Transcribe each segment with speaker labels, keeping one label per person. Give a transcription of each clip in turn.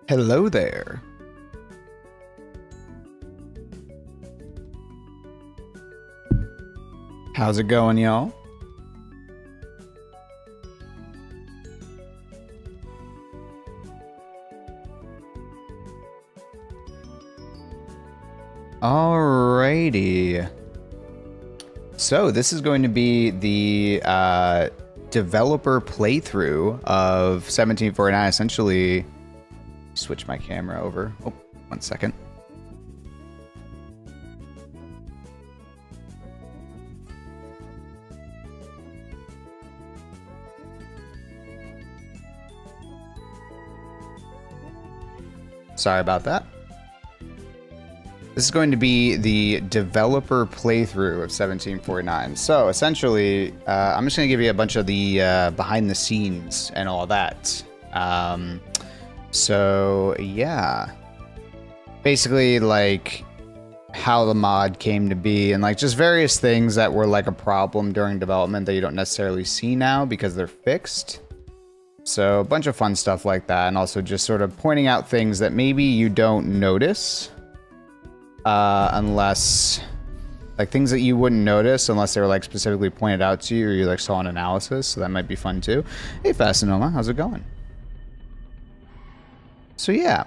Speaker 1: Hello there. How's it going, y'all? Alrighty. So this is going to be the developer playthrough of 1749. Essentially, switch my camera over. Oh, 1 second. Sorry about that. This is going to be the developer playthrough of 1749. So essentially, I'm just going to give you a bunch of the behind the scenes and all that. So yeah, basically like how the mod came to be and like just various things that were like a problem during development that you don't necessarily see now because they're fixed. So a bunch of fun stuff like that, and also just sort of pointing out things that maybe you don't notice. Unless, like, things that you wouldn't notice unless they were, like, specifically pointed out to you or you, like, saw an analysis, so that might be fun, too. Hey, Fascinoma, how's it going? So, yeah.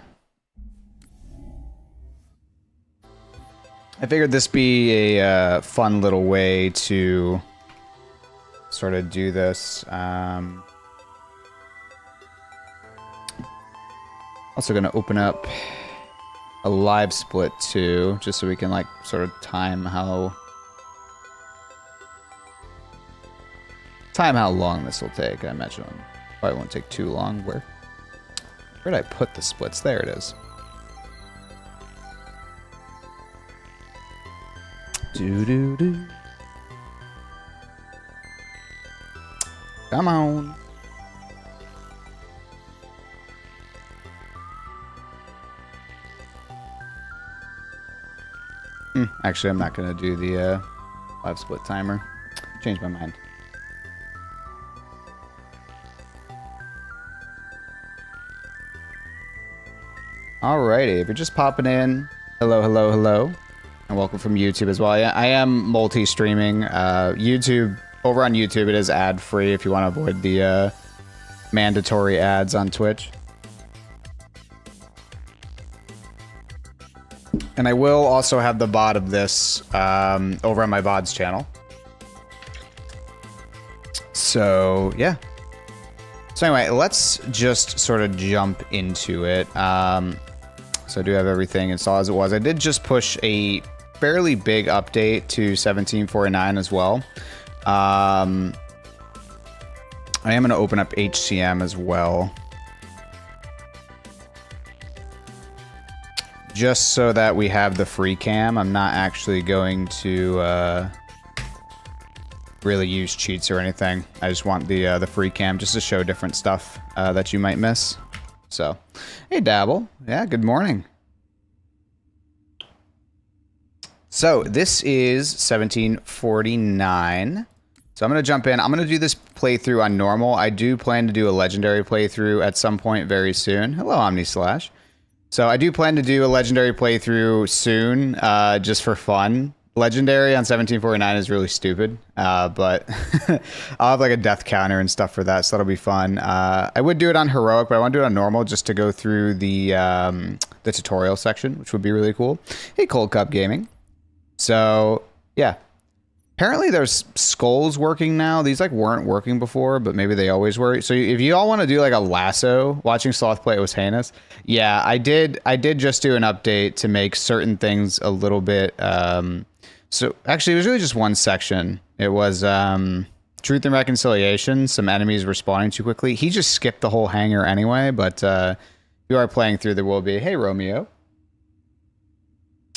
Speaker 1: I figured this be a fun little way to sort of do this. Also gonna open up a live split too, just so we can like sort of time how long this will take. I imagine it probably won't take too long. Where did I put the splits? There it is. Do. Come on. Actually, I'm not going to do the live split timer. Changed my mind. Alrighty, if you're just popping in, hello, hello, hello. And welcome from YouTube as well. I am multi-streaming. YouTube, over on YouTube, it is ad-free if you want to avoid the mandatory ads on Twitch. And I will also have the VOD of this over on my VODs channel. So, yeah. So anyway, let's just sort of jump into it. So I do have everything installed as it was. I did just push a fairly big update to 1749 as well. I am going to open up HCM as well. Just so that we have the free cam. I'm not actually going to really use cheats or anything. I just want the free cam just to show different stuff that you might miss. So, hey Dabble. Yeah, good morning. So, this is 1749. So I'm going to jump in. I'm going to do this playthrough on normal. I do plan to do a legendary playthrough at some point very soon. Hello, OmniSlash. So I do plan to do a legendary playthrough soon, just for fun. Legendary on 1749 is really stupid, but I'll have like a death counter and stuff for that, so that'll be fun. I would do it on heroic, but I want to do it on normal just to go through the tutorial section, which would be really cool. Hey, Cold Cup Gaming. So yeah. Apparently there's skulls working now. These like weren't working before, but maybe they always were. So if you all want to do like a lasso, watching Sloth play it was heinous. Yeah, I did just do an update to make certain things a little bit. So actually it was really just one section. It was Truth and Reconciliation. Some enemies were spawning too quickly. He just skipped the whole hangar anyway, but if you are playing through, there will be. Hey, Romeo.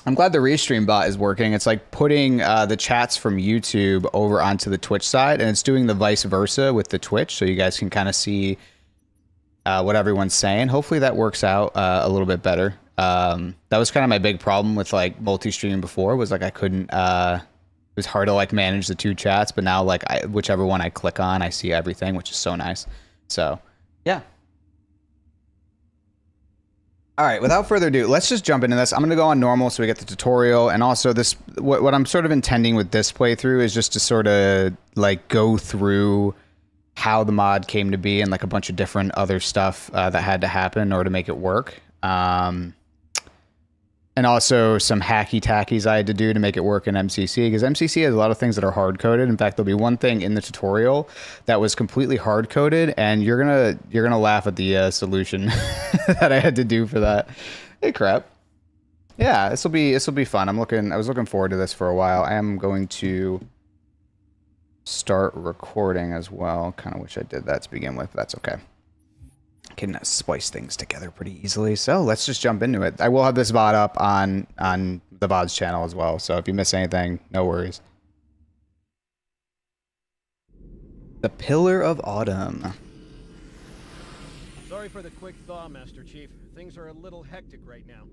Speaker 1: I'm glad the Restream bot is working. It's like putting the chats from YouTube over onto the Twitch side, and it's doing the vice versa with the Twitch, so you guys can kind of see what everyone's saying. Hopefully that works out a little bit better. That was kind of my big problem with like multi-streaming before, was like I couldn't, it was hard to like manage the two chats, but now like whichever one I click on, I see everything, which is so nice. So yeah. All right, without further ado, let's just jump into this. I'm going to go on normal so we get the tutorial. And also this, what I'm sort of intending with this playthrough is just to sort of like go through how the mod came to be and like a bunch of different other stuff that had to happen in order to make it work. And also some hacky tackies I had to do to make it work in MCC, because MCC has a lot of things that are hard coded. In fact, there'll be one thing in the tutorial that was completely hard coded, and you're gonna laugh at the solution that I had to do for that. Hey, crap. Yeah, this will be fun. I was looking forward to this for a while. I am going to start recording as well. Kind of wish I did that to begin with, but that's okay. Can splice things together pretty easily. So let's just jump into it. I will have this VOD up on the VOD's channel as well. So if you miss anything, no worries. The Pillar of Autumn.
Speaker 2: Sorry for the quick thaw, Master Chief. Things are a little hectic right now.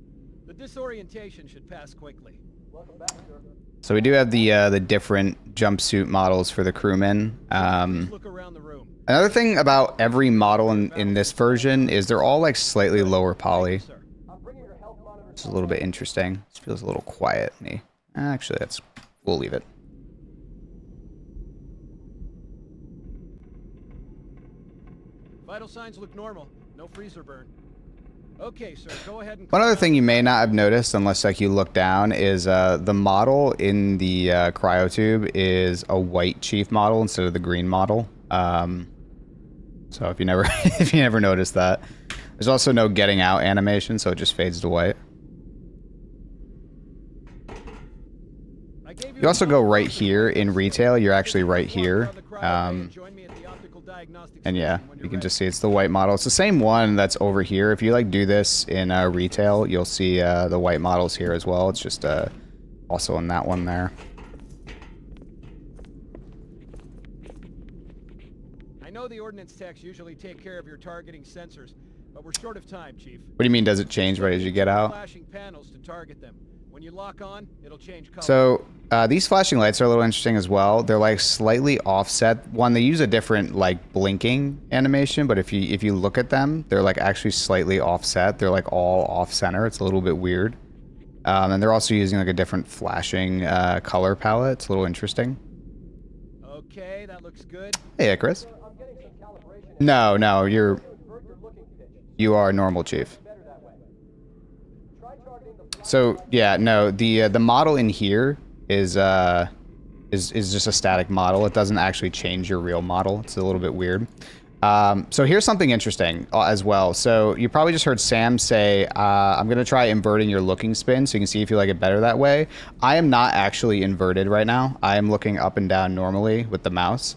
Speaker 2: The disorientation should pass quickly. Welcome back, sir.
Speaker 1: So we do have the different jumpsuit models for the crewmen.
Speaker 2: Look around the room.
Speaker 1: Another thing about every model in this version is they're all like slightly lower poly. It's a little bit interesting. This feels a little quiet to me. Actually, we'll leave it.
Speaker 2: Vital signs look normal. No freezer burn. Okay, sir, go ahead and...
Speaker 1: One other thing you may not have noticed, unless like you look down, is the model in the cryotube is a white chief model instead of the green model. So if you never if you never noticed that, there's also no getting out animation, so it just fades to white. You also go right here in retail. You're actually right here. And yeah, you can just see it's the white model. It's the same one that's over here. If you like do this in retail, you'll see the white models here as well. It's just also in that one there.
Speaker 2: I know the ordnance techs usually take care of your targeting sensors, but we're short of time, Chief.
Speaker 1: What do you mean, does it change right as you get out?
Speaker 2: Flashing panels to target them. When you lock on, it'll change color.
Speaker 1: So these flashing lights are a little interesting as well. They're like slightly offset. One, they use a different like blinking animation, but if you look at them, they're like actually slightly offset. They're like all off center. It's a little bit weird. And they're also using like a different flashing color palette. It's a little interesting.
Speaker 2: Okay, that looks good.
Speaker 1: Hey, Chris. No, you are normal, Chief. So yeah, no, the model in here is just a static model. It doesn't actually change your real model. It's a little bit weird. So here's something interesting as well. So you probably just heard Sam say, I'm gonna try inverting your looking spin so you can see if you like it better that way. I am not actually inverted right now. I am looking up and down normally with the mouse.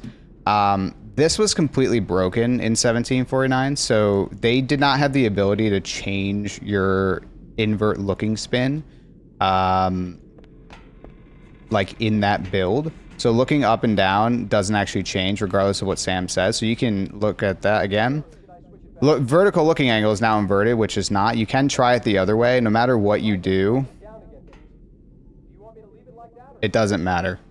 Speaker 1: This was completely broken in 1749, so they did not have the ability to change your invert looking spin like in that build. So looking up and down doesn't actually change regardless of what Sam says. So you can look at that again. Look, vertical looking angle is now inverted, which is not. You can try it the other way. No matter what you do, it doesn't matter.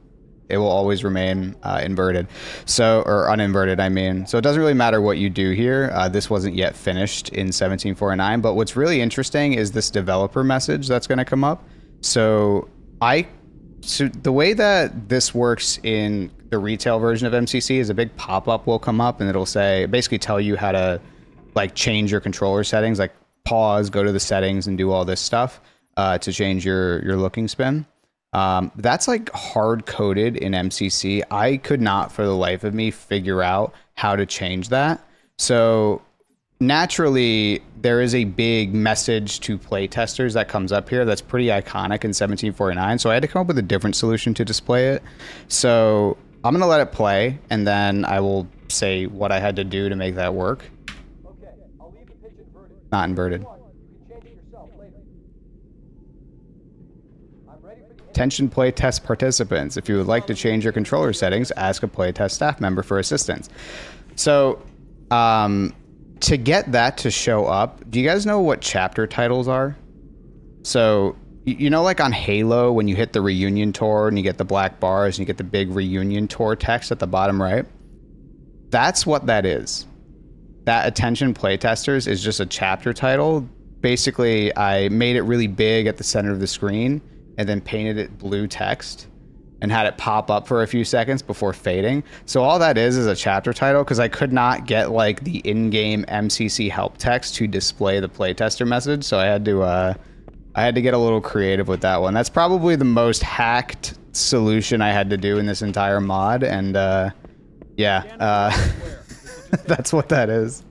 Speaker 1: It will always remain inverted. So, or uninverted, I mean. So it doesn't really matter what you do here. This wasn't yet finished in 1749, but what's really interesting is this developer message that's gonna come up. So the way that this works in the retail version of MCC is a big pop-up will come up and it'll say, basically tell you how to like change your controller settings, like pause, go to the settings and do all this stuff to change your looking spin. That's like hard coded in MCC. I could not for the life of me figure out how to change that. So naturally there is a big message to playtesters that comes up here that's pretty iconic in 1749. So I had to come up with a different solution to display it. So I'm going to let it play and then I will say what I had to do to make that work.
Speaker 2: Okay, I'll leave the pitch inverted.
Speaker 1: Not inverted. Attention playtest participants. If you would like to change your controller settings, ask a playtest staff member for assistance. So, to get that to show up, do you guys know what chapter titles are? So, you know, like on Halo, when you hit the reunion tour and you get the black bars and you get the big reunion tour text at the bottom right? That's what that is. That attention playtesters is just a chapter title basically I made it really big at the center of the screen and then painted it blue text and had it pop up for a few seconds before fading. So all that is a chapter title, because I could not get like the in-game MCC help text to display the playtester message, so I had to get a little creative with that one. That's probably the most hacked solution I had to do in this entire mod, and yeah, that's what that is.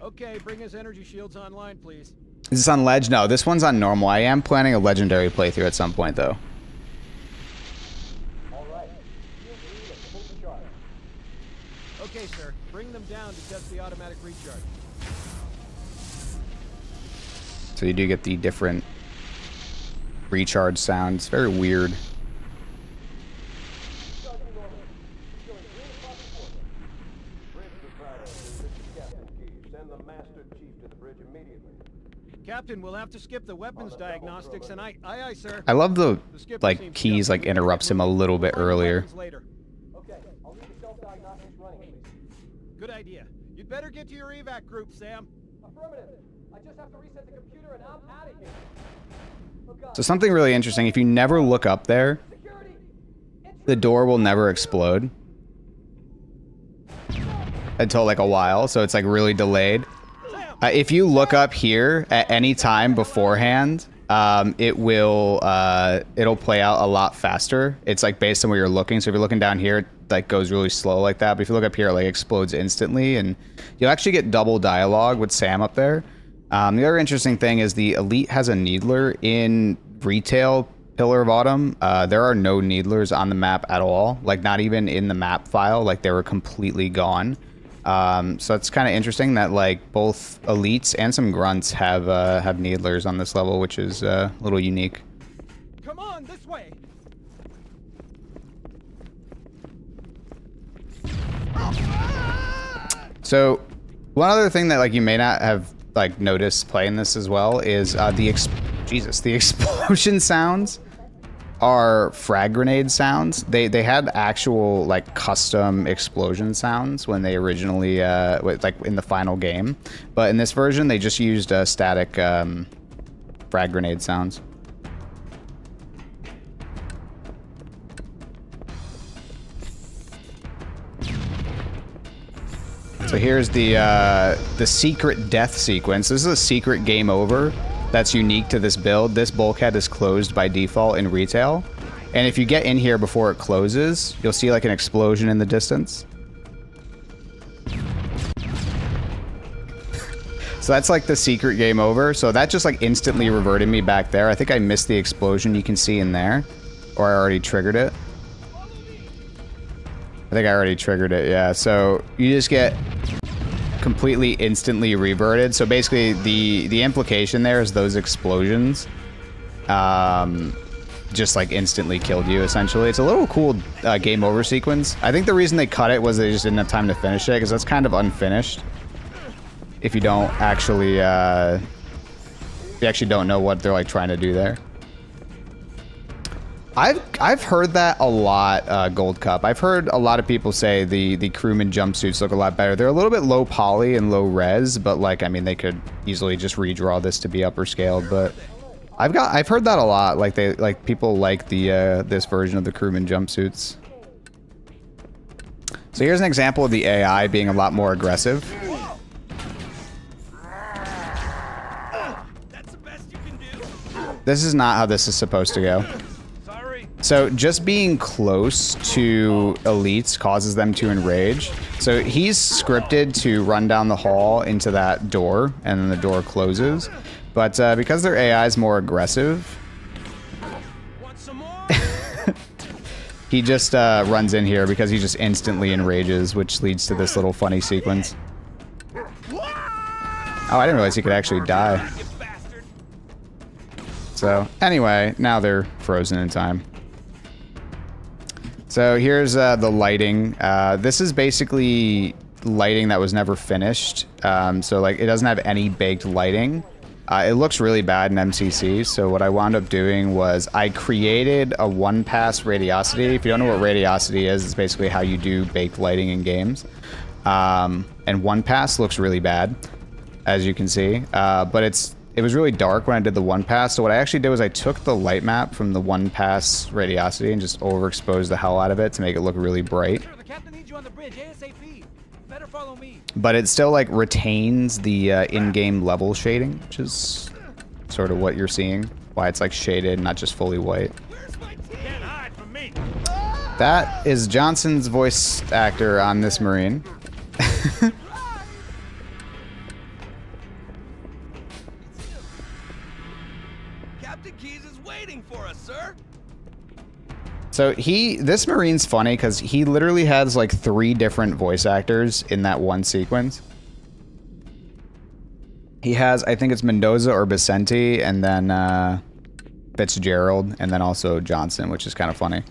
Speaker 2: Okay, bring his energy shields online, please.
Speaker 1: Is this on Ledge? No, this one's on normal. I am planning a legendary playthrough at some point, though.
Speaker 3: Alright.
Speaker 2: Okay, sir. Bring them down to test the automatic recharge.
Speaker 1: So you do get the different recharge sounds. Very weird.
Speaker 2: Captain, we'll have to skip the weapons diagnostics, and aye, sir.
Speaker 1: I love the like keys like interrupts him a little bit earlier.
Speaker 3: Okay, I'll leave the self-diagnostics running, please.
Speaker 2: Good idea. You'd better get to your evac group, Sam.
Speaker 3: Affirmative. I just have to reset the computer and I'm out of here. Oh, God.
Speaker 1: So something really interesting, if you never look up there,
Speaker 3: Security!
Speaker 1: the door will never explode until like a while, so it's like really delayed. If you look up here at any time beforehand, it'll play out a lot faster. It's like based on where you're looking. So if you're looking down here, it like goes really slow like that. But if you look up here, it like explodes instantly, and you'll actually get double dialogue with Sam up there. The other interesting thing is the Elite has a needler in retail Pillar of Autumn. There are no needlers on the map at all. Like not even in the map file. Like they were completely gone. So it's kind of interesting that like both elites and some grunts have needlers on this level, which is a little unique.
Speaker 2: Come on, this way.
Speaker 1: So one other thing that like you may not have like noticed playing this as well is the explosion sounds are frag grenade sounds. They had actual like custom explosion sounds when they originally like in the final game, but in this version they just used static frag grenade sounds. So here's the secret death sequence. This is a secret game over that's unique to this build. This bulkhead is closed by default in retail. And if you get in here before it closes, you'll see like an explosion in the distance. So that's like the secret game over. So that just like instantly reverted me back there. I think I missed the explosion you can see in there. Or I already triggered it. I think I already triggered it, yeah. So you just get completely instantly reverted. So basically the implication there is those explosions just like instantly killed you essentially. It's a little cool game over sequence. I think the reason they cut it was they just didn't have time to finish it, because that's kind of unfinished if you don't actually don't know what they're like trying to do there. I've heard that a lot, Gold Cup. I've heard a lot of people say the crewman jumpsuits look a lot better. They're a little bit low poly and low res, but like I mean they could easily just redraw this to be upper scaled. But I've heard that a lot. Like people like the this version of the crewman jumpsuits. So here's an example of the AI being a lot more aggressive.
Speaker 2: That's the best you can do.
Speaker 1: This is not how this is supposed to go. So just being close to elites causes them to enrage. So he's scripted to run down the hall into that door, and then the door closes. But because their AI is more aggressive,
Speaker 2: Want some more?
Speaker 1: he just runs in here because he just instantly enrages, which leads to this little funny sequence. Oh, I didn't realize he could actually die. So anyway, now they're frozen in time. So here's the lighting. This is basically lighting that was never finished. So like it doesn't have any baked lighting. It looks really bad in MCC. So what I wound up doing was I created a one-pass radiosity. If you don't know what radiosity is, it's basically how you do baked lighting in games. And one pass looks really bad, as you can see. But it's it was really dark when I did the one pass. So what I actually did was I took the light map from the one pass radiosity and just overexposed the hell out of it to make it look really bright.
Speaker 2: Sir, the captain needs you on the bridge ASAP. Better follow me.
Speaker 1: But it still like retains the in-game level shading, which is sort of what you're seeing. Why it's like shaded, not just fully white.
Speaker 2: Where's my team? Can't hide from me.
Speaker 1: That is Johnson's voice actor on this Marine.
Speaker 4: Captain Keyes is waiting for us, sir.
Speaker 1: So this Marine's funny because he literally has like 3 different voice actors in that one sequence. He has, I think it's Mendoza or Vicente, and then Fitzgerald, and then also Johnson, which is kind of funny.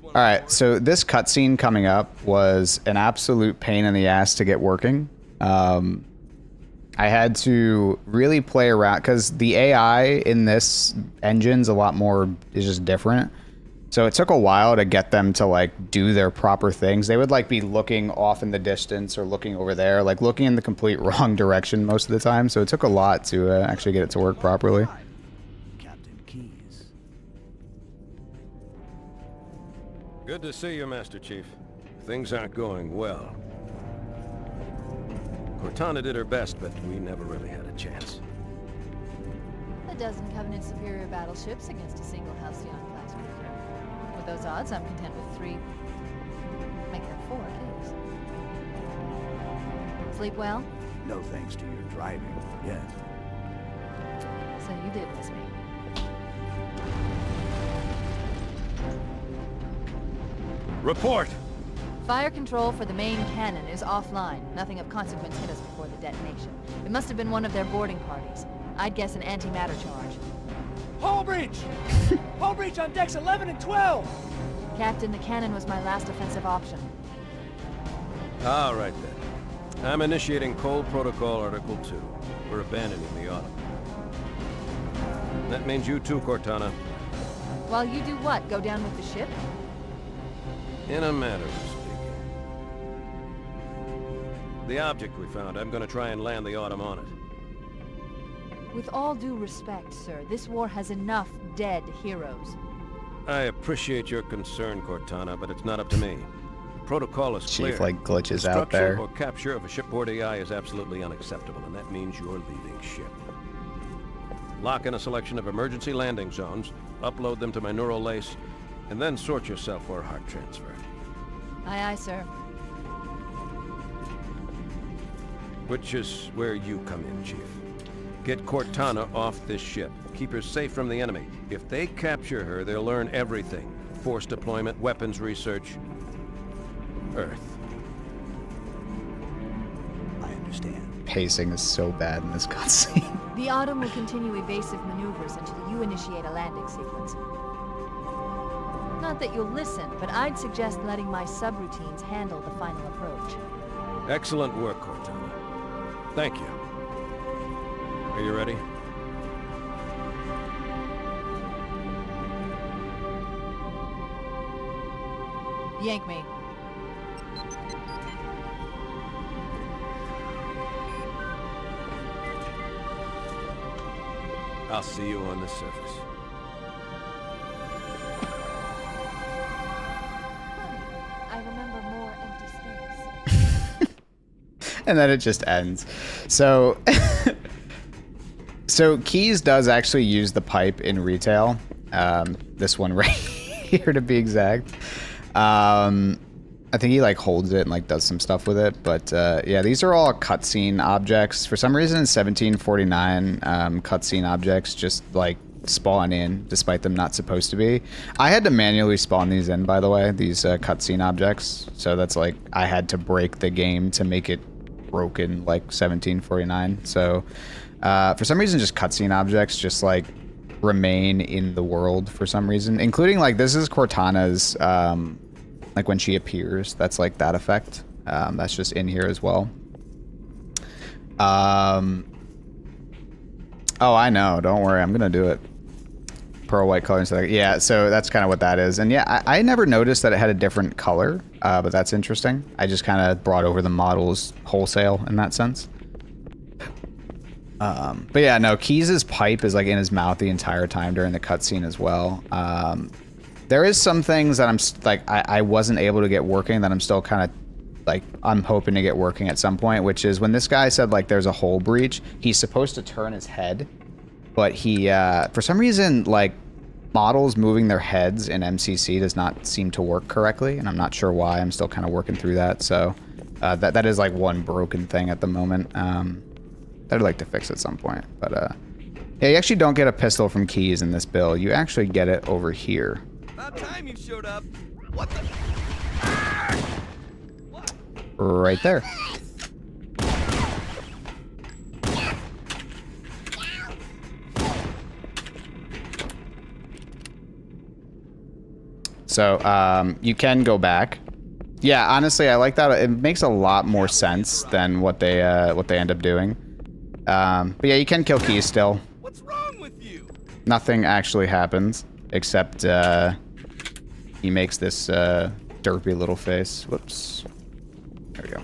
Speaker 1: All right, so this cutscene coming up was an absolute pain in the ass to get working. I had to really play around because the AI in this engine's a lot more, is just different. So it took a while to get them to like do their proper things. They would like be looking off in the distance or looking over there, like looking in the complete wrong direction most of the time. So it took a lot to actually get it to work properly.
Speaker 4: Captain Keyes.
Speaker 5: Good to see you, Master Chief. Things aren't going well. Cortana did her best, but we never really had a chance.
Speaker 6: A dozen Covenant superior battleships against a single Halcyon-class cruiser. With those odds, I'm content with 3. Make that 4 kills. Sleep well?
Speaker 4: No thanks to your driving, yes.
Speaker 6: So you did miss me.
Speaker 5: Report!
Speaker 6: Fire control for the main cannon is offline. Nothing of consequence hit us before the detonation. It must have been one of their boarding parties. I'd guess an antimatter charge.
Speaker 3: Hull breach! Hull breach on decks 11 and 12!
Speaker 6: Captain, the cannon was my last offensive option.
Speaker 5: All right, then. I'm initiating Cold Protocol Article 2. We're abandoning the Autumn. That means you too, Cortana.
Speaker 6: While you do what? Go down with the ship?
Speaker 5: In a manner of speaking. The object we found, I'm gonna try and land the Autumn on it.
Speaker 6: With all due respect, sir, this war has enough dead heroes.
Speaker 5: I appreciate your concern, Cortana, but it's not up to me. The protocol is clear.
Speaker 1: Chief like glitches out
Speaker 5: Destruction
Speaker 1: there.
Speaker 5: or capture of a shipboard AI is absolutely unacceptable, and that means you're leaving ship. Lock in a selection of emergency landing zones, upload them to my neural lace, and then sort yourself for a heart transfer.
Speaker 6: Aye, aye, sir.
Speaker 5: Which is where you come in, Chief. Get Cortana off this ship. Keep her safe from the enemy. If they capture her, they'll learn everything. Force deployment, weapons research. Earth.
Speaker 4: I understand.
Speaker 1: Pacing is so bad in this cutscene.
Speaker 6: The Autumn will continue evasive maneuvers until you initiate a landing sequence. Not that you'll listen, but I'd suggest letting my subroutines handle the final approach.
Speaker 5: Excellent work, Cortana. Thank you. Are you ready?
Speaker 6: Yank me.
Speaker 5: I'll see you on the surface.
Speaker 6: I remember more empty space.
Speaker 1: And then it just ends. So, so Keyes does actually use the pipe in retail. This one right here to be exact. I think he like holds it and like does some stuff with it. But yeah, these are all cutscene objects. For some reason, in 1749, cutscene objects just like spawn in despite them not supposed to be. I had to manually spawn these in, by the way, these cutscene objects. So that's like I had to break the game to make it broken like 1749. So for some reason, just cutscene objects just like remain in the world for some reason, including like this is Cortana's like when she appears, that's like that effect. That's just in here as well. Oh, I know. Don't worry. I'm going to do it. Pearl white color and stuff. Yeah, so that's kind of what that is. And yeah, I never noticed that it had a different color, but that's interesting. I just kind of brought over the models wholesale in that sense. But yeah, no, Keys' pipe is like in his mouth the entire time during the cutscene as well. There is some things that I wasn't able to get working that I'm still kind of like, I'm hoping to get working at some point, which is when this guy said like there's a hull breach, he's supposed to turn his head, but he, for some reason, like models moving their heads in MCC does not seem to work correctly, and I'm not sure why. I'm still kind of working through that, so that is like one broken thing at the moment. That I'd like to fix at some point, but yeah, you actually don't get a pistol from Keys in this build. You actually get it over here.
Speaker 4: About time you showed up. What the?
Speaker 1: Right there. So, you can go back. Yeah, honestly, I like that. It makes a lot more sense than what they end up doing. But yeah, you can kill Keys still.
Speaker 4: What's wrong with you?
Speaker 1: Nothing actually happens, except he makes this derpy little face. Whoops. There we go.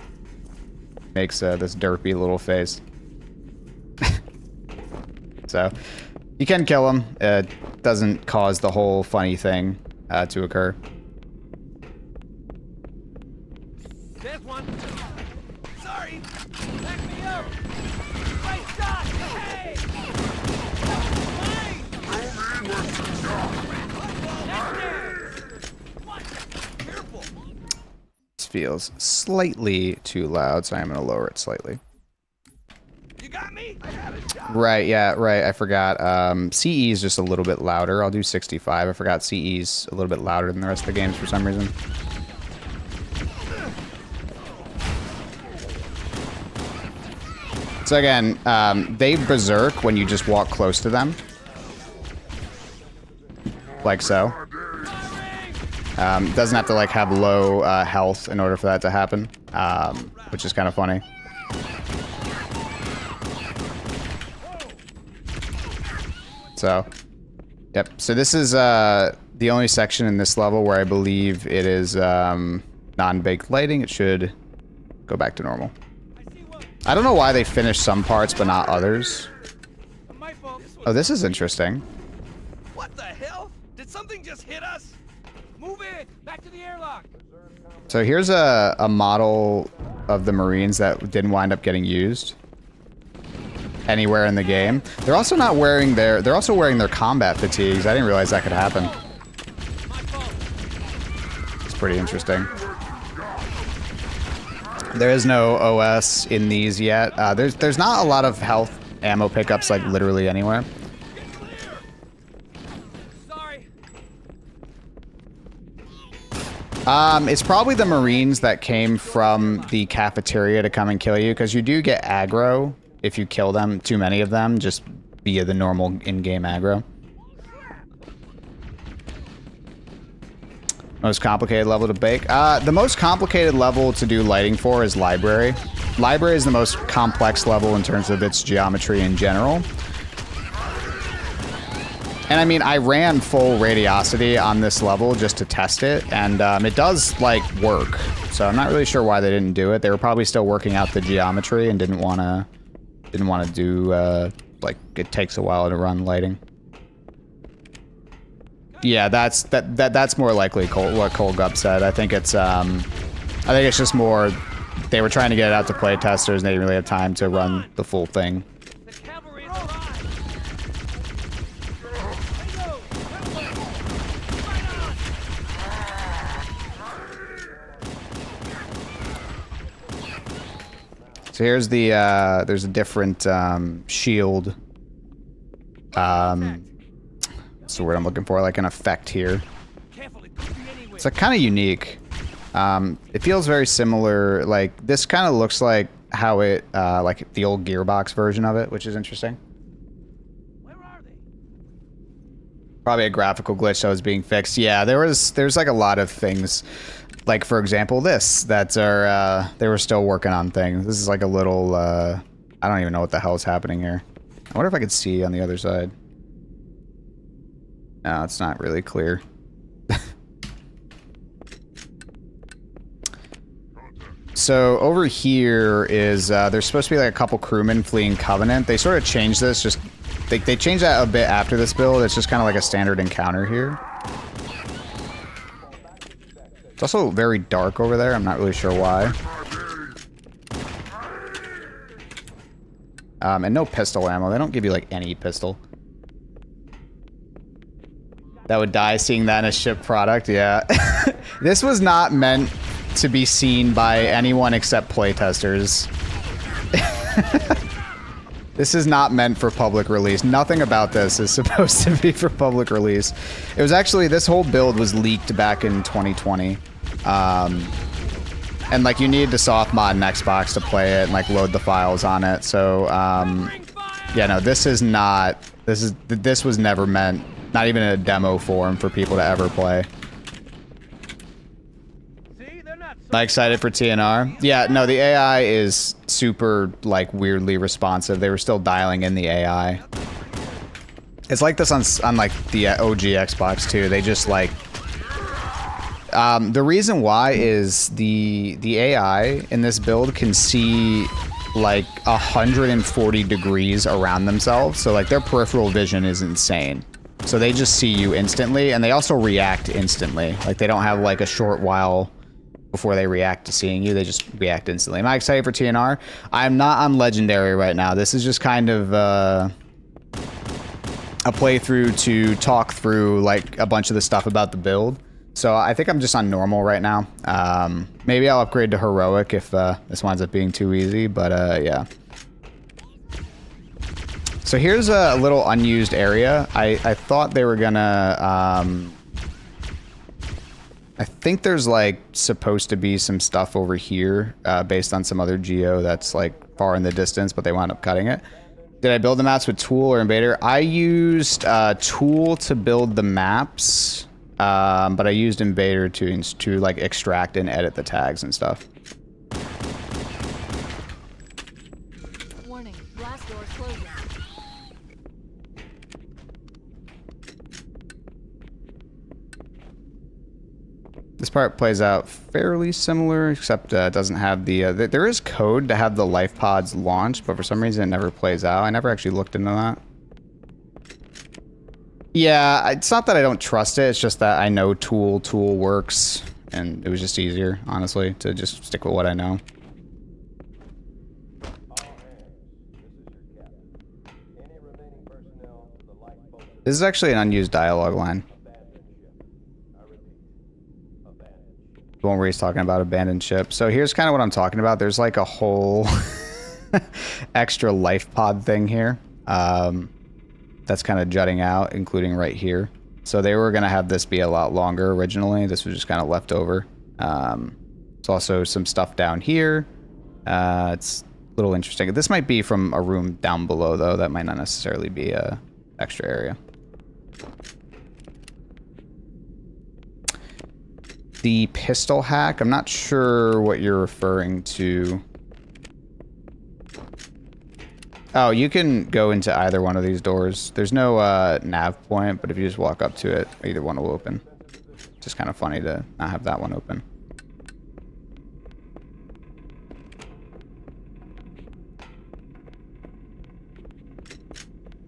Speaker 1: Makes this derpy little face. So, you can kill him. It doesn't cause the whole funny thing to occur.
Speaker 2: There's one.
Speaker 4: Sorry.
Speaker 2: Back me up. Right shot. Hey.
Speaker 4: Careful.
Speaker 1: This feels slightly too loud, so I'm going to lower it slightly.
Speaker 4: You got me? I got a shot.
Speaker 1: Right, yeah, right, I forgot. CE is just a little bit louder. I'll do 65. I forgot CE's a little bit louder than the rest of the games for some reason. So again, they berserk when you just walk close to them. Like so. Doesn't have to like have low health in order for that to happen, which is kind of funny. So, yep. So this is the only section in this level where I believe it is non-baked lighting. It should go back to normal. I don't know why they finished some parts but not others. Oh, this is interesting.
Speaker 4: What the hell? Did something just hit us?
Speaker 2: Move it. Back to the airlock.
Speaker 1: So here's a model of the Marines that didn't wind up getting used anywhere in the game. They're also not wearing their, they're also wearing their combat fatigues. I didn't realize that could happen. It's pretty interesting. There is no OS in these yet. There's not a lot of health ammo pickups like literally anywhere.
Speaker 2: Sorry.
Speaker 1: It's probably the Marines that came from the cafeteria to come and kill you, because you do get aggro if you kill them, too many of them, just via the normal in-game aggro. Most complicated level to bake? The most complicated level to do lighting for is Library. Library is the most complex level in terms of its geometry in general. And I mean, I ran full radiosity on this level just to test it, and it does, like, work. So I'm not really sure why they didn't do it. They were probably still working out the geometry and didn't want to do, like, it takes a while to run lighting. Yeah, that's more likely what Colgup said. I think it's just more they were trying to get it out to play testers and they didn't really have time to run the full thing.
Speaker 2: The cavalry is arrived.
Speaker 1: So here's the there's a different shield. What's the word I'm looking for? Like an effect here. It's like kind of unique. It feels very similar. Like this kind of looks like how it, like the old Gearbox version of it, which is interesting.
Speaker 2: Where are they?
Speaker 1: Probably a graphical glitch that was being fixed. Yeah, there's like a lot of things. Like for example, this that are they were still working on things. This is like a little. I don't even know what the hell is happening here. I wonder if I could see on the other side. No, it's not really clear. So over here is there's supposed to be like a couple crewmen fleeing Covenant. They sort of changed this. Just they changed that a bit after this build. It's just kind of like a standard encounter here. It's also very dark over there. I'm not really sure why. And no pistol ammo. They don't give you like any pistol. That would die seeing that in a ship product. Yeah. This was not meant to be seen by anyone except playtesters. This is not meant for public release. Nothing about this is supposed to be for public release. It was actually, this whole build was leaked back in 2020. And like you needed to soft mod an Xbox to play it and like load the files on it. So yeah, no, this is not, this was never meant, not even in a demo form for people to ever play. Am I excited for TNR? Yeah, no, the AI is super, like, weirdly responsive. They were still dialing in the AI. It's like this on like, the OG Xbox, too. They just, like... the reason why is the AI in this build can see, like, 140 degrees around themselves. So, like, their peripheral vision is insane. So they just see you instantly, and they also react instantly. Like, they don't have, like, a short while before they react to seeing you. They just react instantly. Am I excited for TNR? I'm not on Legendary right now. This is just kind of a playthrough to talk through like a bunch of the stuff about the build. So I think I'm just on normal right now. Maybe I'll upgrade to heroic if this winds up being too easy, but yeah. So here's a little unused area. I thought they were gonna I think there's like supposed to be some stuff over here based on some other geo that's like far in the distance, but they wound up cutting it. Did I build the maps with Tool or Invader? I used Tool to build the maps, but I used Invader to like extract and edit the tags and stuff.
Speaker 6: Warning, blast doors closing.
Speaker 1: This part plays out fairly similar, except it doesn't have the... there is code to have the life pods launched, but for some reason it never plays out. I never actually looked into that. Yeah, it's not that I don't trust it, it's just that I know Tool works, and it was just easier, honestly, to just stick with what I know. This is actually an unused dialogue line. The one where he's talking about abandoned ship. So here's kind of what I'm talking about. There's like a whole extra life pod thing here that's kind of jutting out, including right here. So they were going to have this be a lot longer originally. This was just kind of left over. There's also some stuff down here. It's a little interesting. This might be from a room down below, though. That might not necessarily be a extra area. The pistol hack, I'm not sure what you're referring to. Oh, you can go into either one of these doors. There's no nav point, but if you just walk up to it, either one will open. It's just kind of funny to not have that one open.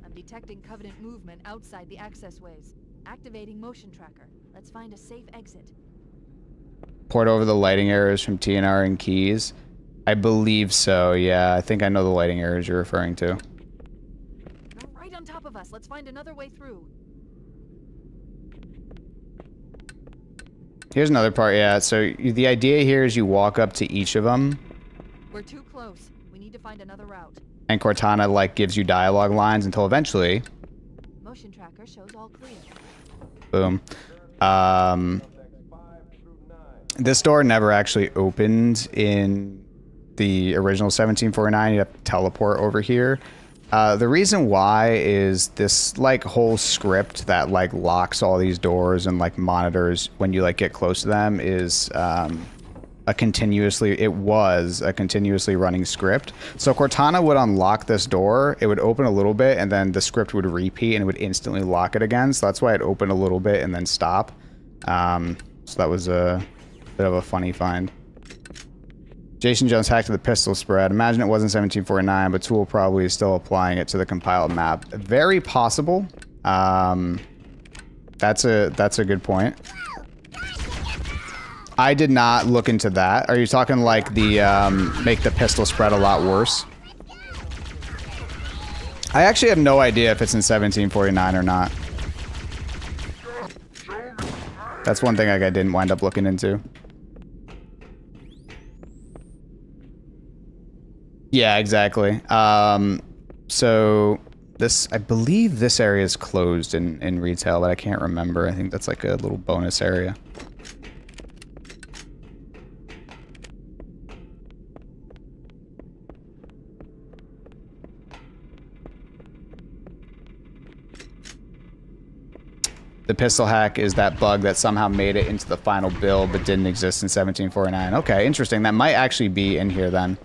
Speaker 6: I'm detecting Covenant movement outside the access ways. Activating motion tracker. Let's find a safe exit.
Speaker 1: Port over the lighting errors from TNR and keys. I believe so, yeah. I think I know the lighting errors you're referring to.
Speaker 6: They're right on top of us. Let's find another way through.
Speaker 1: Here's another part, yeah. So the idea here is you walk up to each of them.
Speaker 6: We're too close. We need to find another route.
Speaker 1: And Cortana, like, gives you dialogue lines until eventually...
Speaker 6: Motion tracker shows all clear.
Speaker 1: Boom. This door never actually opened in the original 1749. You have to teleport over here. The reason why is this like whole script that like locks all these doors and like monitors when you like get close to them is it was a continuously running script. So Cortana would unlock this door, it would open a little bit, and then the script would repeat and it would instantly lock it again. So that's why it opened a little bit and then stop. So that was a bit of a funny find. Jason Jones hacked the pistol spread. Imagine it wasn't 1749, but Tool probably is still applying it to the compiled map. Very possible. That's a good point. I did not look into that. Are you talking like the make the pistol spread a lot worse? I actually have no idea if it's in 1749 or not. That's one thing I didn't wind up looking into. Yeah, exactly. So this, I believe this area is closed in retail, but I can't remember. I think that's like a little bonus area. The pistol hack is that bug that somehow made it into the final build but didn't exist in 1749. Okay, interesting. That might actually be in here then.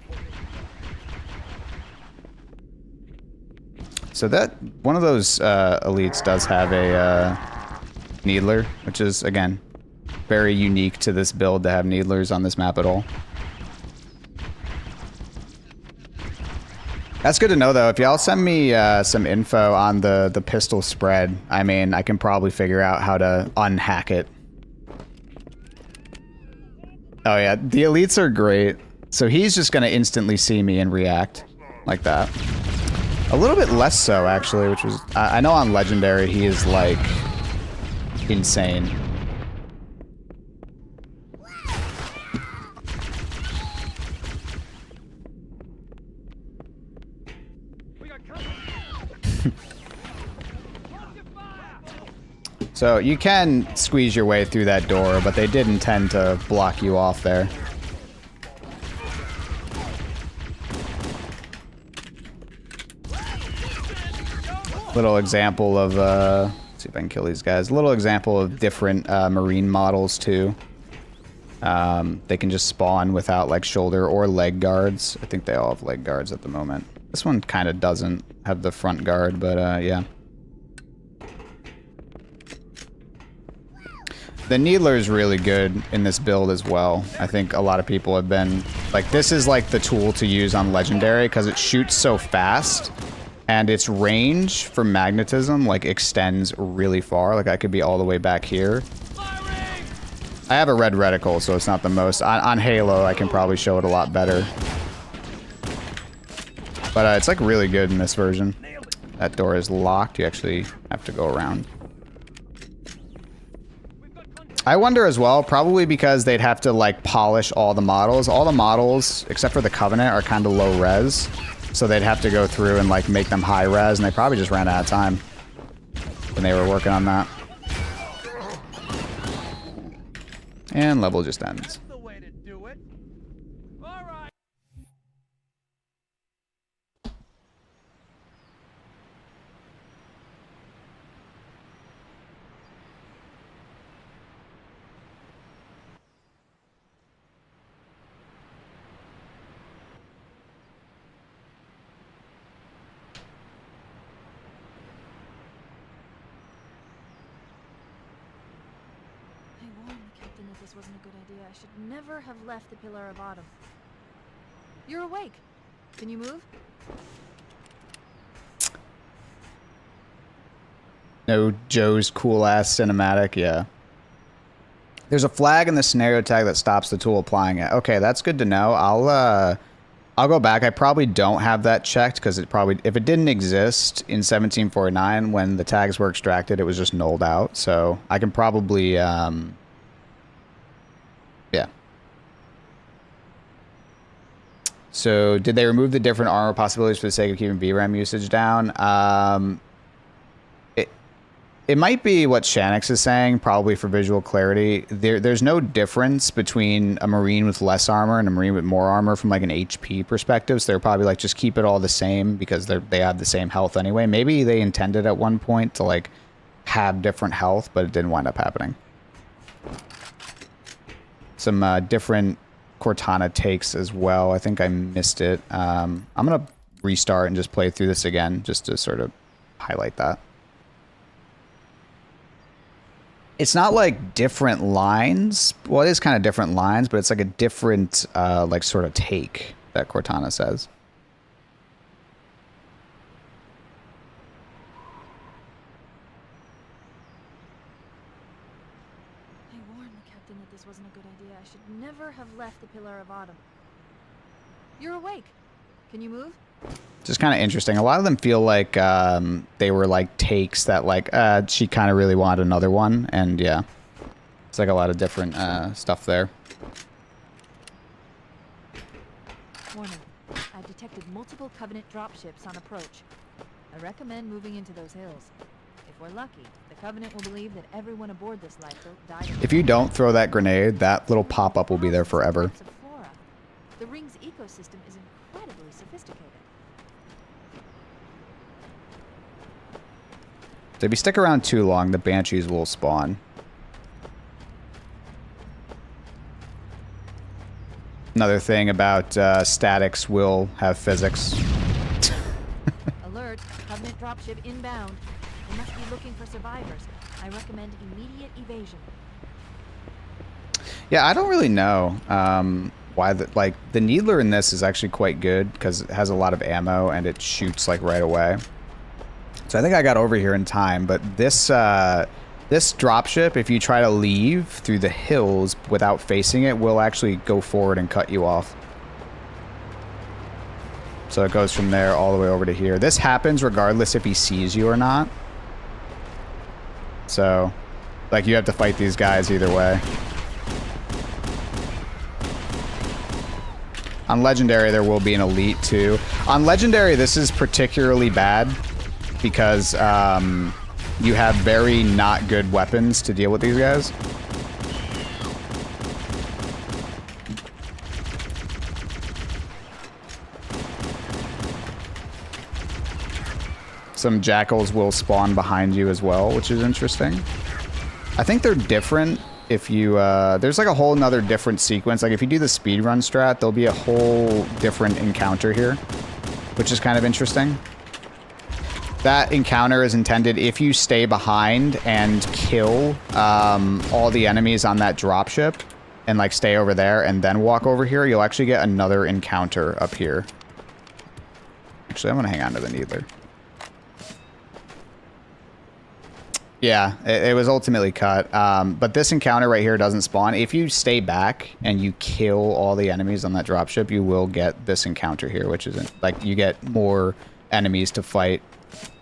Speaker 1: So that one of those elites does have a needler, which is, again, very unique to this build to have needlers on this map at all. That's good to know, though. If y'all send me some info on the pistol spread, I mean, I can probably figure out how to unhack it. Oh, yeah. The elites are great. So he's just going to instantly see me and react like that. A little bit less so, actually, which was... I know on Legendary he is, like, insane. So you can squeeze your way through that door, but they did intend to block you off there. Little example of, let's see if I can kill these guys. A little example of different marine models too. They can just spawn without like shoulder or leg guards. I think they all have leg guards at the moment. This one kind of doesn't have the front guard, but yeah. The Needler is really good in this build as well. I think a lot of people have been... Like, this is like the tool to use on Legendary because it shoots so fast and its range for magnetism, like, extends really far. Like, I could be all the way back here. I have a red reticle, so it's not the most... On Halo, I can probably show it a lot better. But it's, like, really good in this version. That door is locked. You actually have to go around. I wonder as well, probably because they'd have to, like, polish all the models. All the models, except for the Covenant, are kind of low res. So they'd have to go through and, like, make them high res, and they probably just ran out of time when they were working on that. And level just ends.
Speaker 6: This wasn't a good idea. I should never have left the Pillar of Autumn. You're awake. Can you move?
Speaker 1: No Joe's cool-ass cinematic, yeah. There's a flag in the scenario tag that stops the tool applying it. Okay, that's good to know. I'll go back. I probably don't have that checked because it probably... If it didn't exist in 1749 when the tags were extracted, it was just nulled out. So I can probably... Yeah. So, did they remove the different armor possibilities for the sake of keeping VRAM usage down? It might be what Shanix is saying, probably for visual clarity. There's no difference between a Marine with less armor and a Marine with more armor from like an HP perspective. So they're probably like, just keep it all the same because they have the same health anyway. Maybe they intended at one point to like have different health, but it didn't wind up happening. Some different Cortana takes as well. I think I missed it. I'm going to restart and just play through this again just to sort of highlight that. It's not like different lines. Well, it is kind of different lines, but it's like a different, like, sort of take that Cortana says.
Speaker 6: I warned the captain that this wasn't a good idea. I should never have left the Pillar of Autumn. You're awake. Can you move?
Speaker 1: Just kind of interesting. A lot of them feel like they were like takes that like she kind of really wanted another one, and yeah, it's like a lot of different stuff there.
Speaker 6: Warning. I've detected multiple Covenant dropships on approach. I recommend moving into those hills. If we're lucky, the Covenant will believe that everyone aboard this lifeboat died.
Speaker 1: If you don't throw that grenade, that little pop-up will be there forever.
Speaker 6: The ring's ecosystem is incredibly sophisticated.
Speaker 1: So if you stick around too long, the banshees will spawn. Another thing about statics will have physics.
Speaker 6: Alert! Covenant dropship inbound. They must be looking for survivors. I recommend immediate evasion.
Speaker 1: Yeah, I don't really know why like the needler in this is actually quite good because it has a lot of ammo and it shoots like right away. So I think I got over here in time, but this this dropship, if you try to leave through the hills without facing it, will actually go forward and cut you off. So it goes from there all the way over to here. This happens regardless if he sees you or not. So, like, you have to fight these guys either way. On Legendary, there will be an Elite, too. On Legendary, this is particularly bad because you have very not good weapons to deal with these guys. Some jackals will spawn behind you as well, which is interesting. I think they're different if you... there's like a whole nother different sequence. Like if you do the speedrun strat, there'll be a whole different encounter here, which is kind of interesting. That encounter is intended if you stay behind and kill all the enemies on that dropship and like stay over there and then walk over here, you'll actually get another encounter up here. Actually, I'm going to hang on to the needler. Yeah, it was ultimately cut. But this encounter right here doesn't spawn. If you stay back and you kill all the enemies on that dropship, you will get this encounter here, which isn't like you get more enemies to fight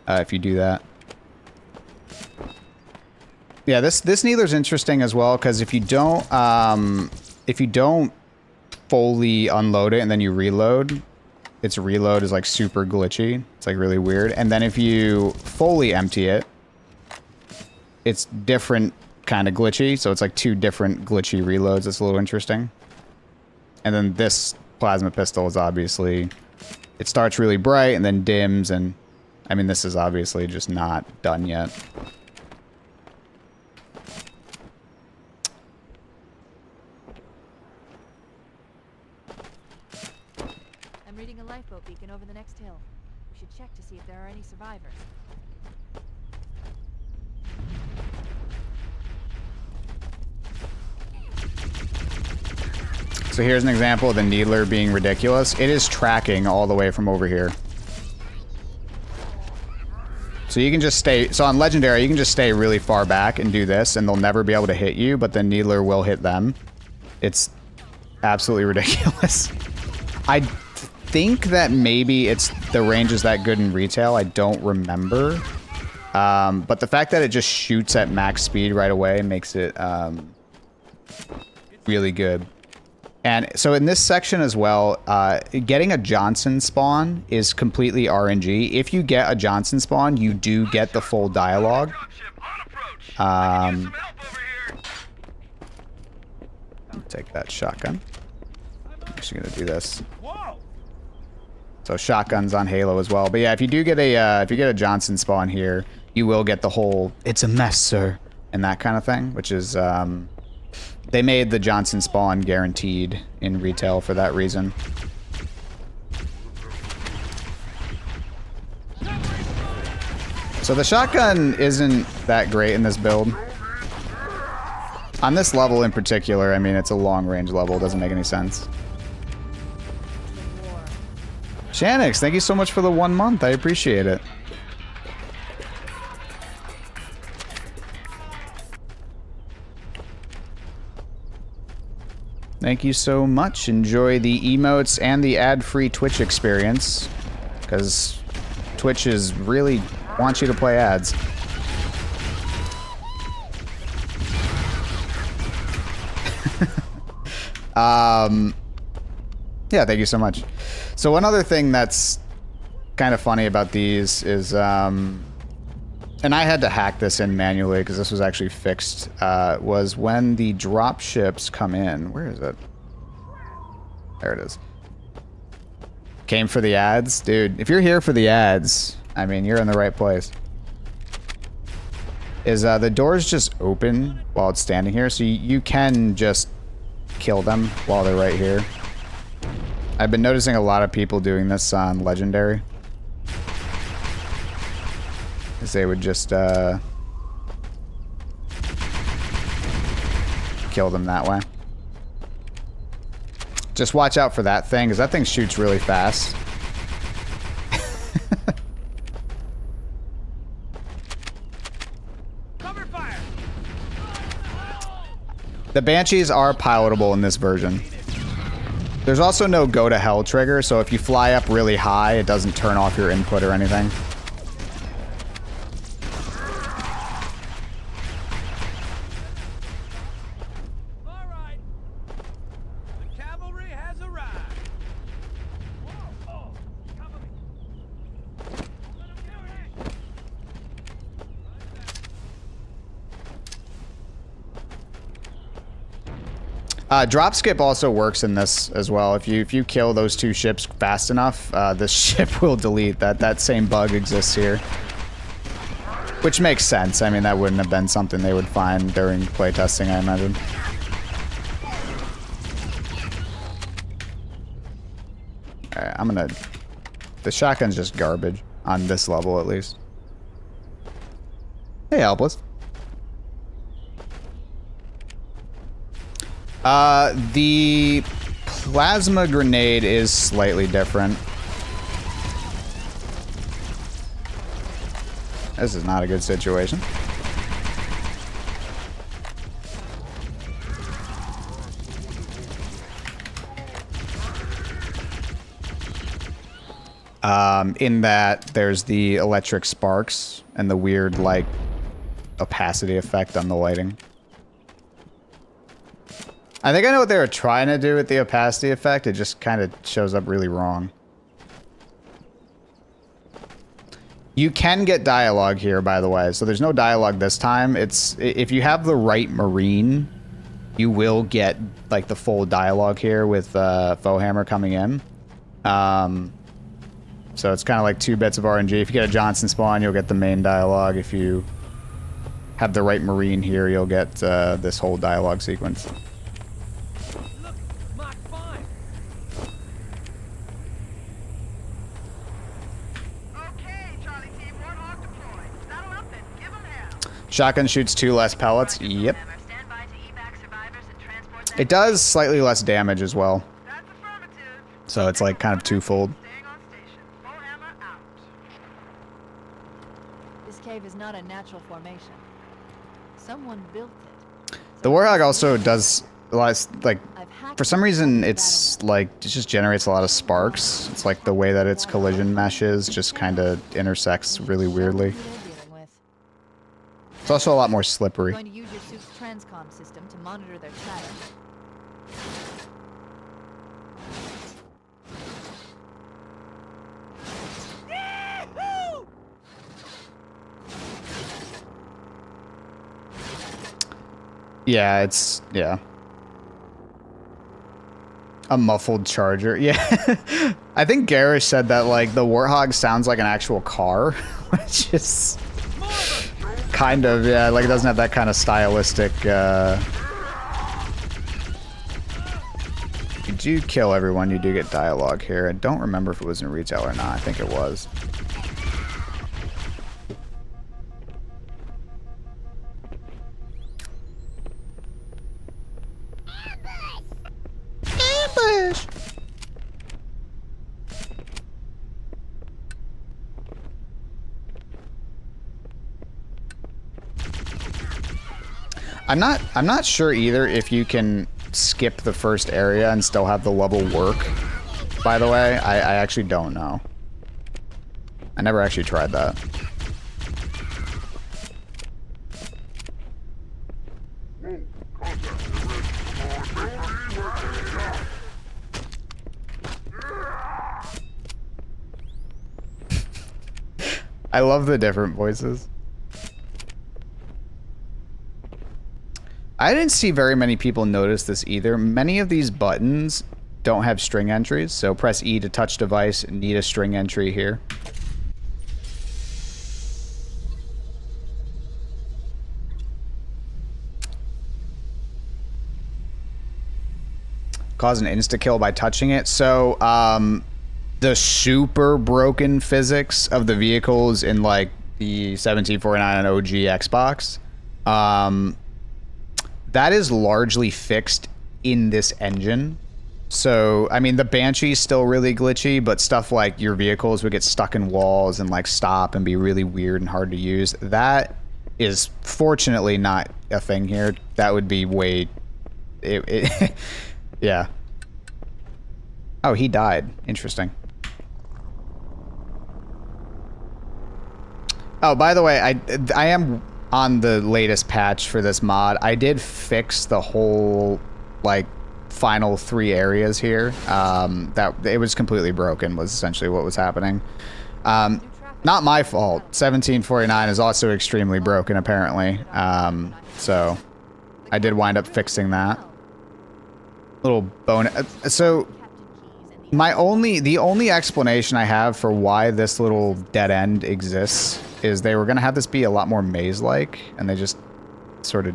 Speaker 1: if you do that. Yeah, this needler's interesting as well because if you don't fully unload it and then you reload, its reload is like super glitchy. It's like really weird. And then if you fully empty it, it's different kind of glitchy, so it's like two different glitchy reloads. It's a little interesting. And then this plasma pistol is obviously... It starts really bright and then dims, and... I mean, this is obviously just not done yet.
Speaker 6: I'm reading a lifeboat beacon over the next hill. We should check to see if there are any survivors.
Speaker 1: So here's an example of the needler being ridiculous. It is tracking all the way from over here. So you can just stay... So on Legendary, you can just stay really far back and do this, and they'll never be able to hit you, but the needler will hit them. It's absolutely ridiculous. I think that maybe it's the range is that good in retail. I don't remember. But the fact that it just shoots at max speed right away makes it really good. And so in this section as well, getting a Johnson spawn is completely RNG. If you get a Johnson spawn, you do get the full dialogue. I'll take that shotgun. I'm just gonna do this. So shotguns on Halo as well. But yeah, if you do get a Johnson spawn here, you will get the whole "it's a mess, sir" and that kind of thing, which is they made the Johnson spawn guaranteed in retail for that reason. So the shotgun isn't that great in this build. On this level in particular, I mean, it's a long-range level. It doesn't make any sense. Shanix, thank you so much for the 1 month. I appreciate it. Thank you so much. Enjoy the emotes and the ad-free Twitch experience, because Twitch is really wants you to play ads. Yeah, thank you so much. So one other thing that's kind of funny about these is, and I had to hack this in manually because this was actually fixed, was when the drop ships come in. Where is it? There it is. Came for the ads? Dude, if you're here for the ads, I mean, you're in the right place. Is the doors just open while it's standing here, so you can just kill them while they're right here. I've been noticing a lot of people doing this on Legendary. Because they would just kill them that way. Just watch out for that thing, because that thing shoots really fast.
Speaker 2: Cover fire.
Speaker 1: The Banshees are pilotable in this version. There's also no go to hell trigger, so if you fly up really high, it doesn't turn off your input or anything.
Speaker 4: All right. The cavalry has arrived. Oh, cover me. Let 'em do it.
Speaker 1: Drop skip also works in this as well. If you kill those two ships fast enough, this ship will delete. That same bug exists here, which makes sense. I mean, that wouldn't have been something they would find during playtesting, I imagine. All right, I'm gonna. The shotgun's just garbage on this level, at least. Hey, Helpless. The plasma grenade is slightly different. This is not a good situation. In that there's the electric sparks and the weird, like, opacity effect on the lighting. I think I know what they were trying to do with the opacity effect. It just kind of shows up really wrong. You can get dialogue here, by the way. So there's no dialogue this time. It's if you have the right Marine, you will get like the full dialogue here with Foehammer coming in. So it's kind of like 2 bits of RNG. If you get a Johnson spawn, you'll get the main dialogue. If you have the right Marine here, you'll get this whole dialogue sequence. Shotgun shoots 2 less pellets. Yep. It does slightly less damage as well. So it's like kind of twofold.
Speaker 6: This cave is not a natural formation. Someone built it.
Speaker 1: The Warhog also does a lot of, like, for some reason it's like, it just generates a lot of sparks. It's like the way that its collision meshes just kind of intersects really weirdly. It's also a lot more slippery.
Speaker 6: Going to use your suit's transcom system to monitor their chatter.
Speaker 1: Yeah, it's, yeah. A muffled charger. Yeah. I think Garish said that, like, the Warthog sounds like an actual car, which is kind of, yeah, like it doesn't have that kind of stylistic, You do kill everyone, you do get dialogue here. I don't remember if it was in retail or not. I think it was. I'm not sure either if you can skip the first area and still have the level work. By the way, I actually don't know. I never actually tried that. I love the different voices. I didn't see very many people notice this either. Many of these buttons don't have string entries, so press E to touch device, need a string entry here. Cause an insta-kill by touching it. So, the super broken physics of the vehicles in like the 1749 and OG Xbox, that is largely fixed in this engine. So, I mean, the Banshee's still really glitchy, but stuff like your vehicles would get stuck in walls and like stop and be really weird and hard to use. That is fortunately not a thing here. That would be way... yeah. Oh, he died. Interesting. Oh, by the way, I am on the latest patch for this mod. I did fix the whole, like, final 3 areas here. That it was completely broken was essentially what was happening. Not my fault. 1749 is also extremely broken, apparently. So I did wind up fixing that. Little bonus. So the only explanation I have for why this little dead end exists is they were going to have this be a lot more maze-like, and they just sort of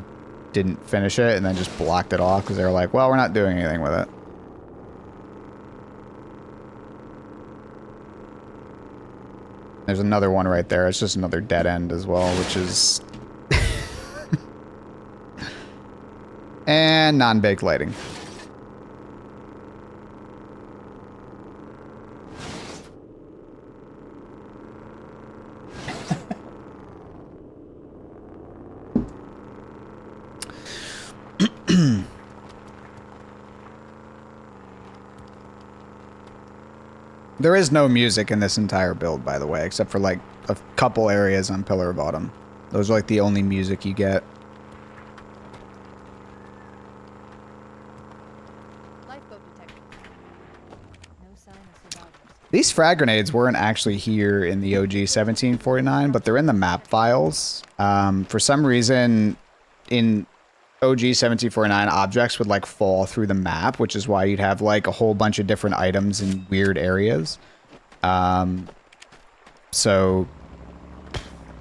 Speaker 1: didn't finish it and then just blocked it off because they were like, well, we're not doing anything with it. There's another one right there. It's just another dead end as well, which is... and non-baked lighting. There is no music in this entire build, by the way, except for like a couple areas on Pillar of Autumn. Those are like the only music you get.
Speaker 6: Lifeboat detected. No sign of survivors.
Speaker 1: These frag grenades weren't actually here in the OG 1749, but they're in the map files. For some reason, in OG 1749, objects would like fall through the map, which is why you'd have like a whole bunch of different items in weird areas. So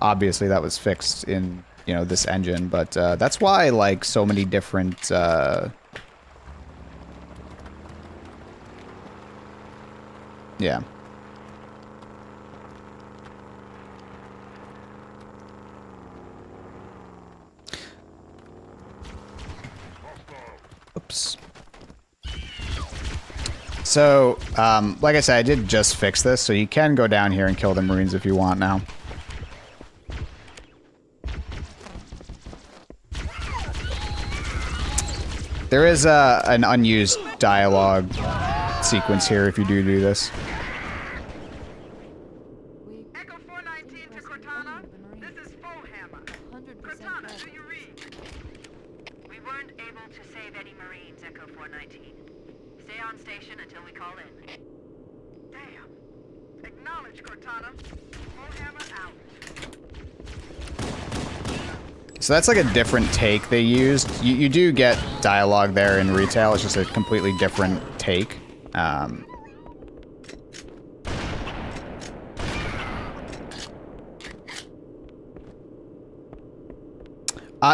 Speaker 1: obviously that was fixed in, you know, this engine, but that's why like so many different yeah. Oops. So, like I said, I did just fix this, so you can go down here and kill the Marines if you want now. There is an unused dialogue sequence here if you do this.
Speaker 7: Echo 419 to Cortana. This is Fohammer. Cortana, do you read? We weren't able to save any Marines, Echo 419. Stay on station until we call in. Damn. Acknowledge, Cortana. Fohammer out.
Speaker 1: So that's like a different take they used. You do get dialogue there in retail, it's just a completely different take.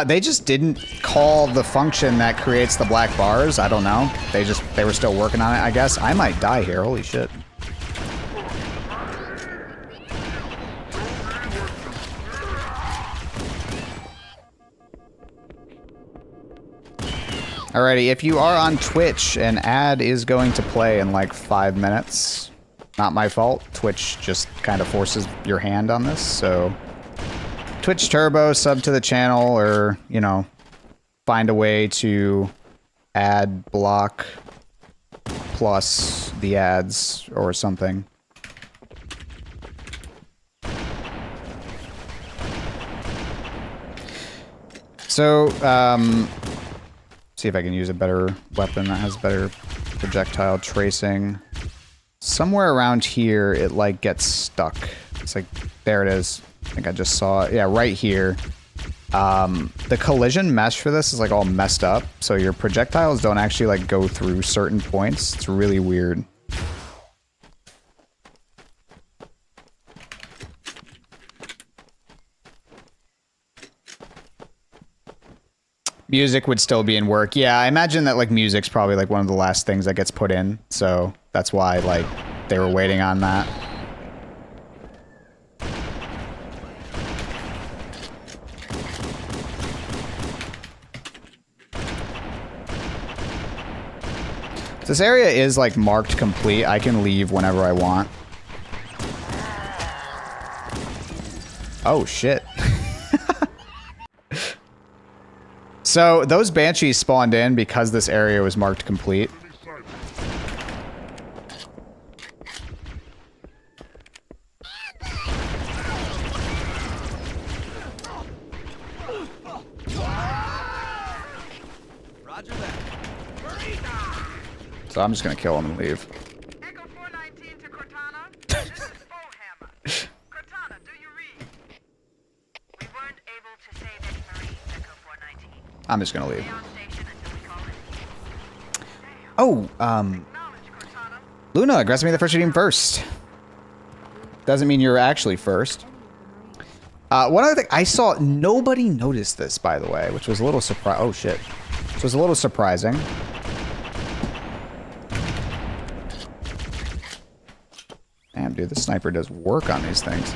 Speaker 1: They just didn't call the function that creates the black bars. I don't know. They were still working on it, I guess. I might die here. Holy shit. Alrighty, if you are on Twitch, an ad is going to play in like 5 minutes. Not my fault. Twitch just kind of forces your hand on this, so... Twitch Turbo, sub to the channel, or, you know, find a way to add block plus the ads or something. So, see if I can use a better weapon that has better projectile tracing. Somewhere around here, it like gets stuck. It's like, there it is. I think I just saw it. Yeah, right here. The collision mesh for this is like all messed up, so your projectiles don't actually like go through certain points. It's really weird. Music would still be in work. Yeah, I imagine that like music's probably like one of the last things that gets put in, so that's why like they were waiting on that. This area is like marked complete. I can leave whenever I want. Oh shit. So those banshees spawned in because this area was marked complete.
Speaker 4: Roger that.
Speaker 1: So I'm just gonna kill him and leave.
Speaker 7: Echo 419 to Cortana. This is Foehammer. Cortana, do you read? We weren't able to save any Marines, Echo 419.
Speaker 1: I'm just gonna leave.
Speaker 7: Stay on station until we call it.
Speaker 1: Oh,
Speaker 7: Acknowledge, Cortana.
Speaker 1: Luna, aggress me the first team first. Doesn't mean you're actually first. One other thing, I saw, nobody noticed this, by the way, which was a little surprise. Oh shit. Which was a little surprising. Damn, dude, the sniper does work on these things.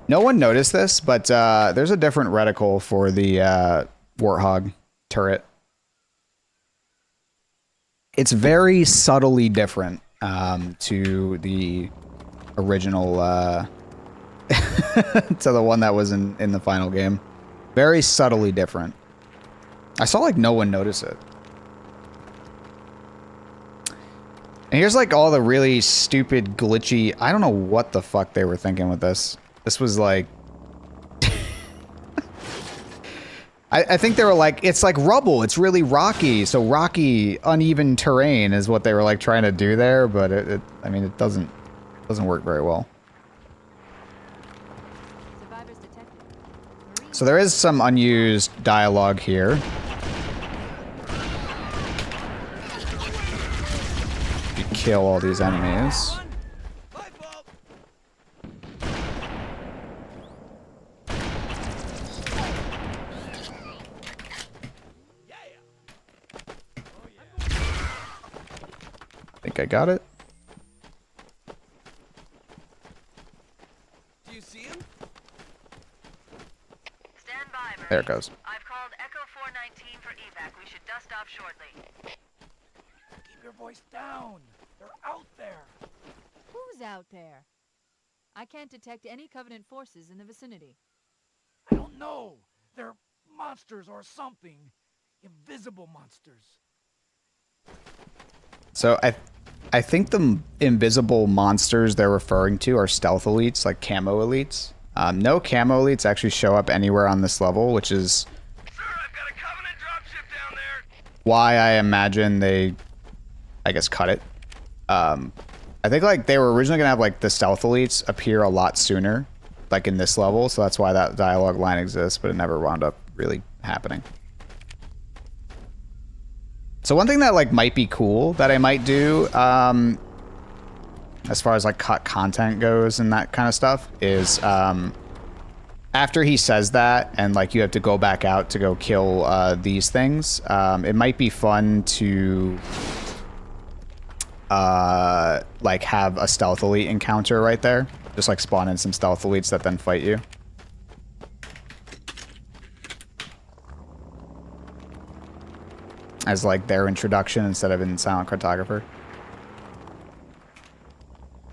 Speaker 1: No one noticed this, but there's a different reticle for the Warthog turret. It's very subtly different to the original, to the one that was in the final game. Very subtly different. I saw like no one notice it. And here's like all the really stupid, glitchy... I don't know what the fuck they were thinking with this. This was like... I think they were like, it's like rubble. It's really rocky. So rocky, uneven terrain is what they were like trying to do there. But I mean, it doesn't work very well.
Speaker 6: Survivors detected.
Speaker 1: So there is some unused dialogue here. You kill all these enemies.
Speaker 4: My fault.
Speaker 1: I think I got it.
Speaker 4: Do you see him?
Speaker 7: Stand by, Marines.
Speaker 1: There it goes.
Speaker 7: I've called Echo 419 for evac. We should dust off shortly.
Speaker 3: Keep your voice down. They're out there.
Speaker 6: Who's out there? I can't detect any Covenant forces in the vicinity.
Speaker 3: I don't know. They're monsters or something. Invisible monsters.
Speaker 1: So I think the invisible monsters they're referring to are stealth elites, like camo elites. No camo elites actually show up anywhere on this level, which is
Speaker 4: Sir, I've got a Covenant dropship down there.
Speaker 1: why I imagine they, I guess, cut it. I think like they were originally gonna have like the stealth elites appear a lot sooner, like in this level, so that's why that dialogue line exists, but it never wound up really happening. So one thing that like might be cool that I might do, as far as like cut content goes and that kind of stuff, is after he says that and like you have to go back out to go kill these things, it might be fun to like have a stealth elite encounter right there. Just like spawn in some stealth elites that then fight you. As like their introduction instead of in Silent Cartographer.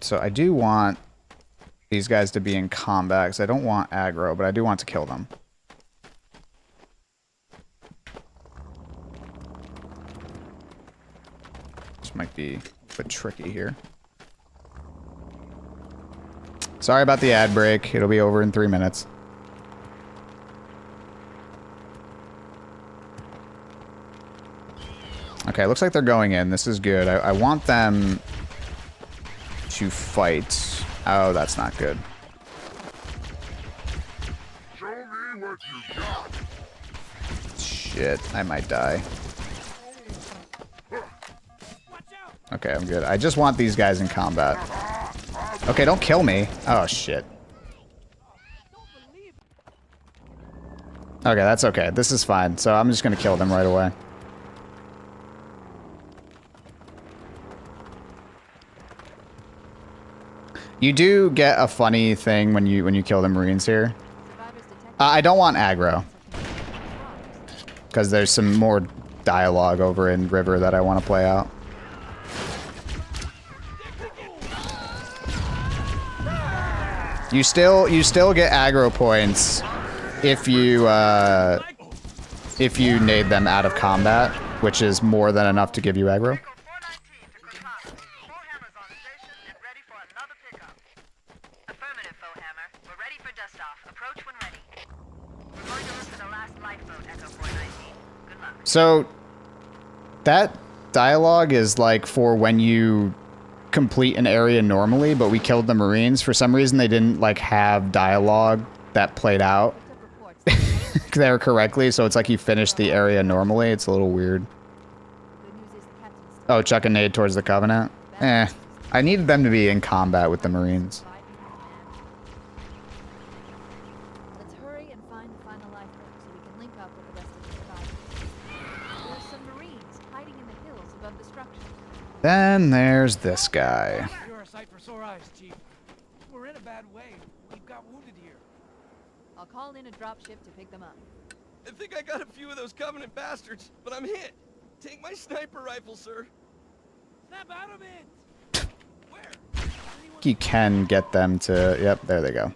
Speaker 1: So I do want these guys to be in combat because I don't want aggro, but I do want to kill them. This might be a bit tricky here. Sorry about the ad break. It'll be over in 3 minutes. Okay, looks like they're going in. This is good. I want them to fight. Oh, that's not good. Shit, I might die. Okay, I'm good. I just want these guys in combat. Okay, don't kill me. Oh, shit. Okay, that's okay. This is fine. So I'm just gonna kill them right away. You do get a funny thing when you kill the Marines here. I don't want aggro. Because there's some more dialogue over in River that I want to play out. You still get aggro points if you nade them out of combat, which is more than enough to give you aggro. So that dialogue is like for when you complete an area normally, but we killed the Marines. For some reason, they didn't like have dialogue that played out there correctly. So it's like you finished the area normally. It's a little weird. Oh, chuck a nade towards the Covenant. I needed them to be in combat with the Marines.
Speaker 6: Let's hurry and find the final lifeboat so we can link up with the rest of the survivors. There's some Marines hiding in the hills above the structure.
Speaker 1: Then there's this guy.
Speaker 3: You're a sight for sore eyes, Chief. We're in a bad way. We've got wounded here.
Speaker 6: I'll call in a dropship to pick them up.
Speaker 4: I think I got a few of those Covenant bastards, but I'm hit. Take my sniper rifle, sir.
Speaker 3: Snap out of it! Where?
Speaker 1: You can get them to... Yep, there they go.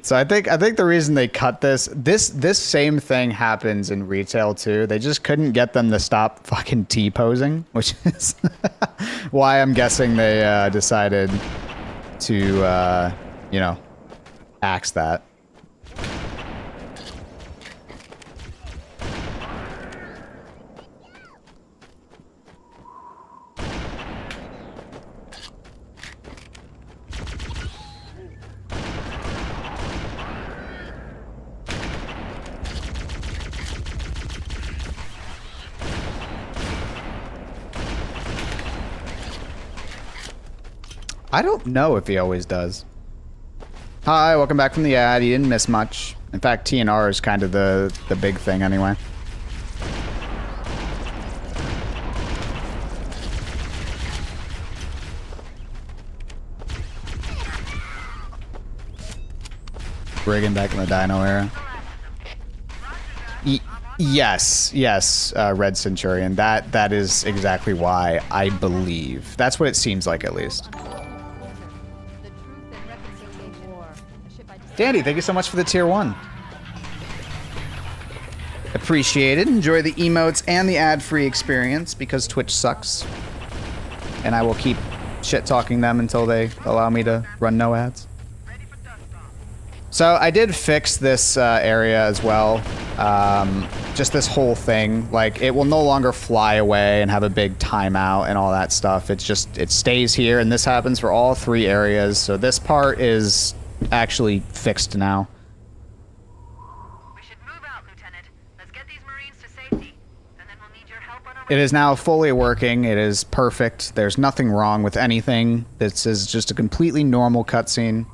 Speaker 1: So I think the reason they cut this same thing happens in retail too. They just couldn't get them to stop fucking T-posing, which is why I'm guessing they decided to, you know, axe that. I don't know if he always does. Hi, welcome back from the ad. You didn't miss much. In fact, TNR is kind of the big thing anyway. Rigging back in the Dino era. Yes, Red Centurion. That is exactly why, I believe. That's what it seems like, at least. Dandy, thank you so much for the tier 1. Appreciate it. Enjoy the emotes and the ad-free experience because Twitch sucks. And I will keep shit-talking them until they allow me to run no ads. So I did fix this area as well. Just this whole thing. Like, it will no longer fly away and have a big timeout and all that stuff. It's just, it stays here, and this happens for all 3 areas. So this part is actually fixed now.
Speaker 7: We should move out, Lieutenant. Let's get these Marines to safety, and then we'll need your help on our way.
Speaker 1: It is now fully working. It is perfect. There's nothing wrong with anything. This is just a completely normal cutscene.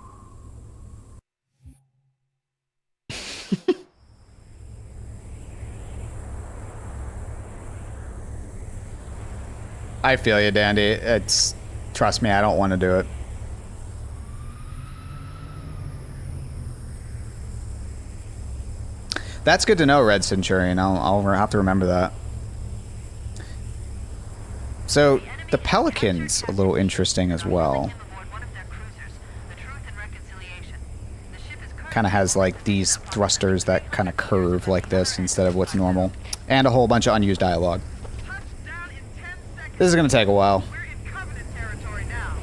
Speaker 1: I feel you, Dandy. Trust me, I don't want to do it. That's good to know, Red Centurion. I'll have to remember that. So, the Pelican's a little interesting as well. Kind of has like these thrusters that kind of curve like this instead of what's normal. And a whole bunch of unused dialogue.
Speaker 7: Touchdown in 10 seconds.
Speaker 1: This is going to take a while.
Speaker 7: We're in Covenant territory now.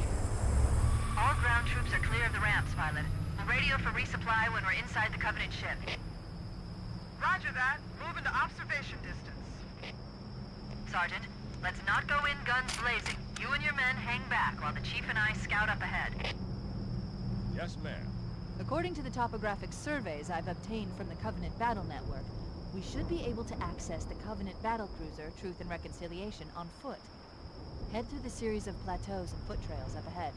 Speaker 7: All ground troops are clear of the ramps, pilot. We'll radio for resupply when we're inside the Covenant ship. Roger that. Move into observation distance. Sergeant, let's not go in guns blazing. You and your men hang back while the Chief and I scout up ahead.
Speaker 2: Yes, ma'am.
Speaker 6: According to the topographic surveys I've obtained from the Covenant Battle Network, we should be able to access the Covenant battlecruiser, Truth and Reconciliation, on foot. Head through the series of plateaus and foot trails up ahead.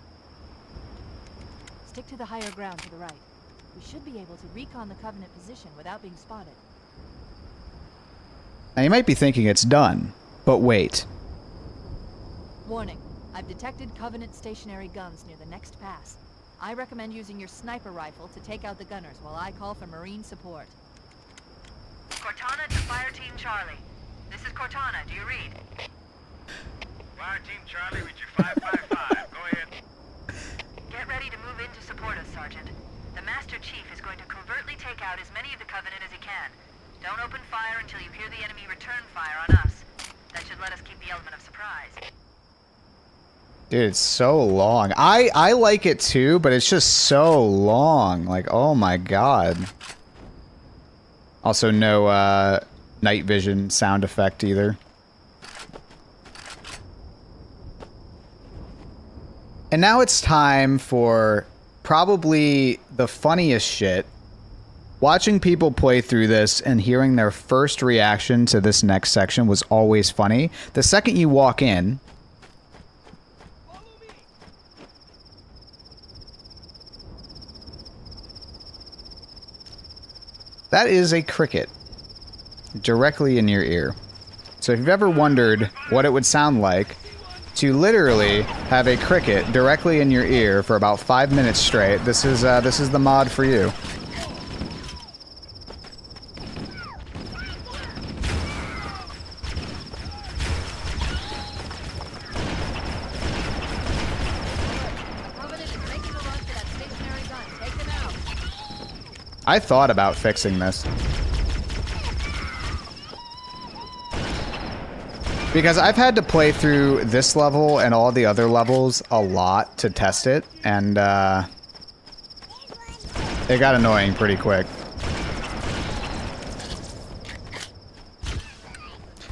Speaker 6: Stick to the higher ground to the right. We should be able to recon the Covenant position without being spotted.
Speaker 1: Now you might be thinking it's done, but wait.
Speaker 6: Warning, I've detected Covenant stationary guns near the next pass. I recommend using your sniper rifle to take out the gunners while I call for Marine support.
Speaker 7: Cortana to Fire Team Charlie. This is Cortana. Do you read?
Speaker 8: Fire Team Charlie, read you 555. Go ahead.
Speaker 7: Get ready to move in to support us, Sergeant. The Master Chief is going to covertly take out as many of the Covenant as he can. Don't open fire until you hear the enemy return fire on us. That should let us keep the element of surprise.
Speaker 1: Dude, it's so long. I like it too, but it's just so long. Like, oh my god. Also, no night vision sound effect either. And now it's time for probably the funniest shit. Watching people play through this and hearing their first reaction to this next section was always funny. The second you walk in, that is a cricket directly in your ear. So if you've ever wondered what it would sound like to literally have a cricket directly in your ear for about 5 minutes straight, this is the mod for you. I thought about fixing this. Because I've had to play through this level and all the other levels a lot to test it, and it got annoying pretty quick.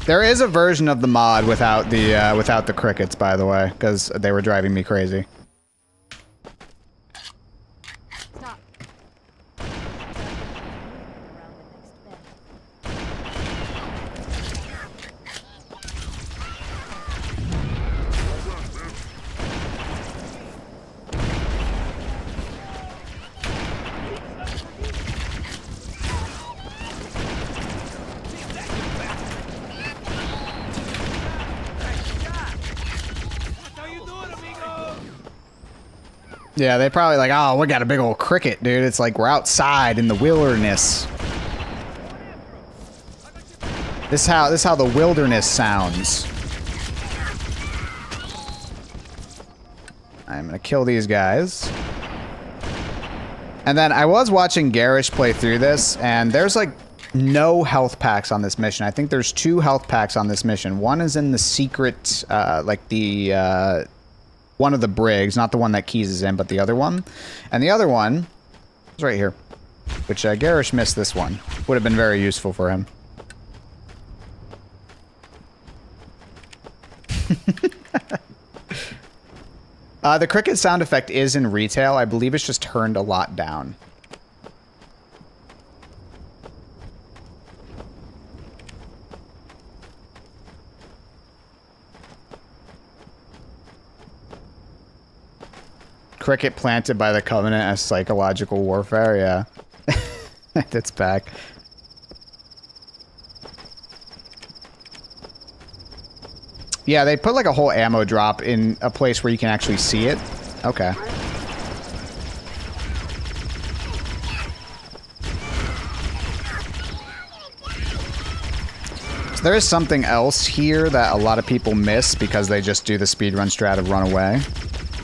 Speaker 1: There is a version of the mod without the crickets, by the way, because they were driving me crazy. Yeah, they probably like, oh, we got a big old cricket, dude. It's like we're outside in the wilderness. This is how the wilderness sounds. I'm gonna kill these guys. And then I was watching Garish play through this, and there's like no health packs on this mission. I think there's 2 health packs on this mission. One is in the secret, like the one of the brigs, not the one that Keys is in, but the other one. And the other one is right here, which Garish missed this one. Would have been very useful for him. The cricket sound effect is in retail. I believe it's just turned a lot down. Cricket planted by the Covenant as psychological warfare, yeah. That's back. Yeah, they put like a whole ammo drop in a place where you can actually see it. Okay. So there is something else here that a lot of people miss because they just do the speedrun strat of run away.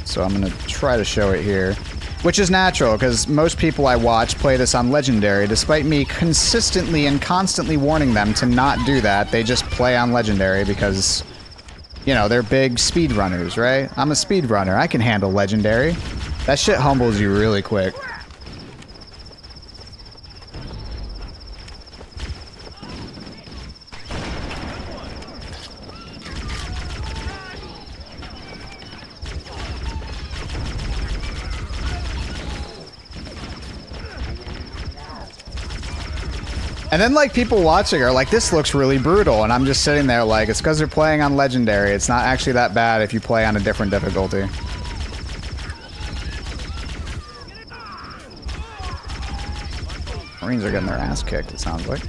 Speaker 1: So I'm going to try to show it here. Which is natural, because most people I watch play this on Legendary, despite me consistently and constantly warning them to not do that. They just play on Legendary because, you know, they're big speedrunners, right? I'm a speedrunner. I can handle Legendary. That shit humbles you really quick. And then, like, people watching are like, this looks really brutal. And I'm just sitting there like, it's because they're playing on Legendary. It's not actually that bad if you play on a different difficulty. Marines are getting their ass kicked, it sounds like.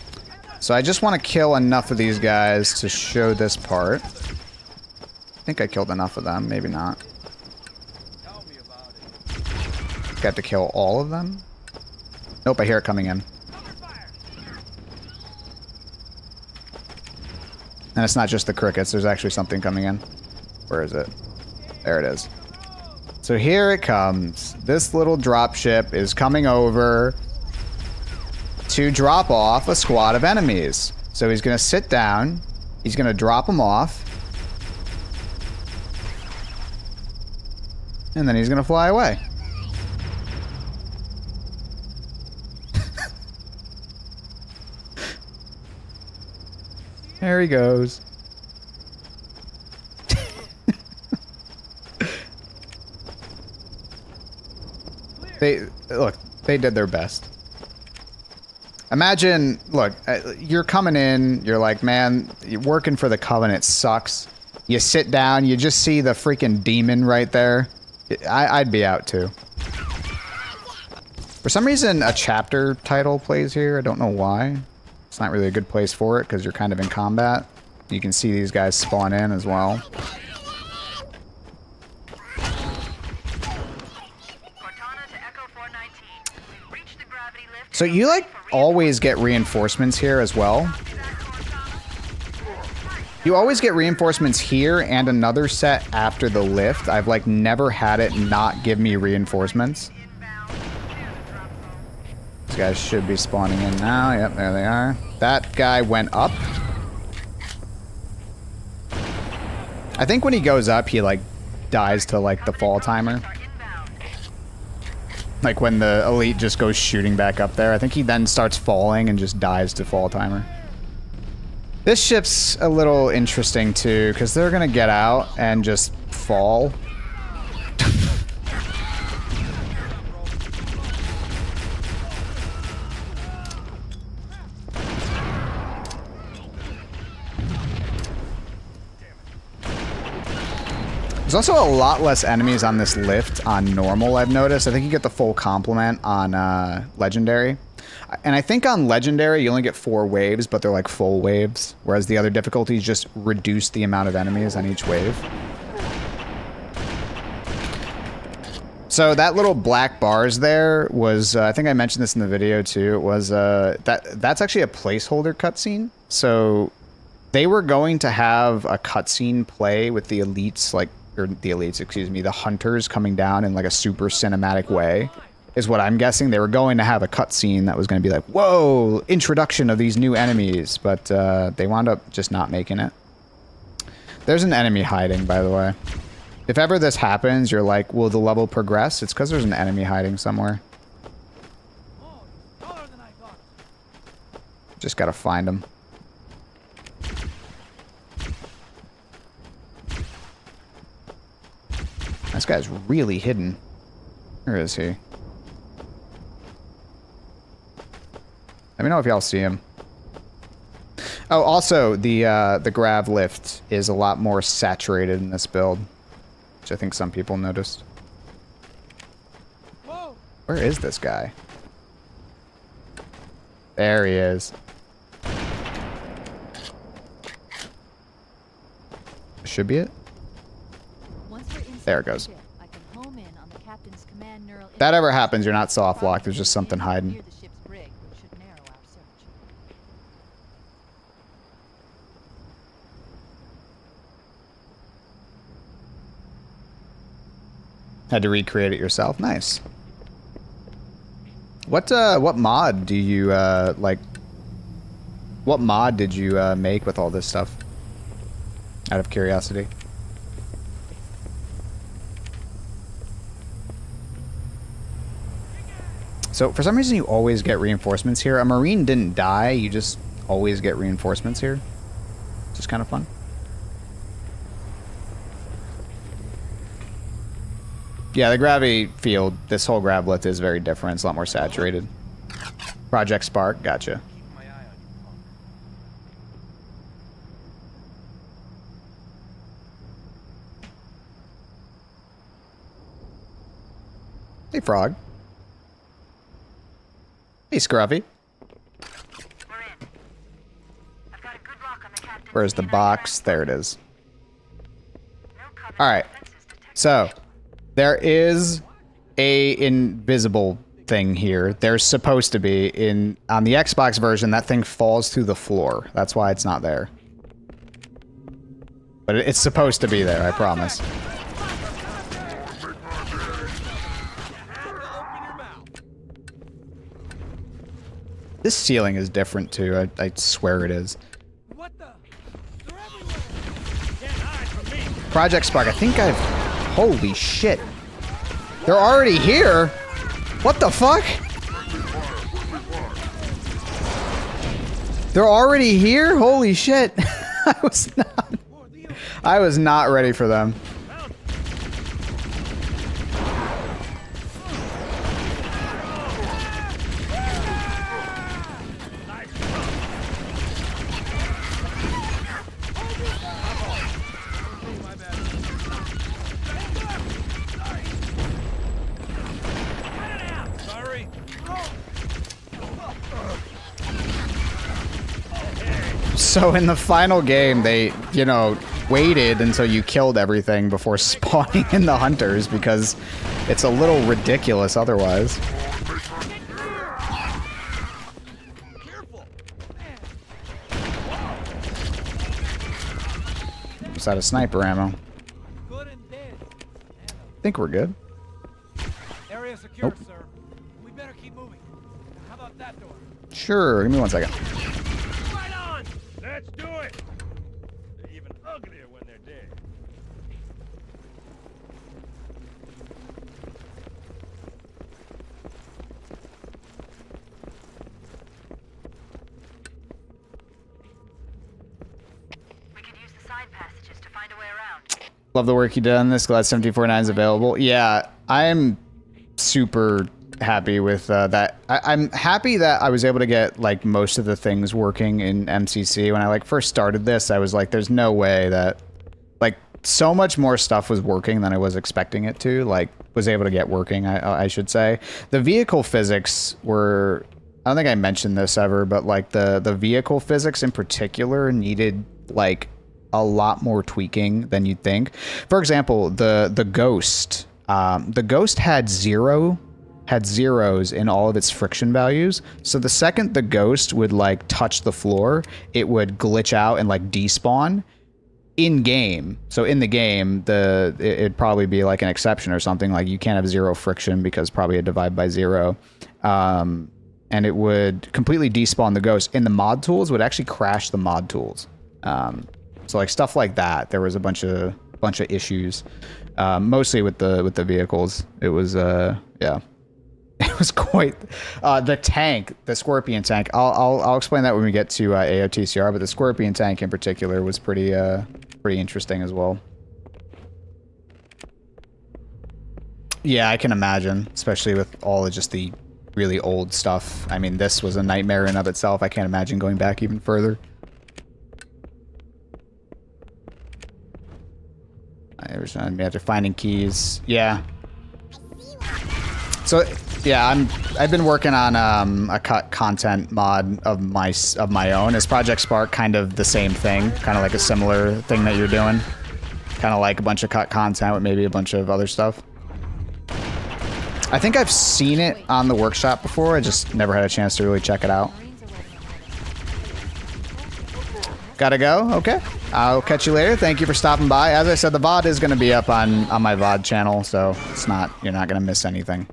Speaker 1: So I just want to kill enough of these guys to show this part. I think I killed enough of them. Maybe not. Got to kill all of them? Nope, I hear it coming in. And it's not just the crickets, there's actually something coming in. Where is it? There it is. So here it comes. This little dropship is coming over to drop off a squad of enemies. So he's gonna sit down, he's gonna drop them off, and then he's gonna fly away. There he goes. They did their best. Imagine, look, you're coming in, you're like, man, working for the Covenant sucks. You sit down, you just see the freaking demon right there. I'd be out too. For some reason, a chapter title plays here. I don't know why. It's not really a good place for it because you're kind of in combat. You can see these guys spawn in as well. So you like always get reinforcements here as well. You always get reinforcements here and another set after the lift. I've like never had it not give me reinforcements. These guys should be spawning in now. Yep, there they are. That guy went up. I think when he goes up, he like dies to like the fall timer. Like when the elite just goes shooting back up there. I think he then starts falling and just dies to fall timer. This ship's a little interesting too, because they're gonna get out and just fall. There's also a lot less enemies on this lift on normal, I've noticed. I think you get the full complement on Legendary. And I think on Legendary, you only get 4 waves, but they're like full waves. Whereas the other difficulties just reduce the amount of enemies on each wave. So that little black bars there was, I think I mentioned this in the video too, it was, that's actually a placeholder cutscene. So they were going to have a cutscene play with the elites, like, or the elites, excuse me, the hunters coming down in like a super cinematic way, is what I'm guessing. They were going to have a cutscene that was going to be like, whoa, introduction of these new enemies, but they wound up just not making it. There's an enemy hiding, by the way. If ever this happens, you're like, will the level progress? It's because there's an enemy hiding somewhere. Just gotta find him. This guy's really hidden. Where is he? Let me know if y'all see him. Oh, also, the grav lift is a lot more saturated in this build, which I think some people noticed. Where is this guy? There he is. Should be it. There it goes. If that ever happens, you're not soft locked. There's just something hiding. Had to recreate it yourself. Nice. What mod do you like? What mod did you make with all this stuff? Out of curiosity. So for some reason you always get reinforcements here. A Marine didn't die, you just always get reinforcements here. It's just kind of fun. Yeah, the gravity field, this whole gravlet is very different. It's a lot more saturated. Project Spark, gotcha. Hey, Frog. Hey, Scruffy. Where's the box? There it is. Alright. So, there is a invisible thing here. There's supposed to be. On the Xbox version, that thing falls through the floor. That's why it's not there. But it's supposed to be there, I promise. This ceiling is different too. I swear it is. Project Spark. I think I've... Holy shit. They're already here? What the fuck? They're already here? Holy shit. I was not ready for them. So in the final game, they, you know, waited until you killed everything before spawning in the hunters because it's a little ridiculous otherwise. Just out of sniper ammo. I think we're good.
Speaker 3: Area secure, sir. We better keep moving. How about that door?
Speaker 1: Sure, give me 1 second.
Speaker 8: Let's do it! They're even uglier when they're dead.
Speaker 7: We could use the side passages to find a way around.
Speaker 1: Love the work you did on this. Glad 749 is available. Yeah, I'm super happy with that. I'm happy that I was able to get like most of the things working in MCC. When I like first started this, I was like, there's no way that like so much more stuff was working than I was expecting it to, like was able to get working, I should say. The vehicle physics were, I don't think I mentioned this ever, but like the vehicle physics in particular needed like a lot more tweaking than you'd think. For example, the Ghost had zeros in all of its friction values. So the second the Ghost would like touch the floor, it would glitch out and like despawn in game. So in the game, it'd probably be like an exception or something, like you can't have zero friction because probably a divide by zero. And it would completely despawn the Ghost. In the mod tools, it would actually crash the mod tools. So like stuff like that, there was a bunch of issues, mostly with the vehicles. It was yeah. It was quite the tank, the Scorpion tank. I'll explain that when we get to AOTCR, but the Scorpion tank in particular was pretty interesting as well. Yeah, I can imagine, especially with all of just the really old stuff. I mean, this was a nightmare in of itself. I can't imagine going back even further. After finding keys, yeah. So yeah, I've been working on a cut content mod of my own. Is Project Spark kind of the same thing? Kind of like a similar thing that you're doing? Kind of like a bunch of cut content with maybe a bunch of other stuff? I think I've seen it on the workshop before. I just never had a chance to really check it out. Gotta go? Okay. I'll catch you later. Thank you for stopping by. As I said, the VOD is going to be up on my VOD channel, so it's not, you're not going to miss anything.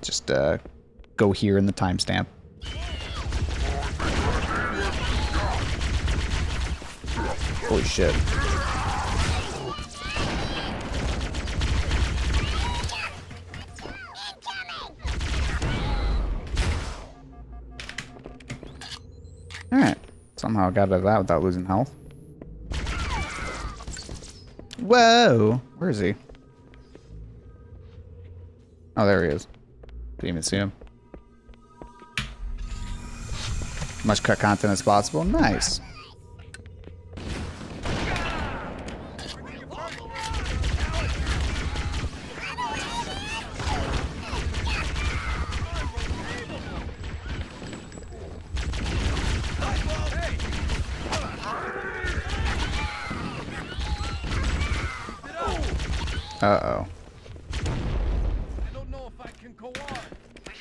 Speaker 1: Just go here in the timestamp. Holy shit. Alright. Somehow got out of that without losing health. Whoa! Where is he? Oh, there he is. Didn't even see him. Much cut content as possible. Nice. Uh-oh.
Speaker 4: I don't know if I can go on.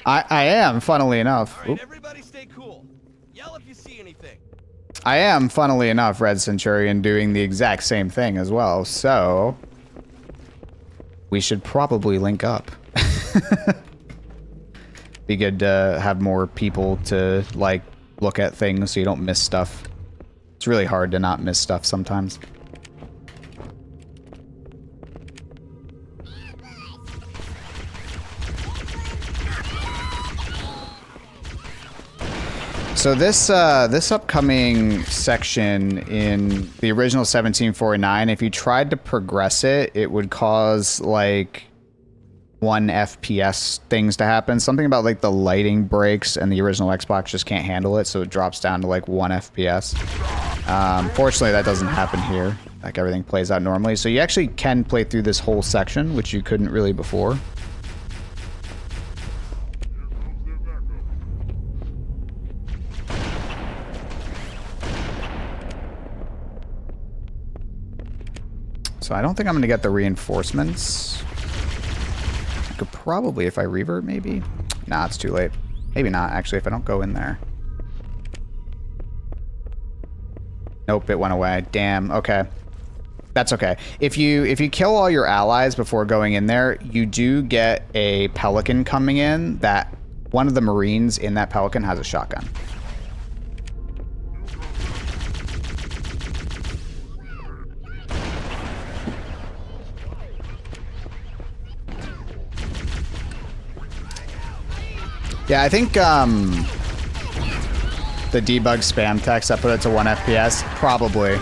Speaker 1: I am, funnily enough.
Speaker 4: All right, everybody stay cool. Yell if you see anything.
Speaker 1: I am, funnily enough, Red Centurion, doing the exact same thing as well, so we should probably link up. Be good to have more people to, like, look at things so you don't miss stuff. It's really hard to not miss stuff sometimes. So this this upcoming section in the original 1749, if you tried to progress it, it would cause like 1 FPS things to happen. Something about like the lighting breaks and the original Xbox just can't handle it, so it drops down to like 1 FPS. Fortunately, that doesn't happen here. Like everything plays out normally. So you actually can play through this whole section, which you couldn't really before. So I don't think I'm going to get the reinforcements. I could probably, if I revert, maybe? Nah, it's too late. Maybe not, actually, if I don't go in there. Nope, it went away. Damn, okay. That's okay. If you kill all your allies before going in there, you do get a Pelican coming in that one of the Marines in that Pelican has a shotgun. Yeah, I think the debug spam text that put it to 1 FPS, probably.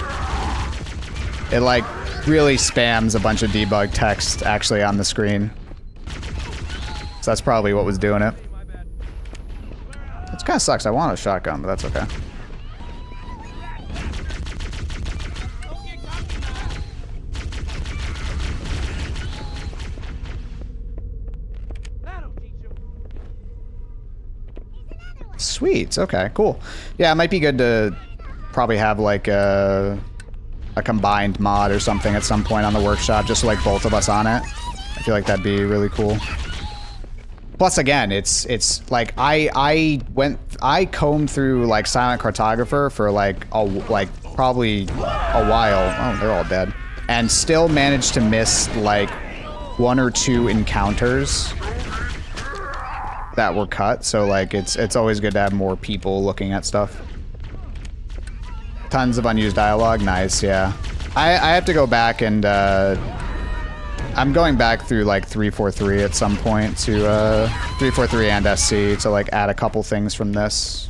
Speaker 1: It like really spams a bunch of debug text actually on the screen. So that's probably what was doing it. It kind of sucks. I want a shotgun, but that's okay. Sweet. Okay, cool. Yeah, it might be good to probably have like a combined mod or something at some point on the workshop, just like both of us on it. I feel like that'd be really cool. Plus, again, it's like I combed through like Silent Cartographer for like probably a while. Oh, they're all dead, and still managed to miss like 1 or 2 encounters that were cut. So like it's always good to have more people looking at stuff. Tons of unused dialogue. Nice. Yeah, I have to go back and I'm going back through like 343 at some point to 343 and SC to like add a couple things from this.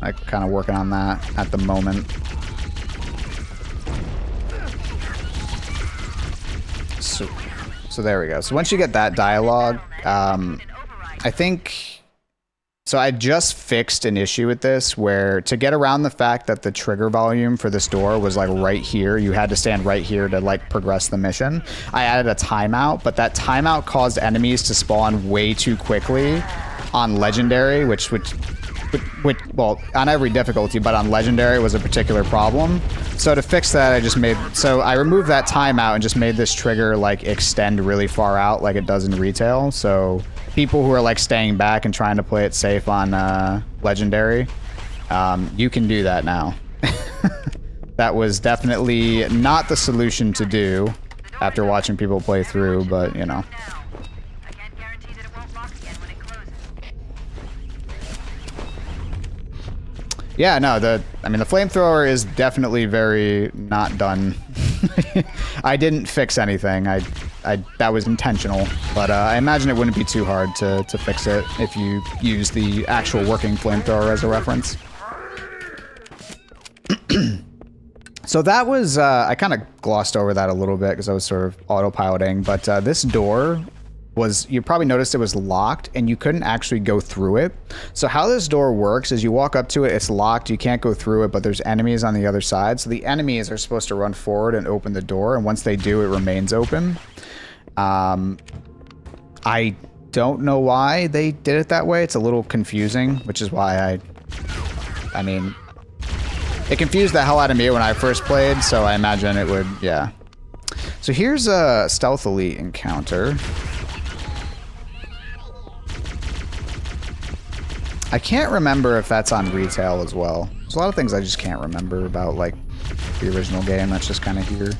Speaker 1: Like kind of working on that at the moment. So there we go. So once you get that dialogue, I think, so I just fixed an issue with this where to get around the fact that the trigger volume for this door was like right here, you had to stand right here to like progress the mission. I added a timeout, but that timeout caused enemies to spawn way too quickly on Legendary, which well, on every difficulty, but on Legendary was a particular problem. So to fix that, I removed that timeout and just made this trigger like extend really far out like it does in retail. So people who are like staying back and trying to play it safe on Legendary, you can do that now. That was definitely not the solution to do after watching people play through, but you know. Yeah, no, I mean, the flamethrower is definitely very not done. I didn't fix anything. That was intentional, but I imagine it wouldn't be too hard to fix it if you use the actual working flamethrower as a reference. So that was, I kind of glossed over that a little bit because I was sort of autopiloting, but this door was, you probably noticed it was locked and you couldn't actually go through it. So how this door works is you walk up to it, it's locked, you can't go through it, but there's enemies on the other side. So the enemies are supposed to run forward and open the door, and once they do, it remains open. I don't know why they did it that way. It's a little confusing, which is why I mean, it confused the hell out of me when I first played, so I imagine it would, yeah. So here's a stealth elite encounter. I can't remember if that's on retail as well. There's a lot of things I just can't remember about, like, the original game that's just kind of here.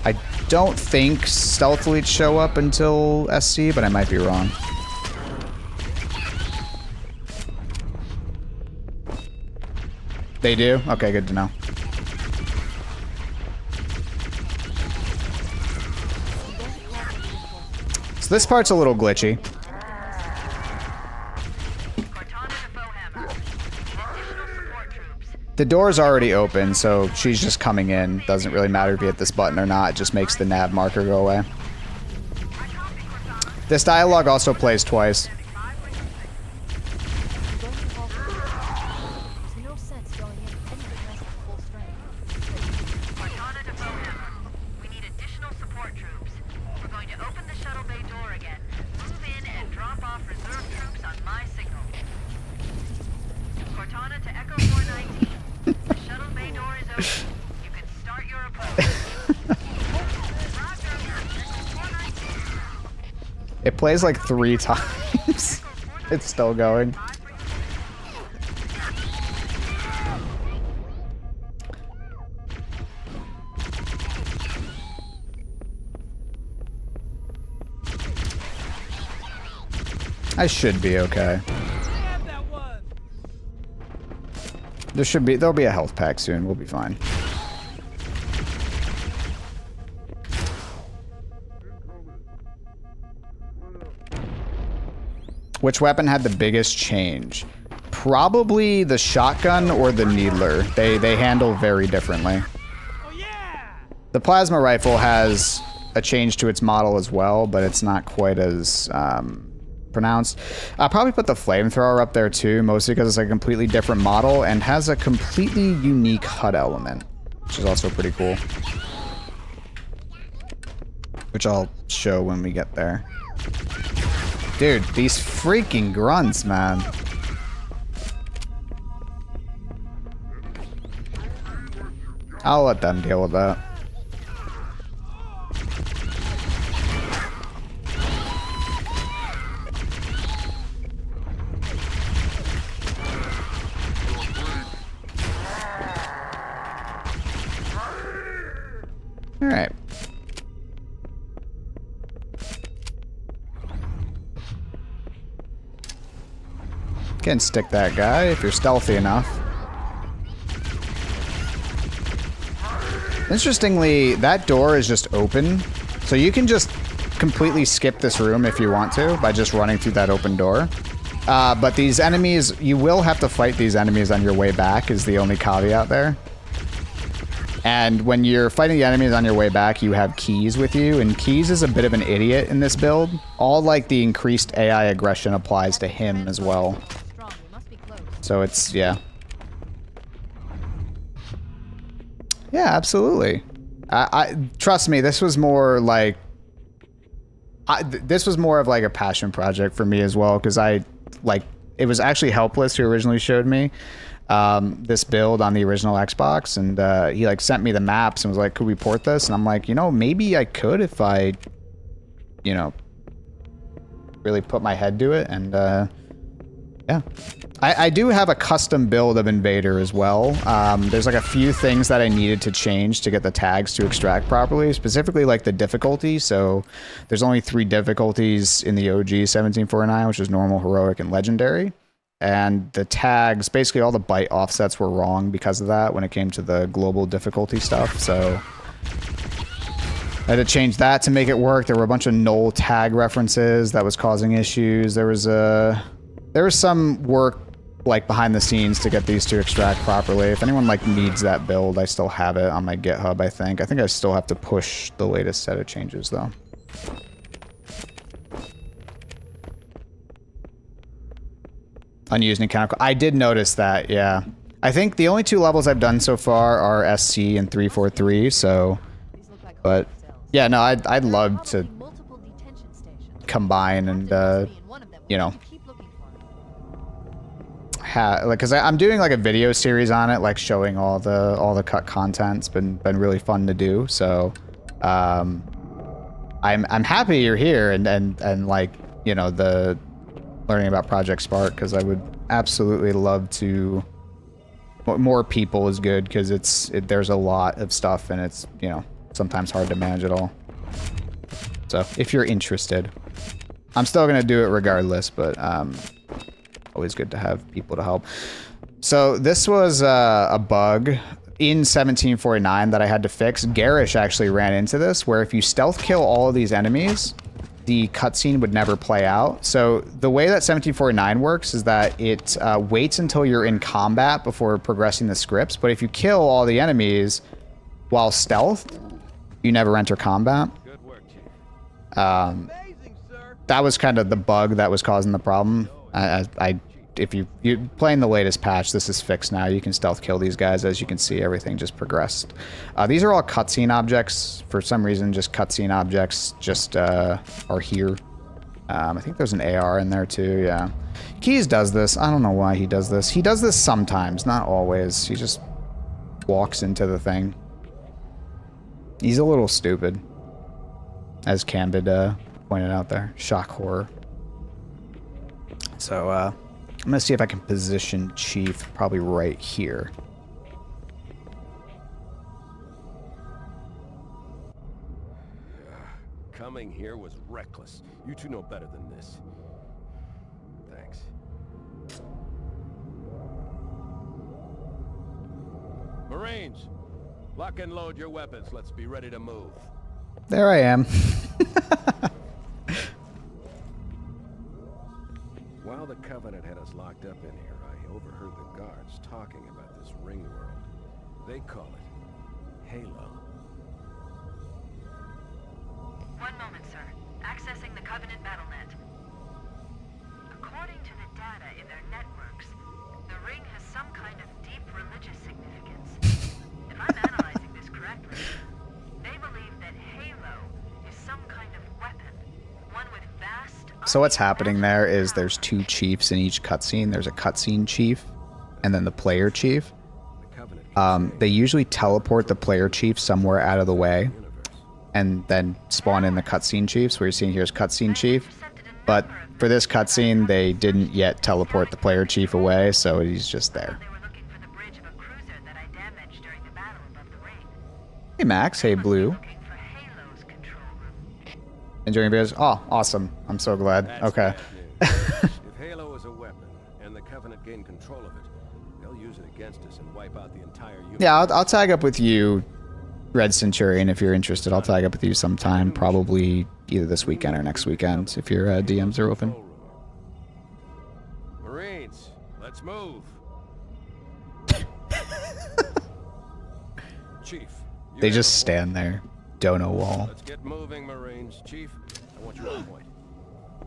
Speaker 1: I don't think stealth elites show up until SC, but I might be wrong. They do? Okay, good to know. So this part's a little glitchy. The door's already open, so she's just coming in. Doesn't really matter if you hit this button or not. It just makes the nav marker go away. This dialogue also plays twice. It plays like 3 times. It's still going. I should be okay. There'll be a health pack soon. We'll be fine. Which weapon had the biggest change? Probably the shotgun or the needler. They handle very differently. The plasma rifle has a change to its model as well, but it's not quite as pronounced. I'll probably put the flamethrower up there too, mostly because it's a completely different model and has a completely unique HUD element, which is also pretty cool. Which I'll show when we get there. Dude, these freaking grunts, man. I'll let them deal with that. All right. Can stick that guy if you're stealthy enough. Interestingly, that door is just open, so you can just completely skip this room if you want to by just running through that open door. But these enemies, you will have to fight these enemies on your way back, is the only caveat there. And when you're fighting the enemies on your way back, you have Keys with you, and Keys is a bit of an idiot in this build. All, like, the increased AI aggression applies to him as well. So it's, yeah. Yeah, absolutely. Trust me, this was more like... this was more of like a passion project for me as well, because it was actually Helpless who originally showed me this build on the original Xbox, and he like sent me the maps and was like, could we port this? And I'm like, you know, maybe I could if I, you know, really put my head to it. And yeah. I do have a custom build of Invader as well. There's like a few things that I needed to change to get the tags to extract properly, specifically like the difficulty. So there's only 3 difficulties in the OG 1749, which is normal, heroic, and legendary. and the tags, basically all the byte offsets were wrong because of that when it came to the global difficulty stuff. So I had to change that to make it work. There were a bunch of null tag references that was causing issues. There was some work like behind the scenes to get these to extract properly. If anyone like needs that build, I still have it on my GitHub, I think. I think I still have to push the latest set of changes though. Unused mechanical. I did notice that, yeah. I think the only 2 levels I've done so far are SC and 343, so... But, yeah, no, I'd love to combine and, you know... like, cause I'm doing like a video series on it, like showing all the cut content. It's been really fun to do, so... I'm happy you're here and like, you know, the... learning about Project Spark, because I would absolutely love to... More people is good, because there's a lot of stuff, and it's, you know, sometimes hard to manage it all. So, if you're interested. I'm still going to do it regardless, but always good to have people to help. So, this was a bug in 1749 that I had to fix. Garish actually ran into this, where if you stealth kill all of these enemies, the cutscene would never play out. So the way that 1749 works is that it waits until you're in combat before progressing the scripts. But if you kill all the enemies while stealthed, you never enter combat.
Speaker 5: Good work, Chief.
Speaker 1: That was kind of the bug that was causing the problem. If you're playing the latest patch, this is fixed now. You can stealth kill these guys. As you can see, everything just progressed. These are all cutscene objects. For some reason, just cutscene objects just are here. I think there's an AR in there too, yeah. Keys does this. I don't know why he does this. He does this sometimes, not always. He just walks into the thing. He's a little stupid, as Candid pointed out there. Shock horror. So, I'm gonna see if I can position Chief probably right here.
Speaker 5: Coming here was reckless. You two know better than this. Thanks. Marines, lock and load your weapons. Let's be ready to move.
Speaker 1: There I am.
Speaker 5: While the Covenant had us locked up in here, I overheard the guards talking about this ring world. They call it Halo.
Speaker 7: One moment, sir. Accessing the Covenant BattleNet. According to the data in their networks, the ring has some kind of deep religious significance. If I'm analyzing this correctly, they believe that Halo is some kind of weapon, one with vast...
Speaker 1: So what's happening there is there's 2 chiefs in each cutscene. There's a cutscene chief, and then the player chief. They usually teleport the player chief somewhere out of the way, and then spawn in the cutscene chiefs. What you're seeing here is cutscene chief, but for this cutscene, they didn't yet teleport the player chief away, so he's just there. Hey Max, hey Blue. Enjoying videos? Oh, awesome. I'm so glad. Okay.
Speaker 5: If Halo is a weapon, and the Covenant gain control of it, they'll use it against us and wipe out the entire universe.
Speaker 1: Yeah, I'll tag up with you, Red Centurion, if you're interested. I'll tag up with you sometime, probably either this weekend or next weekend, if your DMs are open.
Speaker 5: Marines, let's move. Chief.
Speaker 1: They just stand there. Dono wall.
Speaker 5: Let's get moving, Marines. Chief, I want you on point.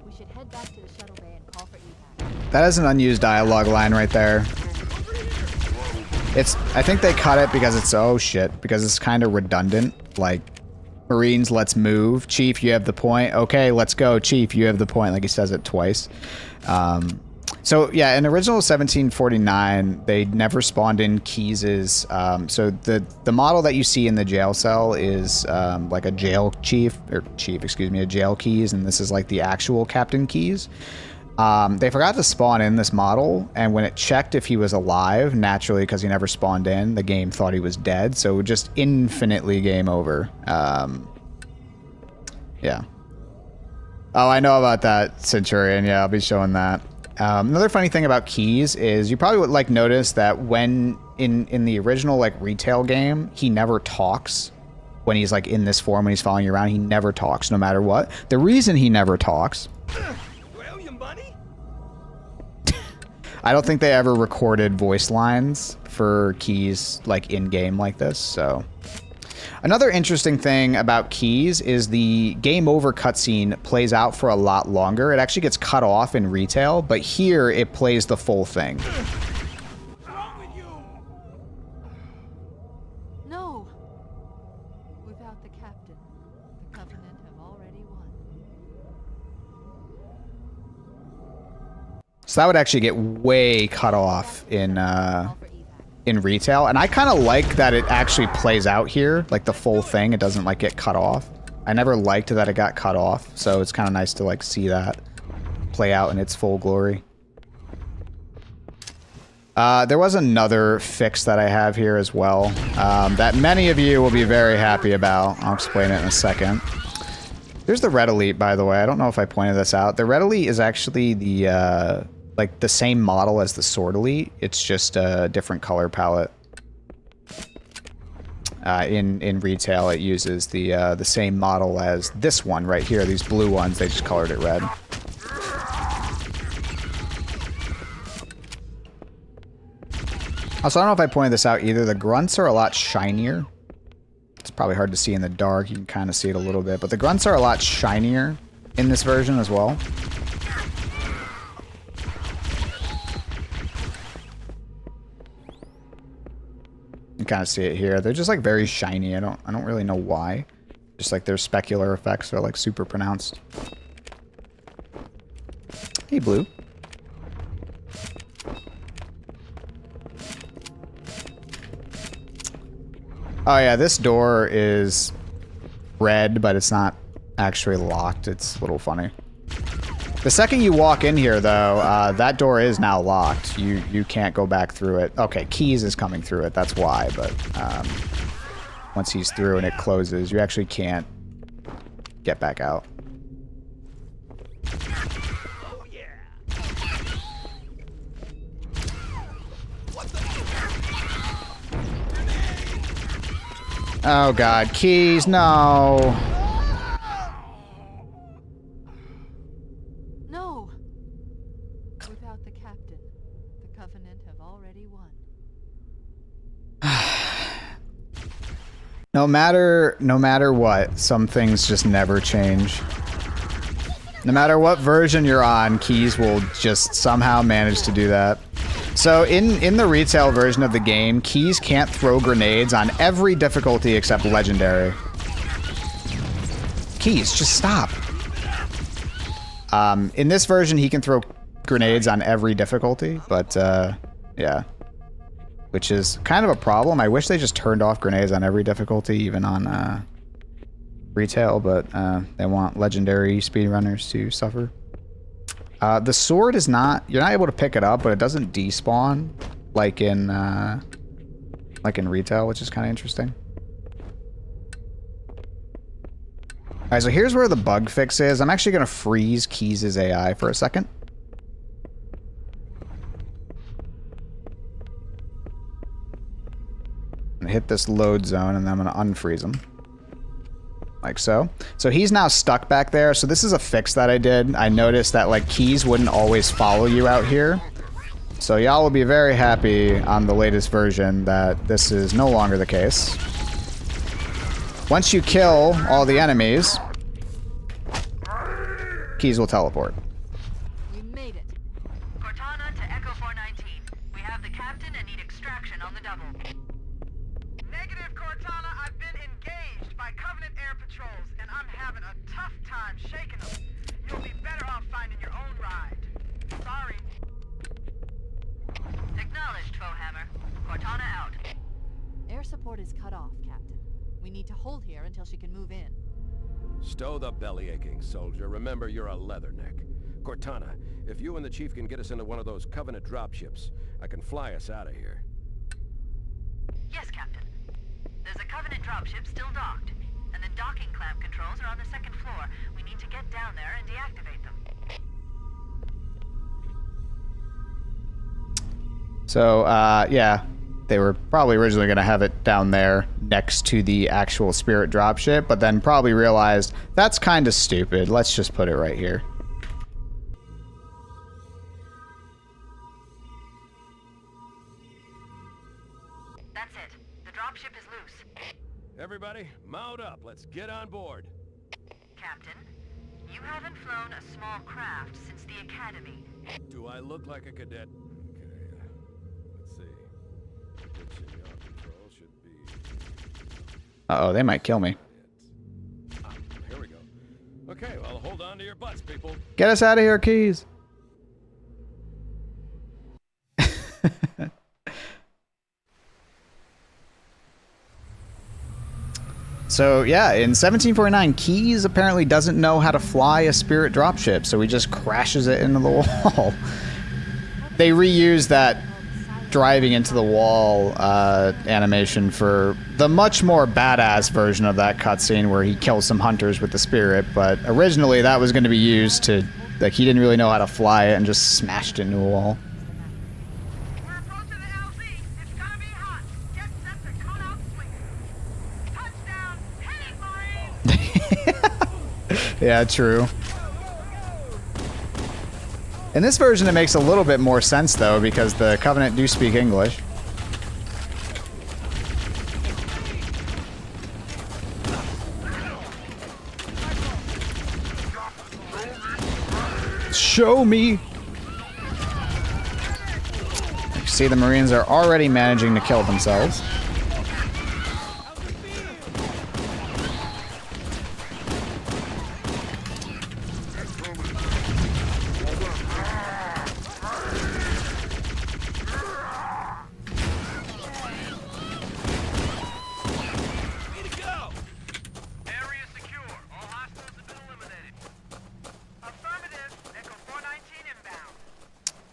Speaker 6: We should head back to the shuttle bay and call for evac.
Speaker 1: That is an unused dialogue line right there. I think they cut it because it's, oh shit, because it's kind of redundant. Like, Marines, let's move. Chief, you have the point. Okay, let's go. Chief, you have the point. Like he says it twice. So yeah, in original 1749, they never spawned in Keys's. So the model that you see in the jail cell is like a jail chief, a jail Keys, and this is like the actual Captain Keys. They forgot to spawn in this model, and when it checked if he was alive, naturally, because he never spawned in, the game thought he was dead, so just infinitely game over. Yeah. Oh, I know about that, Centurion. Yeah, I'll be showing that. Another funny thing about Keys is you probably would like notice that when in the original like retail game, he never talks. When he's like in this form, when he's following you around, he never talks no matter what. The reason he never talks,
Speaker 4: Well, you money?
Speaker 1: I don't think they ever recorded voice lines for Keys like in game like this. So another interesting thing about Keys is the game over cutscene plays out for a lot longer. It actually gets cut off in retail, but here it plays the full thing.
Speaker 3: What's wrong with you?
Speaker 6: No! Without the captain, the Covenant have already won.
Speaker 1: So that would actually get way cut off in retail, and I kind of like that it actually plays out here, like the full thing. It doesn't like get cut off. I never liked that it got cut off, so it's kind of nice to like see that play out in its full glory. There was another fix that I have here as well that many of you will be very happy about. I'll explain it in a second. There's the Red Elite, by the way. I don't know if I pointed this out. The Red Elite is actually the like the same model as the Sword Elite. It's just a different color palette. In retail, it uses the same model as this one right here. These blue ones, they just colored it red. Also, I don't know if I pointed this out either. The grunts are a lot shinier. It's probably hard to see in the dark. You can kind of see it a little bit. But the grunts are a lot shinier in this version as well. You can kind of see it here. They're just like very shiny. I don't really know why. Just like their specular effects are like super pronounced. Hey, Blue. Oh yeah, this door is red, but it's not actually locked. It's a little funny. The second you walk in here, though, that door is now locked. You can't go back through it. Okay, Keys is coming through it. That's why. But once he's through and it closes, you actually can't get back out.
Speaker 4: Oh, yeah.
Speaker 1: Oh God, Keys, no.
Speaker 6: No! Without the captain, the Covenant have already won.
Speaker 1: No matter what, some things just never change. No matter what version you're on, Keys will just somehow manage to do that. So in the retail version of the game, Keys can't throw grenades on every difficulty except legendary. Keys, just stop. In this version, he can throw grenades on every difficulty, but yeah. Which is kind of a problem. I wish they just turned off grenades on every difficulty, even on retail, but they want legendary speedrunners to suffer. The sword is not, you're not able to pick it up, but it doesn't despawn like in retail, which is kind of interesting. Alright, so here's where the bug fix is. I'm actually going to freeze Keys' AI for a second. I'm gonna hit this load zone, and then I'm going to unfreeze him. Like so. So he's now stuck back there. So this is a fix that I did. I noticed that like Keys wouldn't always follow you out here. So y'all will be very happy on the latest version that this is no longer the case. Once you kill all the enemies, Keys will teleport.
Speaker 6: We made it.
Speaker 7: Cortana to Echo 419. We have the captain and need extraction on the double. Negative, Cortana. I've been engaged by Covenant air patrols, and I'm having a tough time shaking them. You'll be better off finding your own ride. Sorry. Acknowledged, Foehammer. Cortana out.
Speaker 6: Air support is cut off, Captain. We need to hold here until she can move in.
Speaker 5: Stow the belly aching, soldier. Remember, you're a leatherneck. Cortana, if you and the Chief can get us into one of those Covenant dropships, I can fly us out of here.
Speaker 7: Yes, Captain. There's a Covenant dropship still docked, and the docking clamp controls are on the second floor. We need to get down there and deactivate them.
Speaker 1: So, yeah, they were probably originally going to have it down there next to the actual spirit dropship, but then probably realized that's kind of stupid. Let's just put it right here.
Speaker 7: That's it. The dropship is loose.
Speaker 5: Everybody, mount up. Let's get on board.
Speaker 7: Captain, you haven't flown a small craft since the Academy.
Speaker 5: Do I look like a cadet? Okay, let's see. Switching out control should be...
Speaker 1: Uh-oh, they might kill me.
Speaker 5: Ah, here we go. Okay, well, hold on to your butts, people.
Speaker 1: Get us out of here, Keys. So, yeah, in 1749, Keys apparently doesn't know how to fly a spirit dropship, so he just crashes it into the wall. They reused that driving into the wall animation for the much more badass version of that cutscene where he kills some hunters with the spirit, but originally that was going to be used to, like, he didn't really know how to fly it and just smashed it into a wall.
Speaker 7: We're approaching the LZ. It's gonna be hot. Get set to cut out swingers. Touchdown. Hit it, Marines.
Speaker 1: Yeah, true. In this version, it makes a little bit more sense, though, because the Covenant do speak English. Show me! You see, the Marines are already managing to kill themselves.
Speaker 8: Area secure. All hostiles have been eliminated.
Speaker 7: Affirmative. Echo 419 inbound.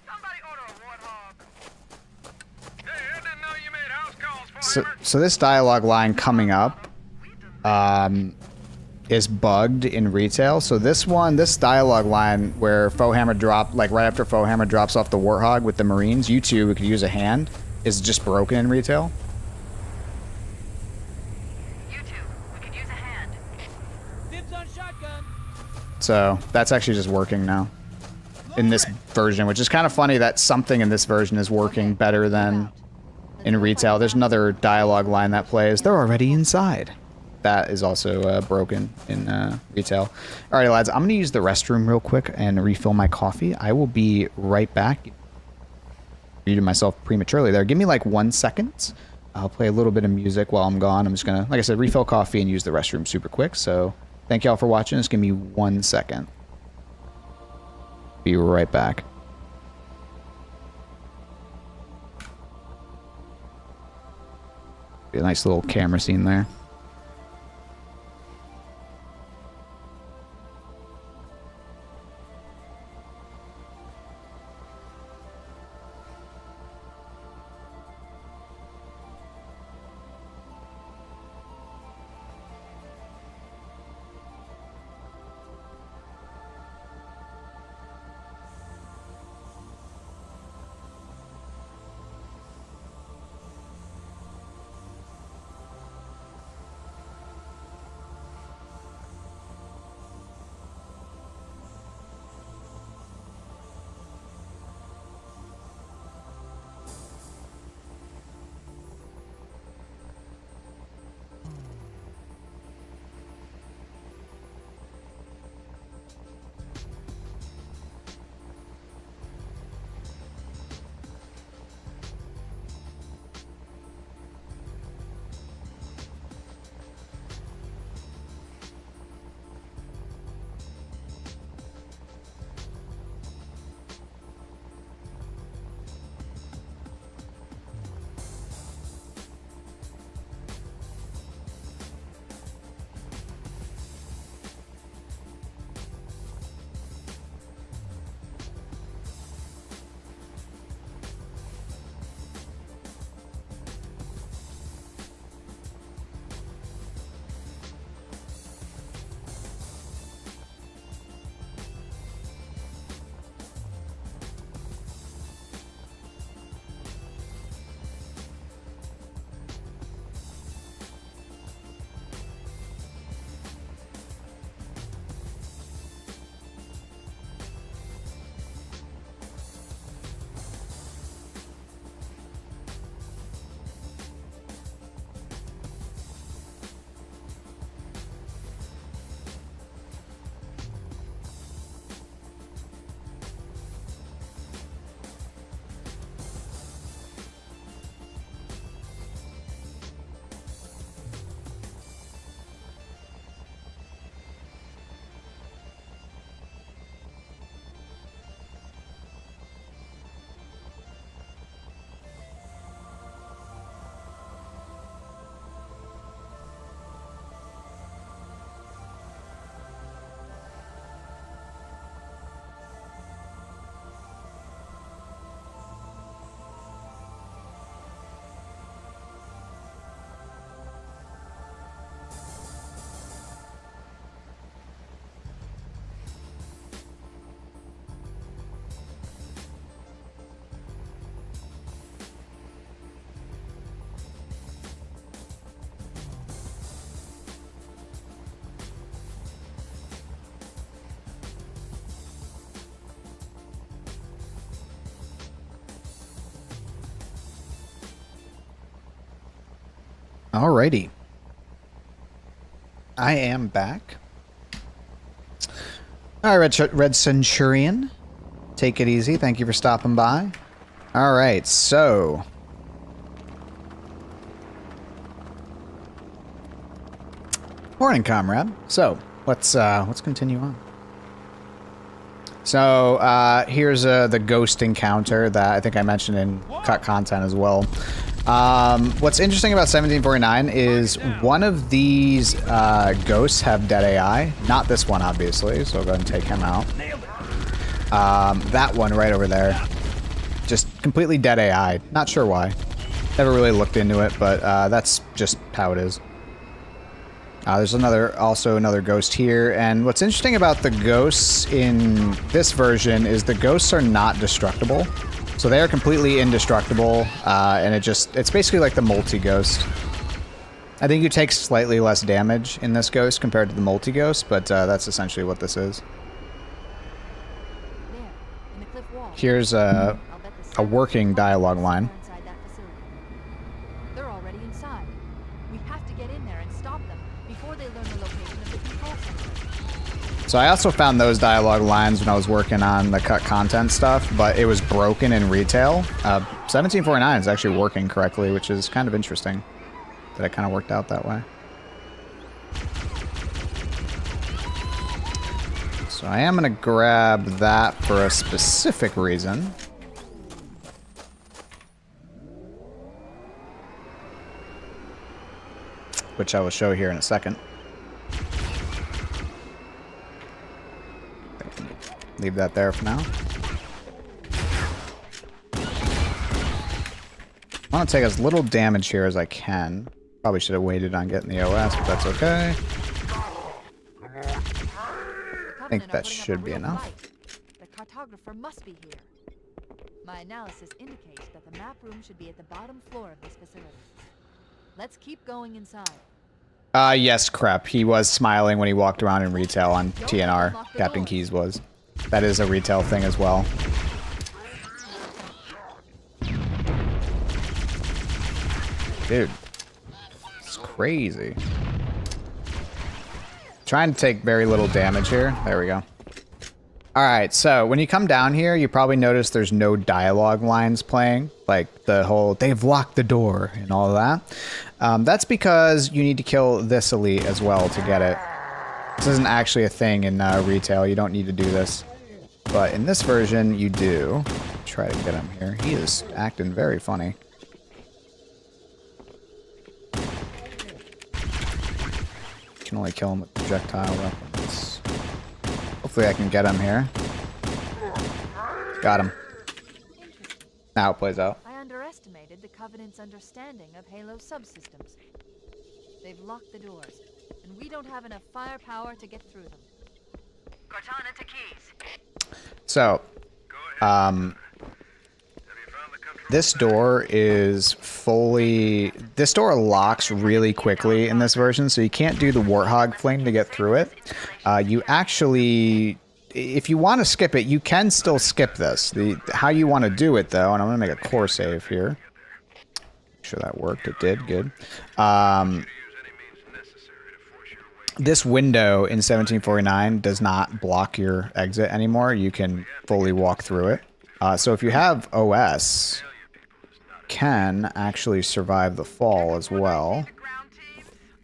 Speaker 7: Somebody order a warthog.
Speaker 8: Hey, I didn't know you made house calls for
Speaker 1: So this dialogue line coming up is bugged in retail. So this dialogue line where Foehammer drop, like right after Foehammer drops off the Warthog with the Marines, you two could use a hand, is just broken in retail.
Speaker 7: You two, we could use a hand.
Speaker 3: Dibs on shotgun.
Speaker 1: So that's actually just working now in this version, which is kind of funny that something in this version is working better than in retail. There's another dialogue line that plays, "They're already inside." That is also broken in retail. Alright, lads, I'm going to use the restroom real quick and refill my coffee. I will be right back. Muted myself prematurely there. Give me like 1 second. I'll play a little bit of music while I'm gone. I'm just going to, like I said, refill coffee and use the restroom super quick. So thank y'all for watching. Just give me 1 second. Be right back. Be a nice little camera scene there. Alrighty. I am back. Alright, Red Centurion. Take it easy. Thank you for stopping by. Alright, so... Morning, comrade. So, let's continue on. So, here's the ghost encounter that I think I mentioned in cut content as well. What's interesting about 1749 is one of these ghosts have dead AI. Not this one, obviously, so I'll go ahead and take him out. That one right over there. Just completely dead AI. Not sure why. Never really looked into it, but that's just how it is. There's also another ghost here, and what's interesting about the ghosts in this version is the ghosts are not destructible. So they are completely indestructible, and it's basically like the multi-ghost. I think you take slightly less damage in this ghost compared to the multi-ghost, but that's essentially what this is. Here's a working dialogue line.
Speaker 6: They're already inside. We have to get in there and stop them before they learn the location of the control center.
Speaker 1: So I also found those dialogue lines when I was working on the cut content stuff, but it was broken in retail. 1749 is actually working correctly, which is kind of interesting that it kind of worked out that way. So I am going to grab that for a specific reason. Which I will show here in a second. Leave that there for now. I want to take as little damage here as I can. Probably should have waited on getting the OS, but that's okay. I think that should be enough.
Speaker 6: The Cartographer must be here. My analysis indicates that the map room should be at the bottom floor of this facility. Let's keep going inside.
Speaker 1: Yes, crap. He was smiling when he walked around in retail on TNR. Captain Keys was. That is a retail thing as well. Dude. It's crazy. Trying to take very little damage here. There we go. Alright, so when you come down here, you probably notice there's no dialogue lines playing. Like the whole, they've locked the door and all of that. That's because you need to kill this elite as well to get it. This isn't actually a thing in retail. You don't need to do this. But in this version, you do. Try to get him here. He is acting very funny. You can only kill him with projectile weapons. Hopefully I can get him here. Got him. Now it plays out.
Speaker 6: I underestimated the Covenant's understanding of Halo subsystems. They've locked the doors, and we don't have enough firepower to get through them.
Speaker 7: Cortana to Keys.
Speaker 1: So, this door is fully... This door locks really quickly in this version, so you can't do the Warthog Flame to get through it. You actually... If you want to skip it, you can still skip this. How you want to do it, though, and I'm going to make a core save here. Make sure that worked. It did. Good. This window in 1749 does not block your exit anymore. You can fully walk through it. So if you have OS, can actually survive the fall as well.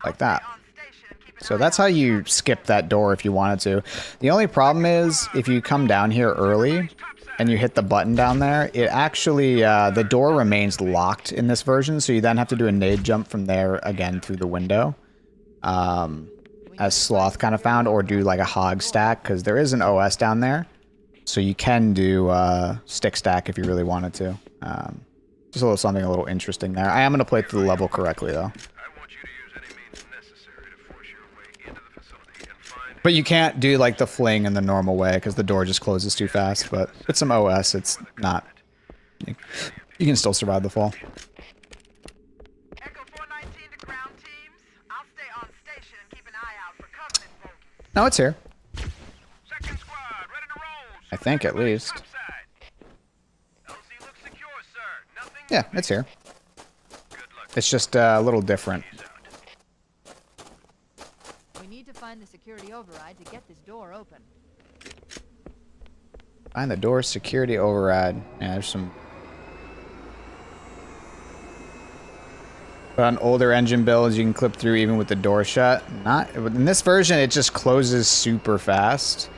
Speaker 1: Like that. So that's how you skip that door if you wanted to. The only problem is if you come down here early and you hit the button down there, it actually, the door remains locked in this version, so you then have to do a nade jump from there again through the window. As Sloth kind of found, or do like a hog stack, because there is an OS down there. So you can do stick stack if you really wanted to. Just a little something a little interesting there. I am going to play through the level correctly, though. But you can't do like the fling in the normal way because the door just closes too fast. But with some OS, it's not. You can still survive the fall.
Speaker 7: Echo 419 to ground teams. I'll stay on station and keep an eye out for Covenant bogeys.
Speaker 1: No, it's here.
Speaker 8: Second squad, ready to roll.
Speaker 1: I think at least.
Speaker 8: LZ looks secure, sir. Nothing.
Speaker 1: Yeah, it's here.
Speaker 8: Good luck.
Speaker 1: It's just a little different.
Speaker 6: need to find the security override to get this door open.
Speaker 1: Find the door security override. Yeah, there's some. But on older engine builds, you can clip through even with the door shut. Not in this version, it just closes super fast.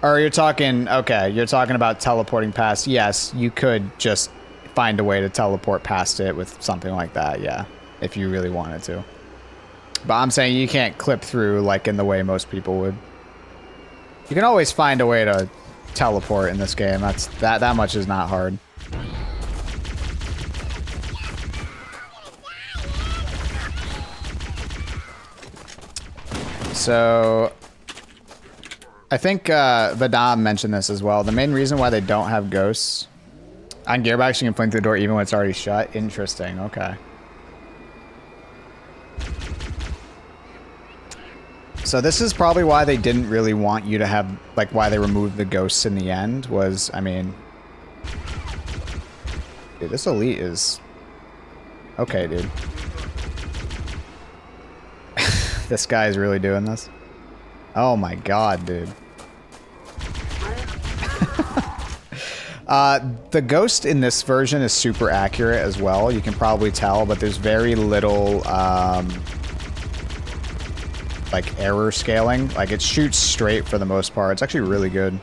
Speaker 1: Or you're talking, okay, you're talking about teleporting past. Yes, you could just find a way to teleport past it with something like that, yeah, if you really wanted to. But I'm saying you can't clip through like in the way most people would. You can always find a way to teleport in this game. That much is not hard. So, I think Vadam mentioned this as well. The main reason why they don't have ghosts on Gearbox, you can fling through the door even when it's already shut. Interesting. Okay. So this is probably why they didn't really want you to have, like, why they removed the ghosts in the end was, I mean, dude, this elite is okay, dude. This guy is really doing this. Oh my god, dude. The ghost in this version is super accurate as well. You can probably tell, but there's very little like error scaling. Like it shoots straight for the most part. It's actually really good.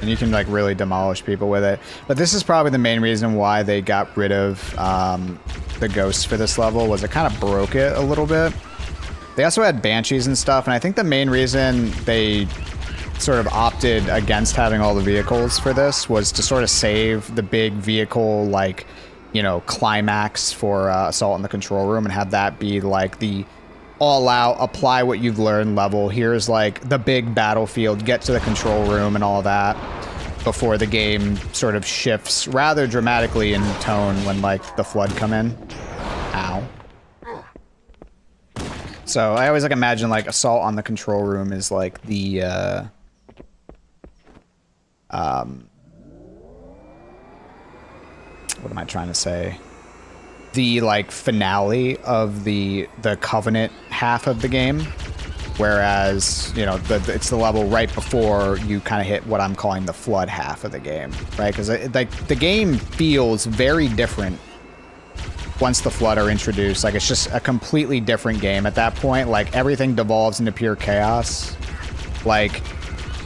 Speaker 1: And you can like really demolish people with it. But this is probably the main reason why they got rid of the ghosts for this level, was it kind of broke it a little bit. They also had banshees and stuff, and I think the main reason they sort of opted against having all the vehicles for this was to sort of save the big vehicle, like, you know, climax for Assault in the Control Room, and have that be like the all-out, apply what you've learned level. Here's like the big battlefield, get to the control room and all that, before the game sort of shifts rather dramatically in tone when like the flood come in. Ow. So I always like imagine like Assault on the Control Room is like the what am I trying to say? The like finale of the Covenant half of the game, whereas, you know, it's the level right before you kind of hit what I'm calling the flood half of the game, right? Because like the game feels very different once the flood are introduced. Like it's just a completely different game at that point. Like everything devolves into pure chaos. Like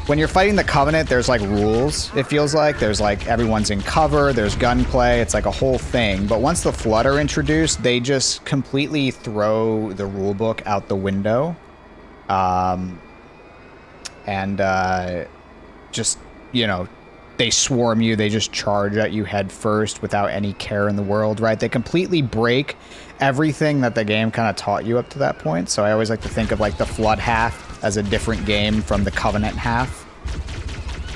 Speaker 1: when you're fighting the Covenant, there's like rules, it feels like. There's like everyone's in cover, there's gunplay, it's like a whole thing. But once the flood are introduced, they just completely throw the rulebook out the window. Just, you know, they swarm you, they just charge at you head first without any care in the world, right? They completely break everything that the game kind of taught you up to that point. So I always like to think of like the flood half as a different game from the Covenant half.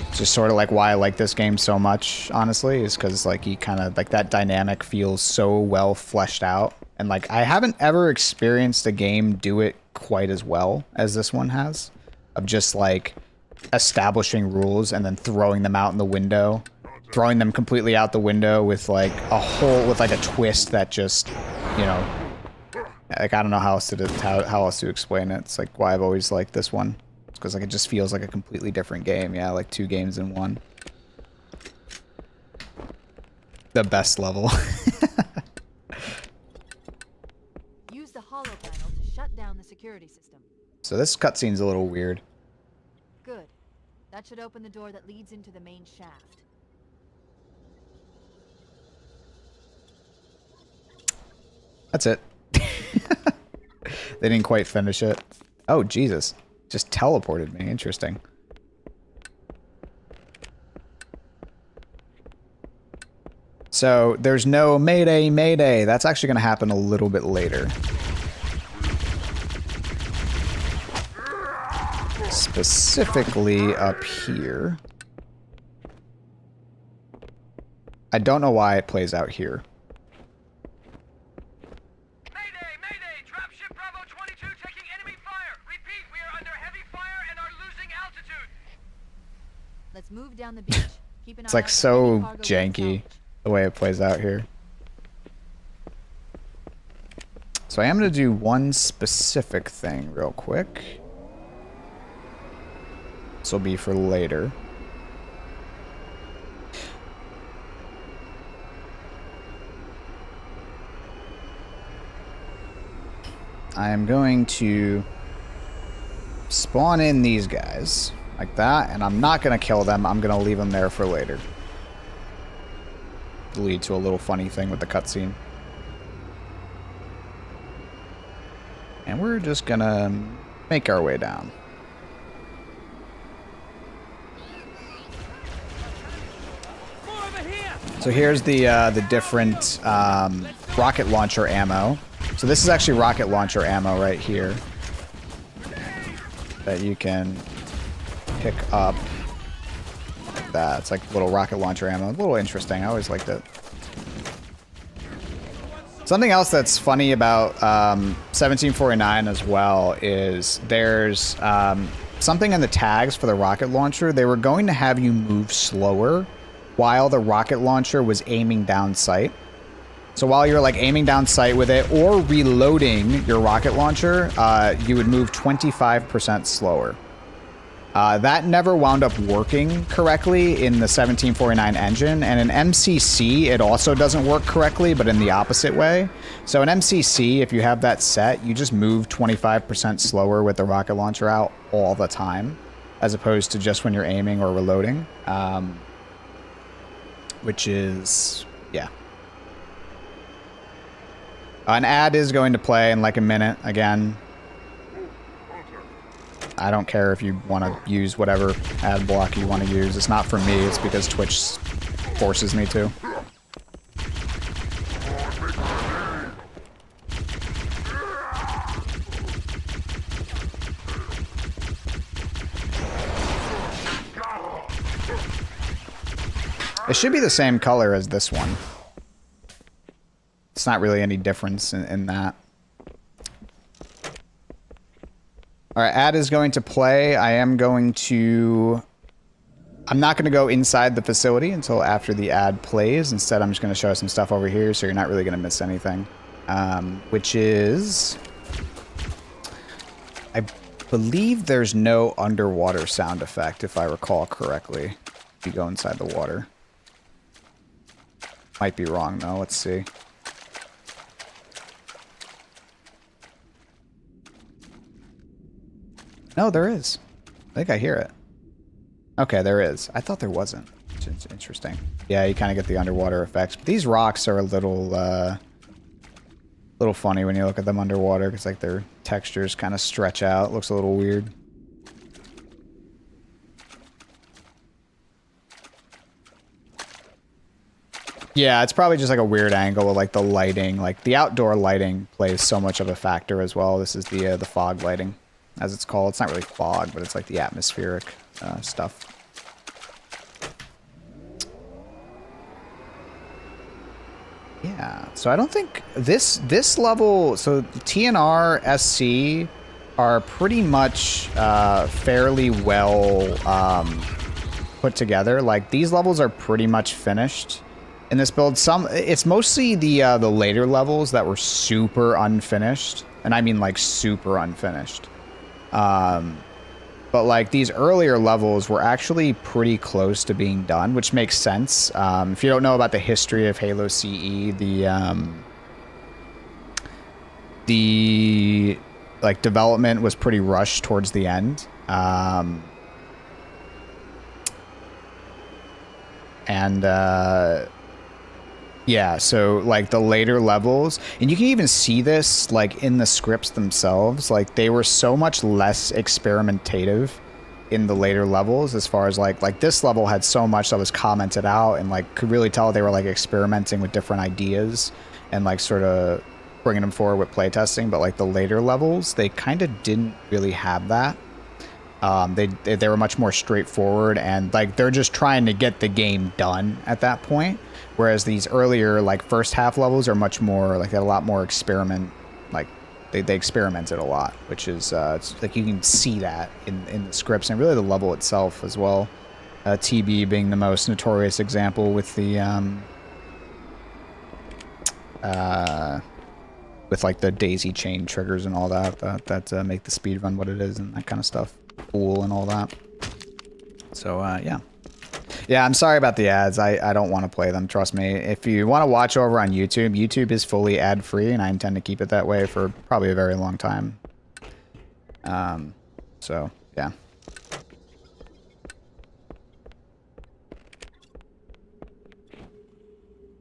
Speaker 1: It's just sort of like why I like this game so much, honestly, is because like you kind of like that dynamic feels so well fleshed out. And like I haven't ever experienced a game do it quite as well as this one has, of just like establishing rules and then throwing them out in the window, throwing them completely out the window with like a whole, with like a twist that just, you know, like I don't know how else to explain it. It's like why I've always liked this one. It's because like it just feels like a completely different game. Yeah, like 2 games in one. The best level.
Speaker 6: Use the hollow panel to shut down the security system.
Speaker 1: So this cutscene's a little weird.
Speaker 6: Good. That should open the door that leads into the main shaft.
Speaker 1: That's it. They didn't quite finish it. Oh, Jesus. Just teleported me. Interesting. So, there's no Mayday, Mayday. That's actually going to happen a little bit later. Specifically up here. I don't know why it plays out here.
Speaker 6: Let's move down the beach. Keep an
Speaker 1: It's
Speaker 6: eye
Speaker 1: like
Speaker 6: out for
Speaker 1: so
Speaker 6: any cargo
Speaker 1: janky the way it plays out here. So I am going to do one specific thing real quick. This will be for later. I am going to spawn in these guys like that, and I'm not going to kill them. I'm going to leave them there for later. Lead to a little funny thing with the cutscene. And we're just going to make our way down. So here's the different rocket launcher ammo. So this is actually rocket launcher ammo right here that you can pick up like that. It's like little rocket launcher ammo. A little interesting. I always liked it. Something else that's funny about 1749 as well is there's something in the tags for the rocket launcher. They were going to have you move slower while the rocket launcher was aiming down sight. So while you're like aiming down sight with it or reloading your rocket launcher, you would move 25% slower. That never wound up working correctly in the 1749 engine, and in MCC it also doesn't work correctly, but in the opposite way. So in MCC, if you have that set, you just move 25% slower with the rocket launcher out all the time, as opposed to just when you're aiming or reloading, which is, yeah. An ad is going to play in like a minute again. I don't care if you want to use whatever ad block you want to use. It's not for me. It's because Twitch forces me to. It should be the same color as this one. It's not really any difference in that. Alright, ad is going to play. I'm not going to go inside the facility until after the ad plays. Instead, I'm just going to show some stuff over here, so you're not really going to miss anything. Which is... I believe there's no underwater sound effect, if I recall correctly, if you go inside the water. Might be wrong, though. Let's see. No, there is. I think I hear it. Okay, there is. I thought there wasn't. It's interesting. Yeah, you kind of get the underwater effects. But these rocks are a little funny when you look at them underwater, because like their textures kind of stretch out. It looks a little weird. Yeah, it's probably just like a weird angle with like the lighting. Like the outdoor lighting plays so much of a factor as well. This is the fog lighting, as it's called. It's not really fog, but it's like the atmospheric stuff. Yeah, so I don't think this level, so TNR SC are pretty much fairly well put together. Like these levels are pretty much finished in this build. It's mostly the later levels that were super unfinished, and I mean like super unfinished. But like these earlier levels were actually pretty close to being done, which makes sense. If you don't know about the history of Halo CE, the like development was pretty rushed towards the end. Yeah, so like the later levels, and you can even see this like in the scripts themselves, like they were so much less experimentative in the later levels, as far as like this level had so much that was commented out, and like could really tell they were like experimenting with different ideas and like sort of bringing them forward with playtesting. But like the later levels, they kind of didn't really have that. They were much more straightforward, and like they're just trying to get the game done at that point. Whereas these earlier, like, first half levels are much more, like, they had a lot more experiment, like, they experimented a lot, which is, it's, like, you can see that in the scripts, and really the level itself as well. TB being the most notorious example with the, with like the daisy chain triggers and all that that make the speed run what it is and that kind of stuff. Cool and all that. So yeah. Yeah, I'm sorry about the ads. I don't want to play them, trust me. If you want to watch over on YouTube, YouTube is fully ad-free, and I intend to keep it that way for probably a very long time. So, yeah.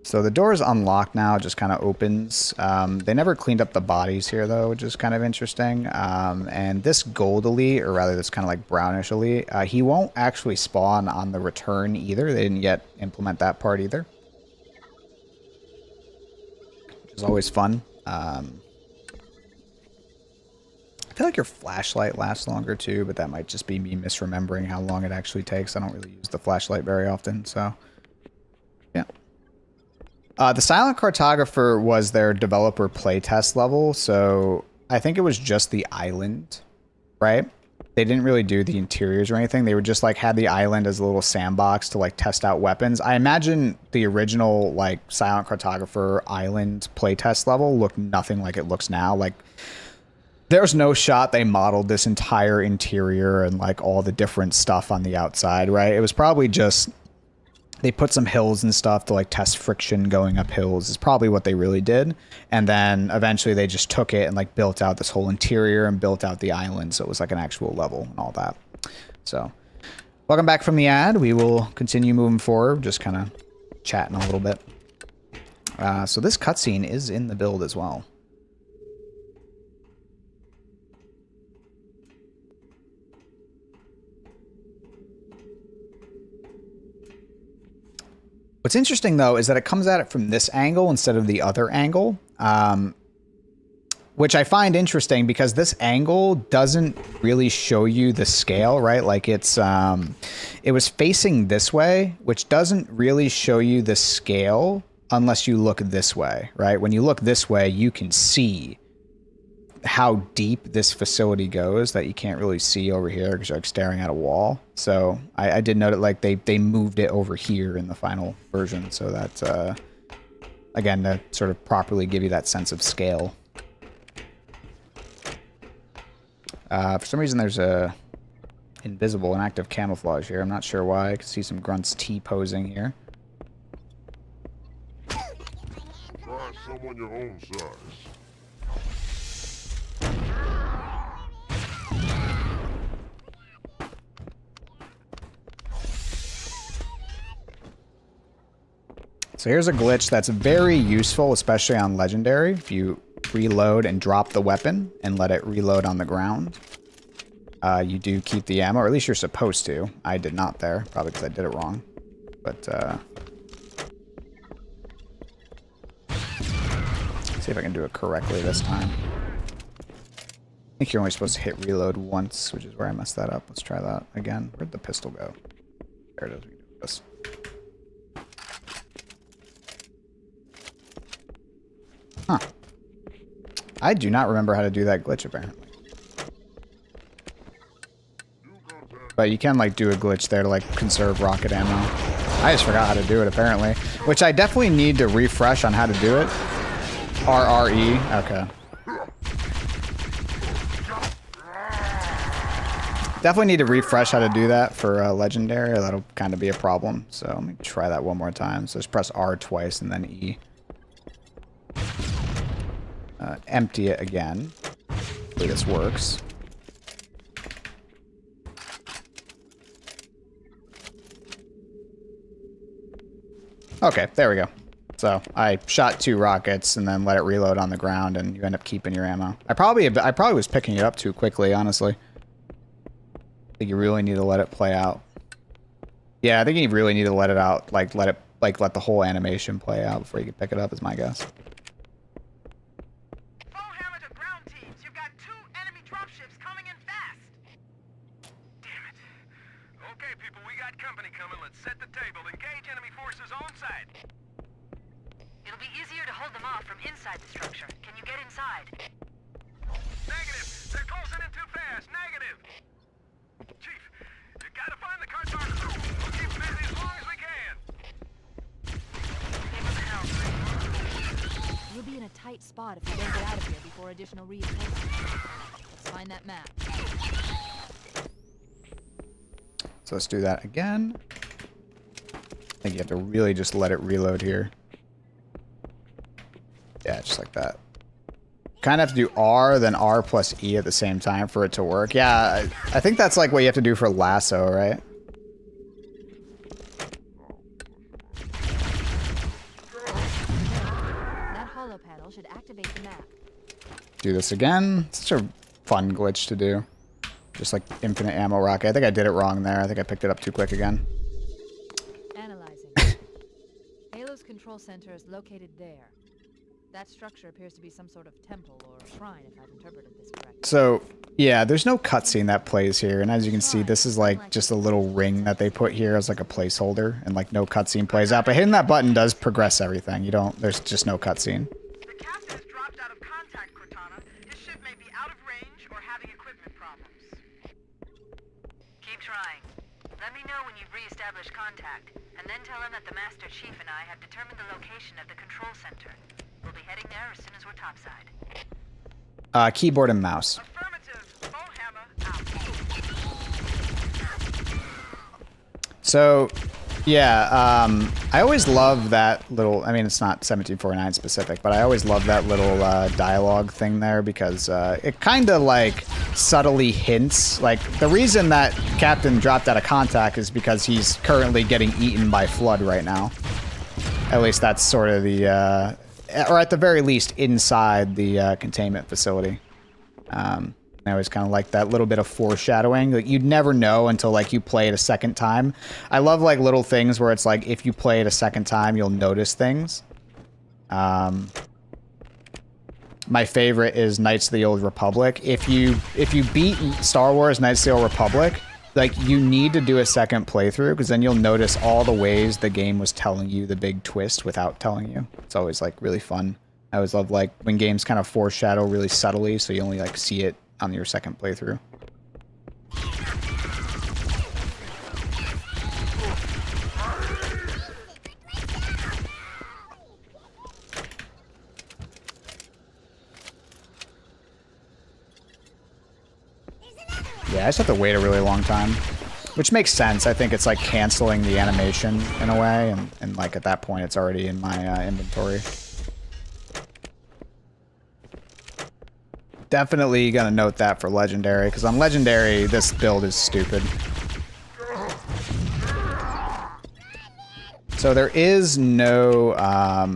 Speaker 1: So the door is unlocked now, it just kind of opens. They never cleaned up the bodies here, though, which is kind of interesting. And this gold elite, or rather this kind of like brownish elite, he won't actually spawn on the return either. They didn't yet implement that part either. Which is always fun. I feel like your flashlight lasts longer too, but that might just be me misremembering how long it actually takes. I don't really use the flashlight very often, so yeah. The Silent Cartographer was their developer playtest level, so I think it was just the island, right? They didn't really do the interiors or anything. They were just like had the island as a little sandbox to like test out weapons. I imagine the original like Silent Cartographer island playtest level looked nothing like it looks now. Like there's no shot they modeled this entire interior and like all the different stuff on the outside, right? It was probably just they put some hills and stuff to like test friction going up hills is probably what they really did. And then eventually they just took it and like built out this whole interior and built out the island. So it was like an actual level and all that. So welcome back from the ad. We will continue moving forward, just kind of chatting a little bit. So this cutscene is in the build as well. What's interesting, though, is that it comes at it from this angle instead of the other angle, which I find interesting because this angle doesn't really show you the scale, right? Like it's, it was facing this way, which doesn't really show you the scale unless you look this way, right? When you look this way, you can see how deep this facility goes that you can't really see over here because you're like staring at a wall. So I did note it, like they moved it over here in the final version, so that again, to sort of properly give you that sense of scale. For some reason there's a invisible and active camouflage here. I'm not sure why. I can see some grunts T-posing here.
Speaker 9: Try someone your own size.
Speaker 1: So here's a glitch that's very useful, especially on Legendary. If you reload and drop the weapon and let it reload on the ground, you do keep the ammo, or at least you're supposed to. I did not there, probably because I did it wrong. But let's see if I can do it correctly this time. I think you're only supposed to hit reload once, which is where I messed that up. Let's try that again. Where'd the pistol go? There it is. We can do this. Huh. I do not remember how to do that glitch, apparently. But you can, like, do a glitch there to, like, conserve rocket ammo. I just forgot how to do it, apparently. Which I definitely need to refresh on how to do it. RRE. Okay. Definitely need to refresh how to do that for Legendary, or that'll kind of be a problem. So let me try that one more time. So just press R twice and then E. Empty it again. Hopefully this works. Okay, there we go. So I shot 2 rockets and then let it reload on the ground, and you end up keeping your ammo. I probably was picking it up too quickly, honestly. I think you really need to let it play out. Yeah, I think you really need to let it out, like let the whole animation play out before you can pick it up, is my guess.
Speaker 6: a tight spot if we don't get out of here before additional reinforcements. Let's find that map.
Speaker 1: So let's do that again. I think you have to really just let it reload here. Yeah, just like that. Kind of have to do R, then R plus E at the same time for it to work. Yeah, I think that's like what you have to do for lasso, right?
Speaker 6: That hollow panel should activate the map.
Speaker 1: Do this again. Such a fun glitch to do. Just like infinite ammo rocket. I think I did it wrong there. I think I picked it up too quick again.
Speaker 6: Analyzing. Halo's control center is located there. That structure appears to be some sort of temple or shrine, if I've interpreted this correctly.
Speaker 1: So, yeah, there's no cutscene that plays here. And as you can see, this is like just a little ring that they put here as like a placeholder. And like no cutscene plays out. But hitting that button does progress everything. You don't, there's just no cutscene.
Speaker 7: The captain has dropped out of contact, Cortana. His ship may be out of range or having equipment problems. Keep trying. Let me know when you've re-established contact, and then tell him that the Master Chief and I have determined the location of the control center. We'll be heading there as soon as we're topside.
Speaker 1: Keyboard and mouse.
Speaker 7: Affirmative. Bullhammer out.
Speaker 1: So, yeah, I always love that little, I mean, it's not 1749 specific, but I always love that little dialogue thing there because it kind of like subtly hints, like the reason that Captain dropped out of contact is because he's currently getting eaten by Flood right now. At least that's sort of the, or at the very least inside the containment facility. I always kind of like that little bit of foreshadowing. Like you'd never know until like you play it a second time. I love like little things where it's like if you play it a second time, you'll notice things. My favorite is Knights of the Old Republic. If you beat Star Wars Knights of the Old Republic, like you need to do a second playthrough because then you'll notice all the ways the game was telling you the big twist without telling you. It's always like really fun. I always love like when games kind of foreshadow really subtly, so you only like see it on your second playthrough. Yeah, I just have to wait a really long time, which makes sense. I think it's like canceling the animation in a way, and like at that point it's already in my inventory. Definitely gonna note that for Legendary, because on Legendary, this build is stupid. So there is no, I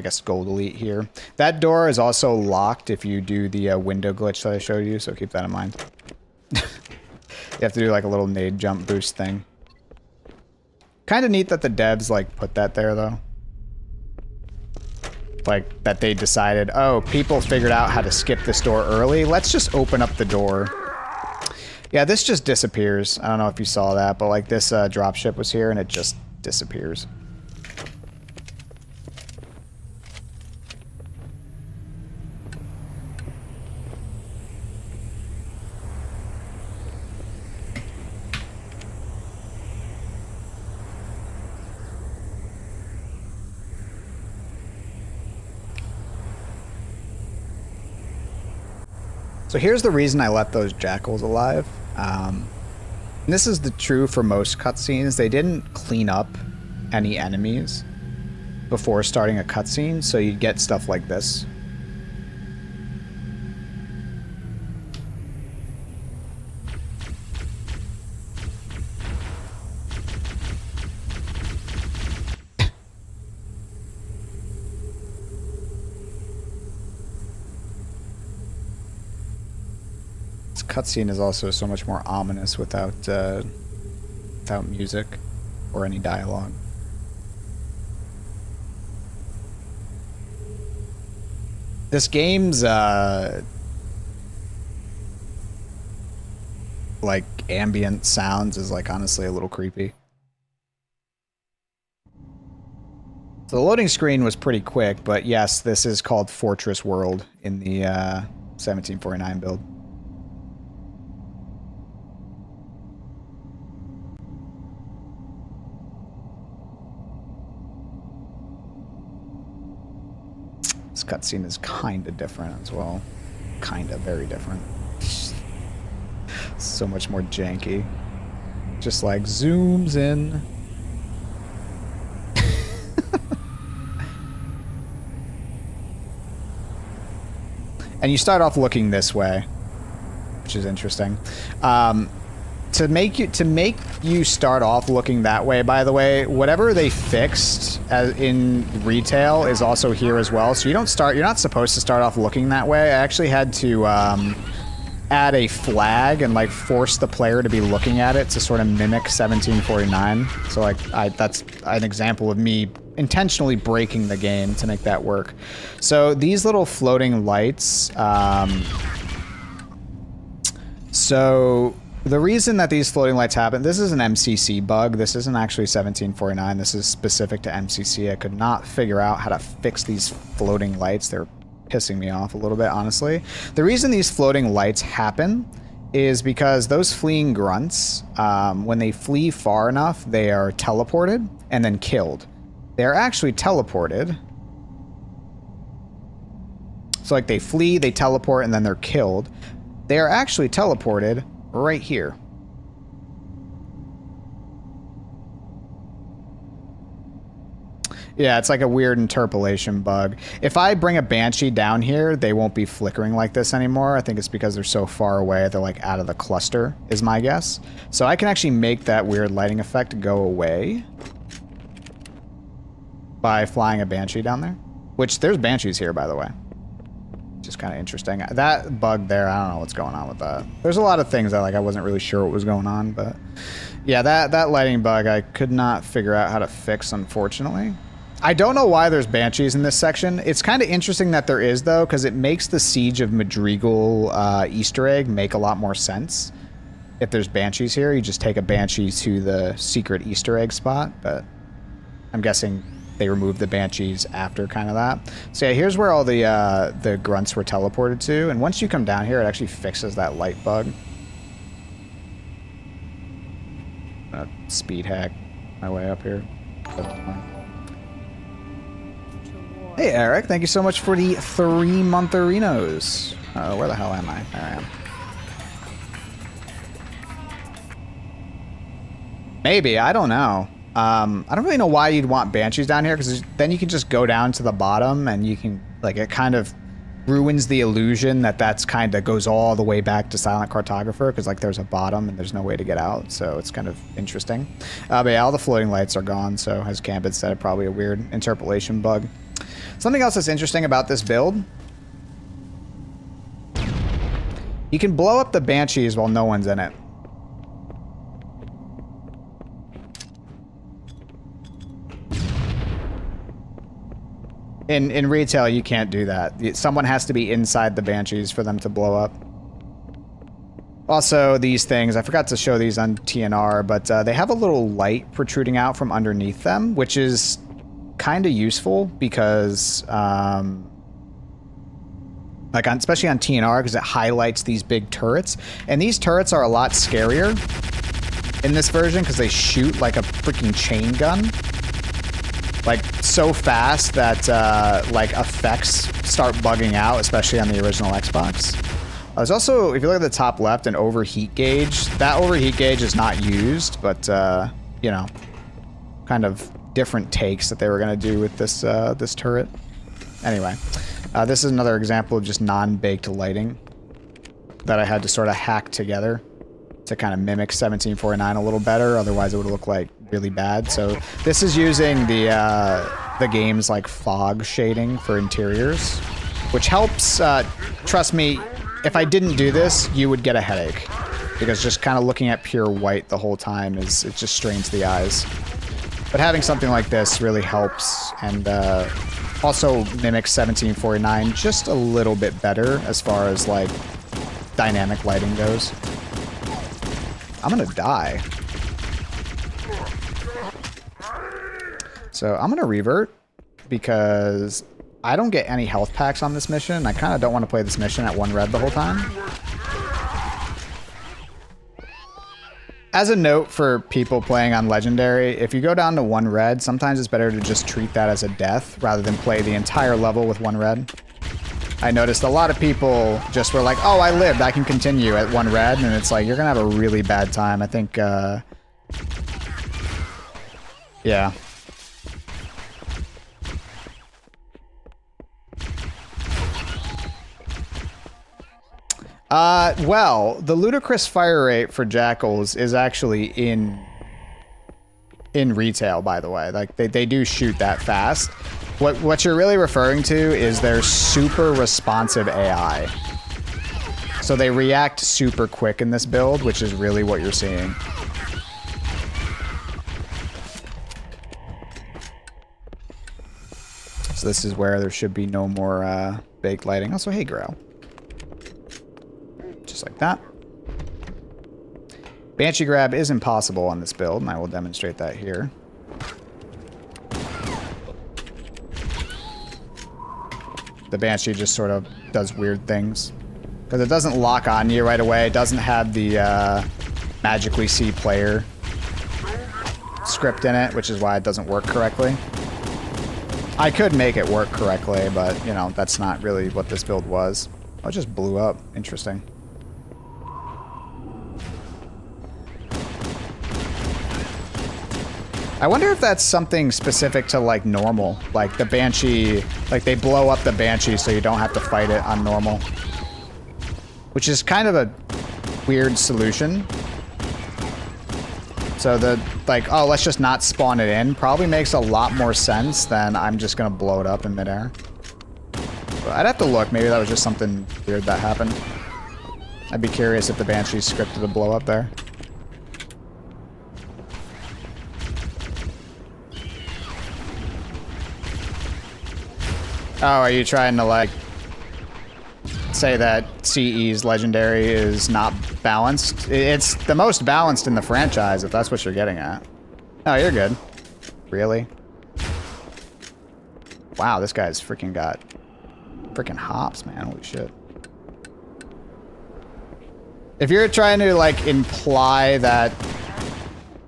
Speaker 1: guess, gold elite here. That door is also locked if you do the window glitch that I showed you, so keep that in mind. You have to do like a little nade jump boost thing. Kind of neat that the devs like put that there though. Like that they decided, oh, people figured out how to skip this door early. Let's just open up the door. Yeah, this just disappears. I don't know if you saw that, but like this dropship was here and it just disappears. So here's the reason I let those jackals alive. And this is the true for most cutscenes. They didn't clean up any enemies before starting a cutscene, so you'd get stuff like this. Cutscene is also so much more ominous without without music or any dialogue. This game's like ambient sounds is like honestly a little creepy. So the loading screen was pretty quick, but yes, this is called Fortress World in the 1749 build. This cutscene is kind of different as well. Kind of, very different. So much more janky. Just like zooms in. And you start off looking this way, which is interesting. To make you start off looking that way, by the way, whatever they fixed in retail is also here as well. So you're not supposed to start off looking that way. I actually had to add a flag and like force the player to be looking at it to sort of mimic 1749. So like that's an example of me intentionally breaking the game to make that work. So these little floating lights, so the reason that these floating lights happen, this is an MCC bug. This isn't actually 1749. This is specific to MCC. I could not figure out how to fix these floating lights. They're pissing me off a little bit, honestly. The reason these floating lights happen is because those fleeing grunts, when they flee far enough, they are teleported and then killed. They're actually teleported. So like they flee, they teleport, and then they're killed. They are actually teleported right here. Yeah, it's like a weird interpolation bug. If I bring a Banshee down here, they won't be flickering like this anymore. I think it's because they're so far away, they're like out of the cluster, is my guess. So I can actually make that weird lighting effect go away by flying a Banshee down there. Which, there's Banshees here, by the way. Just kind of interesting. That bug there, I don't know what's going on with that. There's a lot of things that like I wasn't really sure what was going on, but yeah, that lighting bug I could not figure out how to fix, unfortunately. I don't know why there's Banshees in this section. It's kind of interesting that there is, though, because it makes the Siege of Madrigal Easter egg make a lot more sense. If there's Banshees here, you just take a Banshee to the secret Easter egg spot, but I'm guessing they removed the Banshees after kind of that. So yeah, here's where all the grunts were teleported to, and once you come down here, it actually fixes that light bug. Speed hack my way up here. Hey Eric, thank you so much for the 3-month-arinos. Where the hell am I? There I am. Maybe, I don't know. I don't really know why you'd want Banshees down here, because then you can just go down to the bottom and you can, like, it kind of ruins the illusion that that's kind of goes all the way back to Silent Cartographer, because like there's a bottom and there's no way to get out, so it's kind of interesting. But yeah, all the floating lights are gone, so as Gambit said, probably a weird interpolation bug. Something else that's interesting about this build, you can blow up the Banshees while no one's in it. In retail, you can't do that. Someone has to be inside the Banshees for them to blow up. Also, these things, I forgot to show these on TNR, but they have a little light protruding out from underneath them, which is kind of useful because, like especially on TNR, because it highlights these big turrets. And these turrets are a lot scarier in this version because they shoot like a freaking chain gun. Like, so fast that, like, effects start bugging out, especially on the original Xbox. There's also, if you look at the top left, an overheat gauge. That overheat gauge is not used, but, you know, kind of different takes that they were going to do with this, this turret. Anyway, this is another example of just non-baked lighting that I had to sort of hack together to kind of mimic 1749 a little better. Otherwise, it would look like really bad. So this is using the game's like fog shading for interiors, which helps. Trust me, if I didn't do this, you would get a headache, because just kind of looking at pure white the whole time it just strains the eyes. But having something like this really helps, and also mimics 1749 just a little bit better as far as like dynamic lighting goes. I'm gonna die. So I'm gonna revert because I don't get any health packs on this mission. I kind of don't want to play this mission at 1 red the whole time. As a note for people playing on Legendary, if you go down to 1 red, sometimes it's better to just treat that as a death rather than play the entire level with 1 red. I noticed a lot of people just were like, oh, I lived, I can continue at 1 red, and it's like, you're gonna have a really bad time. I think, yeah. Well, the ludicrous fire rate for Jackals is actually in retail, by the way. Like, they do shoot that fast. What you're really referring to is their super responsive AI. So they react super quick in this build, which is really what you're seeing. So this is where there should be no more baked lighting. Also, hey, Growl. Just like that. Banshee grab is impossible on this build, and I will demonstrate that here. The Banshee just sort of does weird things. Because it doesn't lock on you right away. It doesn't have the magically see player script in it, which is why it doesn't work correctly. I could make it work correctly, but, you know, that's not really what this build was. Oh, it just blew up. Interesting. I wonder if that's something specific to, like, normal. Like, the Banshee... Like, they blow up the Banshee so you don't have to fight it on normal. Which is kind of a weird solution. So the... Like, oh, let's just not spawn it in probably makes a lot more sense than I'm just gonna blow it up in midair. But I'd have to look. Maybe that was just something weird that happened. I'd be curious if the Banshee scripted a blow up there. Oh, are you trying to, like, say that CE's Legendary is not balanced? It's the most balanced in the franchise, if that's what you're getting at. Oh, you're good. Really? Wow, this guy's freaking got freaking hops, man. Holy shit. If you're trying to, like, imply that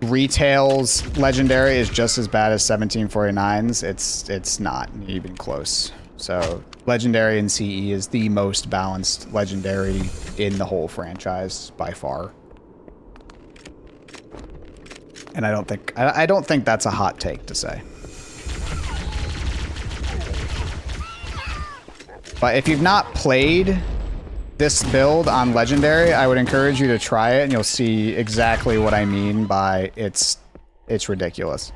Speaker 1: Retail's Legendary is just as bad as 1749's, it's not even close. So, Legendary in CE is the most balanced Legendary in the whole franchise by far. And I don't think that's a hot take to say. But if you've not played this build on Legendary, I would encourage you to try it and you'll see exactly what I mean by it's ridiculous.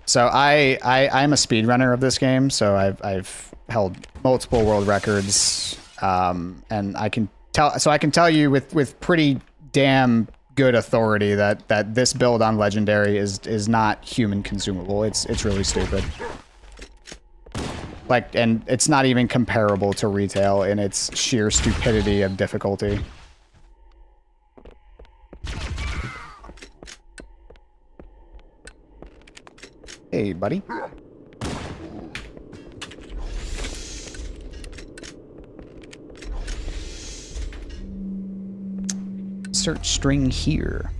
Speaker 1: So I'm a speedrunner of this game, so I've held multiple world records, and I can tell you with pretty damn good authority that this build on Legendary is not human consumable. It's really stupid. Like, and it's not even comparable to Retail in its sheer stupidity of difficulty. Hey, buddy. Search string here.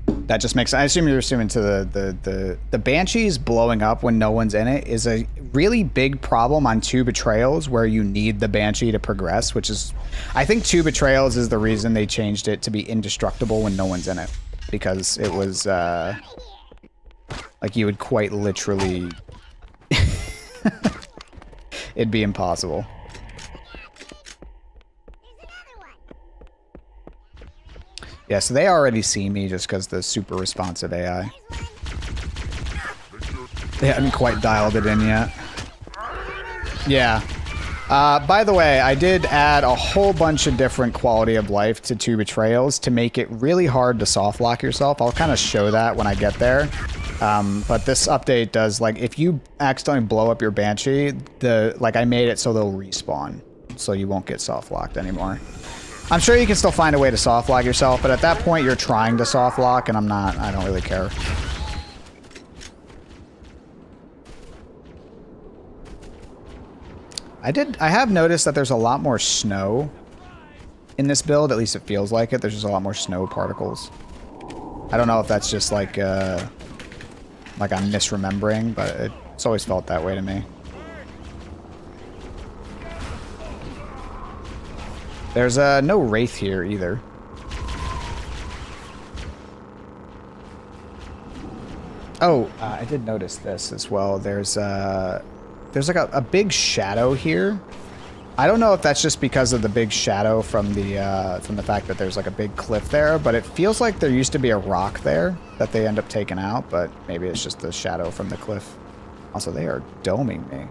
Speaker 1: That just makes... I assume you're assuming to the Banshees blowing up when no one's in it is a really big problem on 2 Betrayals where you need the Banshee to progress, which is... I think 2 Betrayals is the reason they changed it to be indestructible when no one's in it. Because it was, like, you would quite literally... It'd be impossible. Yeah, so they already see me just because the super responsive AI. They haven't quite dialed it in yet. Yeah. By the way, I did add a whole bunch of different quality of life to 2 Betrayals to make it really hard to soft lock yourself. I'll kind of show that when I get there. But this update does, like, if you accidentally blow up your Banshee, I made it so they'll respawn. So you won't get soft locked anymore. I'm sure you can still find a way to soft lock yourself, but at that point you're trying to soft lock, and I don't really care. I have noticed that there's a lot more snow in this build. At least it feels like it. There's just a lot more snow particles. I don't know if that's just like I'm misremembering, but it's always felt that way to me. There's no Wraith here either. Oh, I did notice this as well. There's like a big shadow here. I don't know if that's just because of the big shadow from the fact that there's like a big cliff there, but it feels like there used to be a rock there that they end up taking out, but maybe it's just the shadow from the cliff. Also, they are doming me.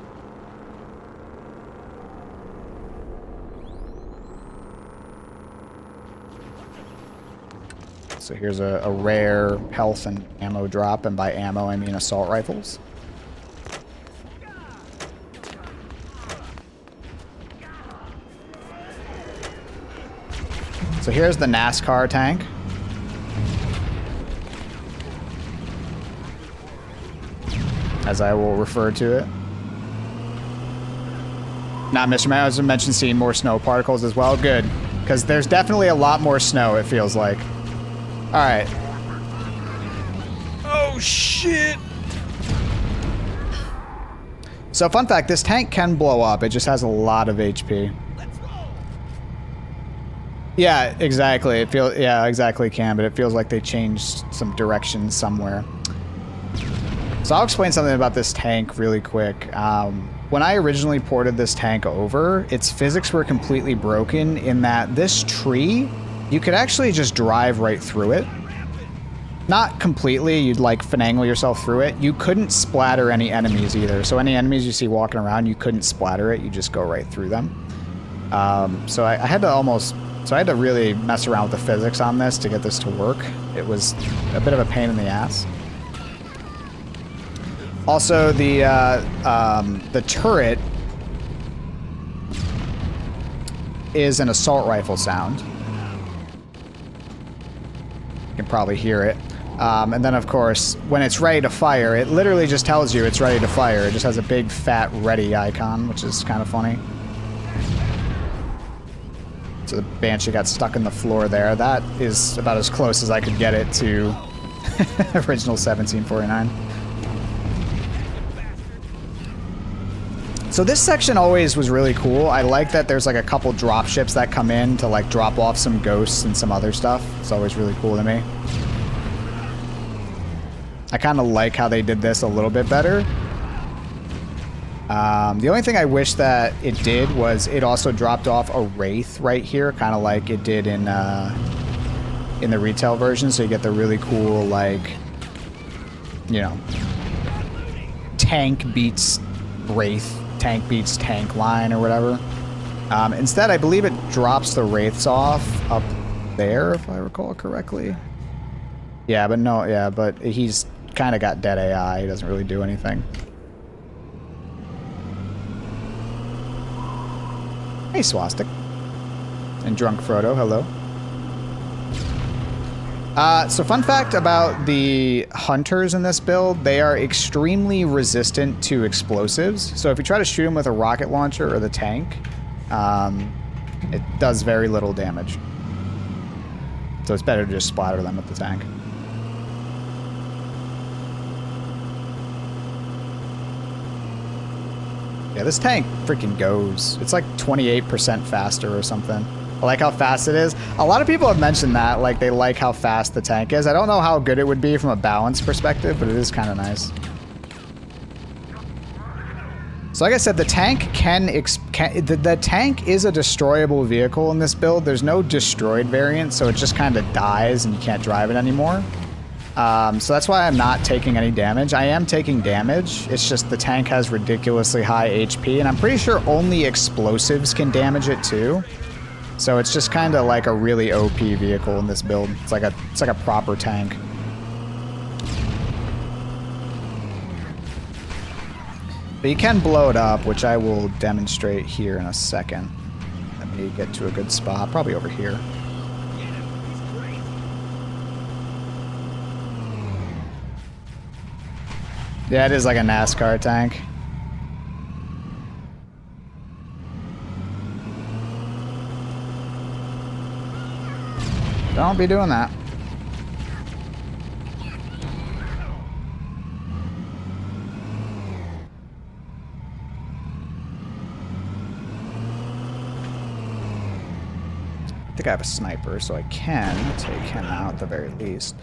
Speaker 1: So here's a rare health and ammo drop, and by ammo I mean assault rifles. So here's the NASCAR tank. As I will refer to it. Not Mr. Man, I was mentioned seeing more snow particles as well. Good. Because there's definitely a lot more snow, it feels like. Alright. Oh, shit! So, fun fact, this tank can blow up. It just has a lot of HP. Yeah, exactly. Yeah, exactly can, but it feels like they changed some direction somewhere. So I'll explain something about this tank really quick. When I originally ported this tank over, its physics were completely broken in that this tree, you could actually just drive right through it. Not completely, you'd like finagle yourself through it. You couldn't splatter any enemies either. So any enemies you see walking around, you couldn't splatter it, you just go right through them. So I had to really mess around with the physics on this to get this to work. It was a bit of a pain in the ass. Also, the turret is an assault rifle sound. You can probably hear it. And then, of course, when it's ready to fire, it literally just tells you it's ready to fire. It just has a big, fat, ready icon, which is kind of funny. So the Banshee got stuck in the floor there. That is about as close as I could get it to original 1749. So this section always was really cool. I like that there's like a couple drop ships that come in to like drop off some ghosts and some other stuff. It's always really cool to me. I kind of like how they did this a little bit better. The only thing I wish that it did was it also dropped off a Wraith right here, kind of like it did in the retail version, so you get the really cool, like, you know, tank beats Wraith, tank beats tank line or whatever. Instead, I believe it drops the Wraiths off up there, if I recall correctly. Yeah, but no, yeah, but he's kind of got dead AI. He doesn't really do anything. Hey, Swastik. And Drunk Frodo, hello. So fun fact about the hunters in this build, they are extremely resistant to explosives. So if you try to shoot them with a rocket launcher or the tank, it does very little damage. So it's better to just splatter them with the tank. Yeah, this tank freaking goes. It's like 28% faster or something. I like how fast it is. A lot of people have mentioned that, like they like how fast the tank is. I don't know how good it would be from a balance perspective, but it is kind of nice. So like I said, the tank the tank is a destroyable vehicle in this build. There's no destroyed variant, so it just kind of dies and you can't drive it anymore. So that's why I'm not taking any damage. I am taking damage. It's just the tank has ridiculously high HP, and I'm pretty sure only explosives can damage it too. So it's just kind of like a really OP vehicle in this build. It's like a proper tank. But you can blow it up, which I will demonstrate here in a second. Let me get to a good spot, probably over here. Yeah, it is like a NASCAR tank. Don't be doing that. I think I have a sniper, so I can take him out at the very least.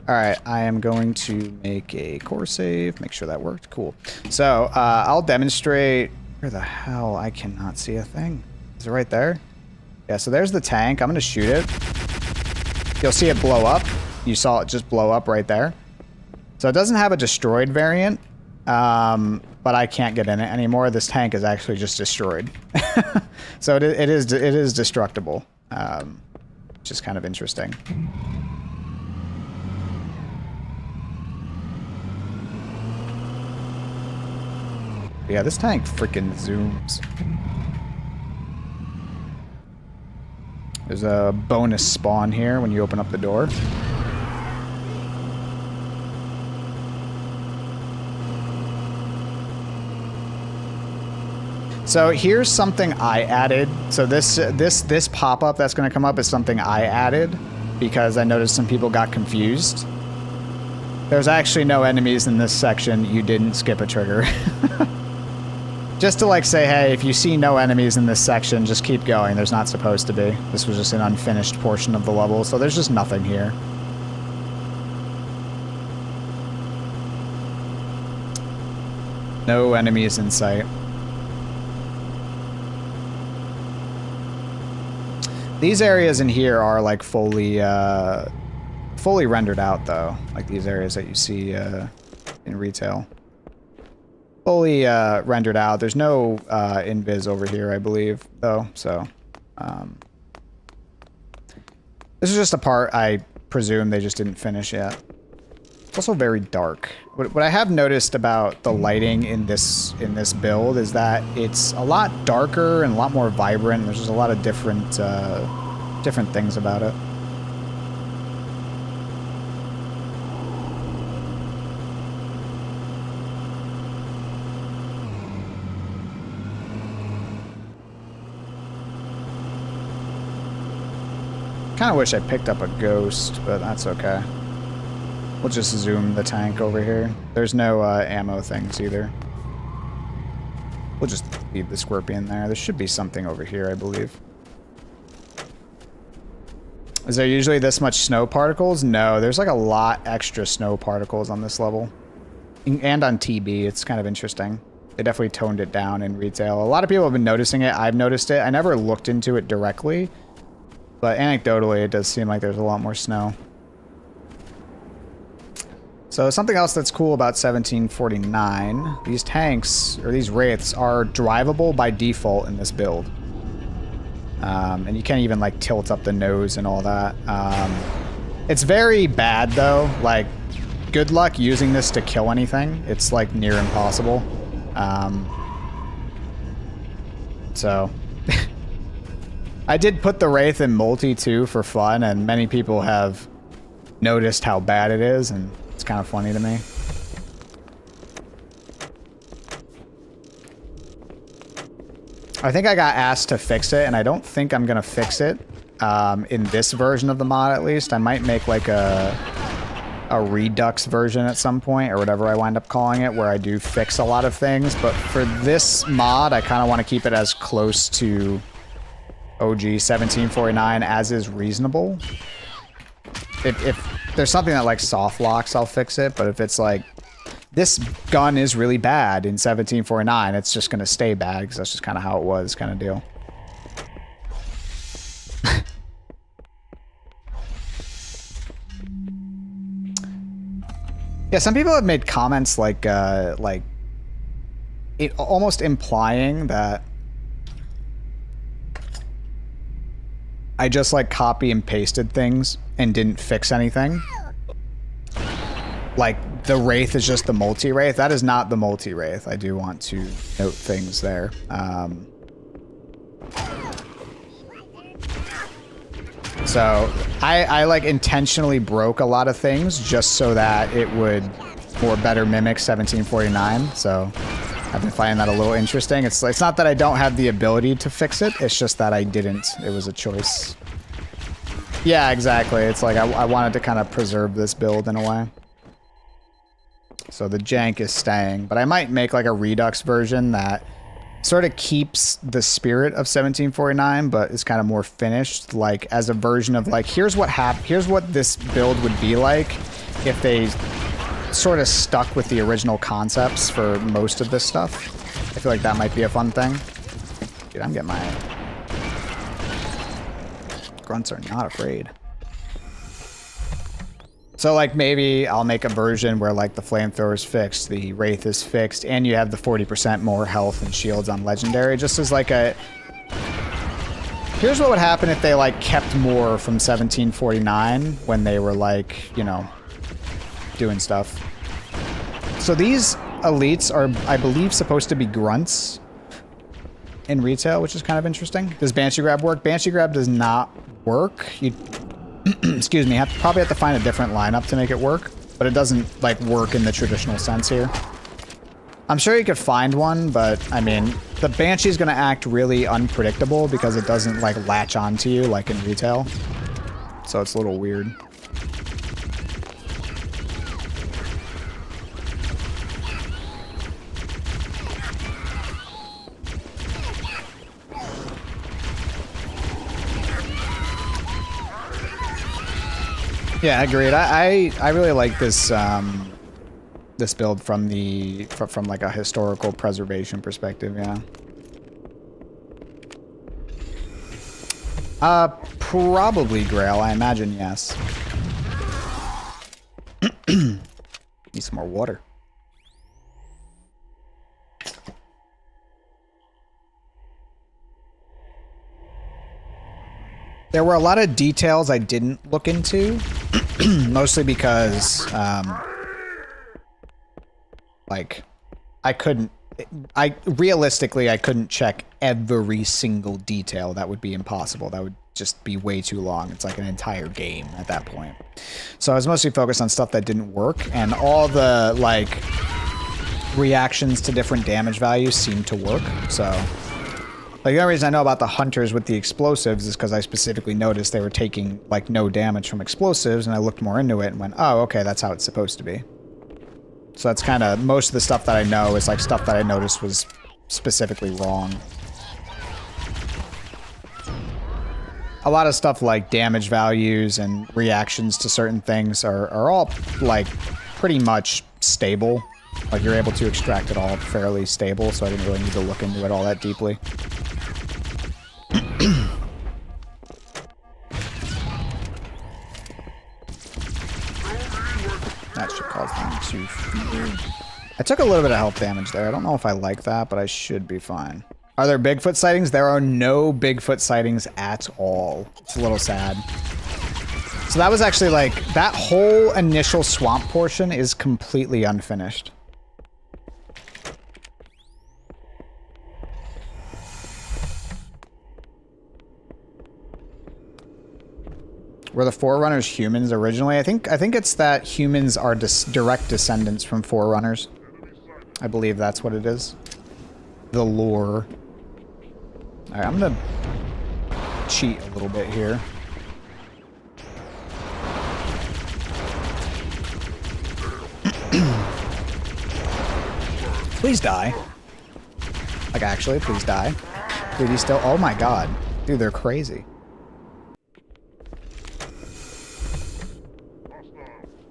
Speaker 1: Alright, I am going to make a core save, make sure that worked. Cool. So, I'll demonstrate... Where the hell? I cannot see a thing. Is it right there? Yeah, so there's the tank. I'm going to shoot it. You'll see it blow up. You saw it just blow up right there. So it doesn't have a destroyed variant, but I can't get in it anymore. This tank is actually just destroyed. So it is destructible. Which is kind of interesting. Yeah, this tank freaking zooms. There's a bonus spawn here when you open up the door. So here's something I added. So this pop-up that's going to come up is something I added because I noticed some people got confused. There's actually no enemies in this section. You didn't skip a trigger. Just to like say, hey, if you see no enemies in this section, just keep going. There's not supposed to be. This was just an unfinished portion of the level, so there's just nothing here. No enemies in sight. These areas in here are like fully rendered out though. Like these areas that you see in retail. Fully rendered out. There's no invis over here, I believe, though. So this is just a part I presume they just didn't finish yet. It's also very dark. What I have noticed about the lighting in this build is that it's a lot darker and a lot more vibrant. There's just a lot of different things about it. Kind of wish I picked up a ghost, but that's okay. We'll just zoom the tank over here. There's no ammo things either. We'll just leave the scorpion there. There should be something over here, I believe. Is there usually this much snow particles? No, there's like a lot extra snow particles on this level. And on TB, it's kind of interesting. They definitely toned it down in retail. A lot of people have been noticing it. I've noticed it. I never looked into it directly. But anecdotally, it does seem like there's a lot more snow. So something else that's cool about 1749, these tanks, or these wraiths, are drivable by default in this build. And you can't even like tilt up the nose and all that. It's very bad though. Like, good luck using this to kill anything. It's like near impossible. So... I did put the Wraith in multi too for fun, and many people have noticed how bad it is, and it's kind of funny to me. I think I got asked to fix it, and I don't think I'm gonna fix it in this version of the mod at least. I might make like a Redux version at some point, or whatever I wind up calling it, where I do fix a lot of things. But for this mod, I kind of want to keep it as close to OG 1749 as is reasonable. If there's something that like soft locks, I'll fix it. But if it's like, this gun is really bad in 1749, it's just going to stay bad because that's just kind of how it was, kind of deal. Yeah, some people have made comments like it almost implying that I just like copy and pasted things and didn't fix anything. Like the Wraith is just the multi-Wraith. That is not the multi-Wraith. I do want to note things there. So I like intentionally broke a lot of things just so that it would better mimic 1749. So I've been finding that a little interesting. It's not that I don't have the ability to fix it. It's just that I didn't. It was a choice. Yeah, exactly. It's like I wanted to kind of preserve this build in a way. So the jank is staying, but I might make like a Redux version that sort of keeps the spirit of 1749, but is kind of more finished, like as a version of like, here's what this build would be like if they sort of stuck with the original concepts for most of this stuff. I feel like that might be a fun thing. Dude, I'm getting my... Grunts are not afraid. So like maybe I'll make a version where like the flamethrower is fixed, the wraith is fixed, and you have the 40% more health and shields on legendary, just as like a... Here's what would happen if they like kept more from 1749 when they were like, you know, doing stuff. So these elites are, I believe, supposed to be grunts in retail, which is kind of interesting. Does Banshee Grab work? Banshee Grab does not work. You, excuse me, probably have to find a different lineup to make it work, but it doesn't like work in the traditional sense here. I'm sure you could find one, but I mean, the Banshee is going to act really unpredictable because it doesn't like latch onto you like in retail. So it's a little weird. Yeah, agreed. I really like this this build from like a historical preservation perspective. Yeah. Probably Grail. I imagine yes. Need some more water. There were a lot of details I didn't look into, mostly because, like, realistically, I couldn't check every single detail. That would be impossible. That would just be way too long. It's like an entire game at that point. So I was mostly focused on stuff that didn't work, and all the, like, reactions to different damage values seemed to work, so... Like, the only reason I know about the hunters with the explosives is because I specifically noticed they were taking, like, no damage from explosives, and I looked more into it and went, oh, okay, that's how it's supposed to be. So that's kind of, most of the stuff that I know is, like, stuff that I noticed was specifically wrong. A lot of stuff like damage values and reactions to certain things are all, like, pretty much stable. Like, you're able to extract it all fairly stable, so I didn't really need to look into it all that deeply. That should cause them to fear. I took a little bit of health damage there. I don't know if I like that, but I should be fine. Are there Bigfoot sightings? There are no Bigfoot sightings at all. It's a little sad. So that was actually like, that whole initial swamp portion is completely unfinished. Were the Forerunners humans originally? I think it's that humans are direct descendants from Forerunners. I believe that's what it is. The lore. Alright, I'm gonna cheat a little bit here. Please die. Like, actually, please die. Dude, he's still... Oh my god. Dude, they're crazy.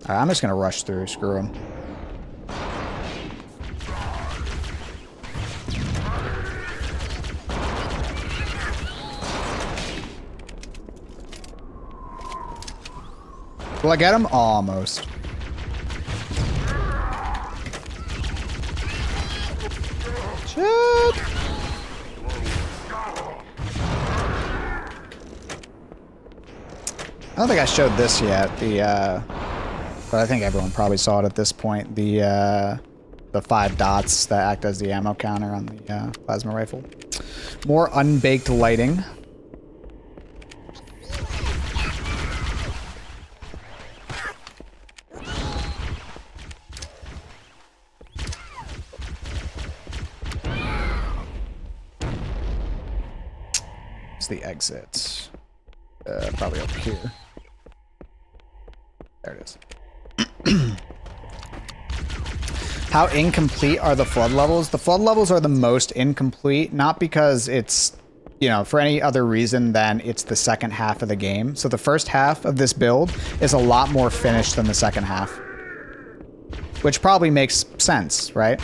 Speaker 1: Alright, I'm just gonna rush through. Screw him. Will I get him? Almost. Shit! I don't think I showed this yet. But I think everyone probably saw it at this point. The 5 dots that act as the ammo counter on the plasma rifle. More unbaked lighting. It's the exit. Probably up here. There it is. How incomplete are the flood levels? The flood levels are the most incomplete, not because it's, you know, for any other reason than it's the second half of the game. So the first half of this build is a lot more finished than the second half. Which probably makes sense, right?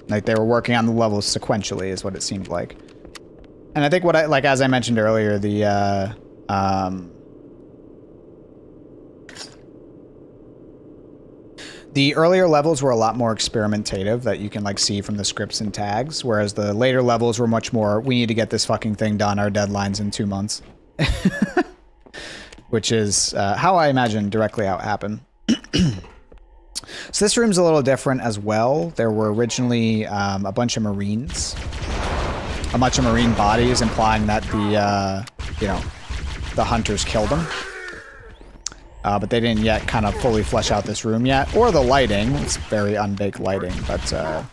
Speaker 1: Like they were working on the levels sequentially is what it seemed like. And I think what I, like, as I mentioned earlier, the earlier levels were a lot more experimentative that you can like see from the scripts and tags, whereas the later levels were much more, we need to get this fucking thing done, our deadline's in 2 months. Which is how I imagine directly how it happened. So this room's a little different as well. There were originally a bunch of Marines. A bunch of Marine bodies, implying that the, you know, the hunters killed them. But they didn't yet kind of fully flesh out this room yet. Or the lighting. It's very unbaked lighting, but...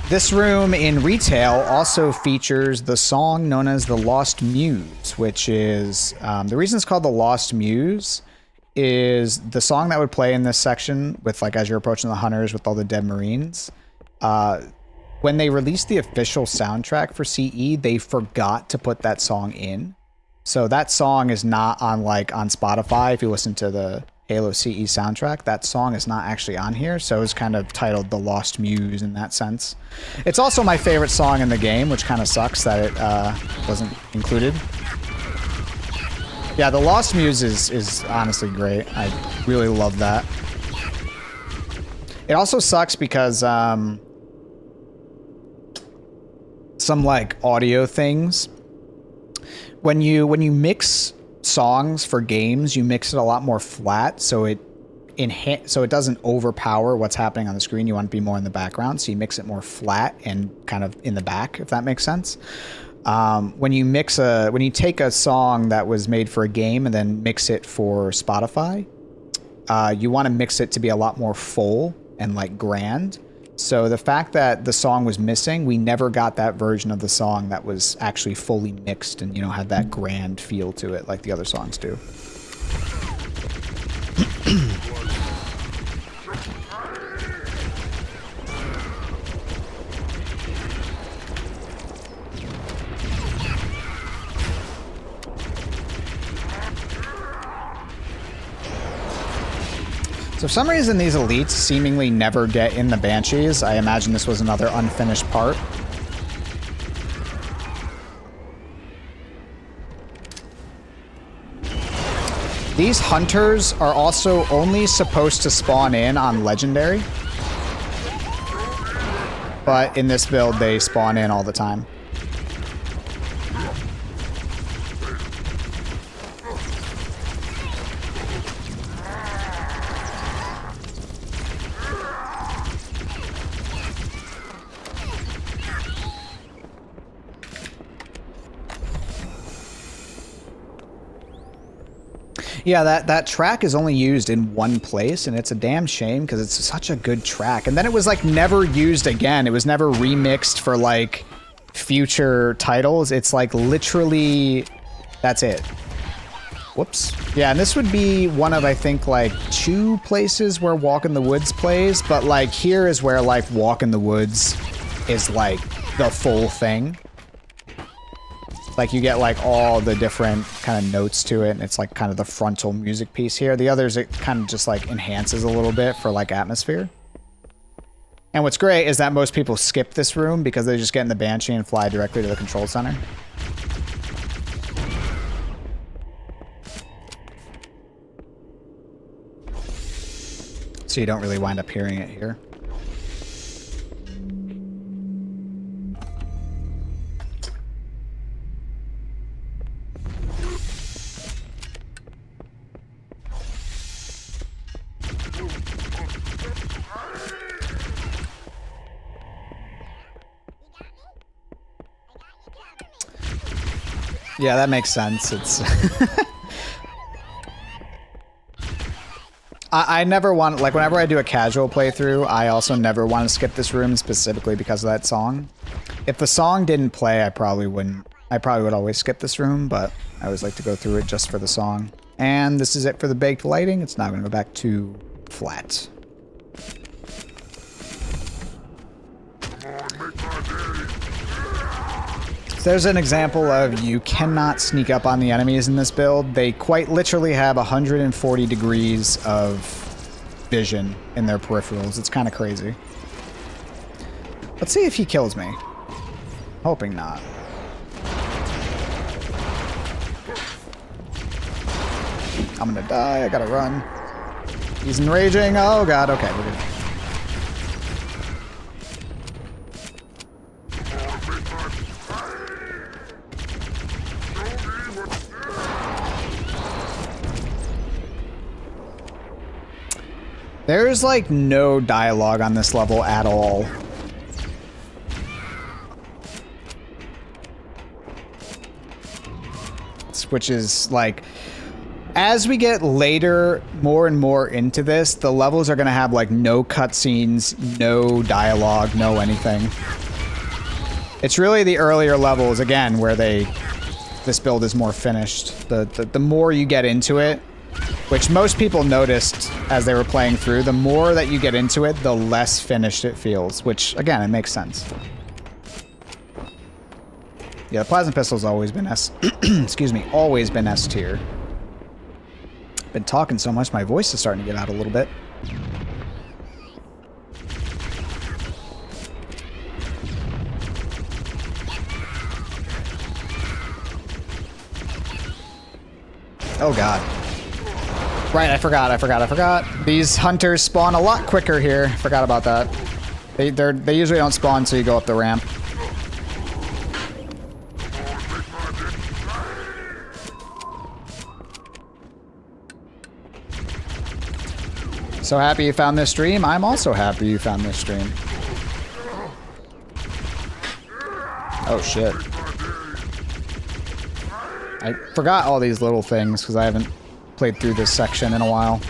Speaker 1: This room in retail also features the song known as the Lost Muse, which is... the reason it's called the Lost Muse is the song that would play in this section with, like, as you're approaching the hunters with all the dead Marines. When they released the official soundtrack for CE, they forgot to put that song in. So that song is not on, like, on Spotify. If you listen to the Halo CE soundtrack, that song is not actually on here. So it's kind of titled The Lost Muse in that sense. It's also my favorite song in the game, which kind of sucks that it wasn't included. Yeah, The Lost Muse is honestly great. I really love that. It also sucks because some like audio things. When you mix songs for games, you mix it a lot more flat, so it doesn't overpower what's happening on the screen. You want to be more in the background, so you mix it more flat and kind of in the back, if that makes sense. When you take a song that was made for a game and then mix it for Spotify, you want to mix it to be a lot more full and like grand. So the fact that the song was missing, we never got that version of the song that was actually fully mixed and, you know, had that grand feel to it like the other songs do. So for some reason, these elites seemingly never get in the Banshees. I imagine this was another unfinished part. These hunters are also only supposed to spawn in on Legendary. But in this build, they spawn in all the time. Yeah, that track is only used in one place, and it's a damn shame because it's such a good track. And then it was like never used again. It was never remixed for like future titles. It's like literally, that's it. Whoops. Yeah, and this would be one of, I think, like 2 places where Walk in the Woods plays, but like here is where like Walk in the Woods is like the full thing. Like you get like all the different kind of notes to it, and it's like kind of the frontal music piece here. The others, it kind of just like enhances a little bit for like atmosphere. And what's great is that most people skip this room because they just get in the Banshee and fly directly to the control center. So you don't really wind up hearing it here. Yeah, that makes sense. It's I never want, like, whenever I do a casual playthrough, I also never want to skip this room specifically because of that song. If the song didn't play, I probably wouldn't. I probably would always skip this room, but I always like to go through it just for the song. And this is it for the baked lighting. It's now going to go back to flat. So there's an example of you cannot sneak up on the enemies in this build. They quite literally have 140 degrees of vision in their peripherals. It's kind of crazy. Let's see if he kills me. Hoping not. I'm gonna die. I gotta run. He's enraging. Oh god. Okay, we're good. There's like no dialogue on this level at all. Which is like, as we get later more and more into this, the levels are going to have like no cutscenes, no dialogue, no anything. It's really the earlier levels, again, where this build is more finished. The more you get into it, which most people noticed as they were playing through, the more that you get into it, the less finished it feels, which, again, it makes sense. Yeah, the plasma pistol's always been excuse me, always been S tier. Been talking so much, my voice is starting to get out a little bit. Oh god. Right, I forgot. These hunters spawn a lot quicker here. Forgot about that. They usually don't spawn until you go up the ramp. So happy you found this stream. I'm also happy you found this stream. Oh shit. I forgot all these little things because I haven't played through this section in a while.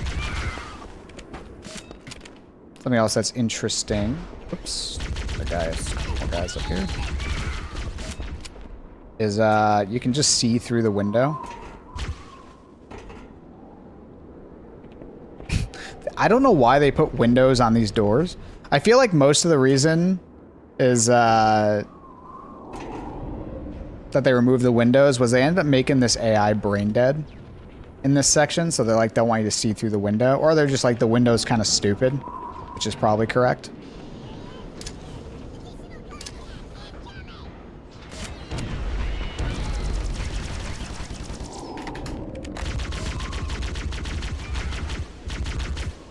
Speaker 1: Something else that's interesting. Oops. The couple guys up here. Is you can just see through the window. I don't know why they put windows on these doors. I feel like most of the reason is that they removed the windows was they ended up making this AI brain dead in this section, so they like don't want you to see through the window, or they're just like the window's kind of stupid, which is probably correct.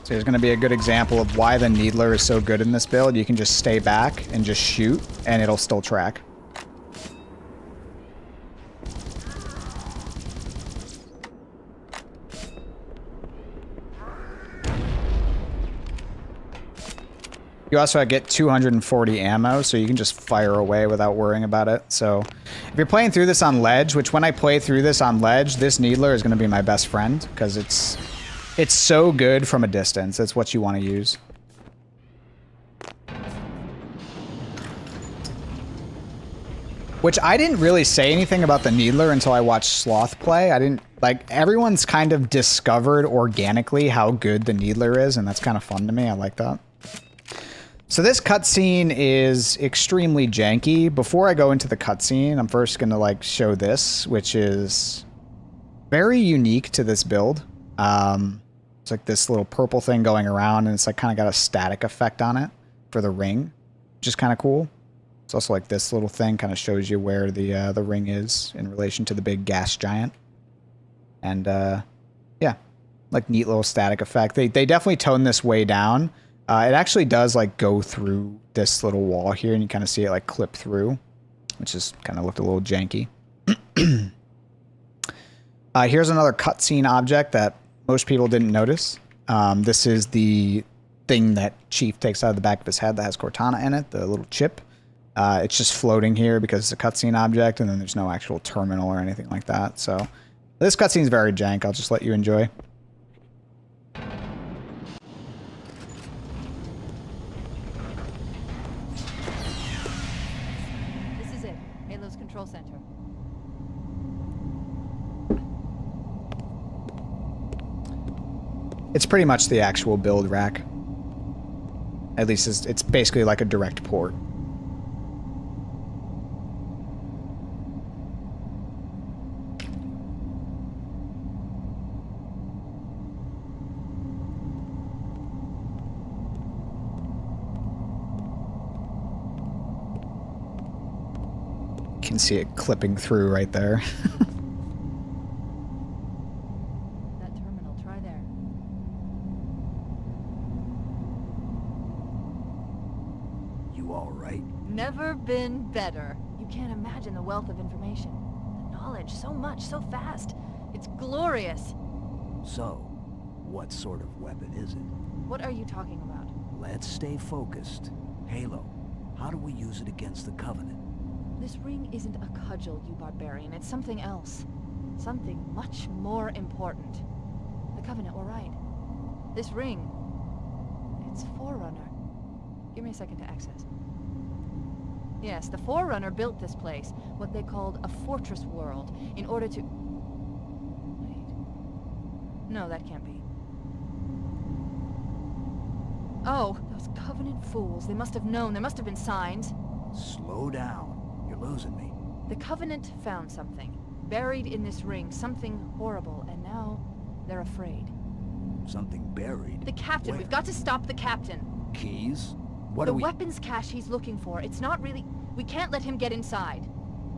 Speaker 1: So here's going to be a good example of why the Needler is so good in this build. You can just stay back and just shoot, and it'll still track. You also get 240 ammo, so you can just fire away without worrying about it. So if you're playing through this on ledge, which when I play through this on ledge, this Needler is going to be my best friend, because it's so good from a distance. It's what you want to use. Which I didn't really say anything about the Needler until I watched Sloth play. I didn't, like, everyone's kind of discovered organically how good the Needler is, and that's kind of fun to me. I like that. So this cutscene is extremely janky. Before I go into the cutscene, I'm first going to, like, show this, which is very unique to this build. It's like this little purple thing going around, and it's like kind of got a static effect on it for the ring, which is kind of cool. It's also like this little thing kind of shows you where the ring is in relation to the big gas giant. And yeah, like neat little static effect. They definitely toned this way down. It actually does like go through this little wall here, and you kind of see it like clip through, which is kind of looked a little janky. Here's another cutscene object that most people didn't notice. This is the thing that Chief takes out of the back of his head that has Cortana in it, the little chip. It's just floating here because it's a cutscene object, and then there's no actual terminal or anything like that. So this cutscene is very jank. I'll just let you enjoy.
Speaker 6: control center.
Speaker 1: It's pretty much the actual build rack. At least it's basically like a direct port. You can see it clipping through right there.
Speaker 6: That terminal, try there.
Speaker 3: You all right?
Speaker 6: Never been better. You can't imagine the wealth of information. The knowledge, so much, so fast. It's glorious.
Speaker 3: So, what sort of weapon is it?
Speaker 6: What are you talking about?
Speaker 3: Let's stay focused. Halo, how do we use it against the Covenant?
Speaker 6: This ring isn't a cudgel, you barbarian. It's something else. Something much more important. The Covenant were right. This ring, it's Forerunner. Give me a second to access. Yes, the Forerunner built this place, what they called a fortress world, in order to... Wait. No, that can't be. Oh, those Covenant fools. They must have known. There must have been signs.
Speaker 3: Slow down. You're losing me.
Speaker 6: The Covenant found something. Buried in this ring. Something horrible. And now, they're afraid.
Speaker 3: Something buried?
Speaker 6: The captain.
Speaker 3: Where?
Speaker 6: We've got to stop the captain.
Speaker 3: Keys? What
Speaker 6: the
Speaker 3: are we...
Speaker 6: weapons cache he's looking for. It's not really... We can't let him get inside.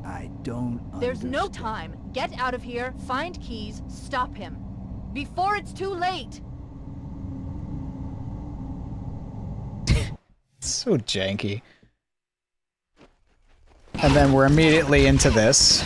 Speaker 3: I don't
Speaker 6: There's no
Speaker 3: understand.
Speaker 6: time. Get out of here. Find keys. Stop him. Before it's too late.
Speaker 1: So janky. And then we're immediately into this.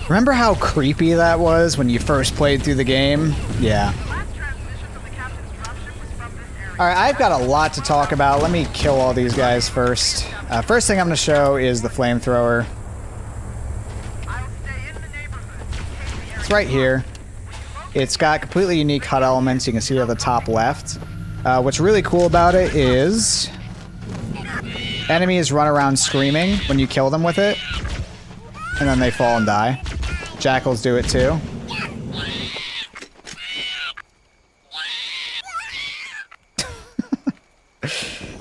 Speaker 1: Remember how creepy that was when you first played through the game? Yeah. Alright, I've got a lot to talk about. Let me kill all these guys first. First thing I'm going to show is the flamethrower. It's right here. It's got completely unique HUD elements. You can see it at the top left. What's really cool about it is enemies run around screaming when you kill them with it, and then they fall and die. Jackals do it too.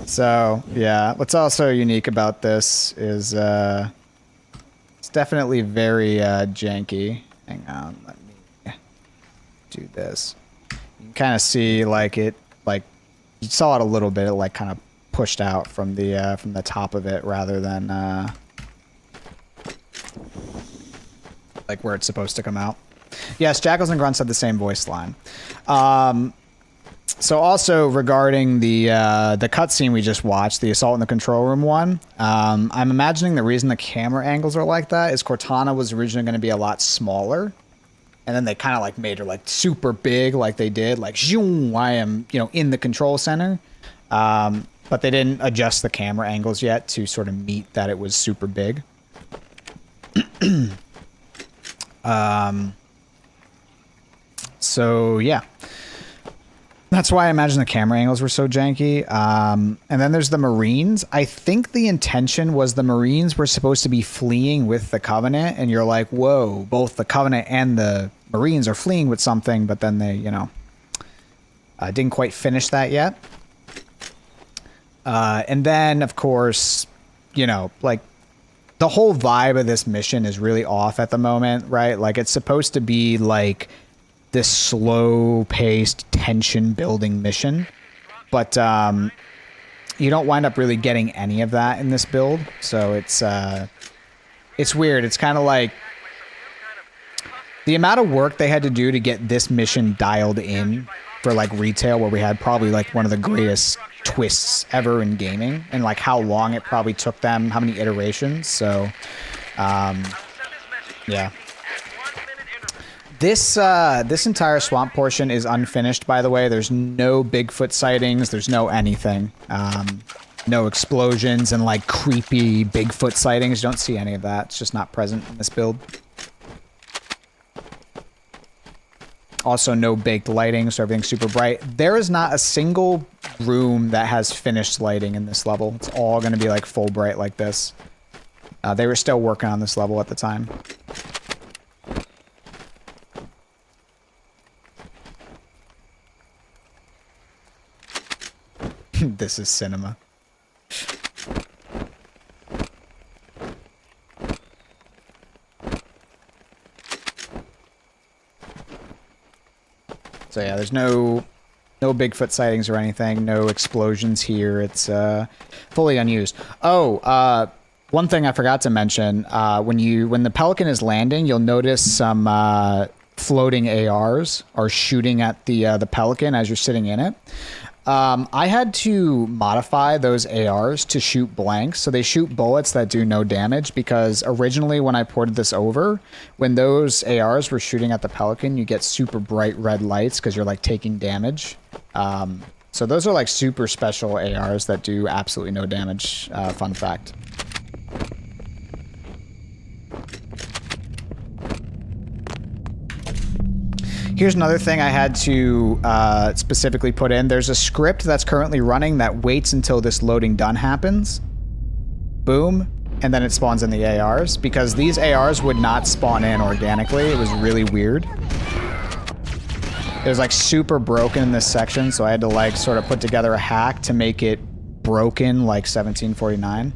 Speaker 1: So, yeah. What's also unique about this is it's definitely very janky. Hang on, let me do this. You can kind of see like it, like you saw it a little bit. It like kind of pushed out from the top of it rather than like where it's supposed to come out. Yes, Jackals and Grunts have the same voice line. So also regarding the cutscene we just watched, the assault in the control room one, I'm imagining the reason the camera angles are like that is Cortana was originally going to be a lot smaller, and then they kind of like made her like super big, like they did, like zoom, I am, you know, in the control center, but they didn't adjust the camera angles yet to sort of meet that it was super big. So yeah. That's why I imagine the camera angles were so janky. And then there's the Marines. I think the intention was the Marines were supposed to be fleeing with the Covenant, and you're like, whoa, both the Covenant and the Marines are fleeing with something, but then they, you know, didn't quite finish that yet. And then, of course, you know, like, the whole vibe of this mission is really off at the moment, right? Like, it's supposed to be, like, this slow-paced, tension-building mission, but you don't wind up really getting any of that in this build. So it's weird. It's kind of like the amount of work they had to do to get this mission dialed in for like retail, where we had probably like one of the greatest twists ever in gaming, and like how long it probably took them, how many iterations. So yeah. This entire swamp portion is unfinished, by the way. There's no Bigfoot sightings. There's no anything. No explosions and, like, creepy Bigfoot sightings. You don't see any of that. It's just not present in this build. Also, no baked lighting, so everything's super bright. There is not a single room that has finished lighting in this level. It's all going to be like full bright like this. They were still working on this level at the time. This is cinema. So yeah, there's no Bigfoot sightings or anything, no explosions here. It's fully unused. Oh, one thing I forgot to mention, when the Pelican is landing, you'll notice some floating ARs are shooting at the Pelican as you're sitting in it. I had to modify those ARs to shoot blanks, so they shoot bullets that do no damage, because originally when I ported this over, when those ARs were shooting at the Pelican, you get super bright red lights because you're like taking damage. So those are like super special ARs that do absolutely no damage, fun fact. Here's another thing I had to specifically put in. There's a script that's currently running that waits until this loading done happens. Boom. And then it spawns in the ARs, because these ARs would not spawn in organically. It was really weird. It was like super broken in this section, so I had to like sort of put together a hack to make it broken like 1749.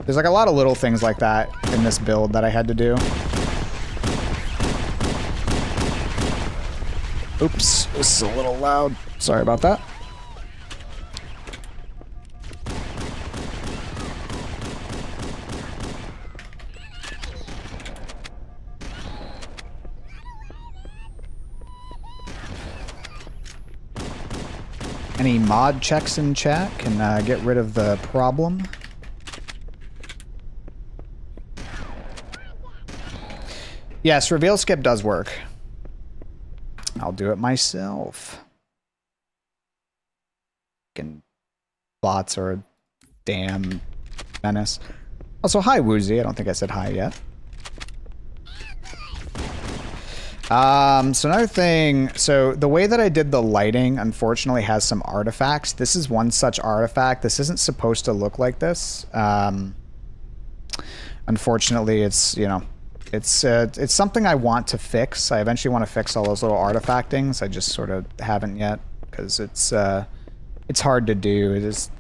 Speaker 1: There's like a lot of little things like that in this build that I had to do. Oops, this is a little loud. Sorry about that. Any mod checks in chat can get rid of the problem. Yes, reveal skip does work. I'll do it myself. Fucking bots are a damn menace. Also, hi Woozy. I don't think I said hi yet. So another thing, so the way that I did the lighting unfortunately has some artifacts. This is one such artifact. This isn't supposed to look like this. Unfortunately, it's, you know, it's something I want to fix. I eventually want to fix all those little artifact things. I just sort of haven't yet, because it's hard to do. It's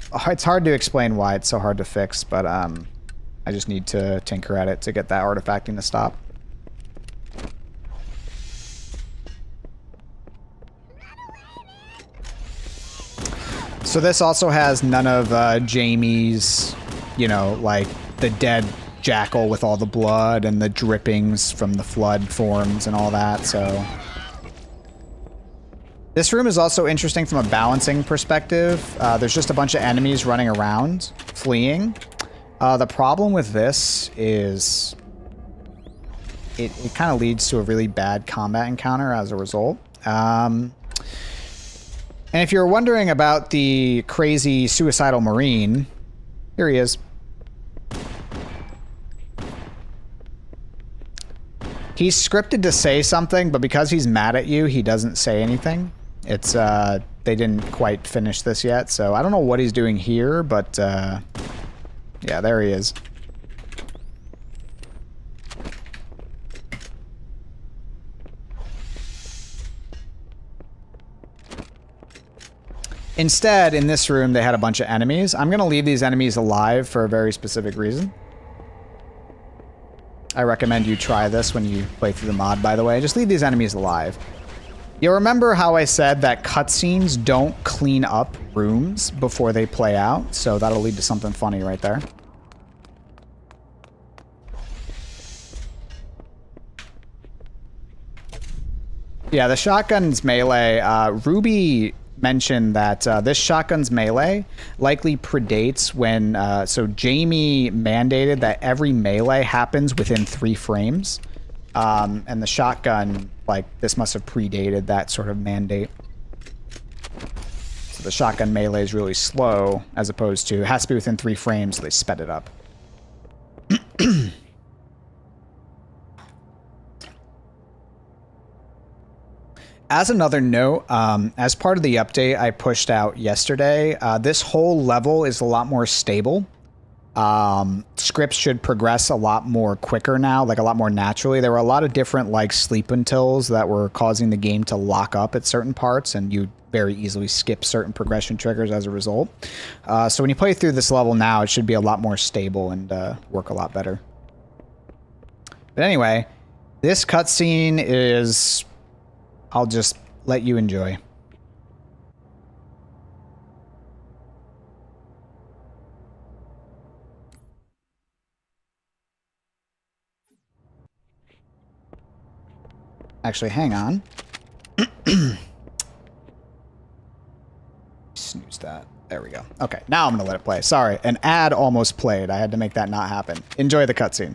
Speaker 1: hard to explain why it's so hard to fix, but I just need to tinker at it to get that artifacting to stop. So this also has none of Jamie's, you know, like the dead jackal with all the blood and the drippings from the flood forms and all that, so. This room is also interesting from a balancing perspective. There's just a bunch of enemies running around, fleeing. The problem with this is it kind of leads to a really bad combat encounter as a result. And if you're wondering about the crazy suicidal Marine, here he is. He's scripted to say something, but because he's mad at you, he doesn't say anything. It's, they didn't quite finish this yet, so I don't know what he's doing here, but, yeah, there he is. Instead, in this room, they had a bunch of enemies. I'm going to leave these enemies alive for a very specific reason. I recommend you try this when you play through the mod, by the way. Just leave these enemies alive. You'll remember how I said that cutscenes don't clean up rooms before they play out, so that'll lead to something funny right there. Yeah, the shotgun's melee, Ruby mentioned that this shotgun's melee likely predates when, so Jamie mandated that every melee happens within 3 frames. And the shotgun, like, this must have predated that sort of mandate. So the shotgun melee is really slow, as opposed to, it has to be within 3 frames, so they sped it up. As another note, as part of the update I pushed out yesterday, this whole level is a lot more stable. Scripts should progress a lot more quicker now, like a lot more naturally. There were a lot of different like sleep untils that were causing the game to lock up at certain parts, and you very easily skip certain progression triggers as a result. So when you play through this level now, it should be a lot more stable and work a lot better. But anyway, this cutscene is... I'll just let you enjoy. Actually, hang on. Snooze that. There we go. Okay, now I'm going to let it play. Sorry, an ad almost played. I had to make that not happen. Enjoy the cutscene.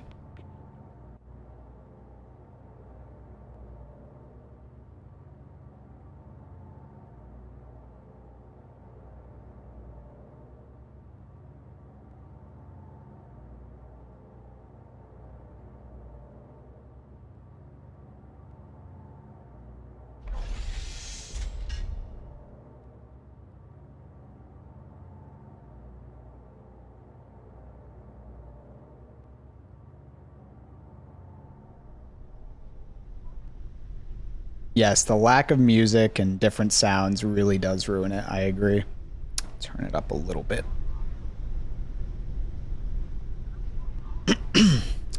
Speaker 1: Yes, the lack of music and different sounds really does ruin it. I agree. Turn it up a little bit.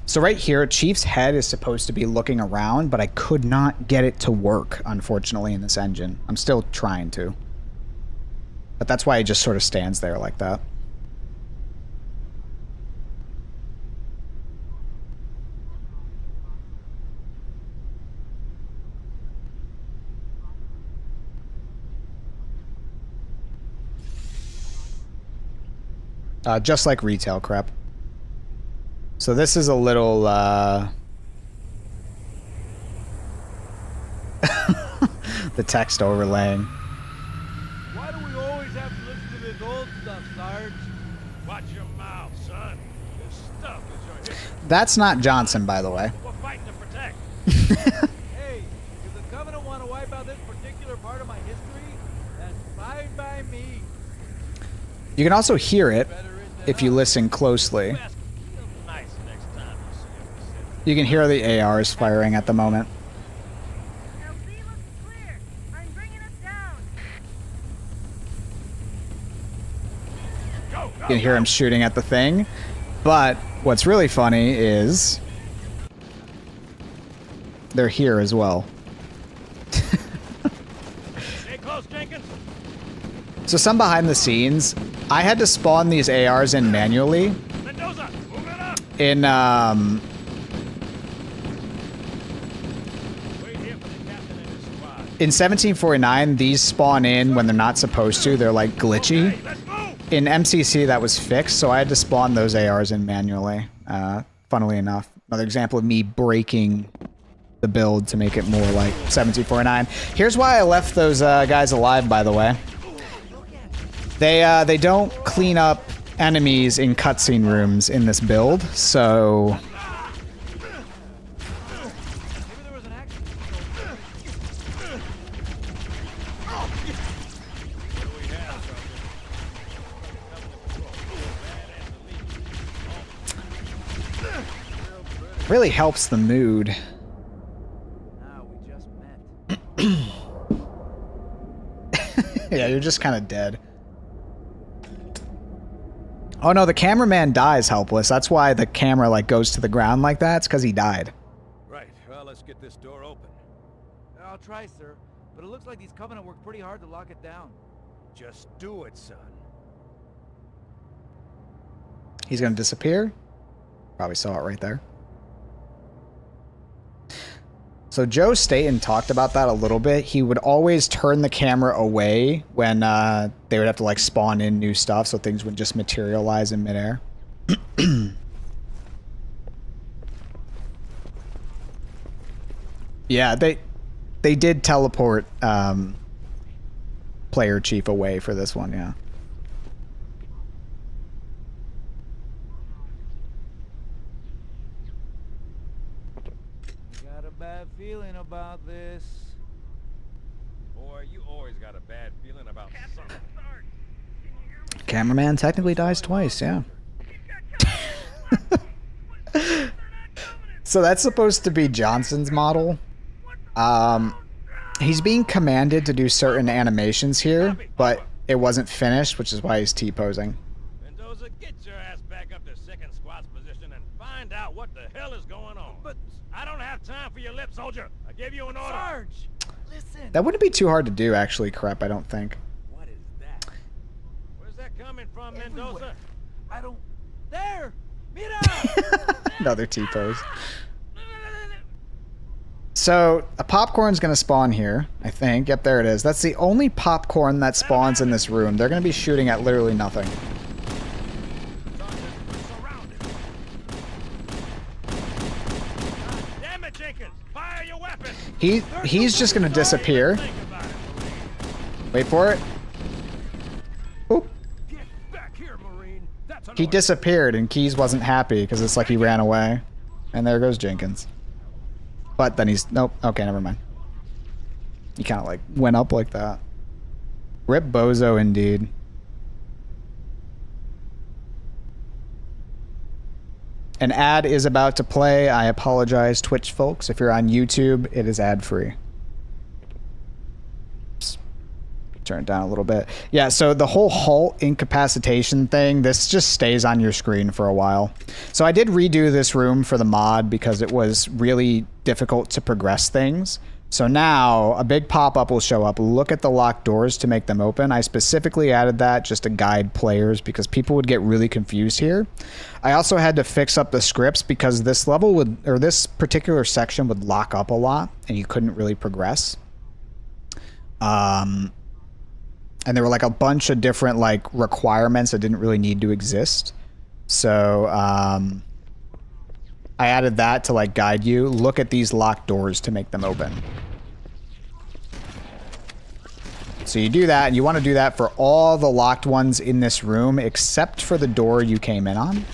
Speaker 1: So right here, Chief's head is supposed to be looking around, but I could not get it to work, unfortunately, in this engine. I'm still trying to. But that's why it just sort of stands there like that. Just like retail crap. So this is a little, the text overlaying.
Speaker 3: Why do we always have to listen to this old stuff, Sarge?
Speaker 8: Watch your mouth, son. This stuff is your history.
Speaker 1: That's not Johnson, by the way.
Speaker 8: We're fighting to protect.
Speaker 3: Hey, if the Covenant want to wipe out this particular part of my history, that's fine by me.
Speaker 1: You can also hear it if you listen closely. You can hear the ARs firing at the moment.
Speaker 7: LZ looks clear. I'm bringing us down.
Speaker 1: You can hear him shooting at the thing. But what's really funny is they're here as well.
Speaker 8: Stay close, Jenkins.
Speaker 1: So some behind the scenes, I had to spawn these ARs in manually.
Speaker 8: Mendoza, move it up.
Speaker 1: In
Speaker 8: Wait here for the captain and his squad.
Speaker 1: in 1749, these spawn in when they're not supposed to. They're like glitchy.
Speaker 8: Hey, let's move.
Speaker 1: In MCC, that was fixed, so I had to spawn those ARs in manually. Funnily enough, another example of me breaking the build to make it more like 1749. Here's why I left those guys alive, by the way. They don't clean up enemies in cutscene rooms in this build, so... Really helps the mood.
Speaker 3: Now we just met.
Speaker 1: Yeah, you're just kind of dead. Oh no, the cameraman dies helpless. That's why the camera like goes to the ground like that. It's because he died.
Speaker 5: Right, well, let's get this door open.
Speaker 3: I'll try, sir. But it looks like these Covenant worked pretty hard to lock it down.
Speaker 5: Just do it, son.
Speaker 1: He's gonna disappear. Probably saw it right there. So Joe Staten talked about that a little bit. He would always turn the camera away when they would have to like spawn in new stuff, so things would just materialize in midair. Yeah, they did teleport player chief away for this one, yeah.
Speaker 3: Got a bad feeling about this.
Speaker 8: boy, you always got a bad feeling about something.
Speaker 1: Cameraman technically dies twice, yeah. So that's supposed to be Johnson's model. He's being commanded to do certain animations here, but it wasn't finished, which is why he's T-posing.
Speaker 8: Mendoza, get your ass back up to second squat's position and find out what the hell is going on. But I don't have time for your lip, soldier. I gave you an order.
Speaker 3: Sarge, listen.
Speaker 1: That wouldn't be too hard to do, actually, Crep, I don't think.
Speaker 8: What is that? Where's that coming from, Mendoza?
Speaker 3: Everywhere. I don't... There! Mira!
Speaker 1: Another T-pose. So, a popcorn's going to spawn here, I think. Yep, there it is. That's the only popcorn that spawns in this room. They're going to be shooting at literally nothing.
Speaker 8: Damn it, Jenkins! Fire your weapon!
Speaker 1: He's just going to disappear. Wait for it. Oop.
Speaker 8: Get back here, Marine. That's
Speaker 1: He disappeared, and Keys wasn't happy because it's like he ran away. And there goes Jenkins. But then he's... Nope. Okay, never mind. He kind of like went up like that. Rip Bozo indeed. An ad is about to play. I apologize, Twitch folks. If you're on YouTube, it is ad-free. Turn it down a little bit. Yeah, so the whole halt incapacitation thing, this just stays on your screen for a while. So I did redo this room for the mod because it was really difficult to progress things. So now a big pop-up will show up. Look at the locked doors to make them open. I specifically added that just to guide players because people would get really confused here. I also had to fix up the scripts because this level would, or this particular section would lock up a lot and you couldn't really progress. And there were like a bunch of different like requirements that didn't really need to exist. So I added that to like guide you. Look at these locked doors to make them open. So you do that, and you want to do that for all the locked ones in this room except for the door you came in on.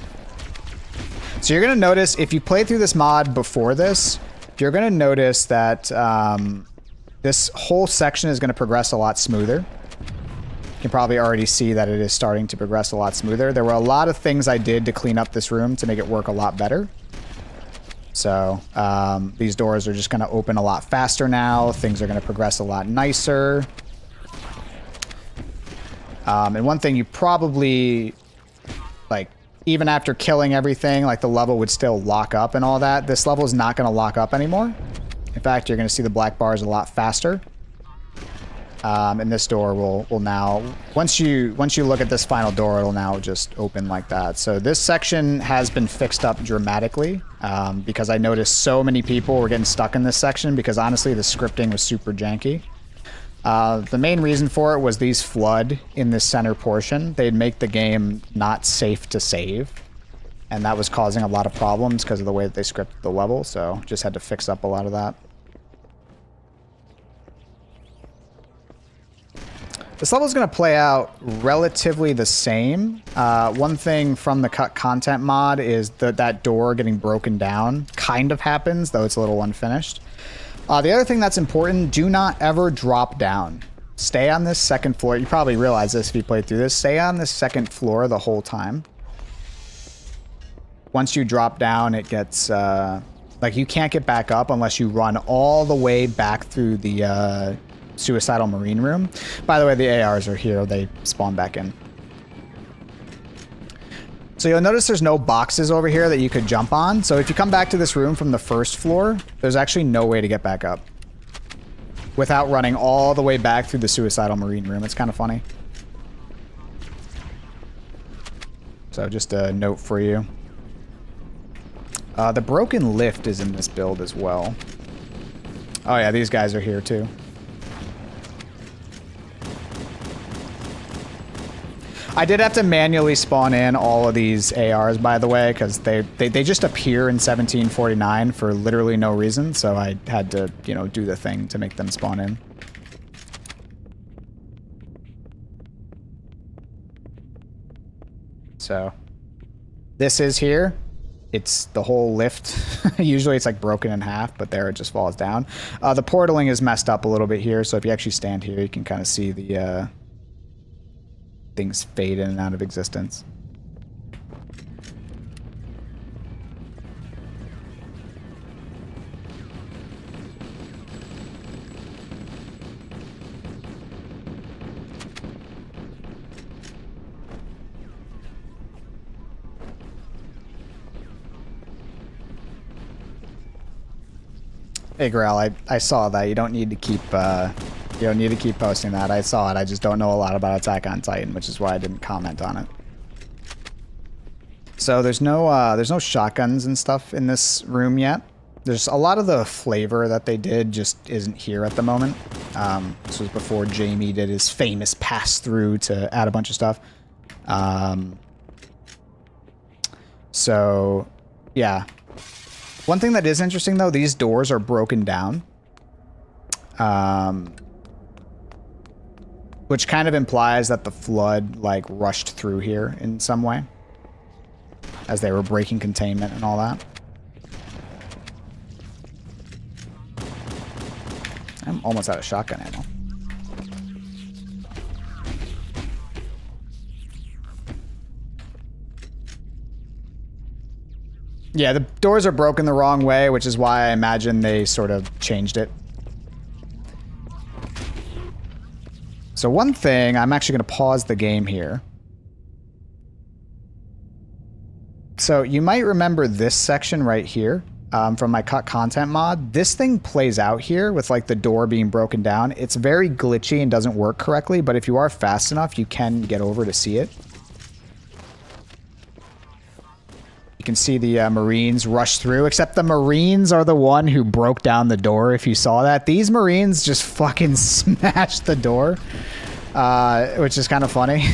Speaker 1: So you're going to notice if you played through this mod before this, you're going to notice that this whole section is going to progress a lot smoother. You can probably already see that it is starting to progress a lot smoother. There were a lot of things I did to clean up this room to make it work a lot better. So these doors are just going to open a lot faster now. Things are going to progress a lot nicer. And one thing you probably, like, even after killing everything, like the level would still lock up and all that. This level is not going to lock up anymore. In fact, you're going to see the black bars a lot faster. And this door will now, once you look at this final door, it'll now just open like that. So this section has been fixed up dramatically because I noticed so many people were getting stuck in this section because honestly the scripting was super janky. The main reason for it was these flood in this center portion. They'd make the game not safe to save. And that was causing a lot of problems because of the way that they scripted the level. So just had to fix up a lot of that. This level is going to play out relatively the same. One thing from the cut content mod is that door getting broken down kind of happens, though it's a little unfinished. The other thing that's important, do not ever drop down. Stay on this second floor. You probably realize this if you played through this. Stay on this second floor the whole time. Once you drop down, it gets... like, you can't get back up unless you run all the way back through the... Suicidal Marine room. By the way, the ARs are here. They spawn back in. So you'll notice there's no boxes over here that you could jump on. So if you come back to this room from the first floor, there's actually no way to get back up without running all the way back through the Suicidal Marine room. It's kind of funny. So just a note for you. The broken lift is in this build as well. Oh yeah, these guys are here too. I did have to manually spawn in all of these ARs, by the way, because they just appear in 1749 for literally no reason, so I had to, you know, do the thing to make them spawn in. So, this is here. it's the whole lift. Usually it's like broken in half, but there it just falls down. The portaling is messed up a little bit here, so if you actually stand here, you can kind of see the things fade in and out of existence. Hey Grail, I saw that. You don't need to keep posting that. I saw it. I just don't know a lot about Attack on Titan, which is why I didn't comment on it. So there's no shotguns and stuff in this room yet. There's a lot of the flavor that they did just isn't here at the moment. This was before Jamie did his famous pass through to add a bunch of stuff. So yeah. One thing that is interesting, though, these doors are broken down. Which kind of implies that the flood, like, rushed through here in some way. As they were breaking containment and all that. I'm almost out of shotgun ammo. Yeah, the doors are broken the wrong way, which is why I imagine they sort of changed it. So one thing, I'm actually going to pause the game here. So you might remember this section right here from my cut content mod. This thing plays out here with like the door being broken down. It's very glitchy and doesn't work correctly, but if you are fast enough, you can get over to see it. You can see the Marines rush through, except the Marines are the one who broke down the door, if you saw that. These Marines just fucking smashed the door, which is kind of funny.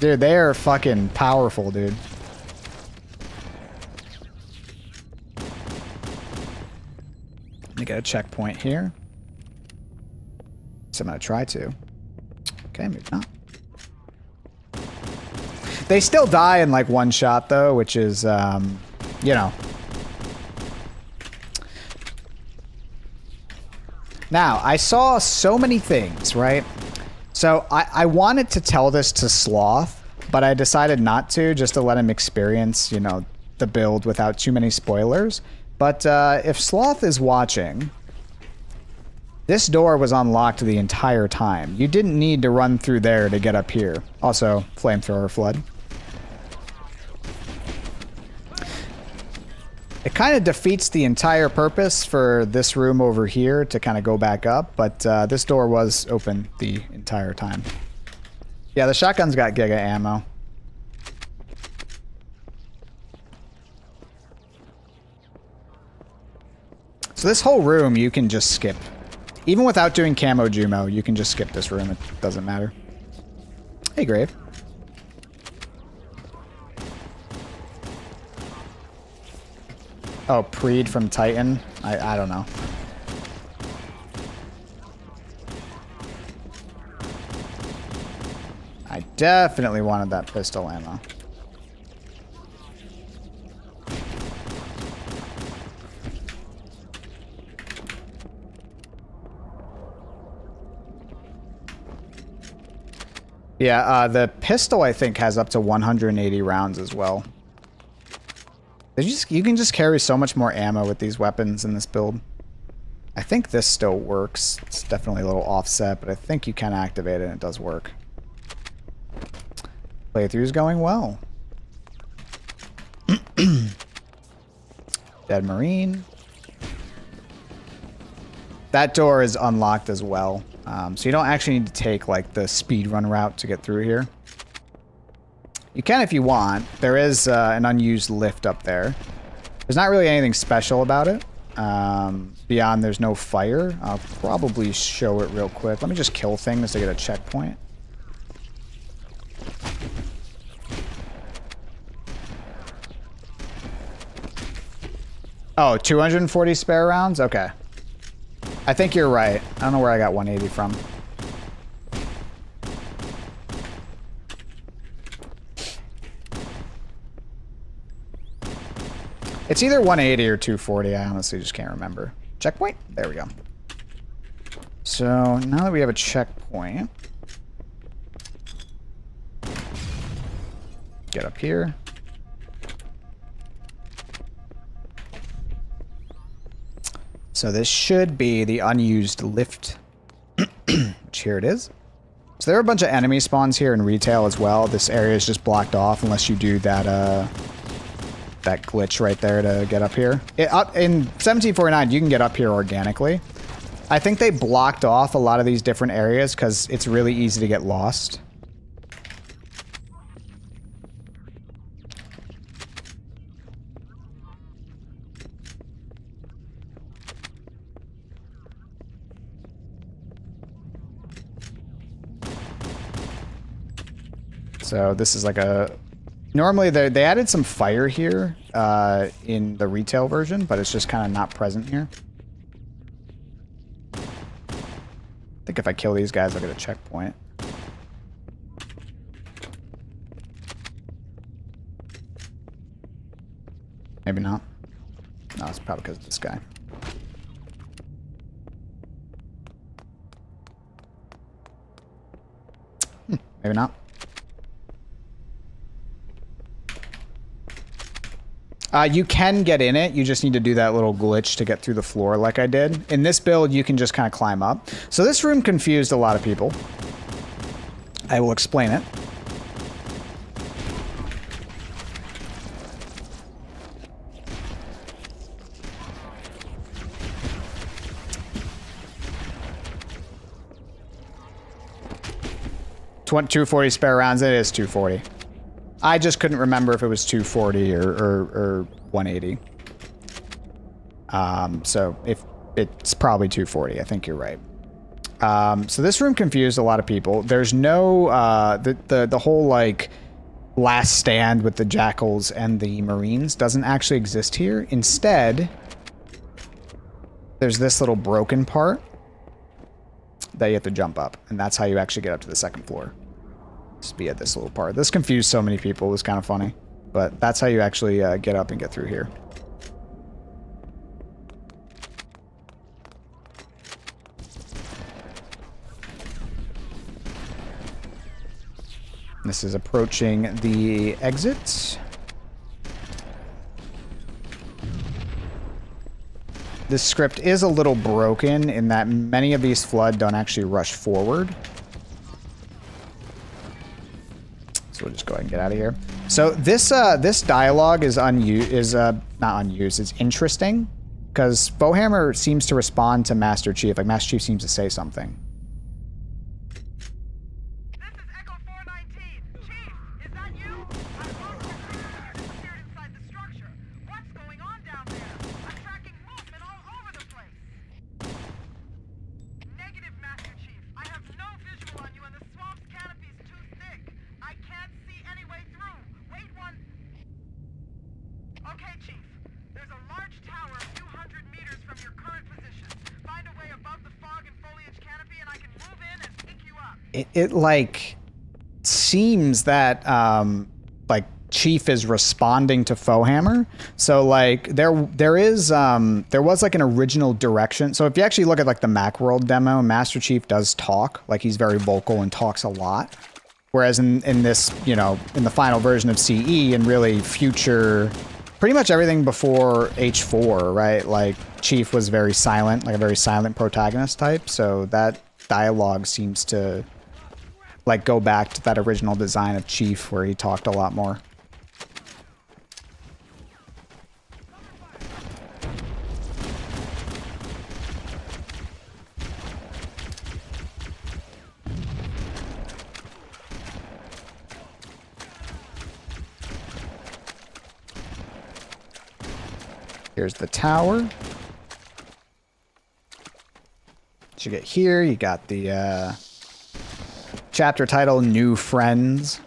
Speaker 1: Dude, they are fucking powerful, dude. Let me get a checkpoint here. So I'm going to try to. Okay, maybe not. They still die in like one shot though, which is, you know. Now, I saw so many things, right? So I wanted to tell this to Sloth, but I decided not to, just to let him experience, you know, the build without too many spoilers. But if Sloth is watching, this door was unlocked the entire time. You didn't need to run through there to get up here. Also, flamethrower flood. It kind of defeats the entire purpose for this room over here to kind of go back up, but this door was open the entire time. Yeah, the shotgun's got giga ammo. So this whole room you can just skip. Even without doing camo Jumo, you can just skip this room. It doesn't matter. Hey, Grave. Oh, Preed from Titan? I don't know. I definitely wanted that pistol ammo. Yeah, the pistol I think has up to 180 rounds as well. You can just carry so much more ammo with these weapons in this build. I think this still works. It's definitely a little offset, but I think you can activate it and it does work. Playthrough's going well. Dead Marine. That door is unlocked as well. So you don't actually need to take like the speedrun route to get through here. You can if you want. There is an unused lift up there. There's not really anything special about it. Beyond there's no fire. I'll probably show it real quick. Let me just kill things to get a checkpoint. Oh, 240 spare rounds? Okay. I think you're right. I don't know where I got 180 from. It's either 180 or 240. I honestly just can't remember. Checkpoint? There we go. So now that we have a checkpoint, get up here. So this should be the unused lift, which here it is. So there are a bunch of enemy spawns here in retail as well. This area is just blocked off unless you do that that glitch right there to get up here. In 1749, you can get up here organically. I think they blocked off a lot of these different areas because it's really easy to get lost. So this is like a... Normally they added some fire here in the retail version, but it's just kind of not present here. I think if I kill these guys, I'll get a checkpoint. Maybe not. No, it's probably because of this guy. Maybe not. You can get in it, you just need to do that little glitch to get through the floor like I did. In this build, you can just kind of climb up. So this room confused a lot of people. I will explain it. $240 spare rounds, it is 240. I just couldn't remember if it was 240 or 180. So if it's probably 240, I think you're right. So this room confused a lot of people. There's no the whole like last stand with the jackals and the marines doesn't actually exist here. Instead, there's this little broken part that you have to jump up, and that's how you actually get up to the second floor. Just be at this little part. This confused so many people. It was kind of funny, but that's how you actually get up and get through here. This is approaching the exit. This script is a little broken in that many of these flood don't actually rush forward. So we'll just go ahead and get out of here. So this this dialogue is not unused. It's interesting because Fohammer seems to respond to Master Chief. Like Master Chief seems to say something.
Speaker 7: This is Echo 419. Chief, is that you? I lost your signal. You disappeared inside the structure. What's going on down there? I'm tracking movement all over the place. Negative, Master Chief. I have no visual on you, and the swamp's canopy's too thick. I can't see any way through. Wait one... Okay, Chief. There's a large tower a few hundred meters from your current position. Find a way above the fog and foliage canopy, and I can move in and pick you up.
Speaker 1: It like seems that like Chief is responding to Fohammer. So like there was like an original direction. So if you actually look at like the Macworld demo, Master Chief does talk. Like he's very vocal and talks a lot. Whereas in this, you know, in the final version of CE and really future, pretty much everything before H4, right? Like Chief was very silent, like a very silent protagonist type. So that dialogue seems to like go back to that original design of Chief where he talked a lot more. Here's the tower. You get here, you got the chapter title, New Friends.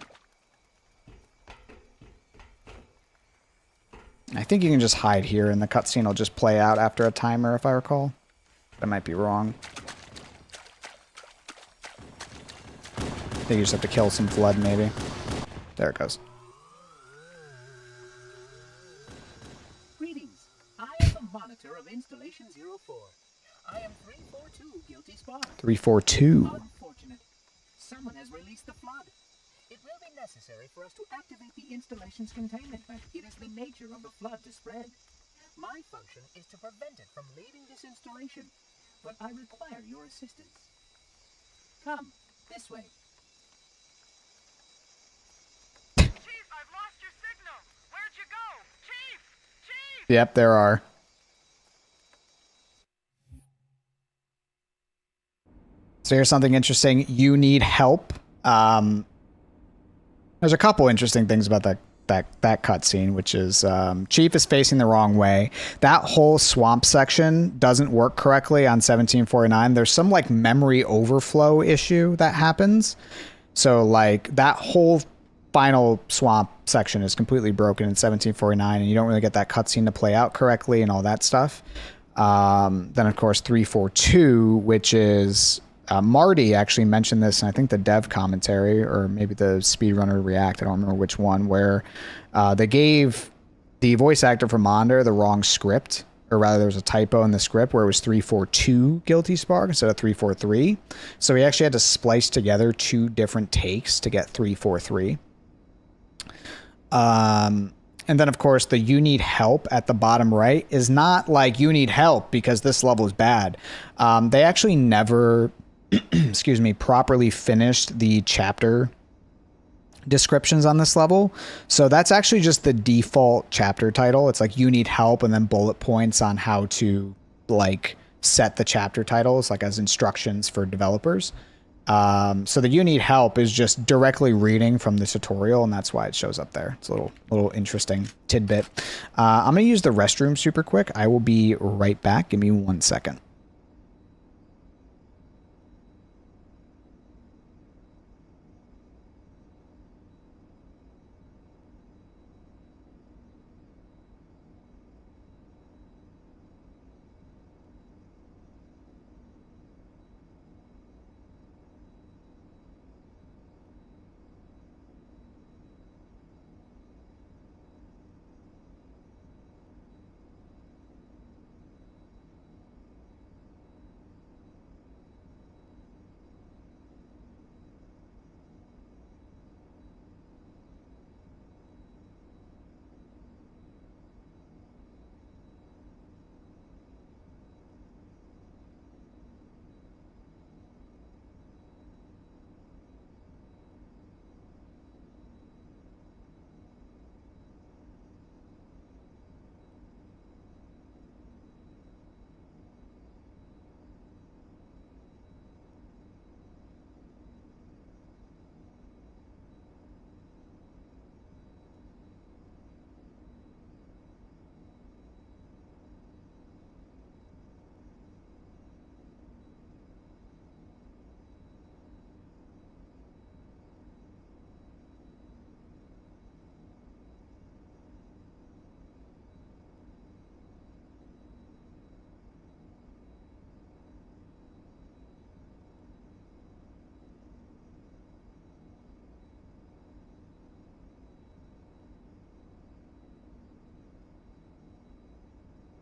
Speaker 1: I think you can just hide here and the cutscene will just play out after a timer, if I recall. I might be wrong. I think you just have to kill some flood, maybe. There it goes.
Speaker 10: command monitor of Installation 04. I am 342 Guilty Spark.
Speaker 1: 342.
Speaker 10: Unfortunate. Someone has released the flood. It will be necessary for us to activate the installation's containment, but it is the nature of the flood to spread. My function is to prevent it from leaving this installation, but I require your assistance. Come, this way.
Speaker 7: Chief, I've lost your signal. Where'd you go? Chief! Chief!
Speaker 1: Yep, there are. So here's something interesting. You need help. There's a couple interesting things about that cutscene, which is Chief is facing the wrong way. That whole swamp section doesn't work correctly on 1749. There's some like memory overflow issue that happens. So like that whole final swamp section is completely broken in 1749, and you don't really get that cutscene to play out correctly and all that stuff. Then of course 342, which is Marty actually mentioned this, and I think the dev commentary, or maybe the Speedrunner React, I don't remember which one, where they gave the voice actor for Monder the wrong script, or rather there was a typo in the script where it was 342 Guilty Spark instead of 343. So he actually had to splice together 2 different takes to get 343. And then, of course, the you need help at the bottom right is not like you need help because this level is bad. They actually never... excuse me, properly finished the chapter descriptions on this level. So that's actually just the default chapter title. It's like you need help and then bullet points on how to like set the chapter titles like as instructions for developers. So the you need help is just directly reading from the tutorial, and that's why it shows up there. It's a little interesting tidbit. I'm going to use the restroom super quick. I will be right back. Give me 1 second.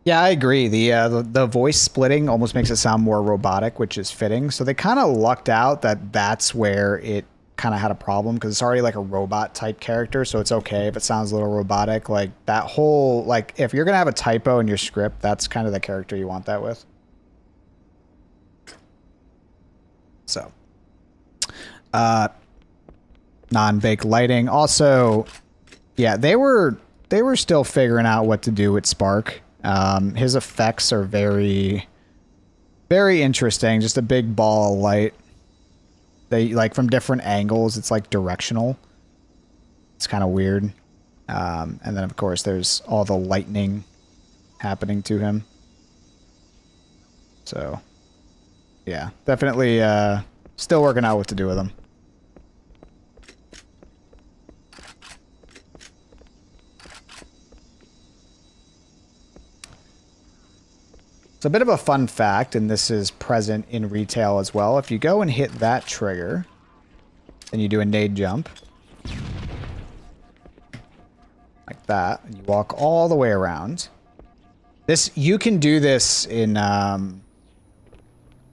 Speaker 1: Yeah, I agree. The voice splitting almost makes it sound more robotic, which is fitting. So they kind of lucked out that that's where it kind of had a problem, because it's already like a robot type character, so it's okay if it sounds a little robotic. Like that whole, like if you're gonna have a typo in your script, that's kind of the character you want that with. So non-bake lighting. Also, yeah, they were still figuring out what to do with Spark. His effects are very, very interesting. Just a big ball of light. They like from different angles. It's like directional. It's kind of weird. And then of course there's all the lightning happening to him. So yeah, definitely still working out what to do with him. It's a bit of a fun fact, and this is present in retail as well. If you go and hit that trigger, then you do a nade jump. Like that, and you walk all the way around. This, you can do this in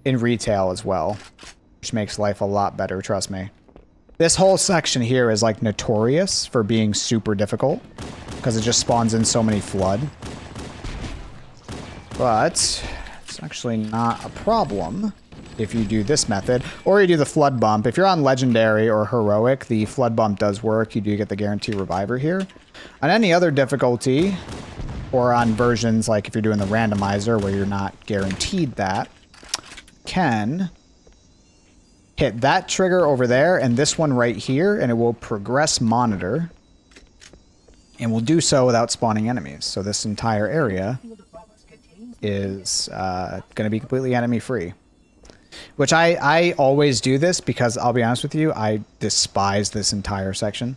Speaker 1: retail as well, which makes life a lot better, trust me. This whole section here is like notorious for being super difficult because it just spawns in so many flood. But it's actually not a problem if you do this method, or you do the flood bump. If you're on legendary or heroic, the flood bump does work. You do get the guarantee reviver here. On any other difficulty, or on versions like if you're doing the randomizer where you're not guaranteed that, can hit that trigger over there and this one right here, and it will progress monitor, and will do so without spawning enemies. So this entire area is going to be completely enemy free. Which I always do this because, I'll be honest with you, I despise this entire section.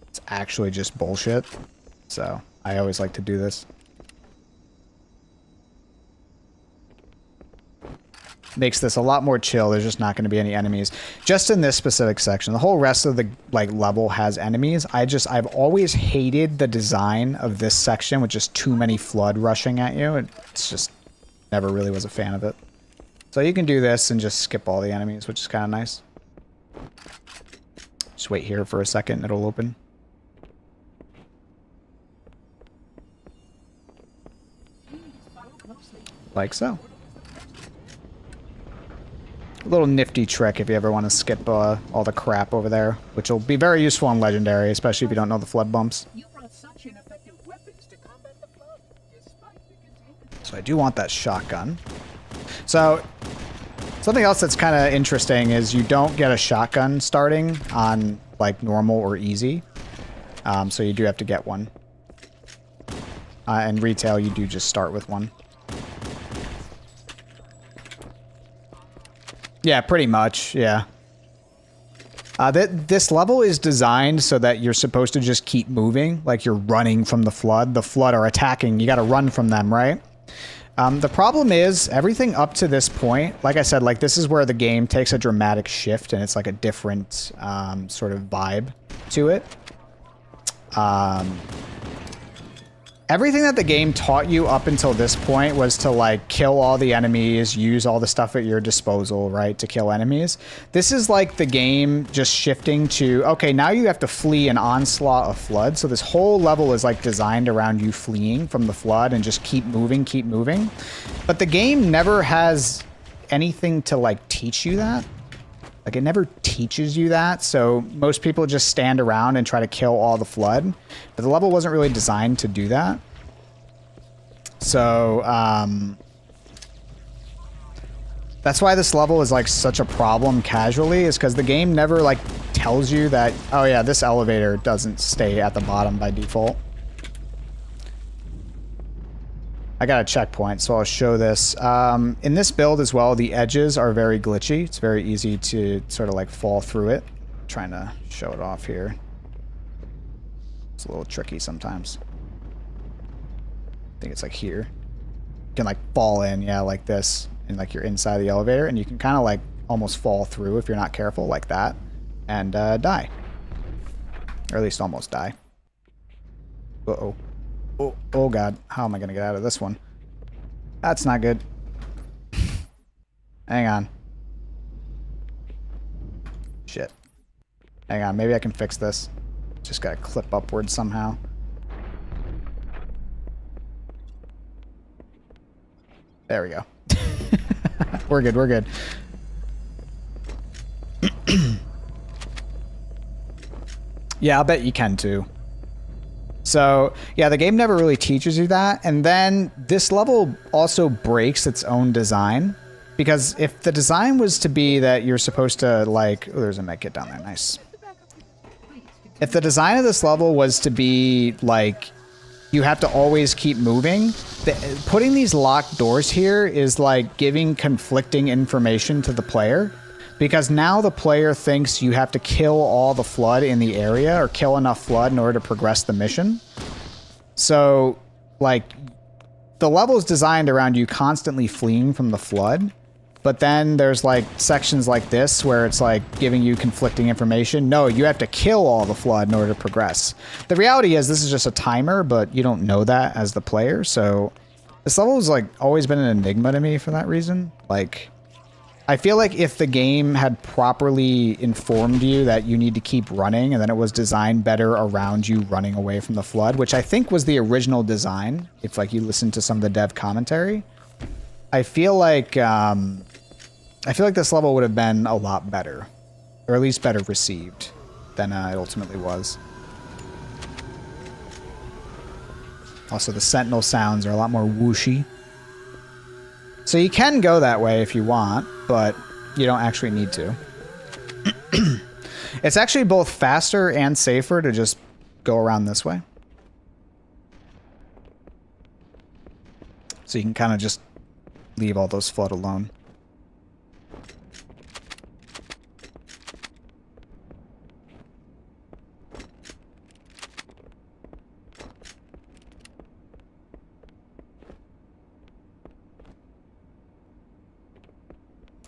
Speaker 1: It's actually just bullshit. So I always like to do this. Makes this a lot more chill. There's just not going to be any enemies. Just in this specific section. The whole rest of the level has enemies. I've always hated the design of this section with just too many flood rushing at you. It's just never really was a fan of it. So you can do this and just skip all the enemies, which is kind of nice. Just wait here for a second. It'll open. Like so. A little nifty trick if you ever want to skip all the crap over there, which will be very useful on legendary, especially if you don't know the flood bumps. So I do want that shotgun. So something else that's kind of interesting is you don't get a shotgun starting on like normal or easy. So you do have to get one. In retail, you do just start with one. Yeah, pretty much, yeah. This level is designed so that you're supposed to just keep moving, like you're running from the flood. The flood are attacking, you gotta run from them, right? The problem is, everything up to this point, like I said, like this is where the game takes a dramatic shift and it's like a different sort of vibe to it. Everything that the game taught you up until this point was to like kill all the enemies, use all the stuff at your disposal, right, to kill enemies. This is like the game just shifting to, okay, now you have to flee an onslaught of flood. So this whole level is like designed around you fleeing from the flood and just keep moving, keep moving. But the game never has anything to like teach you that. Like it never teaches you that, so most people just stand around and try to kill all the flood. But the level wasn't really designed to do that. So, that's why this level is like such a problem casually, is because the game never like tells you that, oh yeah, this elevator doesn't stay at the bottom by default. I got a checkpoint, so I'll show this. In this build as well, the edges are very glitchy. It's very easy to sort of like fall through it. I'm trying to show it off here. It's a little tricky sometimes. I think it's like here. You can like fall in, yeah, like this. And like you're inside the elevator, and you can kind of like almost fall through if you're not careful, like that. And die. Or at least almost die. Uh-oh. Oh god, how am I gonna get out of this one? That's not good. Hang on. Shit. Hang on, maybe I can fix this. Just gotta clip upwards somehow. There we go. We're good, we're good. Yeah, I'll bet you can too. So, yeah, the game never really teaches you that. And then this level also breaks its own design. Because if the design was to be that you're supposed to, like... Oh, there's a med kit down there. Nice. If the design of this level was to be, like, you have to always keep moving, putting these locked doors here is like giving conflicting information to the player. Because now the player thinks you have to kill all the flood in the area or kill enough flood in order to progress the mission. So, like, the level is designed around you constantly fleeing from the flood. but then there's like sections like this where it's like giving you conflicting information. No, you have to kill all the flood in order to progress. The reality is this is just a timer, but you don't know that as the player. So this level has like always been an enigma to me for that reason. Like, I feel like if the game had properly informed you that you need to keep running, and then it was designed better around you running away from the flood, which I think was the original design, if like you listen to some of the dev commentary, I feel like this level would have been a lot better, or at least better received than it ultimately was. Also, the Sentinel sounds are a lot more whooshy. So you can go that way if you want, but you don't actually need to. It's actually both faster and safer to just go around this way. So you can kind of just leave all those flood alone.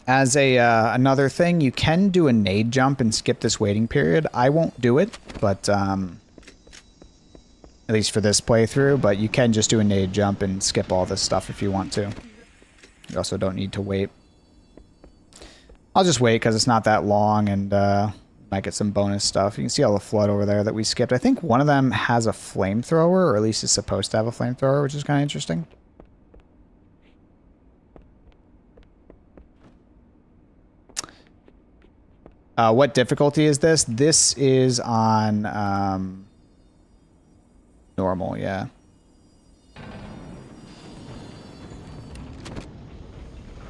Speaker 1: As a another thing, you can do a nade jump and skip this waiting period. I won't do it, but at least for this playthrough, but you can just do a nade jump and skip all this stuff if you want to. You also don't need to wait. I'll just wait because it's not that long, and might get some bonus stuff. You can see all the flood over there that we skipped. I think one of them has a flamethrower, or at least is supposed to have a flamethrower, which is kind of interesting. What difficulty is this? This is on normal, yeah.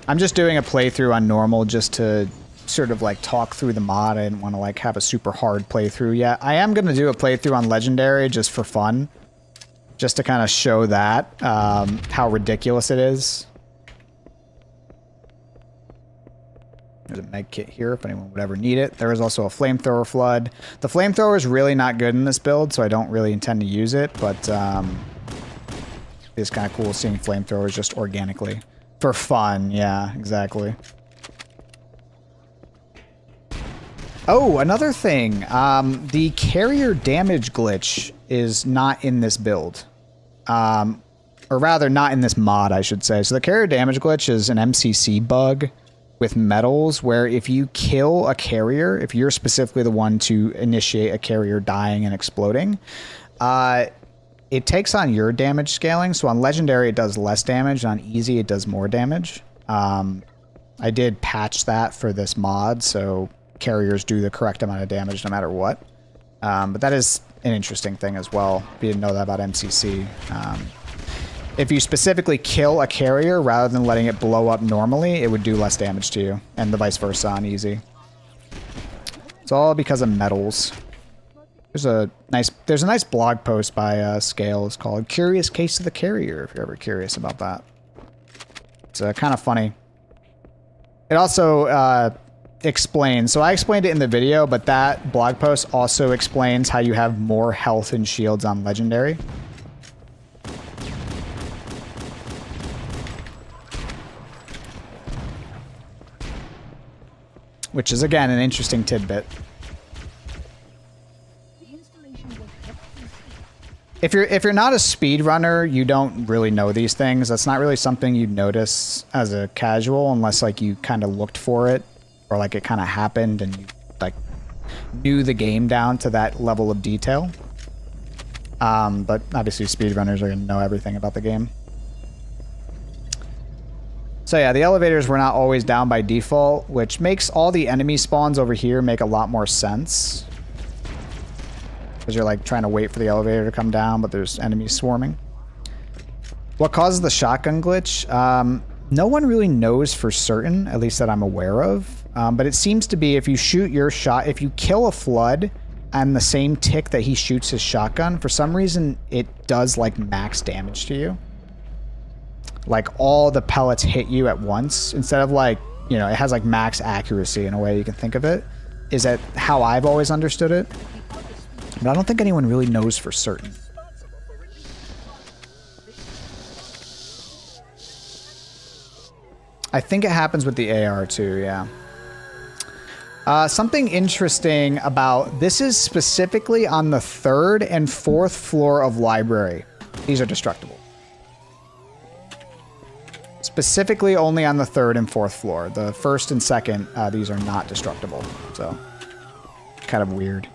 Speaker 1: I'm just doing a playthrough on normal just to sort of like talk through the mod. I didn't want to like have a super hard playthrough yet. I am going to do a playthrough on legendary just for fun, just to kind of show that how ridiculous it is. There's a med kit here if anyone would ever need it. There is also a flamethrower flood. The flamethrower is really not good in this build, so I don't really intend to use it, but it's kind of cool seeing flamethrowers just organically. For fun, yeah, exactly. Oh, another thing. The carrier damage glitch is not in this build. Or rather, not in this mod, I should say. So the carrier damage glitch is an MCC bug with metals, where if you kill a carrier, if you're specifically the one to initiate a carrier dying and exploding, it takes on your damage scaling. So on legendary, it does less damage. On easy, it does more damage. I did patch that for this mod, so carriers do the correct amount of damage no matter what. But that is an interesting thing as well. If you didn't know that about MCC. If you specifically kill a carrier rather than letting it blow up normally, it would do less damage to you, and the vice versa on easy. It's all because of metals. There's a nice blog post by Scales called "Curious Case of the Carrier," if you're ever curious about that. It's kind of funny. It also explains, so I explained it in the video, but that blog post also explains how you have more health and shields on legendary. Which is, again, an interesting tidbit. If you're not a speedrunner, you don't really know these things. That's not really something you'd notice as a casual, unless like you kind of looked for it, or like it kind of happened and you like knew the game down to that level of detail. But obviously speedrunners are going to know everything about the game. So yeah, the elevators were not always down by default, which makes all the enemy spawns over here make a lot more sense. Because you're like trying to wait for the elevator to come down, but there's enemies swarming. What causes the shotgun glitch? No one really knows for certain, at least that I'm aware of. But it seems to be if you shoot your shot, if you kill a flood on the same tick that he shoots his shotgun, for some reason it does like max damage to you. Like all the pellets hit you at once instead of like, you know, it has like max accuracy in a way you can think of it. Is that how I've always understood it? But I don't think anyone really knows for certain. I think it happens with the AR too, yeah. Something interesting about this is specifically on the 3rd and 4th floor of library. These are destructible. Specifically only on the 3rd and 4th floor. The 1st and 2nd, these are not destructible. So, kind of weird.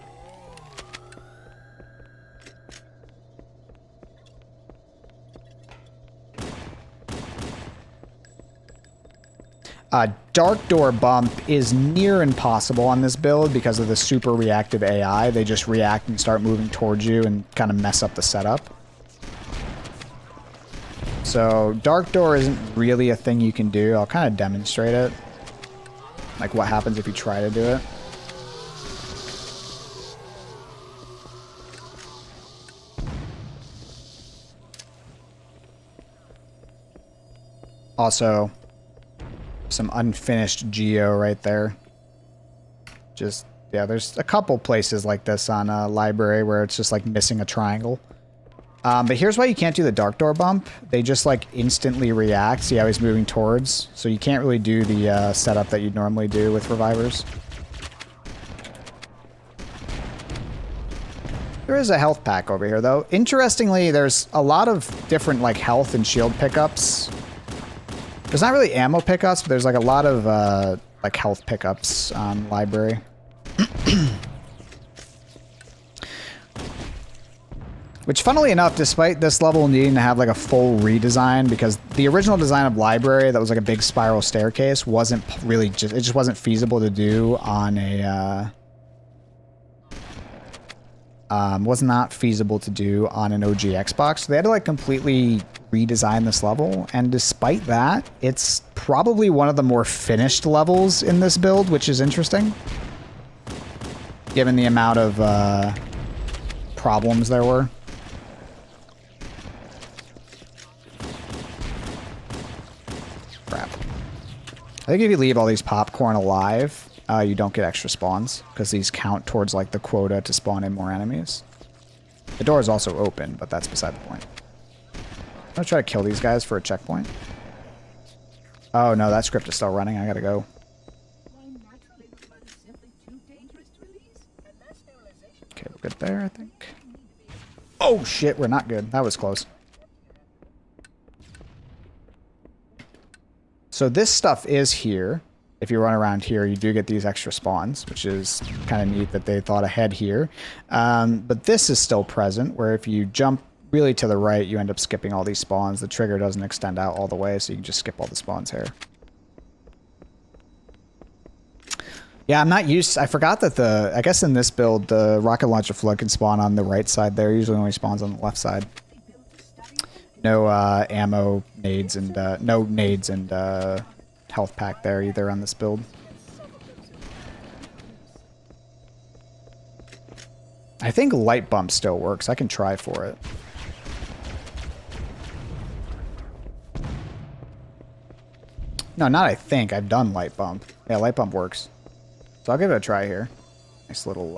Speaker 1: Dark door bump is near impossible on this build because of the super reactive AI. They just react and start moving towards you and kind of mess up the setup. So dark door isn't really a thing you can do. I'll kind of demonstrate it. Like what happens if you try to do it. Also, some unfinished geo right there. Just, yeah, there's a couple places like this on a library where it's just like missing a triangle. But here's why you can't do the dark door bump. They just like instantly react. See how he's moving towards? So you can't really do the setup that you'd normally do with revivers. There is a health pack over here though. Interestingly, there's a lot of different like health and shield pickups. There's not really ammo pickups, but there's like a lot of like health pickups on library. Which, funnily enough, despite this level needing to have like a full redesign, because the original design of library that was like a big spiral staircase wasn't really it just wasn't feasible to do on a was not feasible to do on an OG Xbox. So they had to like completely redesign this level, and despite that, it's probably one of the more finished levels in this build, which is interesting, given the amount of problems there were. Crap. I think if you leave all these popcorn alive, you don't get extra spawns, because these count towards like the quota to spawn in more enemies. The door is also open, but that's beside the point. I'm gonna try to kill these guys for a checkpoint. Oh no, that script is still running. I gotta go. Okay, we're good there, I think. Oh shit, we're not good. That was close. So this stuff is here. If you run around here, you do get these extra spawns, which is kind of neat that they thought ahead here. But this is still present, where if you jump really to the right, you end up skipping all these spawns. The trigger doesn't extend out all the way, so you can just skip all the spawns here. Yeah, I'm not used... I forgot that I guess in this build, the rocket launcher flood can spawn on the right side there. Usually only spawns on the left side. No ammo, nades, and... no nades and health pack there either on this build. I think light bump still works. I can try for it. No, not I think. I've done light bump. Yeah, light bump works. So I'll give it a try here. Nice little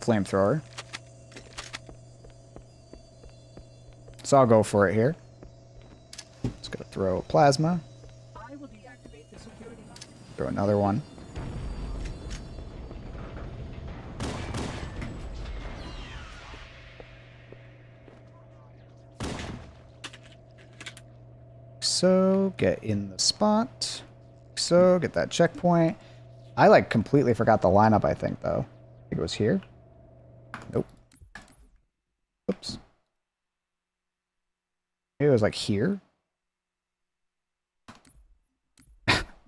Speaker 1: flamethrower. So I'll go for it here. Just gonna throw a plasma. Throw another one. So, get in the spot. So, get that checkpoint. I like completely forgot the lineup, I think, though. I think it was here. Nope. Oops. Maybe it was like here.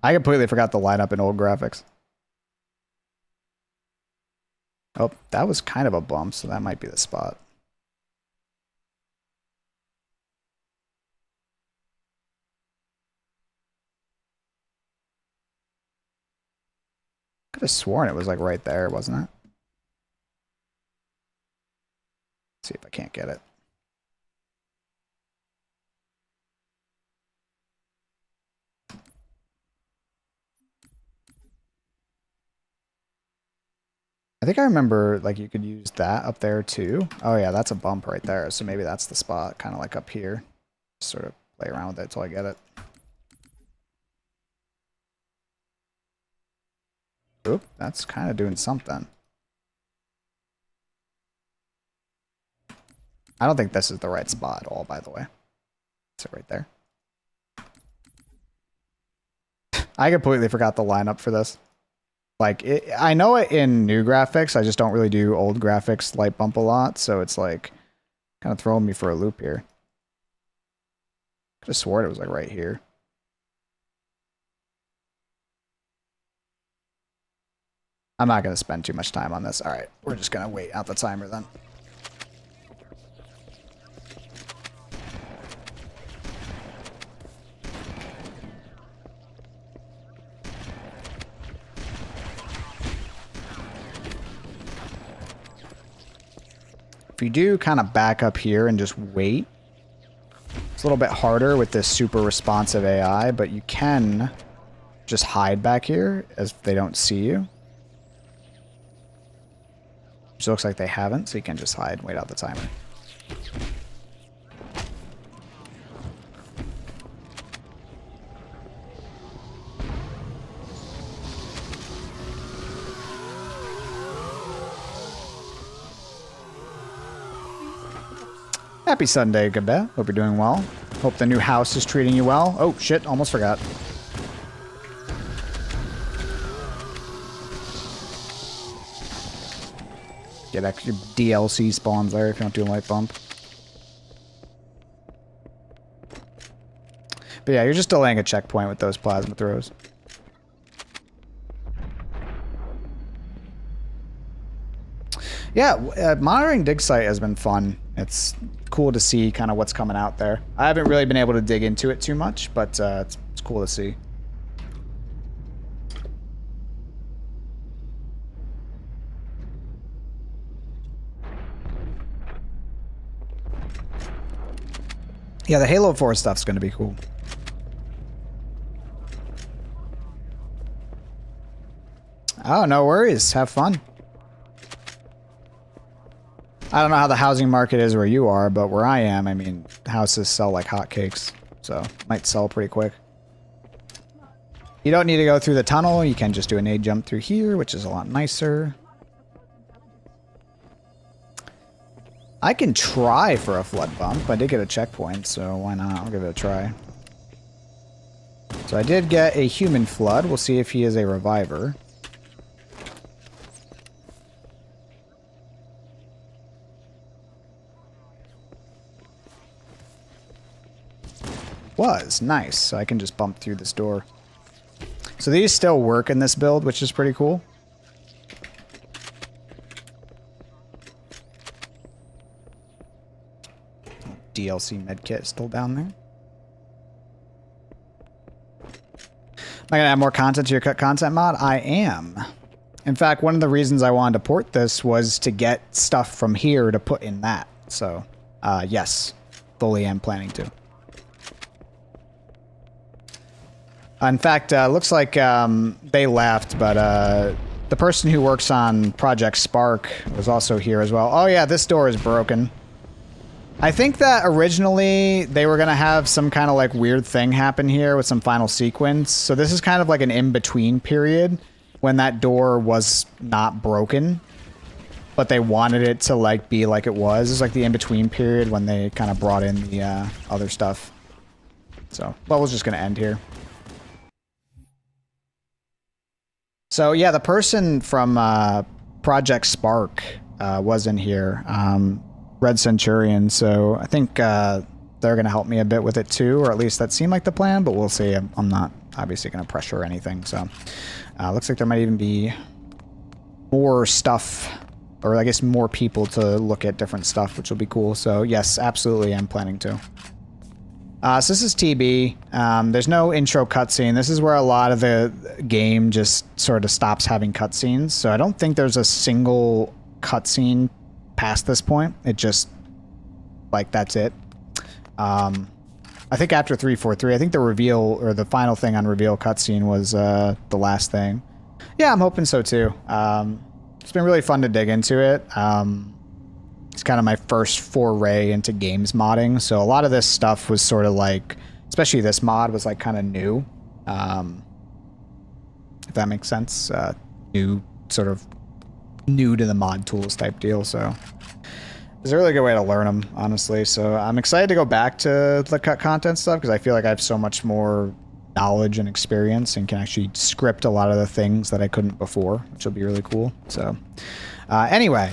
Speaker 1: I completely forgot the lineup in old graphics. Oh, that was kind of a bump, so that might be the spot. Could have sworn it was like right there, wasn't it? Let's see if I can't get it. I think I remember like you could use that up there too. Oh yeah, that's a bump right there. So maybe that's the spot, kind of like up here. Just sort of play around with it until I get it. Oop, that's kind of doing something. I don't think this is the right spot at all, by the way. It's right there. I completely forgot the lineup for this. Like, I know it in new graphics, I just don't really do old graphics light bump a lot, so it's like kind of throwing me for a loop here. Could have sworn it was like right here. I'm not going to spend too much time on this. Alright, we're just going to wait out the timer then. If you do kind of back up here and just wait, it's a little bit harder with this super responsive AI, but you can just hide back here as they don't see you. Which looks like they haven't, so you can just hide and wait out the timer. Happy Sunday, Gabet. Hope you're doing well. Hope the new house is treating you well. Oh, shit. Almost forgot. Get extra DLC spawns there if you don't do a light bump. But yeah, you're just delaying a checkpoint with those plasma throws. Yeah, monitoring dig site has been fun. It's cool to see kind of what's coming out there. I haven't really been able to dig into it too much, but it's cool to see. Yeah, the Halo 4 stuff's going to be cool. Oh, no worries. Have fun. I don't know how the housing market is where you are, but where I am, I mean, houses sell like hotcakes, so might sell pretty quick. You don't need to go through the tunnel. You can just do a nade jump through here, which is a lot nicer. I can try for a flood bump. I did get a checkpoint, so why not? I'll give it a try. So I did get a human flood. We'll see if he is a reviver. Was nice, so I can just bump through this door. So these still work in this build, which is pretty cool. DLC medkit still down there. Am I gonna add more content to your cut content mod? I am. In fact, one of the reasons I wanted to port this was to get stuff from here to put in that. So, yes, fully am planning to. In fact, looks like they left, but the person who works on Project Spark was also here as well. Oh yeah, this door is broken. I think that originally they were going to have some kind of like weird thing happen here with some final sequence. So this is kind of like an in-between period when that door was not broken, but they wanted it to like be like it was. It's like the in-between period when they kind of brought in the other stuff. So, well, we're just going to end here. So yeah, the person from Project Spark was in here, Red Centurion, so I think they're going to help me a bit with it too, or at least that seemed like the plan, but we'll see. I'm not obviously going to pressure or anything, so looks like there might even be more stuff, or I guess more people to look at different stuff, which will be cool. So yes, absolutely, I'm planning to. So this is TB. There's no intro cutscene. This is where a lot of the game just sort of stops having cutscenes. So I don't think there's a single cutscene past this point. It just, like, that's it. I think after 343, I think the reveal, or the final thing on reveal cutscene was the last thing. Yeah, I'm hoping so too. It's been really fun to dig into it. It's kind of my first foray into games modding, so a lot of this stuff was sort of like, especially this mod was like kind of new, if that makes sense. new to the mod tools type deal. So it's a really good way to learn them, honestly. So I'm excited to go back to the cut content stuff because I feel like I have so much more knowledge and experience and can actually script a lot of the things that I couldn't before, which will be really cool. So anyway,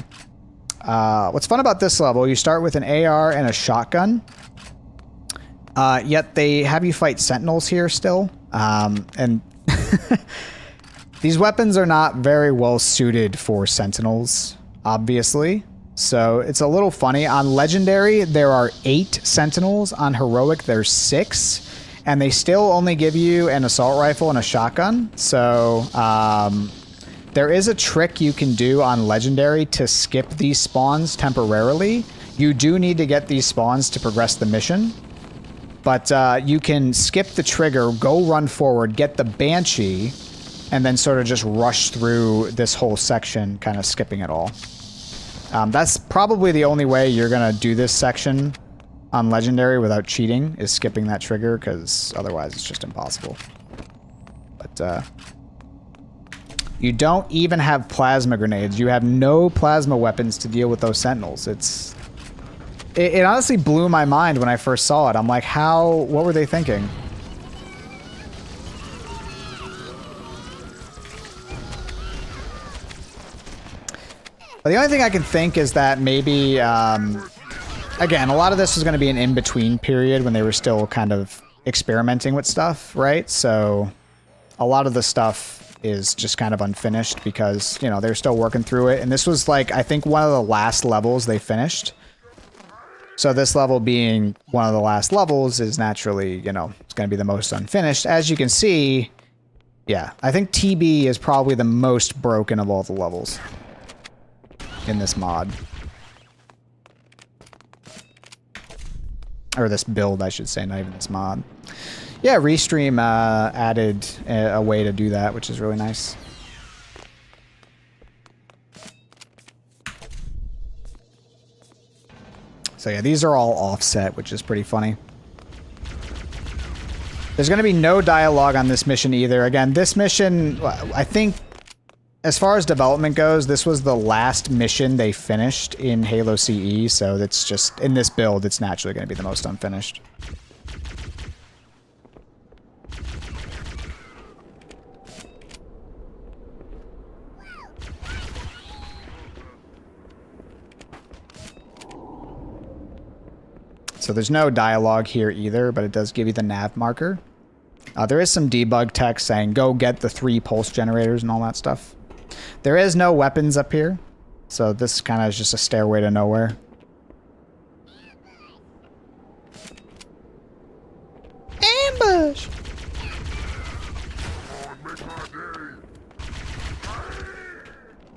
Speaker 1: what's fun about this level, you start with an AR and a shotgun, yet they have you fight sentinels here still. And these weapons are not very well suited for sentinels, obviously. So it's a little funny. On Legendary, there are 8 sentinels. On Heroic, there's 6. And they still only give you an assault rifle and a shotgun. So there is a trick you can do on Legendary to skip these spawns temporarily. You do need to get these spawns to progress the mission. But you can skip the trigger, go run forward, get the Banshee, and then sort of just rush through this whole section, kind of skipping it all. That's probably the only way you're going to do this section on Legendary without cheating, is skipping that trigger, because otherwise it's just impossible. But you don't even have plasma grenades. You have no plasma weapons to deal with those sentinels. It honestly blew my mind when I first saw it. I'm like, what were they thinking? But the only thing I can think is that maybe, again, a lot of this was going to be an in-between period when they were still kind of experimenting with stuff, right? So a lot of the stuff is just kind of unfinished because, you know, they're still working through it. And this was like, I think, one of the last levels they finished. So this level being one of the last levels is naturally, you know, it's going to be the most unfinished. As you can see, yeah, I think TB is probably the most broken of all the levels in this mod. Or this build, I should say, not even this mod. Yeah, Restream added a way to do that, which is really nice. So yeah, these are all offset, which is pretty funny. There's going to be no dialogue on this mission either. Again, this mission, I think, as far as development goes, this was the last mission they finished in Halo CE, so that's just, in this build, it's naturally going to be the most unfinished. So there's no dialogue here either, but it does give you the nav marker. There is some debug text saying, go get the 3 pulse generators and all that stuff. There is no weapons up here, so this kind of is just a stairway to nowhere. Ambush!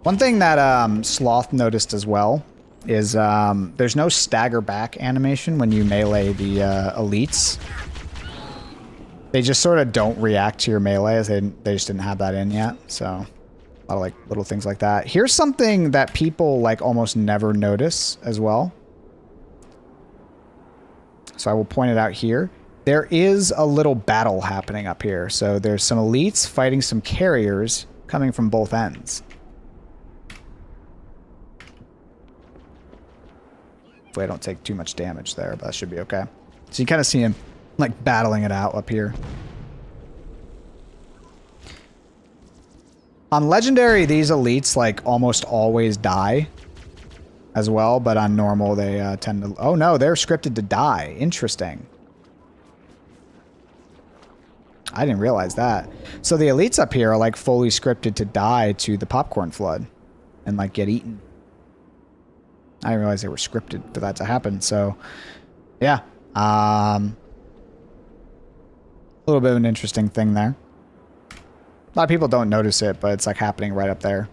Speaker 1: One thing that Sloth noticed as well is there's no stagger back animation when you melee the elites. They just sort of don't react to your melee, as they just didn't have that in yet, so... A lot of like little things like that. Here's something that people like almost never notice as well. So I will point it out here. There is a little battle happening up here. So there's some elites fighting some carriers coming from both ends. Hopefully I don't take too much damage there, but that should be okay. So you kind of see him like battling it out up here. On Legendary, these elites, like, almost always die as well, but on normal, they tend to... Oh, no, they're scripted to die. Interesting. I didn't realize that. So the elites up here are, like, fully scripted to die to the popcorn flood and, like, get eaten. I didn't realize they were scripted for that to happen, so... Yeah. A little bit of an interesting thing there. A lot of people don't notice it, but it's like happening right up there.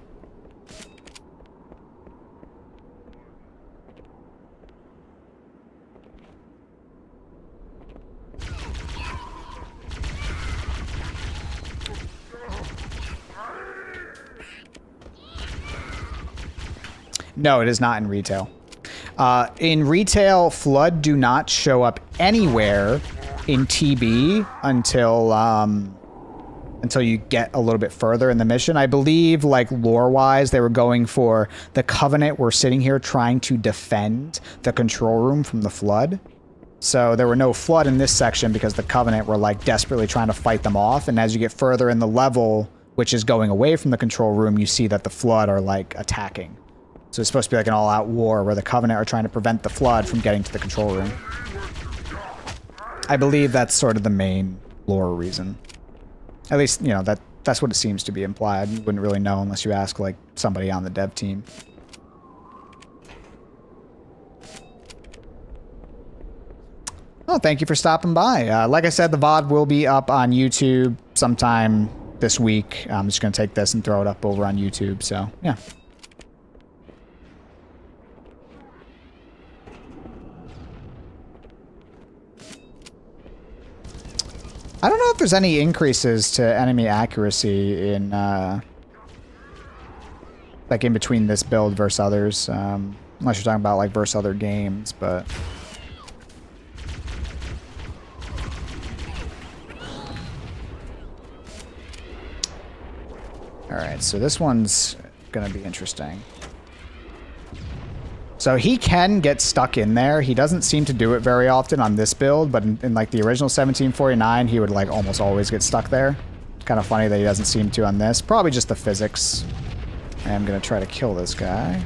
Speaker 1: No, it is not in retail. In retail, Flood do not show up anywhere in TB until until you get a little bit further in the mission. I believe, like, lore-wise, they were going for the Covenant were sitting here trying to defend the control room from the Flood. So there were no Flood in this section because the Covenant were, like, desperately trying to fight them off. And as you get further in the level, which is going away from the control room, you see that the Flood are, like, attacking. So it's supposed to be like an all-out war where the Covenant are trying to prevent the Flood from getting to the control room. I believe that's sort of the main lore reason. At least, you know, that's what it seems to be implied. You wouldn't really know unless you ask, like, somebody on the dev team. Oh, thank you for stopping by. Like I said, the VOD will be up on YouTube sometime this week. I'm just going to take this and throw it up over on YouTube, so, yeah. I don't know if there's any increases to enemy accuracy in, like, in between this build versus others. Unless you're talking about, like, versus other games, but... Alright, so this one's gonna be interesting. So he can get stuck in there. He doesn't seem to do it very often on this build, but in like the original 1749, he would like almost always get stuck there. It's kind of funny that he doesn't seem to on this. Probably just the physics. I'm gonna try to kill this guy.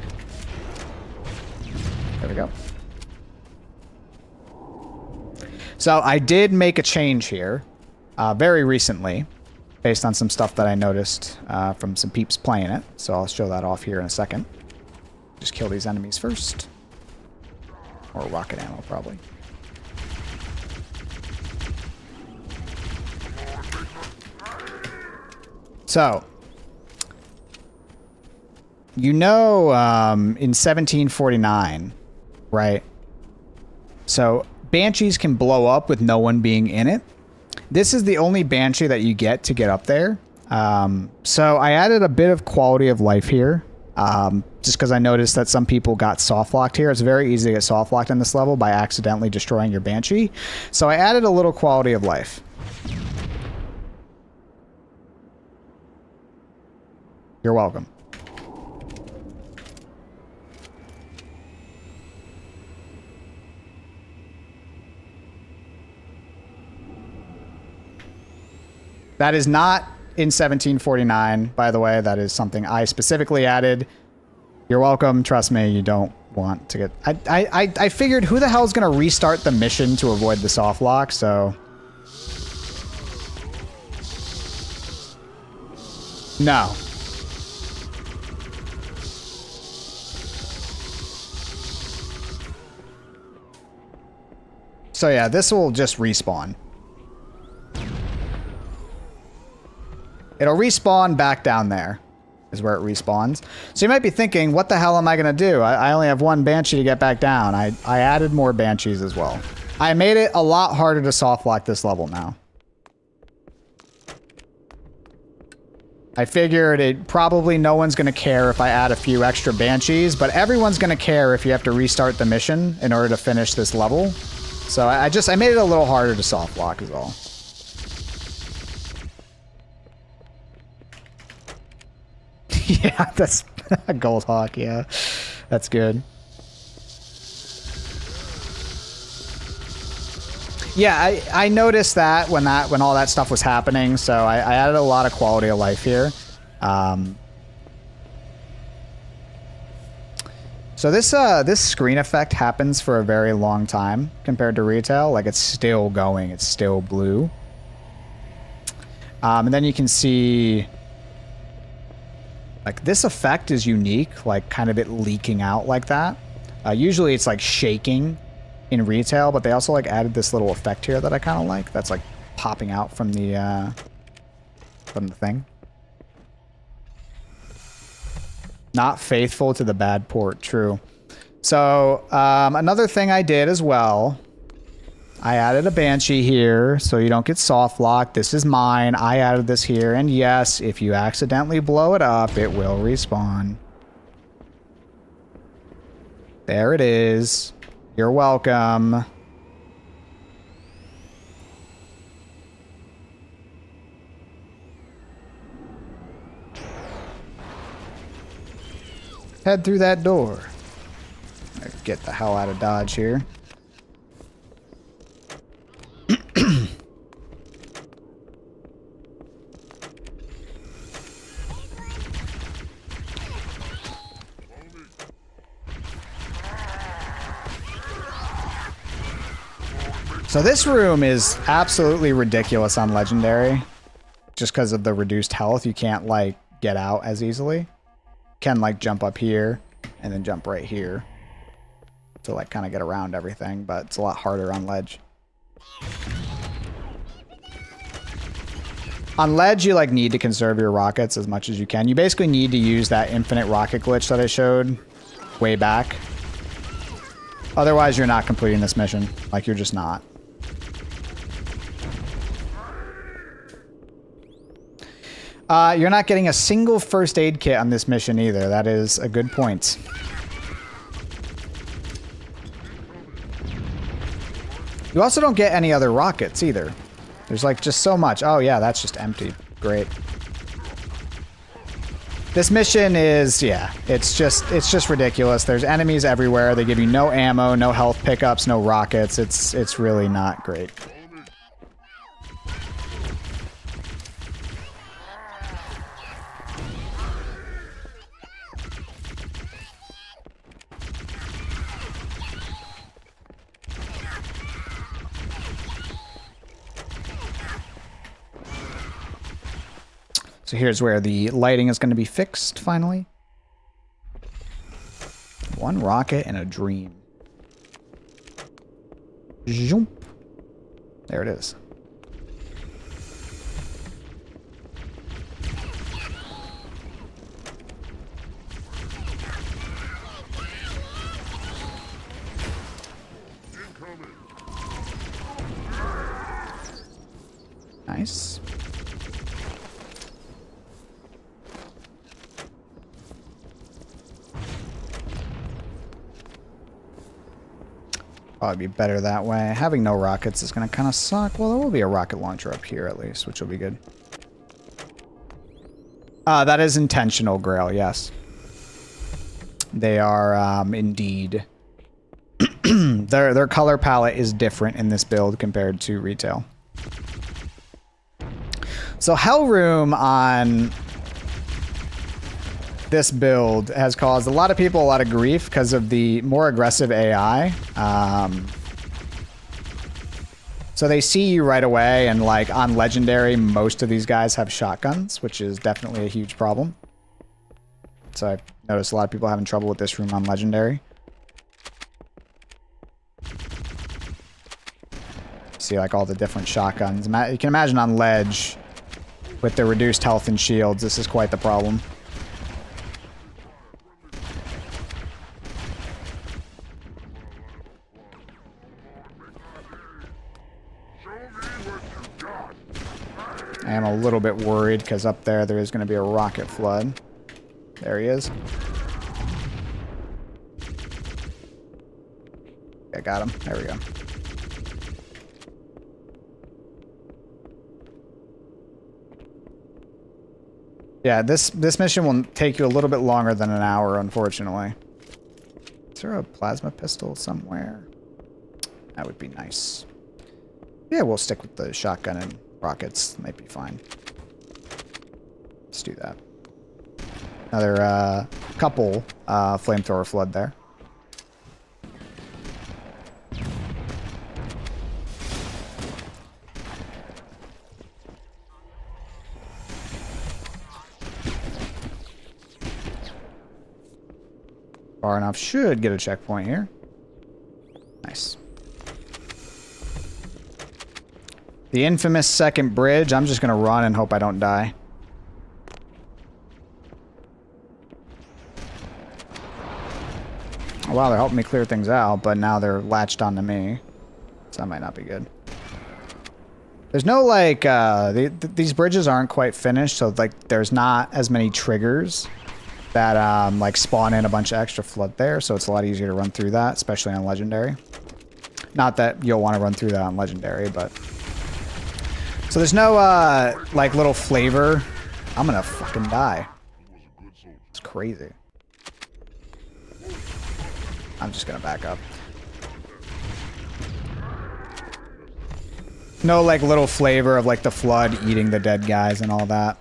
Speaker 1: There we go. So I did make a change here very recently based on some stuff that I noticed from some peeps playing it. So I'll show that off here in a second. Just kill these enemies first. Or rocket ammo, probably. So, you know, in 1749, right? So, Banshees can blow up with no one being in it. This is the only Banshee that you get to get up there. So, I added a bit of quality of life here. Just because I noticed that some people got soft locked here. It's very easy to get soft locked in this level by accidentally destroying your Banshee. So I added a little quality of life. You're welcome. That is not in 1749, by the way. That is something I specifically added. You're welcome. Trust me, you don't want to get... I figured who the hell is going to restart the mission to avoid the soft lock, so... No. So yeah, this will just respawn. It'll respawn back down there, is where it respawns. So you might be thinking, what the hell am I going to do? I only have one Banshee to get back down. I added more Banshees as well. I made it a lot harder to soft lock this level now. I figured probably no one's going to care if I add a few extra Banshees, but everyone's going to care if you have to restart the mission in order to finish this level. So I made it a little harder to soft lock is all. Yeah, that's a Gold Hawk, yeah. That's good. Yeah, I noticed that when all that stuff was happening, so I added a lot of quality of life here. So this screen effect happens for a very long time compared to retail. Like, it's still going, it's still blue. And then you can see... Like, this effect is unique, like, kind of it leaking out like that. Usually it's, like, shaking in retail, but they also, like, added this little effect here that I kind of like. That's, like, popping out from the thing. Not faithful to the bad port, true. So, another thing I did as well... I added a Banshee here, so you don't get soft locked. This is mine. I added this here, and yes, if you accidentally blow it up, it will respawn. There it is. You're welcome. Head through that door. Get the hell out of Dodge here. So this room is absolutely ridiculous on Legendary. Just because of the reduced health, you can't, like, get out as easily. You can, like, jump up here and then jump right here to, like, kind of get around everything, but it's a lot harder on Ledge. On Ledge, you, like, need to conserve your rockets as much as you can. You basically need to use that infinite rocket glitch that I showed way back. Otherwise, you're not completing this mission. Like, you're just not. You're not getting a single first aid kit on this mission either. That is a good point. You also don't get any other rockets either. There's like just so much. Oh yeah, that's just empty. Great. This mission is, yeah, it's just ridiculous. There's enemies everywhere. They give you no ammo, no health pickups, no rockets. It's really not great. So here's where the lighting is going to be fixed, finally. One rocket and a dream. Zoom. There it is. Nice. Probably be better that way. Having no rockets is going to kind of suck. Well, there will be a rocket launcher up here at least, which will be good. That is intentional, Grail, yes. They are indeed. Their color palette is different in this build compared to retail. So Hell Room on this build has caused a lot of people a lot of grief because of the more aggressive AI. So they see you right away, and like on Legendary, most of these guys have shotguns, which is definitely a huge problem. So I've noticed a lot of people having trouble with this room on Legendary. See like all the different shotguns. You can imagine on Ledge, with the reduced health and shields, this is quite the problem. I am a little bit worried because up there is going to be a rocket flood. There he is. I got him. There we go. Yeah, this mission will take you a little bit longer than an hour, unfortunately. Is there a plasma pistol somewhere? That would be nice. Yeah, we'll stick with the shotgun and rockets. Might be fine. Let's do that. Another couple flamethrower flood there. Far enough, should get a checkpoint here. Nice. The infamous second bridge. I'm just gonna run and hope I don't die. Oh, wow, they're helping me clear things out, but now they're latched onto me. So that might not be good. There's no, like, these bridges aren't quite finished, so, like, there's not as many triggers that, like, spawn in a bunch of extra flood there, so it's a lot easier to run through that, especially on Legendary. Not that you'll want to run through that on Legendary, but... So there's no, like, little flavor. I'm gonna fucking die. It's crazy. I'm just gonna back up. No, like, little flavor of, like, the flood eating the dead guys and all that.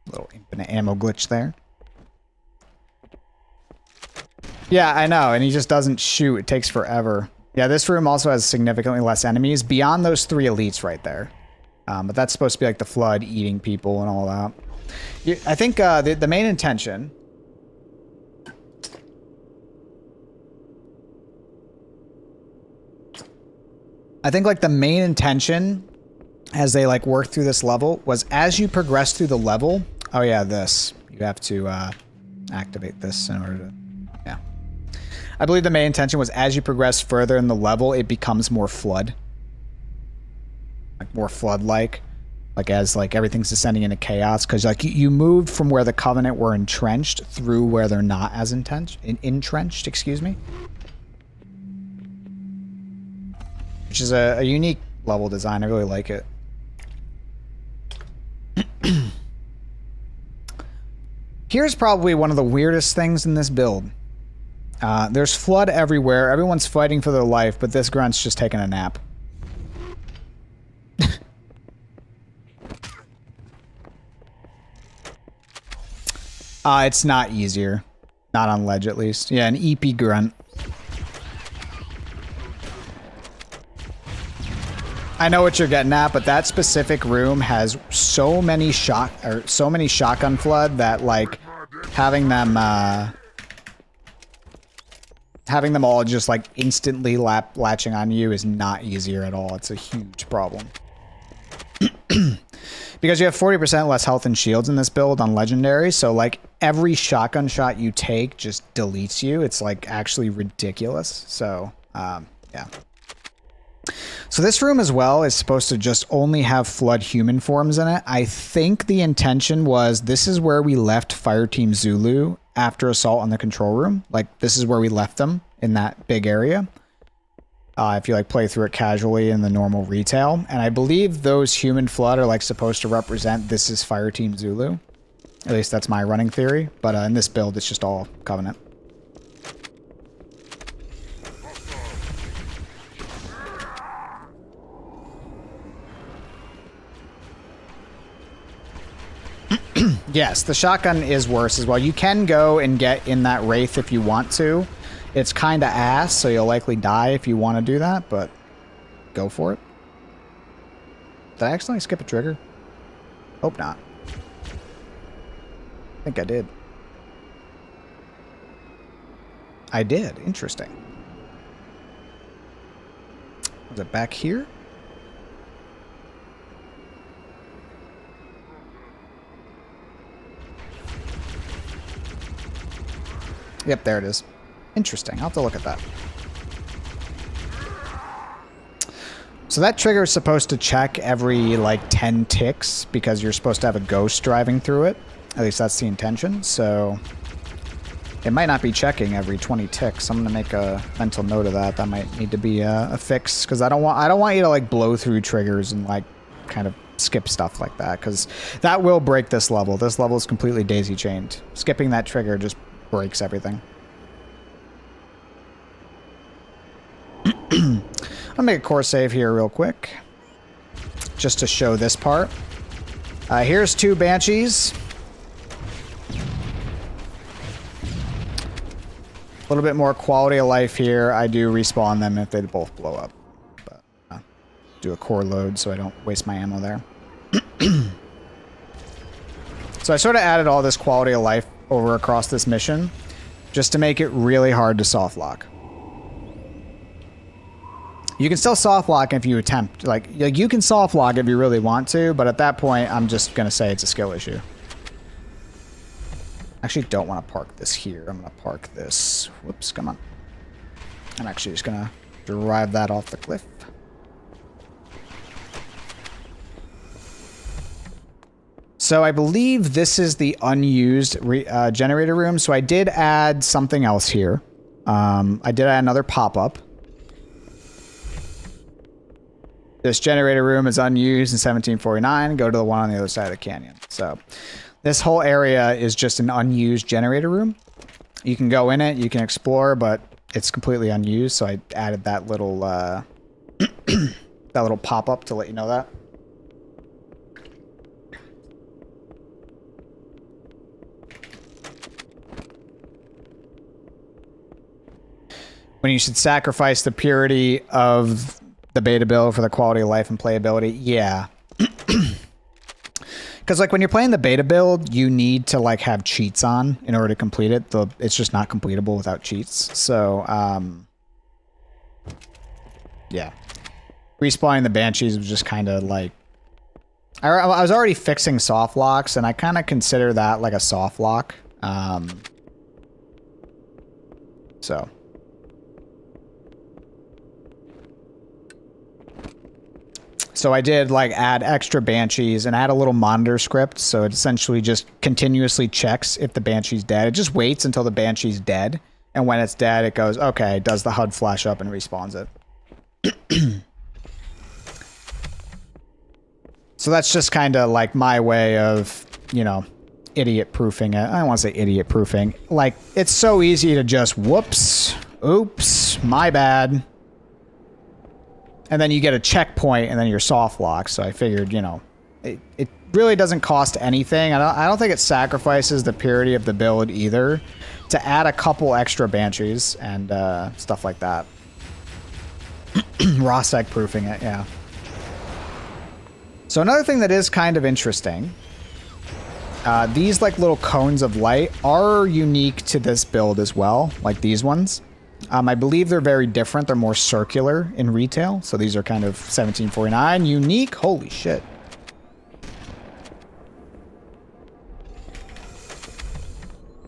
Speaker 1: Little infinite ammo glitch there. Yeah, I know, and he just doesn't shoot. It takes forever. Yeah, this room also has significantly less enemies beyond those 3 elites right there. But that's supposed to be like the flood eating people and all that. I think the main intention... I think like the main intention as they like work through this level was as you progress through the level... Oh yeah, this. You have to activate this in order to... Yeah. I believe the main intention was as you progress further in the level, it becomes more flood. Like more flood-like. Like as like everything's descending into chaos. Because like you moved from where the Covenant were entrenched through where they're not as entrenched, excuse me. Which is a unique level design. I really like it. Here's probably one of the weirdest things in this build. There's flood everywhere. Everyone's fighting for their life, but this grunt's just taking a nap. It's not easier. Not on ledge, at least. Yeah, an EP grunt. I know what you're getting at, but that specific room has so many shotgun flood that like having them all just like instantly latching on you is not easier at all. It's a huge problem. Because you have 40% less health and shields in this build on legendary, so like every shotgun shot you take just deletes you. It's like actually ridiculous. So yeah. So this room as well is supposed to just only have flood human forms in it. I think the intention was this is where we left Fireteam Zulu after assault on the control room. Like this is where we left them in that big area. If you like play through it casually in the normal retail. And I believe those human flood are like supposed to represent this is Fireteam Zulu. At least that's my running theory. But in this build, it's just all Covenant. Yes, the shotgun is worse as well. You can go and get in that Wraith if you want to. It's kind of ass, so you'll likely die if you want to do that, but go for it. Did I accidentally skip a trigger? Hope not. I think I did. I did. Interesting. Was it back here? Yep, there it is. Interesting. I'll have to look at that. So that trigger is supposed to check every like 10 ticks because you're supposed to have a ghost driving through it. At least that's the intention. So it might not be checking every 20 ticks. I'm gonna make a mental note of that. That might need to be a fix because I don't want you to like blow through triggers and like kind of skip stuff like that because that will break this level. This level is completely daisy chained. Skipping that trigger just breaks everything. I'll make a core save here real quick just to show this part. Here's 2 Banshees. A little bit more quality of life here. I do respawn them if they both blow up. But do a core load so I don't waste my ammo there. So I sort of added all this quality of life over across this mission just to make it really hard to soft lock. You can still soft lock if you attempt. Like you can soft lock if you really want to, but at that point, I'm just going to say it's a skill issue. I actually don't want to park this here. I'm going to park this. Whoops, come on. I'm actually just going to drive that off the cliff. So I believe this is the unused generator room. So I did add something else here. I did add another pop-up. This generator room is unused in 1749. Go to the one on the other side of the canyon. So this whole area is just an unused generator room. You can go in it, you can explore, but it's completely unused. So I added that little that little pop-up to let you know that. When you should sacrifice the purity of the beta build for the quality of life and playability. Yeah. Because like when you're playing the beta build, you need to like have cheats on in order to complete it. It's just not completable without cheats. So, yeah. Respawning the Banshees was just kind of like... I was already fixing soft locks, and I kind of consider that like a soft lock. So... So I did like add extra Banshees and add a little monitor script. So it essentially just continuously checks if the Banshee's dead. It just waits until the Banshee's dead. And when it's dead, it goes, okay, does the HUD flash up and respawns it. So that's just kind of like my way of, you know, idiot proofing it. I don't want to say idiot proofing. Like it's so easy to just whoops, oops, my bad. And then you get a checkpoint, and then you're soft locked. So I figured, you know, it really doesn't cost anything. I don't think it sacrifices the purity of the build either to add a couple extra Banshees and stuff like that. Raw seg proofing it, yeah. So another thing that is kind of interesting, these like little cones of light are unique to this build as well, like these ones. I believe they're very different. They're more circular in retail. So these are kind of 1749 unique. Holy shit.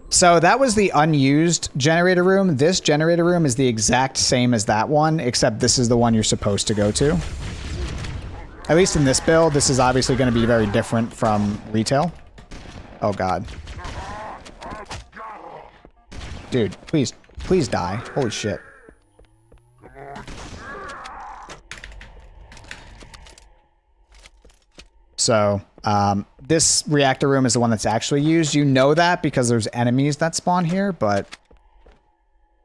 Speaker 1: So that was the unused generator room. This generator room is the exact same as that one, except this is the one you're supposed to go to. At least in this build, this is obviously going to be very different from retail. Oh god. Dude, please. Please die. Holy shit. So, this reactor room is the one that's actually used. You know that because there's enemies that spawn here, but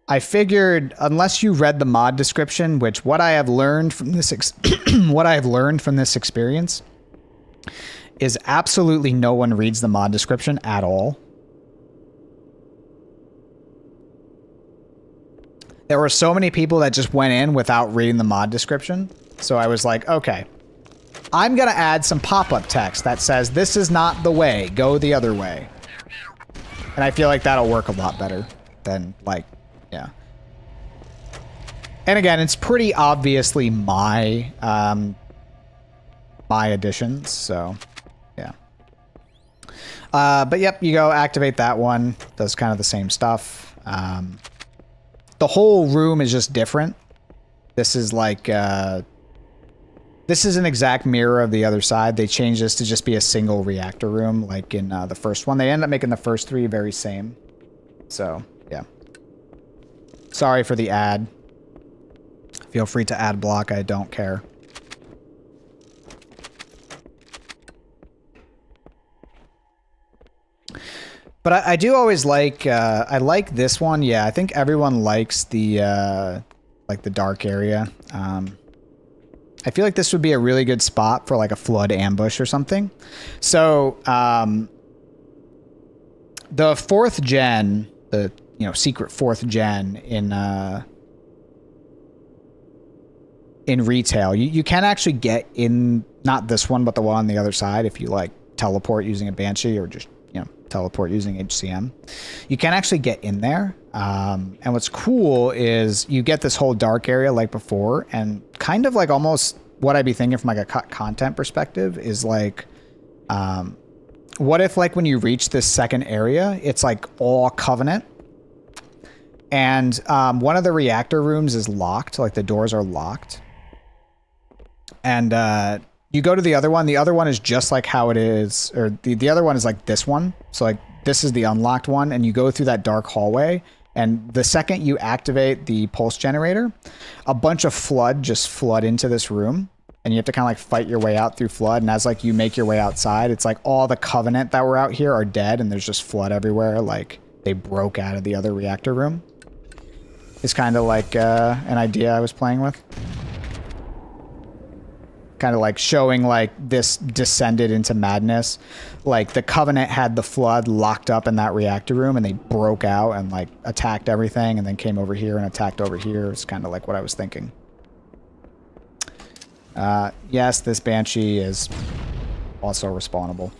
Speaker 1: I figured unless you read the mod description, which what I have learned from this experience is absolutely no one reads the mod description at all. There were so many people that just went in without reading the mod description. So I was like, okay, I'm going to add some pop-up text that says, this is not the way, go the other way. And I feel like that'll work a lot better than like, yeah. And again, it's pretty obviously my additions. So yeah. But yep, you go activate that one. Does kind of the same stuff. The whole room is just different. This is like, this is an exact mirror of the other side. They changed this to just be a single reactor room, like in the first one. They end up making the first three very same. So, yeah. Sorry for the ad. Feel free to ad block. I don't care. But I do always like, I like this one. Yeah, I think everyone likes the, like the dark area. I feel like this would be a really good spot for like a flood ambush or something. So, the 4th gen, the, you know, secret 4th gen in retail, you can actually get in, not this one, but the one on the other side if you like teleport using a Banshee or just, you know, teleport using HCM. You can actually get in there. And what's cool is you get this whole dark area like before, and kind of like almost what I'd be thinking from like a content perspective is like, what if like when you reach this second area, it's like all Covenant, and one of the reactor rooms is locked, like the doors are locked, and you go to the other one. The other one is just like how it is, or the other one is like this one. So like this is the unlocked one, and you go through that dark hallway, and the second you activate the pulse generator, a bunch of flood just flood into this room, and you have to kind of like fight your way out through flood. And as like you make your way outside, it's like all the Covenant that were out here are dead, and there's just flood everywhere. Like they broke out of the other reactor room. It's kind of like an idea I was playing with. Kind of like showing like this descended into madness. Like the Covenant had the flood locked up in that reactor room, and they broke out and like attacked everything, and then came over here and attacked over here. It's kind of like what I was thinking. Yes, this Banshee is also respawnable.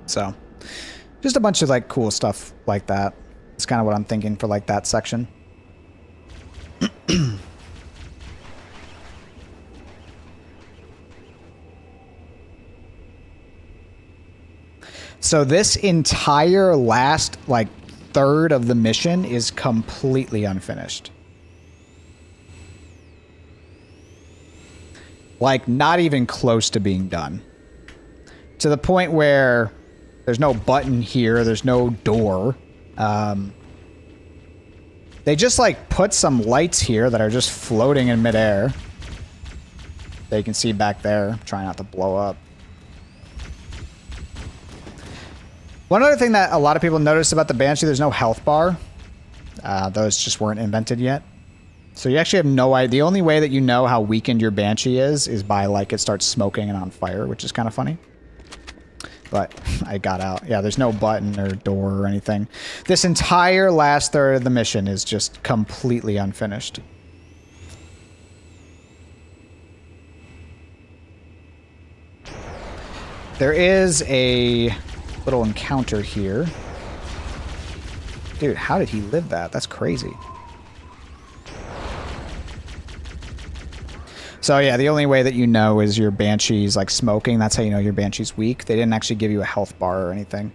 Speaker 1: So, just a bunch of like cool stuff like that. It's kind of what I'm thinking for like that section. So this entire last like third of the mission is completely unfinished. Like not even close to being done. To the point where there's no button here, there's no door. They just like put some lights here that are just floating in midair. That you can see back there. Try not to blow up. One other thing that a lot of people noticed about the Banshee, there's no health bar. Those just weren't invented yet. So you actually have no idea. The only way that you know how weakened your Banshee is by like it starts smoking and on fire, which is kind of funny. But I got out. Yeah, there's no button or door or anything. This entire last third of the mission is just completely unfinished. There is a little encounter here. Dude, how did he live that? That's crazy. So yeah, the only way that you know is your Banshee's like smoking. That's how you know your Banshee's weak. They didn't actually give you a health bar or anything.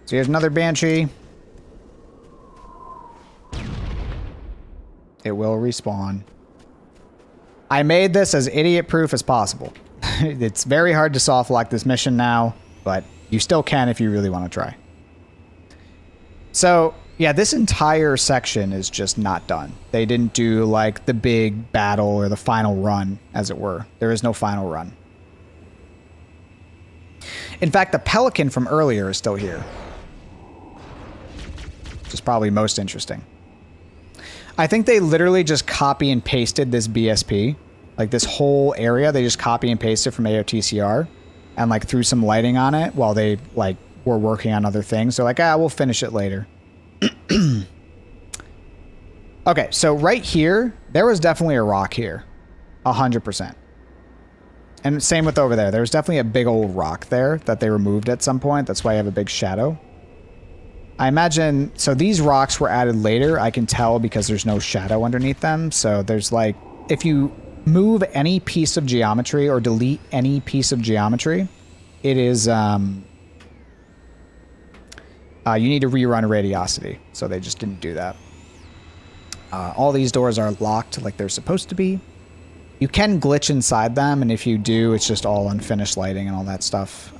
Speaker 1: So here's another Banshee. It will respawn. I made this as idiot-proof as possible. It's very hard to soft lock this mission now, but you still can if you really want to try. So yeah, this entire section is just not done. They didn't do like the big battle or the final run, as it were. There is no final run. In fact, the Pelican from earlier is still here. Which is probably most interesting. I think they literally just copy and pasted this BSP. Like this whole area, they just copy and pasted from AOTCR and like threw some lighting on it while they like were working on other things. They're like, we'll finish it later. Okay, so right here, there was definitely a rock here. 100%. And same with over there. There was definitely a big old rock there that they removed at some point. That's why you have a big shadow. I imagine, so these rocks were added later. I can tell because there's no shadow underneath them. So there's like, if you move any piece of geometry or delete any piece of geometry, it is, you need to rerun Radiosity. So they just didn't do that. All these doors are locked like they're supposed to be. You can glitch inside them, and if you do, it's just all unfinished lighting and all that stuff.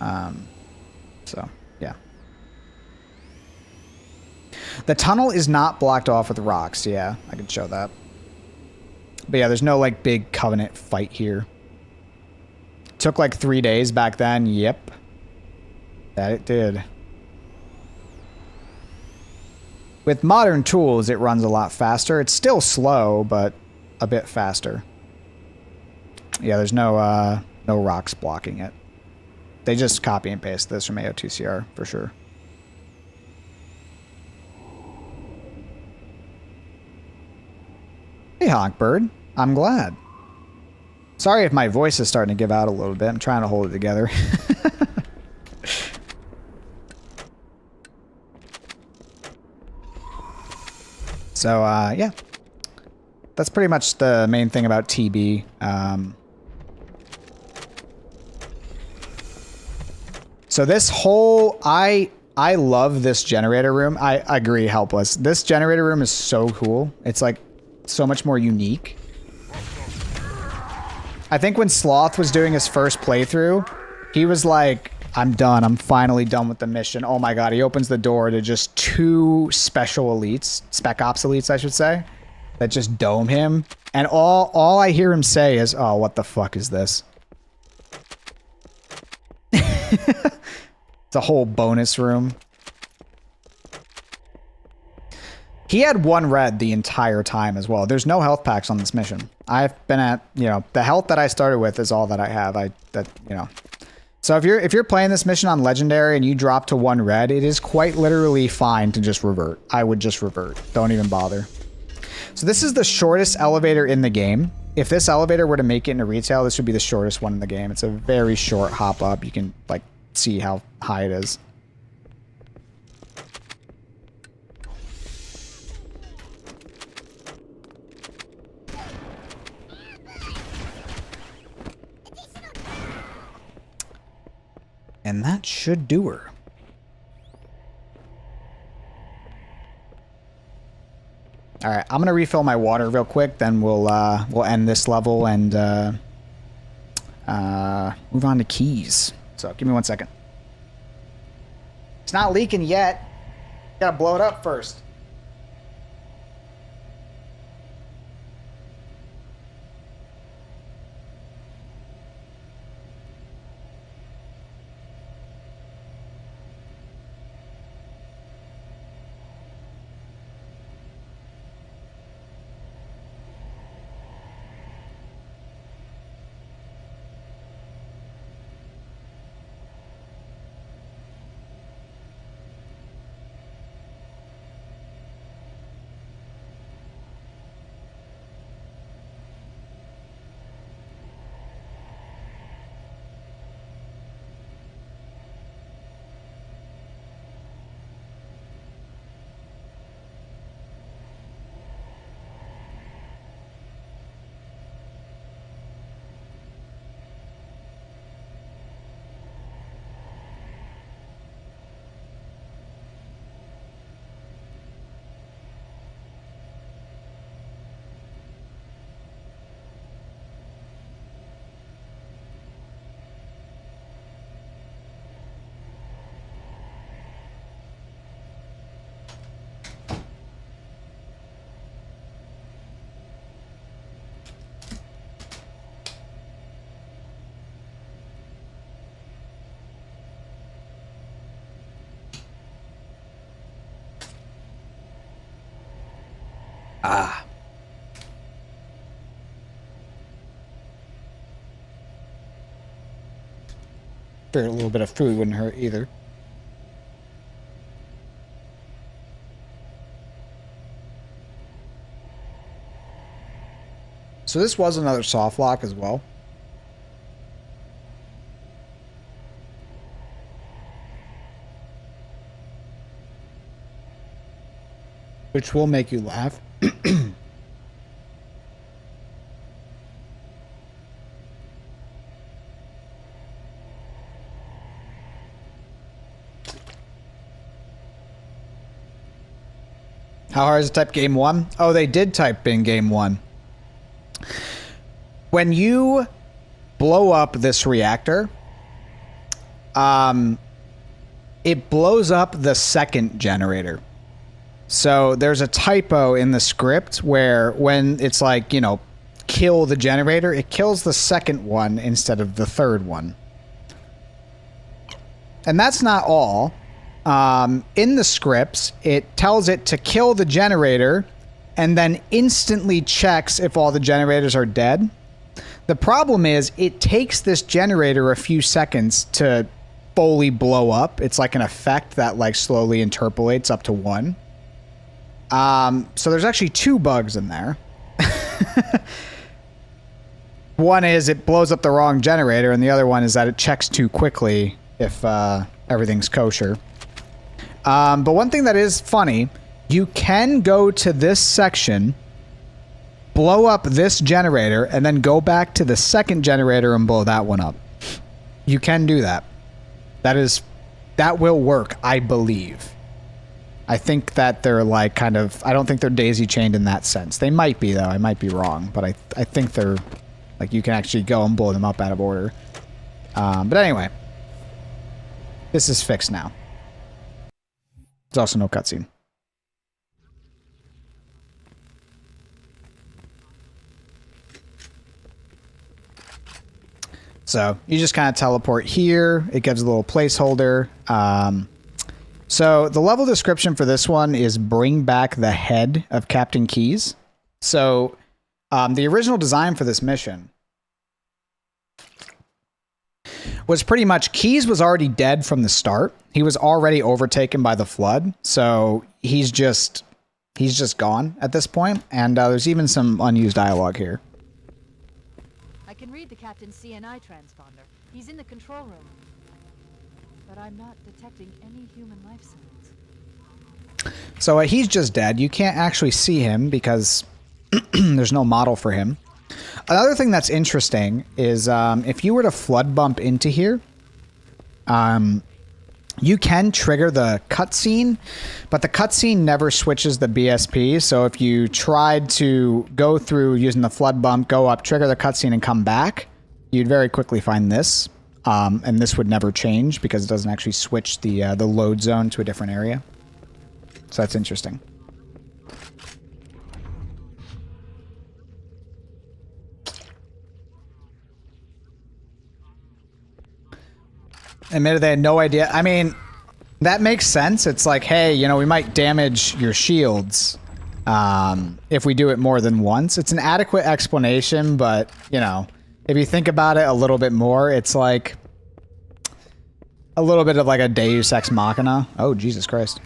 Speaker 1: So, yeah. The tunnel is not blocked off with rocks. Yeah, I can show that. But yeah, there's no like big Covenant fight here. Took like 3 days back then. Yep. That it did. With modern tools, it runs a lot faster. It's still slow, but a bit faster. Yeah, there's no no rocks blocking it. They just copy and paste this from AO2CR for sure. Hey, Honkbird. I'm glad. Sorry if my voice is starting to give out a little bit. I'm trying to hold it together. So, yeah. That's pretty much the main thing about TB. So this whole... I love this generator room. I agree, Helpless. This generator room is so cool. It's like so much more unique. I think when Sloth was doing his first playthrough, he was like, I'm done. I'm finally done with the mission. Oh my god, he opens the door to just 2 special elites, spec ops elites, I should say, that just dome him. And all I hear him say is, "Oh, what the fuck is this?" It's a whole bonus room. He had 1 red the entire time as well. There's no health packs on this mission. I've been at, you know, the health that I started with is all that I have. You know. So if you're playing this mission on legendary and you drop to 1 red, it is quite literally fine to just revert. I would just revert. Don't even bother. So this is the shortest elevator in the game. If this elevator were to make it into retail, this would be the shortest one in the game. It's a very short hop up. You can like see how high it is. And that should do her. All right, I'm gonna refill my water real quick. Then we'll end this level and move on to keys. So give me 1 second. It's not leaking yet. Gotta blow it up first. Ah. Figured a little bit of food wouldn't hurt either. So this was another soft lock as well. Which will make you laugh. How hard is it type game 1? Oh, they did type in game 1. When you blow up this reactor, it blows up the second generator. So there's a typo in the script where when it's like, you know, kill the generator, it kills the second one instead of the third one. And that's not all. In the scripts, it tells it to kill the generator and then instantly checks if all the generators are dead. The problem is it takes this generator a few seconds to fully blow up. It's like an effect that like slowly interpolates up to 1. So there's actually 2 bugs in there. One is it blows up the wrong generator, and the other one is that it checks too quickly if everything's kosher. But one thing that is funny, you can go to this section, blow up this generator, and then go back to the second generator and blow that one up. You can do that. That will work, I believe. I think that they're like kind of, I don't think they're daisy chained in that sense. They might be though, I might be wrong, but I think they're like you can actually go and blow them up out of order. But anyway. This is fixed now. There's also no cutscene. So you just kind of teleport here. It gives a little placeholder. So the level description for this one is bring back the head of Captain Keyes. So the original design for this mission was pretty much Keyes was already dead from the start. He was already overtaken by the flood. So he's just gone at this point. And there's even some unused dialogue here.
Speaker 6: I can read the captain's CNI transponder. He's in the control room. But I'm not detecting any human life signs.
Speaker 1: So he's just dead. You can't actually see him because there's no model for him. Another thing that's interesting is if you were to flood bump into here, you can trigger the cutscene, but the cutscene never switches the BSP. So if you tried to go through using the flood bump, go up, trigger the cutscene, and come back, you'd very quickly find this. And this would never change because it doesn't actually switch the load zone to a different area. So that's interesting. Admitted they had no idea. I mean, that makes sense. It's like, hey, you know, we might damage your shields if we do it more than once. It's an adequate explanation, but, you know, if you think about it a little bit more, it's like a little bit of like a Deus Ex Machina. Oh, Jesus Christ.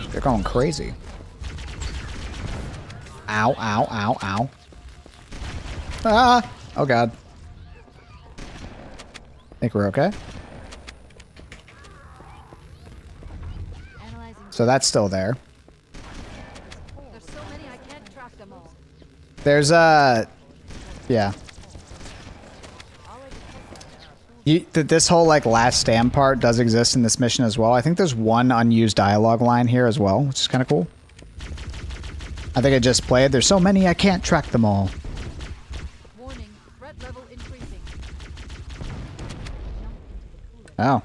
Speaker 1: They're going crazy. Ow, ow, ow, ow. Ah! Oh, God. I think we're okay. So that's still there.
Speaker 6: There's so many I can't track them all.
Speaker 1: There's yeah. This whole like last stand part does exist in this mission as well. I think there's one unused dialogue line here as well, which is kind of cool. I think I just played. There's so many I can't track them all.
Speaker 6: Warning, threat level increasing.
Speaker 1: Oh,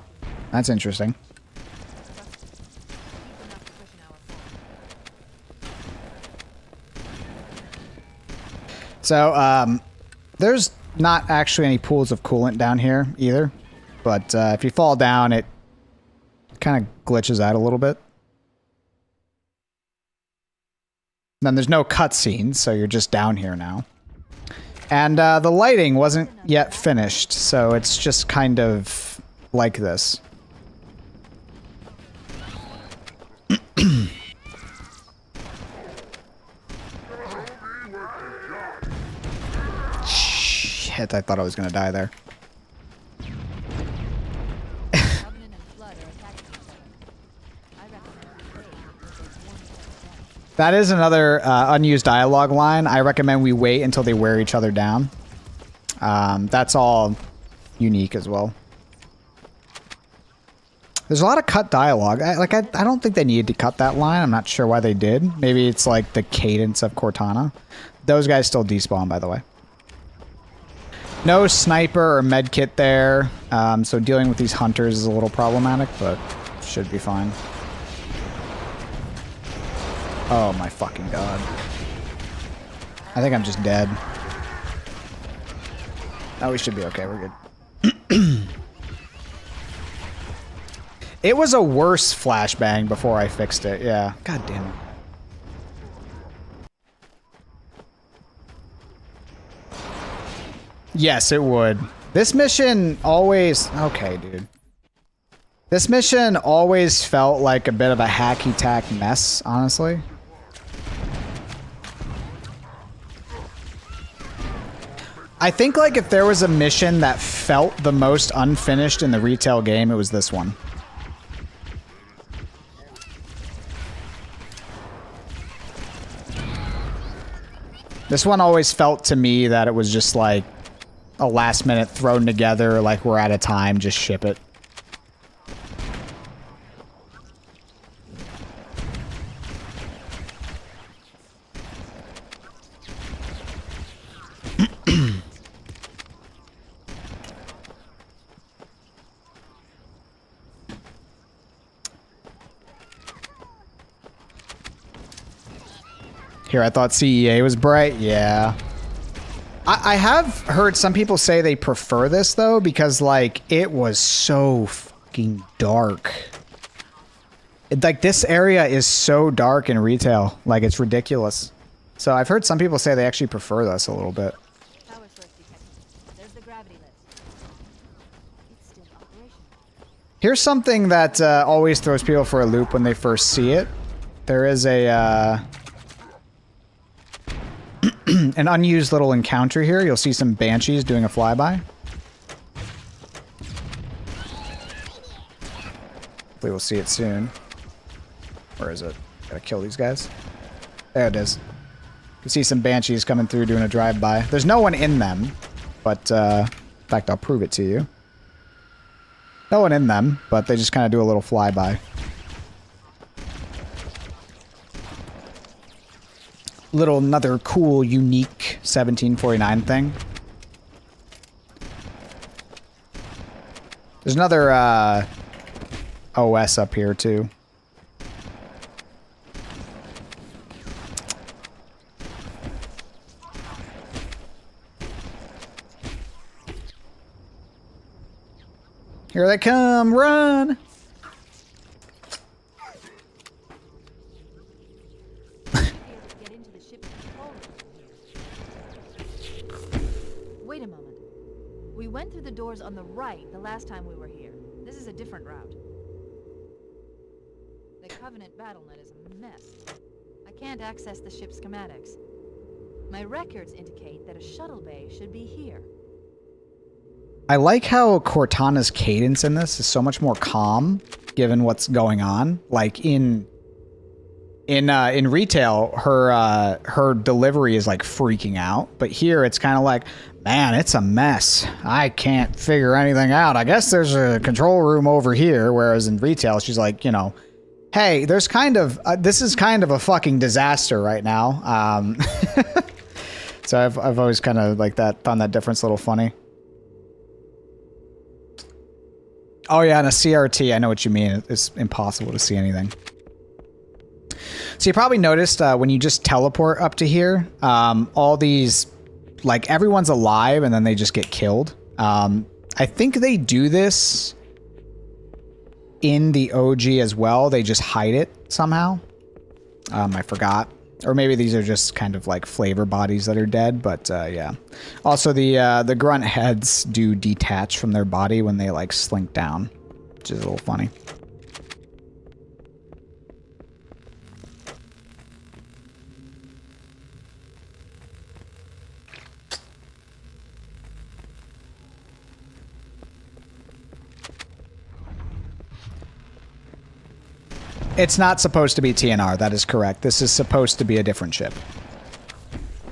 Speaker 1: that's interesting. So, there's not actually any pools of coolant down here either, but if you fall down, it kind of glitches out a little bit. Then there's no cutscenes, so you're just down here now. And the lighting wasn't yet finished, so it's just kind of like this. Shit, I thought I was gonna die there. That is another unused dialogue line. I recommend we wait until they wear each other down. That's all unique as well. There's a lot of cut dialogue. I don't think they needed to cut that line. I'm not sure why they did. Maybe it's like the cadence of Cortana. Those guys still despawn, by the way. No sniper or med kit there. So dealing with these hunters is a little problematic, but should be fine. Oh my fucking god. I think I'm just dead. Oh, we should be okay. We're good. It was a worse flashbang before I fixed it. Yeah. God damn it. Yes, it would. This mission always... Okay, dude. This mission always felt like a bit of a hacky-tack mess, honestly. I think, like, if there was a mission that felt the most unfinished in the retail game, it was this one. This one always felt to me that it was just, like, a last minute thrown together, like, we're out of time, just ship it. Here, I thought CEA was bright. Yeah. I have heard some people say they prefer this, though, because, like, it was so fucking dark. Like, this area is so dark in retail. Like, it's ridiculous. So I've heard some people say they actually prefer this a little bit.
Speaker 6: Power source detected. There's the gravity lift. It's still operational.
Speaker 1: Here's something that always throws people for a loop when they first see it. There is a an unused little encounter here. You'll see some banshees doing a flyby. Hopefully we'll see it soon. Where is it? Gotta kill these guys. There it is. You can see some banshees coming through doing a drive-by. There's no one in them, but in fact, I'll prove it to you. No one in them, but they just kind of do a little flyby. Another cool, unique 1749 thing. There's another OS up here too. Here they come, run!
Speaker 6: Wait a moment. We went through the doors on the right the last time we were here. This is a different route. The Covenant BattleNet is a mess. I can't access the ship's schematics. My records indicate that a shuttle bay should be here.
Speaker 1: I like how Cortana's cadence in this is so much more calm, given what's going on. Like in retail, her delivery is like freaking out, but here it's kind of like, man, it's a mess. I can't figure anything out. I guess there's a control room over here. Whereas in retail, she's like, you know, hey, there's kind of this is kind of a fucking disaster right now. So I've always kind of like that, found that difference a little funny. Oh yeah, and a CRT, I know what you mean. It's impossible to see anything. So you probably noticed when you just teleport up to here, all these, like everyone's alive and then they just get killed. I think they do this in the OG as well. They just hide it somehow. I forgot. Or maybe these are just kind of like flavor bodies that are dead, but yeah. Also, the grunt heads do detach from their body when they like slink down, which is a little funny. It's not supposed to be TNR, that is correct. This is supposed to be a different ship.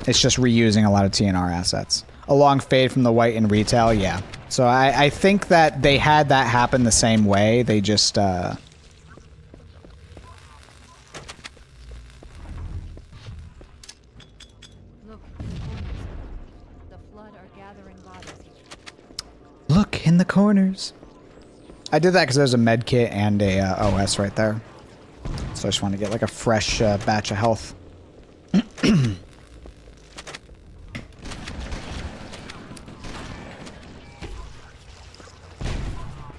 Speaker 1: It's just reusing a lot of TNR assets. A long fade from the white in retail, yeah. So I think that they had that happen the same way. They just... Look,
Speaker 6: the flood are gathering bodies here.
Speaker 1: Look in the corners. I did that because there's a med kit and a OS right there. So I just want to get like a fresh batch of health.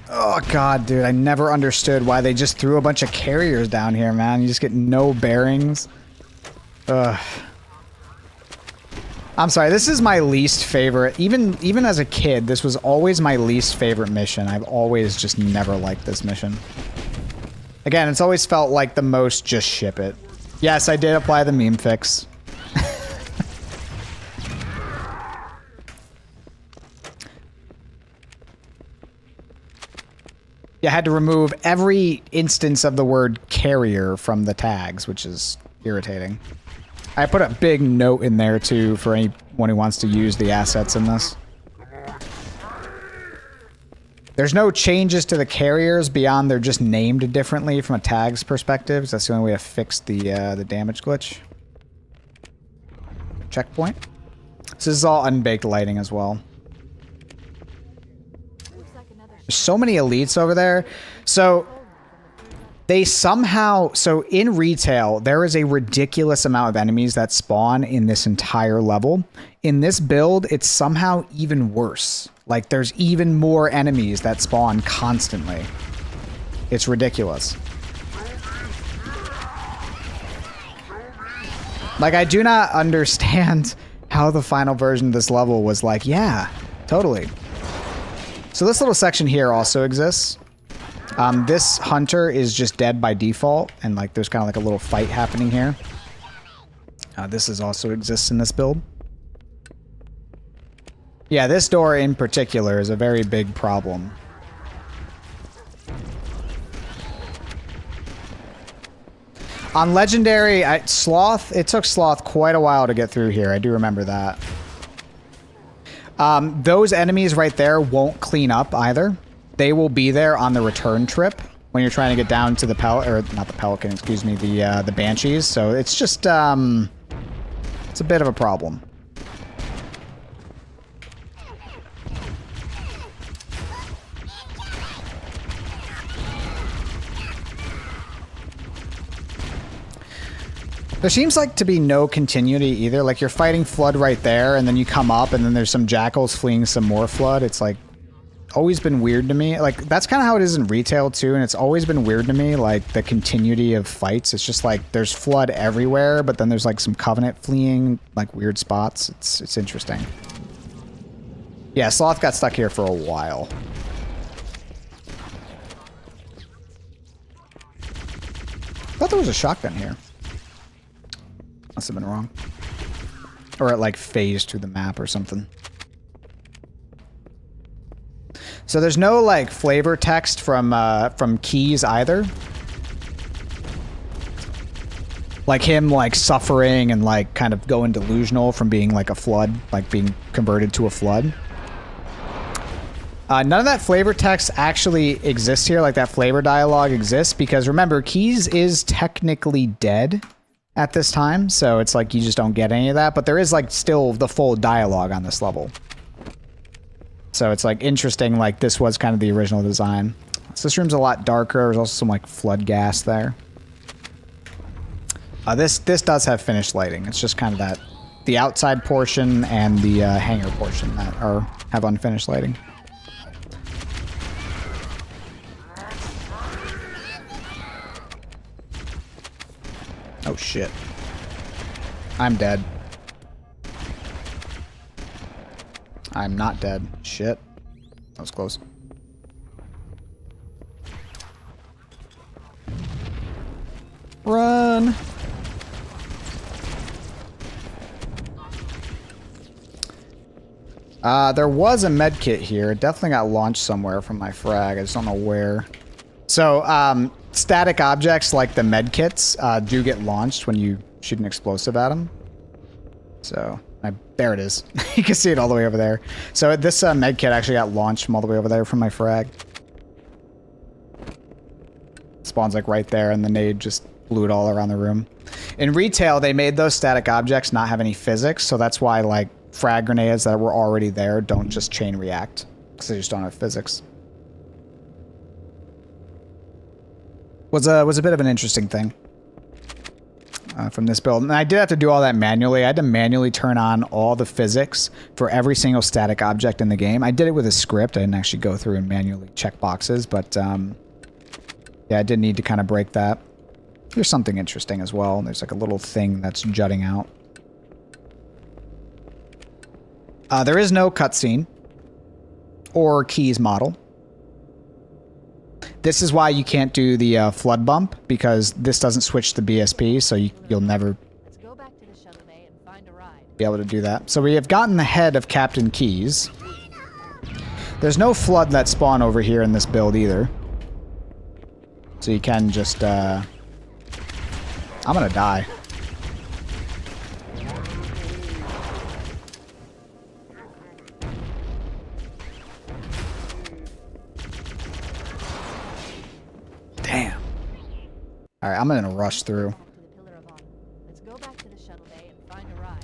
Speaker 1: Oh god, dude, I never understood why they just threw a bunch of carriers down here, man. You just get no bearings. Ugh. I'm sorry, this is my least favorite. Even as a kid, this was always my least favorite mission. I've always just never liked this mission. Again, it's always felt like the most just ship it. Yes, I did apply the meme fix. Yeah, I had to remove every instance of the word carrier from the tags, which is irritating. I put a big note in there too for anyone who wants to use the assets in this. There's no changes to the carriers beyond they're just named differently from a tags perspective. So that's the only way to fix the damage glitch. Checkpoint. This is all unbaked lighting as well. There's so many elites over there. So They somehow, so in retail, there is a ridiculous amount of enemies that spawn in this entire level. In this build, it's somehow even worse. Like, there's even more enemies that spawn constantly. It's ridiculous. Like, I do not understand how the final version of this level was like, yeah, totally. So this little section here also exists. This hunter is just dead by default, and like there's kind of like a little fight happening here. This is also exists in this build. Yeah, this door in particular is a very big problem. On Legendary, Sloth, it took Sloth quite a while to get through here. I do remember that. Those enemies right there won't clean up either. They will be there on the return trip when you're trying to get down to the not the Pelican, excuse me, the Banshees. So it's just, it's a bit of a problem. There seems like to be no continuity either. Like, you're fighting Flood right there, and then you come up, and then there's some Jackals fleeing some more Flood. It's, like, always been weird to me. Like, that's kind of how it is in retail, too, and it's always been weird to me, like, the continuity of fights. It's just, like, there's Flood everywhere, but then there's, like, some Covenant fleeing, like, weird spots. It's interesting. Yeah, Sloth got stuck here for a while. I thought there was a shotgun here. Must have been wrong. Or it like phased through the map or something. So there's no like flavor text from Keys either. Like him like suffering and like kind of going delusional from being like a Flood, like being converted to a Flood. None of that flavor text actually exists here, like that flavor dialogue exists, because remember, Keys is technically dead at this time, so it's like you just don't get any of that, but there is like still the full dialogue on this level. So it's like interesting, like this was kind of the original design. So this room's a lot darker. There's also some like flood gas there. This does have finished lighting. It's just kind of that, the outside portion and the hangar portion that have unfinished lighting. Oh shit. I'm dead. I'm not dead. Shit. That was close. Run! There was a med kit here. It definitely got launched somewhere from my frag. I just don't know where. So, static objects like the med kits do get launched when you shoot an explosive at them. So, there it is. You can see it all the way over there. So this med kit actually got launched from all the way over there from my frag. Spawns like right there, and the nade just blew it all around the room. In retail, they made those static objects not have any physics, so that's why like frag grenades that were already there don't just chain react, because they just don't have physics. Was a bit of an interesting thing from this build. And I did have to do all that manually. I had to manually turn on all the physics for every single static object in the game. I did it with a script. I didn't actually go through and manually check boxes, but yeah, I did need to kind of break that. Here's something interesting as well. There's like a little thing that's jutting out. There is no cutscene or keys model. This is why you can't do the flood bump, because this doesn't switch to BSP, so you'll never be able to do that. So we have gotten the head of Captain Keys. There's no flood that spawn over here in this build either. So you can just, I'm gonna die. Damn. All right, I'm gonna rush through.
Speaker 6: Let's go back to the shuttle bay and find a ride.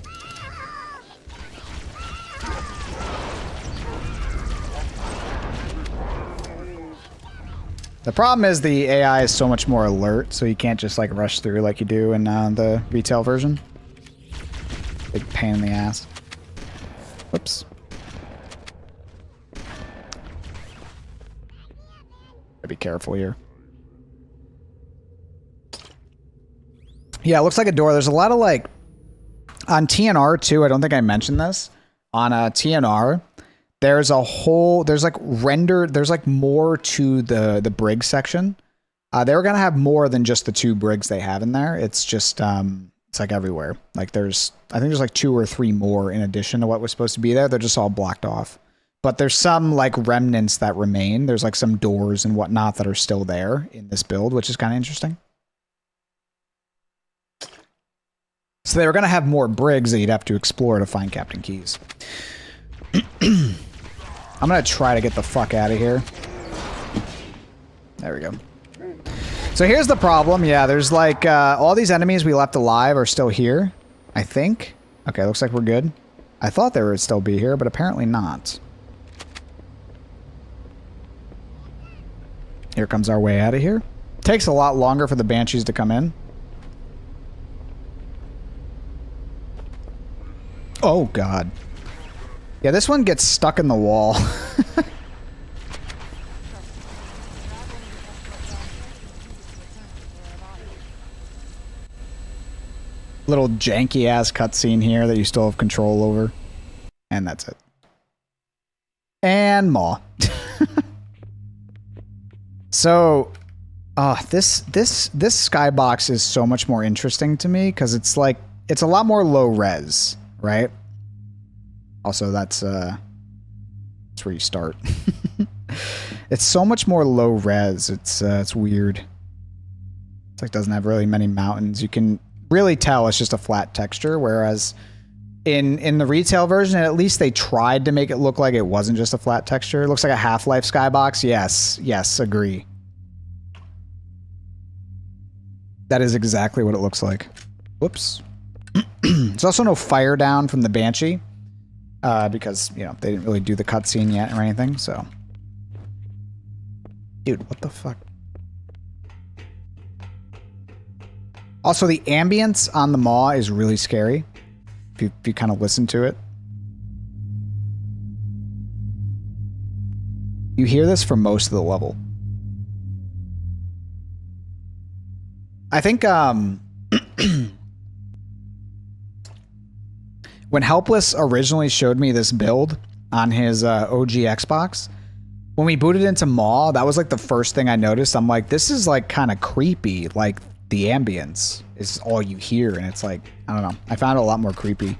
Speaker 1: The problem is the AI is so much more alert, so you can't just like rush through like you do in the retail version. Big pain in the ass. Whoops. Gotta be careful here. Yeah, it looks like a door. There's a lot of like on TNR too. I don't think I mentioned this. On TNR, there's a whole, there's like more to the brig section. They were gonna have more than just the 2 brigs they have in there. It's just it's like everywhere. Like I think there's like 2 or 3 more in addition to what was supposed to be there. They're just all blocked off. But there's some like remnants that remain. There's like some doors and whatnot that are still there in this build, which is kind of interesting. So they were going to have more brigs that you'd have to explore to find Captain Keys. I'm going to try to get the fuck out of here. There we go. So here's the problem. Yeah, there's like all these enemies we left alive are still here, I think. Okay, looks like we're good. I thought they would still be here, but apparently not. Here comes our way out of here. Takes a lot longer for the Banshees to come in. Oh, God. Yeah, this one gets stuck in the wall. Little janky-ass cutscene here that you still have control over. And that's it. And Maw. So, this skybox is so much more interesting to me because it's like, it's a lot more low res, right? Also, that's where you start. It's so much more low res. It's weird. It's like doesn't have really many mountains. You can really tell it's just a flat texture, whereas in the retail version, at least they tried to make it look like it wasn't just a flat texture. It looks like a Half-Life skybox. Yes, agree. That is exactly what it looks like. Whoops. There's also no fire down from the Banshee, because, you know, they didn't really do the cutscene yet or anything, so. Dude, what the fuck? Also, the ambience on the Maw is really scary, if you kind of listen to it. You hear this for most of the level. I think, when Helpless originally showed me this build on his OG Xbox, when we booted into Maw, that was like the first thing I noticed. I'm like, this is like kind of creepy. Like the ambience is all you hear, and it's like, I don't know. I found it a lot more creepy.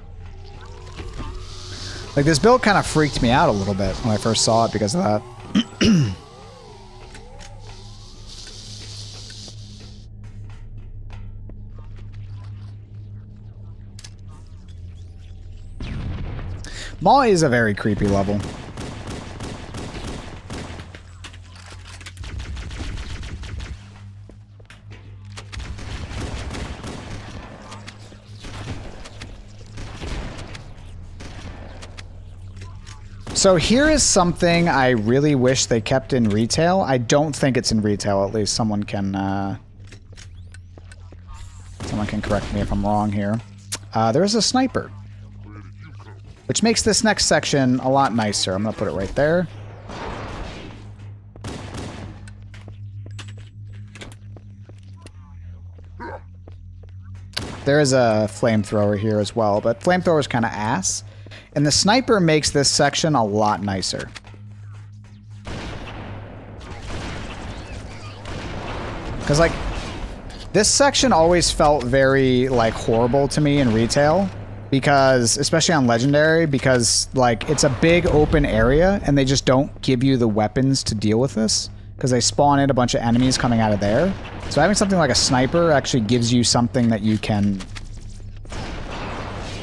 Speaker 1: Like this build kind of freaked me out a little bit when I first saw it because of that. Maw is a very creepy level. So here is something I really wish they kept in retail. I don't think it's in retail, at least. Someone can correct me if I'm wrong here. There's a sniper, which makes this next section a lot nicer. I'm going to put it right there. There is a flamethrower here as well, but flamethrower is kind of ass. And the sniper makes this section a lot nicer. Because, like, this section always felt very, like, horrible to me in retail. Because, especially on Legendary, because, like, it's a big open area, and they just don't give you the weapons to deal with this. Because they spawn in a bunch of enemies coming out of there. So having something like a sniper actually gives you something that you can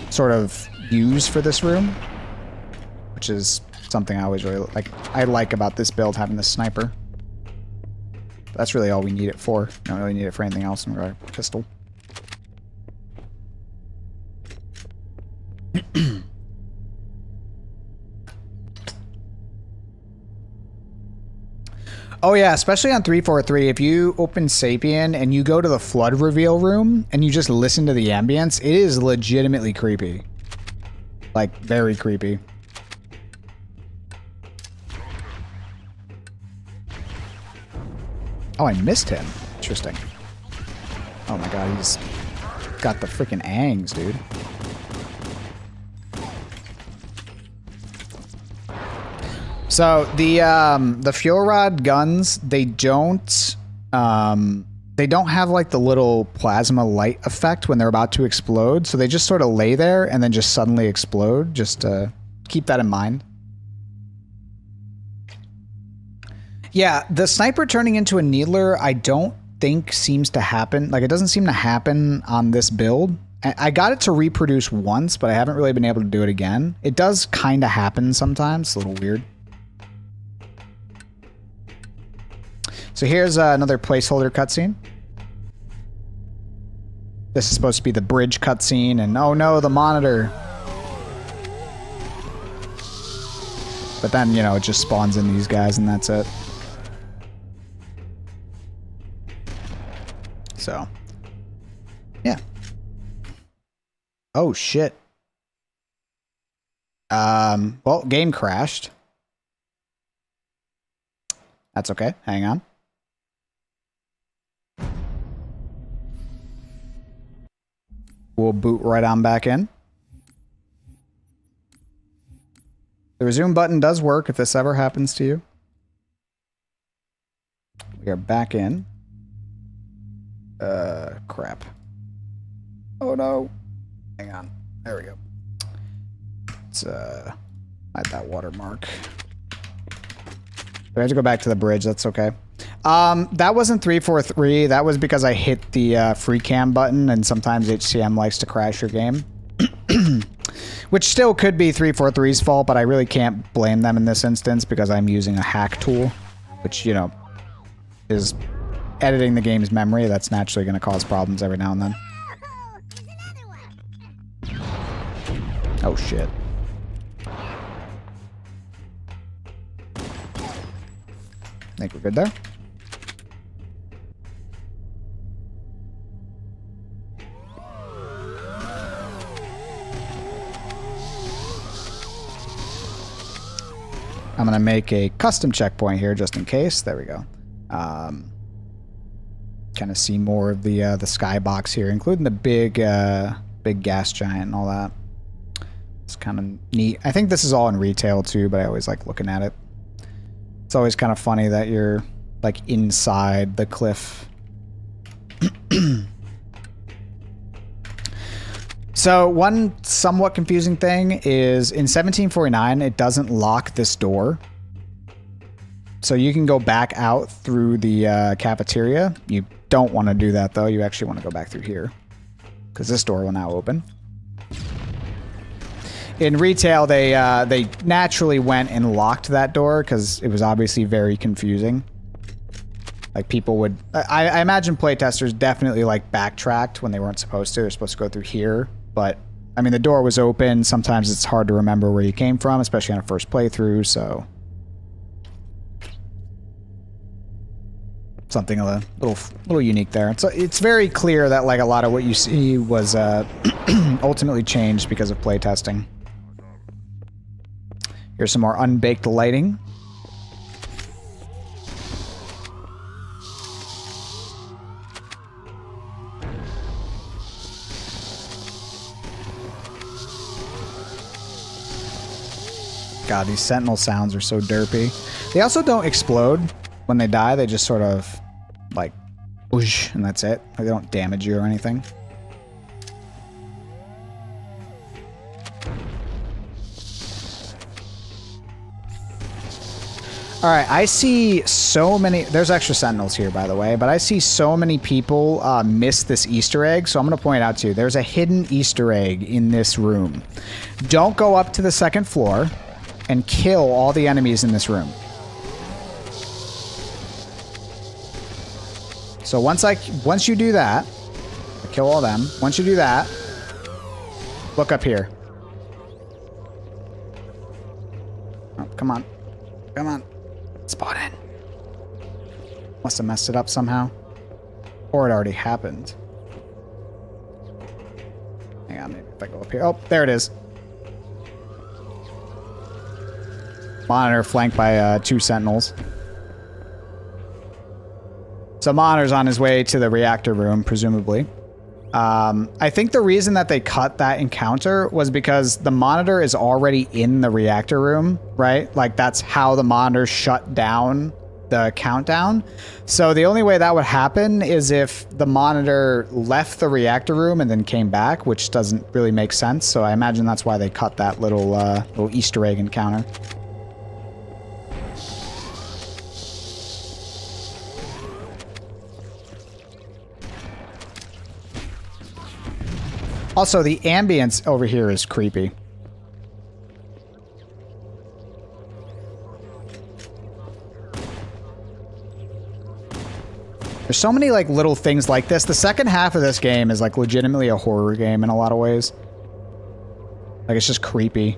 Speaker 1: sort of use for this room, which is something I always really like about this build, having the sniper. That's really all we need it for. Don't really need it for anything else in our pistol. Oh yeah, especially on 343, if you open Sapien and you go to the flood reveal room and you just listen to the ambience, it is legitimately creepy. Like, very creepy. Oh, I missed him. Interesting. Oh my god, he's got the freaking angs, dude. So the fuel rod guns, they don't have like the little plasma light effect when they're about to explode. So they just sort of lay there and then just suddenly explode. Just keep that in mind. Yeah, the sniper turning into a needler, I don't think seems to happen. Like, it doesn't seem to happen on this build. I got it to reproduce once, but I haven't really been able to do it again. It does kind of happen sometimes. It's a little weird. So here's another placeholder cutscene. This is supposed to be the bridge cutscene, and oh no, the monitor. But then, you know, it just spawns in these guys, and that's it. So, yeah. Oh shit. Well, game crashed. That's okay. Hang on. We'll boot right on back in. The resume button does work if this ever happens to you. We are back in. Crap. Oh no. Hang on. There we go. Let's hide that watermark. We have to go back to the bridge. That's okay. That wasn't 343. That was because I hit the free cam button, and sometimes HCM likes to crash your game. Which still could be 343's fault, but I really can't blame them in this instance because I'm using a hack tool, which, you know, is editing the game's memory. That's naturally going to cause problems every now and then. Oh shit. Think we're good there? I'm going to make a custom checkpoint here just in case. There we go. Kind of see more of the skybox here, including the big gas giant and all that. It's kind of neat. I think this is all in retail too, but I always like looking at it. It's always kind of funny that you're like inside the cliff. So one somewhat confusing thing is in 1749, it doesn't lock this door. So you can go back out through the cafeteria. You don't want to do that though. You actually want to go back through here because this door will now open. In retail, they naturally went and locked that door because it was obviously very confusing. Like people would, I imagine playtesters definitely like backtracked when they weren't supposed to. They're supposed to go through here, but I mean the door was open. Sometimes it's hard to remember where you came from, especially on a first playthrough. So something a little unique there. So it's very clear that like a lot of what you see was ultimately changed because of playtesting. Here's some more unbaked lighting. God, these sentinel sounds are so derpy. They also don't explode when they die. They just sort of like whoosh, and that's it. Like, they don't damage you or anything. All right, I see so many... There's extra sentinels here, by the way, but I see so many people miss this Easter egg, so I'm going to point it out to you. There's a hidden Easter egg in this room. Don't go up to the second floor and kill all the enemies in this room. So once you do that, kill all them. Once you do that, look up here. Oh, come on. Come on. Spawn in. Must have messed it up somehow. Or it already happened. Hang on, maybe if I go up here. Oh, there it is. Monitor flanked by 2 sentinels. So Monitor's on his way to the reactor room, presumably. I think the reason that they cut that encounter was because the Monitor is already in the reactor room, right? Like, that's how the Monitor shut down the countdown. So the only way that would happen is if the Monitor left the reactor room and then came back, which doesn't really make sense. So I imagine that's why they cut that little Easter egg encounter. Also, the ambience over here is creepy. There's so many like little things like this. The second half of this game is like legitimately a horror game in a lot of ways. Like, it's just creepy.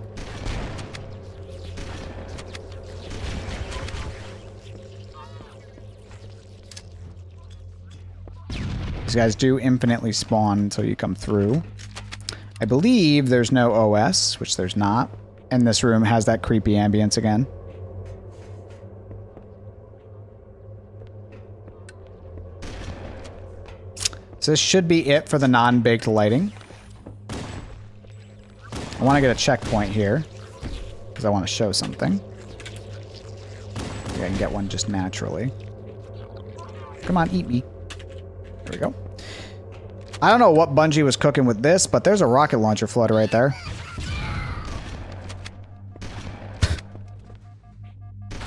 Speaker 1: These guys do infinitely spawn until you come through. I believe there's no OS, which there's not. And this room has that creepy ambience again. So this should be it for the non-baked lighting. I want to get a checkpoint here, because I want to show something. I think I can get one just naturally. Come on, eat me. There we go. I don't know what Bungie was cooking with this, but there's a rocket launcher flood right there.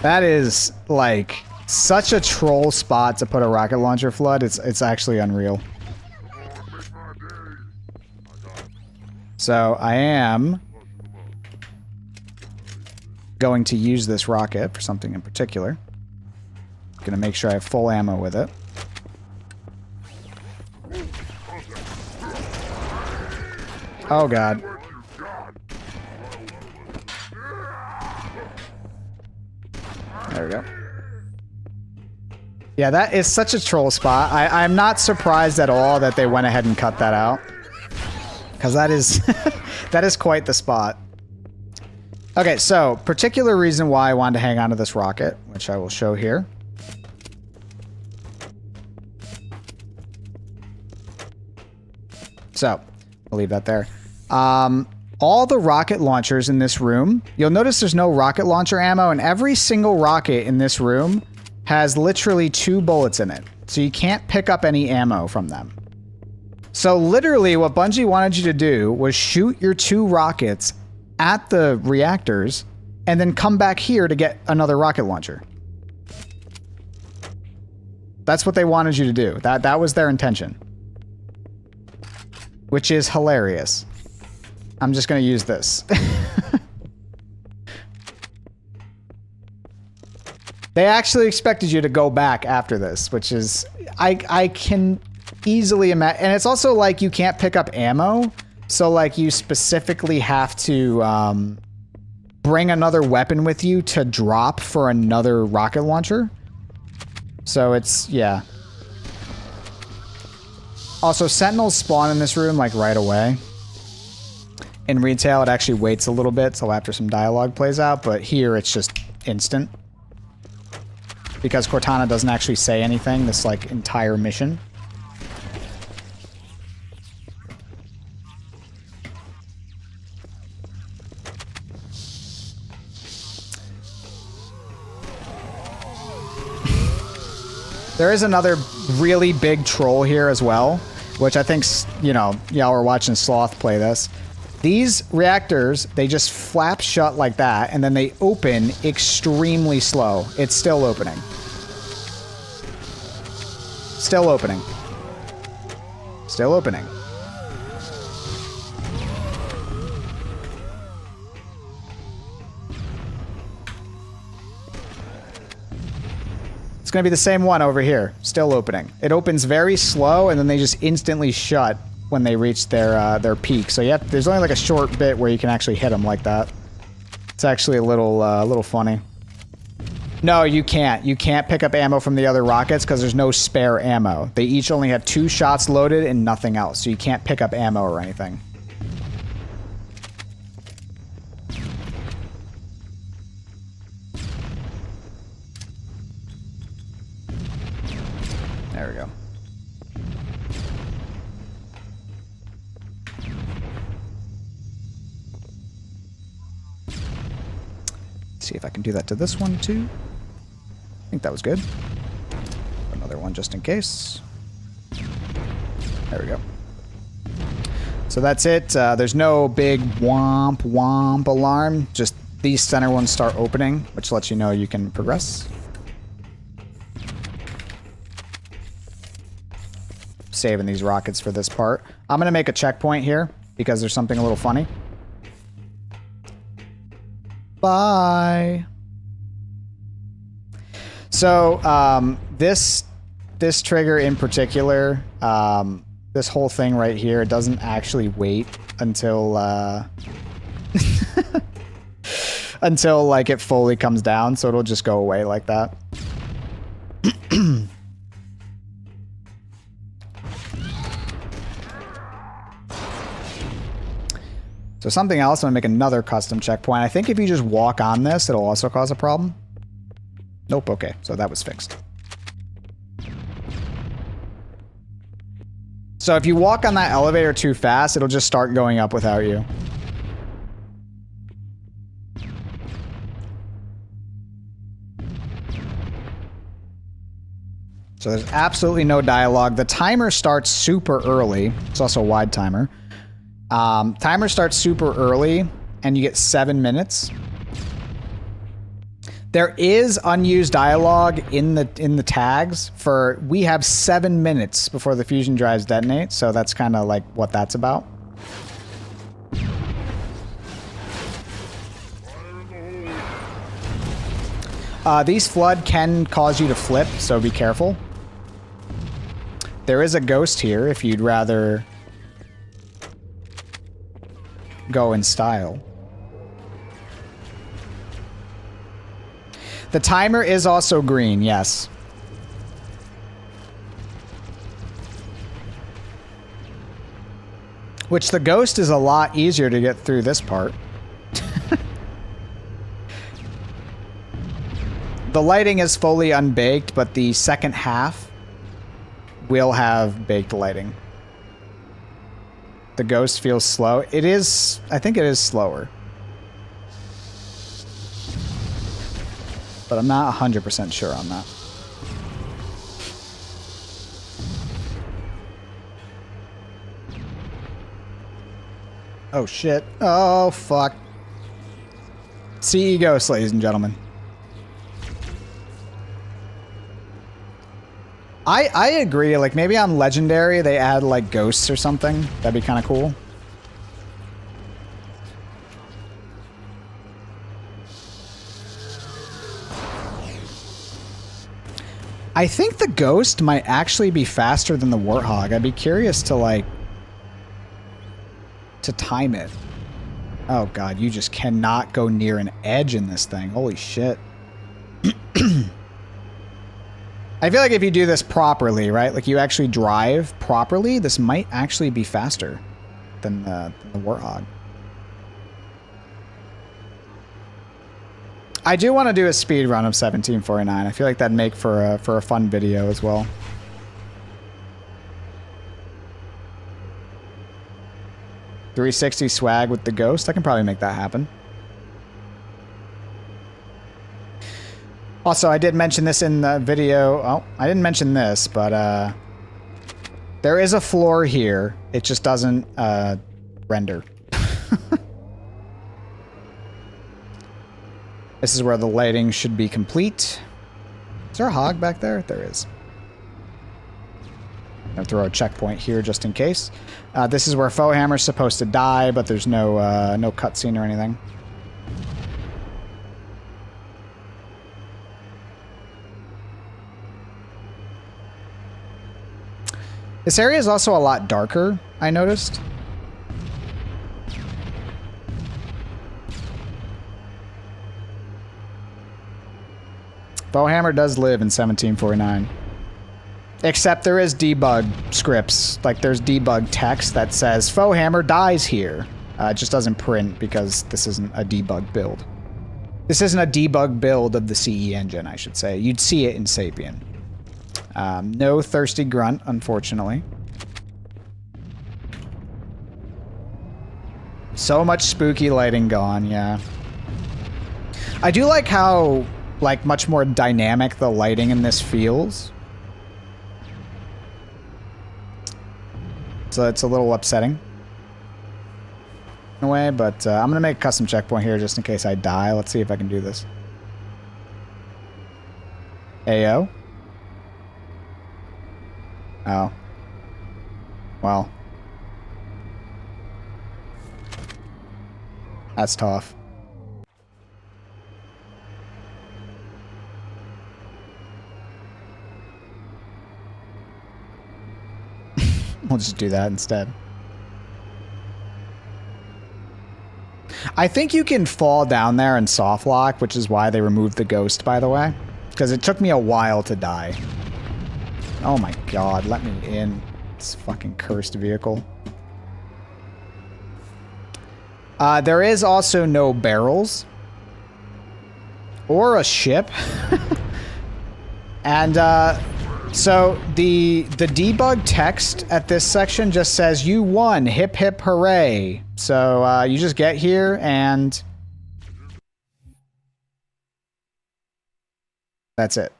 Speaker 1: That is, like, such a troll spot to put a rocket launcher flood. It's actually unreal. So I am going to use this rocket for something in particular. Gonna make sure I have full ammo with it. Oh god. There we go. Yeah, that is such a troll spot. I'm not surprised at all that they went ahead and cut that out. Because that is that is quite the spot. Okay, so particular reason why I wanted to hang on to this rocket, which I will show here. So, I'll leave that there. All the rocket launchers in this room, you'll notice there's no rocket launcher ammo, and every single rocket in this room has literally 2 bullets in it. So you can't pick up any ammo from them. So literally what Bungie wanted you to do was shoot your 2 rockets at the reactors and then come back here to get another rocket launcher. That's what they wanted you to do. That was their intention. Which is hilarious. I'm just going to use this. They actually expected you to go back after this, which is... I can easily imagine... And it's also like you can't pick up ammo, so like you specifically have to bring another weapon with you to drop for another rocket launcher. So it's... yeah. Also, sentinels spawn in this room like right away. In retail, it actually waits a little bit till after some dialogue plays out, but here it's just instant. Because Cortana doesn't actually say anything this like entire mission. There is another really big troll here as well, which I think, you know, y'all were watching Sloth play this. These reactors, they just flap shut like that, and then they open extremely slow. It's still opening. Still opening. Still opening. It's going to be the same one over here. Still opening. It opens very slow, and then they just instantly shut when they reach their peak. So yeah, there's only like a short bit where you can actually hit them like that. It's actually a little funny. No, you can't. You can't pick up ammo from the other rockets because there's no spare ammo. They each only have 2 shots loaded and nothing else, so you can't pick up ammo or anything. There we go. See if I can do that to this one too. I think that was good. Another one just in case. There we go. So that's it. There's no big womp womp alarm. Just these center ones start opening, which lets you know you can progress. Saving these rockets for this part. I'm going to make a checkpoint here because there's something a little funny. Bye. So this trigger in particular, this whole thing right here, it doesn't actually wait until until like it fully comes down, so it'll just go away like that. So something else, I'm gonna make another custom checkpoint. I think if you just walk on this, it'll also cause a problem. Nope, okay, so that was fixed. So if you walk on that elevator too fast, it'll just start going up without you. So there's absolutely no dialogue. The timer starts super early. It's also a wide timer. Timer starts super early, and you get 7 minutes. There is unused dialogue in the tags for we have 7 minutes before the fusion drives detonate, so that's kind of like what that's about. These flood can cause you to flip, so be careful. There is a ghost here if you'd rather go in style. The timer is also green, yes. Which the ghost is a lot easier to get through this part. The lighting is fully unbaked, but the second half will have baked lighting. The ghost feels slow. It is, I think it is slower. But I'm not 100% sure on that. Oh shit. Oh fuck. CE Ghost, ladies and gentlemen. I agree, like maybe on Legendary they add like ghosts or something. That'd be kind of cool. I think the ghost might actually be faster than the Warthog. I'd be curious to like to time it. Oh god, you just cannot go near an edge in this thing. Holy shit. I feel like if you do this properly, right? Like you actually drive properly, this might actually be faster than the Warthog. I do want to do a speed run of 1749. I feel like that'd make for a fun video as well. $360 swag with the ghost. I can probably make that happen. Also, I did mention this in the video. Oh, I didn't mention this, but there is a floor here. It just doesn't render. This is where the lighting should be complete. Is there a hog back there? There is. I'm gonna throw a checkpoint here just in case. This is where Foehammer's supposed to die, but there's no no cutscene or anything. This area is also a lot darker, I noticed. Bowhammer does live in 1749. Except there is debug scripts. Like, there's debug text that says, Foehammer dies here. It just doesn't print because this isn't a debug build. This isn't a debug build of the CE engine, I should say. You'd see it in Sapien. No Thirsty Grunt, unfortunately. So much spooky lighting gone, yeah. I do like how, like, much more dynamic the lighting in this feels. So it's a little upsetting in a way, but I'm going to make a custom checkpoint here just in case I die. Let's see if I can do this. Ayo. Oh. Well. That's tough. We'll just do that instead. I think you can fall down there and soft lock, which is why they removed the ghost, by the way. Because it took me a while to die. Oh my god, let me in. This fucking cursed vehicle. There is also no barrels. Or a ship. And, so the debug text at this section just says, you won, hip hip hooray. So you just get here and that's it.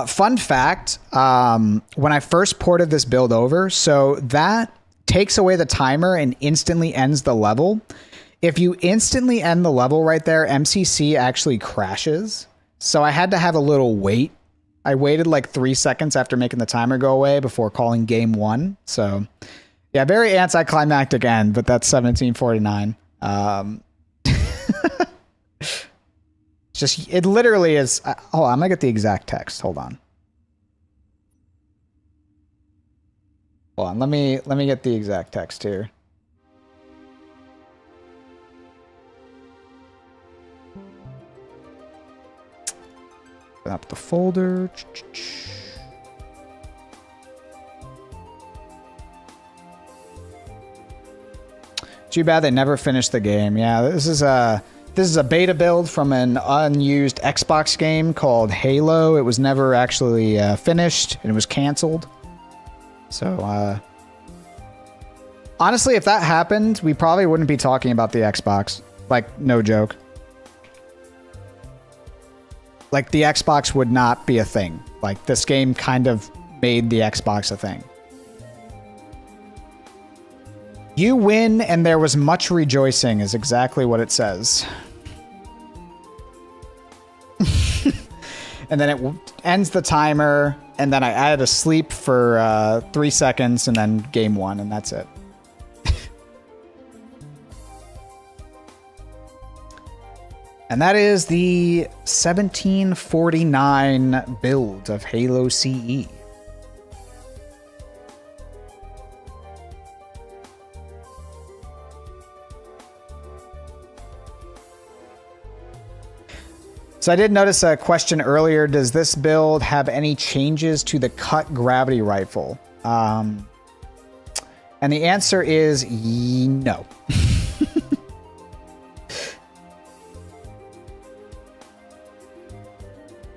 Speaker 1: Fun fact, when I first ported this build over, so that takes away the timer and instantly ends the level. If you instantly end the level right there, MCC actually crashes. So I had to have a little wait. I waited like 3 seconds after making the timer go away before calling game 1. So yeah, very anticlimactic end, but that's 1749. Just, it literally is. Oh, I'm gonna get the exact text. Hold on. Hold on. Let me get the exact text here. Open up the folder. Too bad they never finished the game. Yeah, this is a beta build from an unused Xbox game called Halo. It was never actually finished, and it was canceled. So, honestly, if that happened, we probably wouldn't be talking about the Xbox. Like, no joke. Like, the Xbox would not be a thing. Like, this game kind of made the Xbox a thing. You win, and there was much rejoicing, is exactly what it says. And then it ends the timer, and then I added a sleep for 3 seconds, and then game 1, and that's it. And that is the 1749 build of Halo CE. So I did notice a question earlier. Does this build have any changes to the cut gravity rifle? And the answer is no.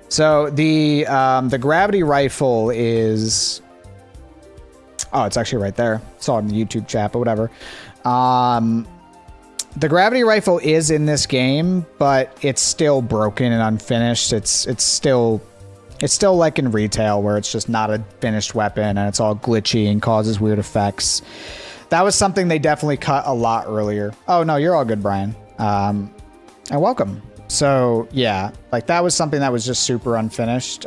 Speaker 1: So the gravity rifle is... Oh, it's actually right there. Saw it in the YouTube chat, but whatever. The gravity rifle is in this game, but it's still broken and unfinished. It's still like in retail where it's just not a finished weapon and it's all glitchy and causes weird effects. That was something they definitely cut a lot earlier. Oh no, you're all good, Brian. And welcome. So yeah, like that was something that was just super unfinished,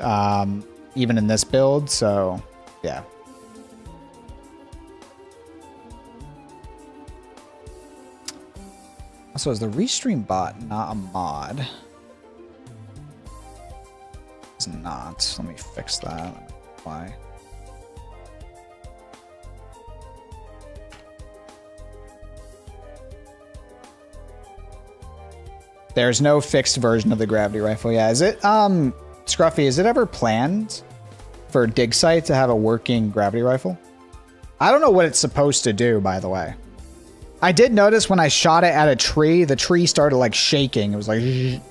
Speaker 1: even in this build. So yeah. So is the restream bot not a mod? It's not. Let me fix that. Why? There's no fixed version of the gravity rifle. Yeah, is it, Scruffy, is it ever planned for dig site to have a working gravity rifle? I don't know what it's supposed to do, by the way. I did notice when I shot it at a tree, the tree started like shaking. It was like, and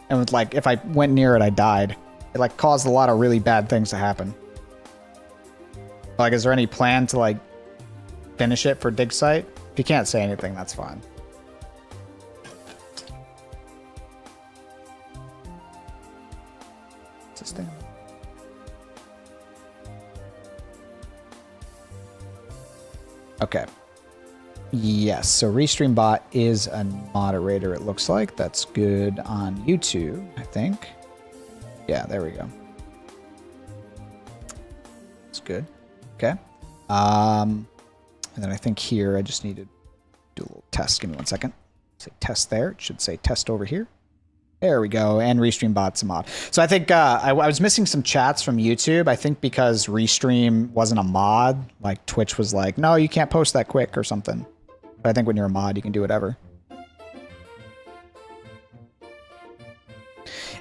Speaker 1: it was like, if I went near it, I died. It like caused a lot of really bad things to happen. Like, is there any plan to like finish it for dig site? If you can't say anything, that's fine. Sustain. Okay. Yes, so RestreamBot is a moderator, it looks like. That's good on YouTube, I think. Yeah, there we go. That's good. Okay. And then I think here I just need to do a little test. Give me 1 second. Say test there. It should say test over here. There we go. And RestreamBot's a mod. So I think I was missing some chats from YouTube. I think because Restream wasn't a mod, like Twitch was like, no, you can't post that quick or something. But I think when you're a mod, you can do whatever.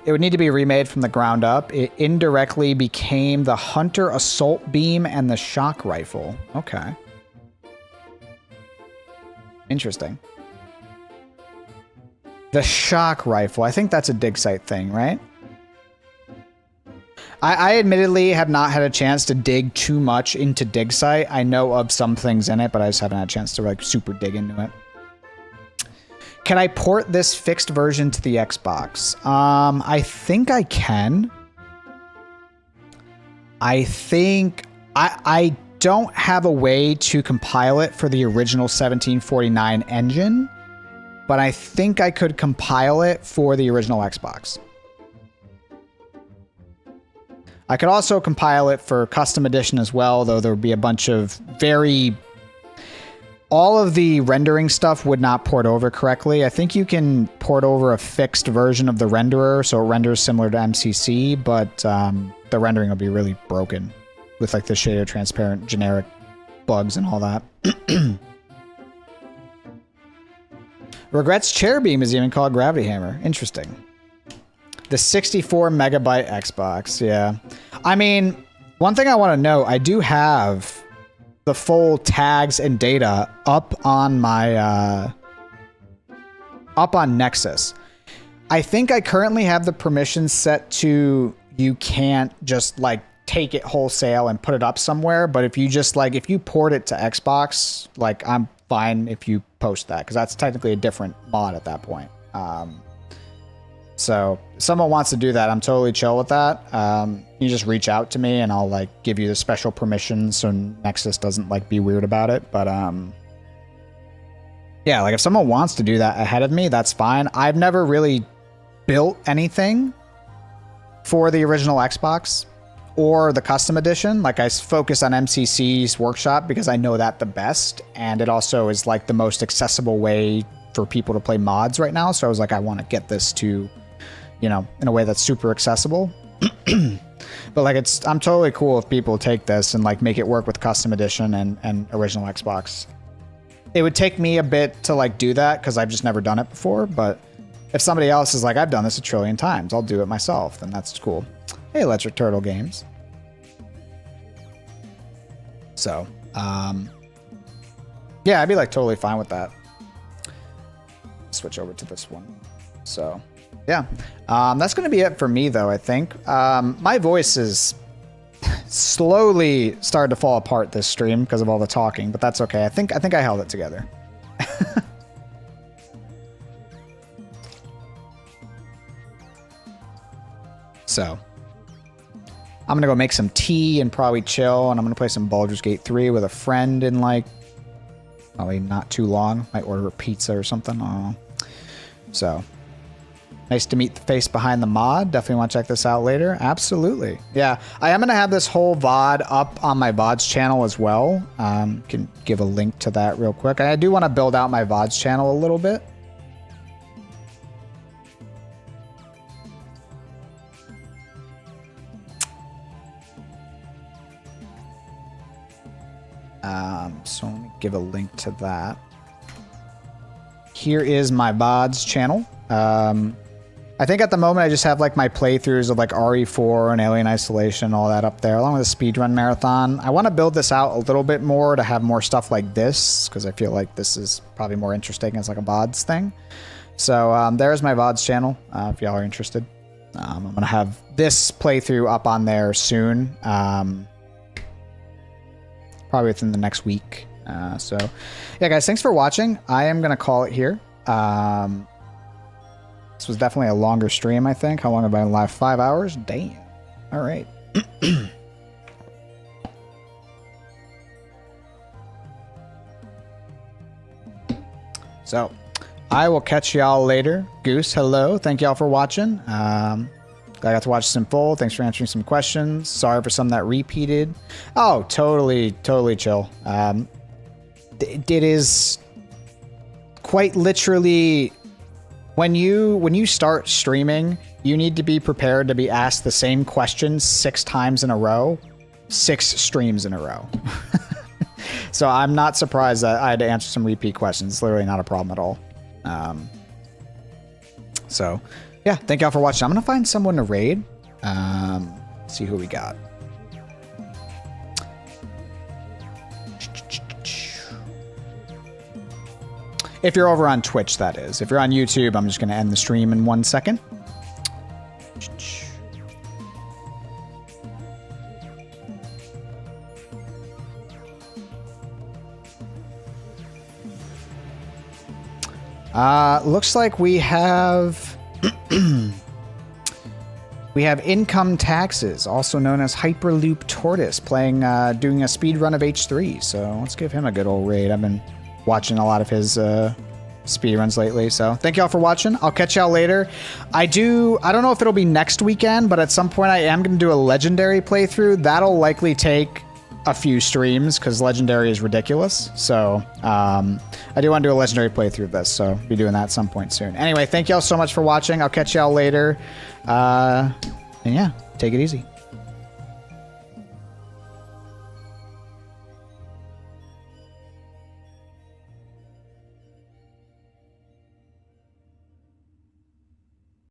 Speaker 1: It would need to be remade from the ground up. It indirectly became the Hunter Assault Beam and the Shock Rifle. Okay. Interesting. The Shock Rifle. I think that's a dig site thing, right? I admittedly have not had a chance to dig too much into dig site. I know of some things in it, but I just haven't had a chance to like super dig into it. Can I port this fixed version to the Xbox? I think I can. I think I don't have a way to compile it for the original 1749 engine, but I think I could compile it for the original Xbox. I could also compile it for custom edition as well, though there would be a bunch of very... All of the rendering stuff would not port over correctly. I think you can port over a fixed version of the renderer, so it renders similar to MCC, but the rendering will be really broken with like the shader transparent generic bugs and all that. Regrets Chair Beam is even called Gravity Hammer. Interesting. The 64 megabyte Xbox, yeah. I mean, one thing I want to know, I do have the full tags and data up on my up on Nexus. I think I currently have the permissions set to you can't just like take it wholesale and put it up somewhere, but if you just like if you port it to Xbox, like I'm fine if you post that because that's technically a different mod at that point. So if someone wants to do that, I'm totally chill with that. You just reach out to me and I'll like give you the special permissions so Nexus doesn't like be weird about it. But yeah, like if someone wants to do that ahead of me, that's fine. I've never really built anything for the original Xbox or the custom edition. Like I focus on MCC's workshop because I know that the best. And it also is like the most accessible way for people to play mods right now. So I was like, I want to get this to, you know, in a way that's super accessible. But like I'm totally cool if people take this and like make it work with custom edition and original Xbox. It would take me a bit to like do that because I've just never done it before. But if somebody else is like, I've done this a trillion times, I'll do it myself, then that's cool. Hey, Electric Turtle Games. So, yeah, I'd be like totally fine with that. Switch over to this one. So yeah, that's going to be it for me though. I think my voice is slowly started to fall apart this stream because of all the talking, but that's okay. I think I held it together. So I'm gonna go make some tea and probably chill, and I'm gonna play some Baldur's Gate 3 with a friend in like probably not too long. Might order a pizza or something. I don't know. So nice to meet the face behind the mod. Definitely want to check this out later. Absolutely. Yeah, I am going to have this whole VOD up on my VODs channel as well. Can give a link to that real quick. I do want to build out my VODs channel a little bit. So let me give a link to that. Here is my VODs channel. I think at the moment I just have like my playthroughs of like RE4 and Alien Isolation, all that up there, along with the speedrun marathon. I want to build this out a little bit more to have more stuff like this, because I feel like this is probably more interesting as like a VODs thing. So there's my VODs channel, if y'all are interested. I'm going to have this playthrough up on there soon, probably within the next week. So yeah, guys, thanks for watching. I am going to call it here. This was definitely a longer stream, I think. How long have I been live? 5 hours? Damn. All right. So, I will catch y'all later. Goose, hello. Thank y'all for watching. I got to watch this in full. Thanks for answering some questions. Sorry for some that repeated. Oh, totally chill. It is quite literally... When you start streaming, you need to be prepared to be asked the same question 6 times in a row, 6 streams in a row. So I'm not surprised that I had to answer some repeat questions. It's literally not a problem at all. So yeah, thank y'all for watching. I'm gonna find someone to raid. See who we got. If you're over on Twitch, that is. If you're on YouTube, I'm just going to end the stream in 1 second. Looks like we have... we have Income Taxes, also known as Hyperloop Tortoise, doing a speed run of H3. So let's give him a good old raid. I've been watching a lot of his speedruns lately. So thank y'all for watching. I'll catch y'all later. I don't know if it'll be next weekend, but at some point I am going to do a Legendary playthrough. That'll likely take a few streams because Legendary is ridiculous. So I do want to do a Legendary playthrough of this, so I'll be doing that at some point soon. Anyway, thank y'all so much for watching. I'll catch y'all later. And yeah, take it easy.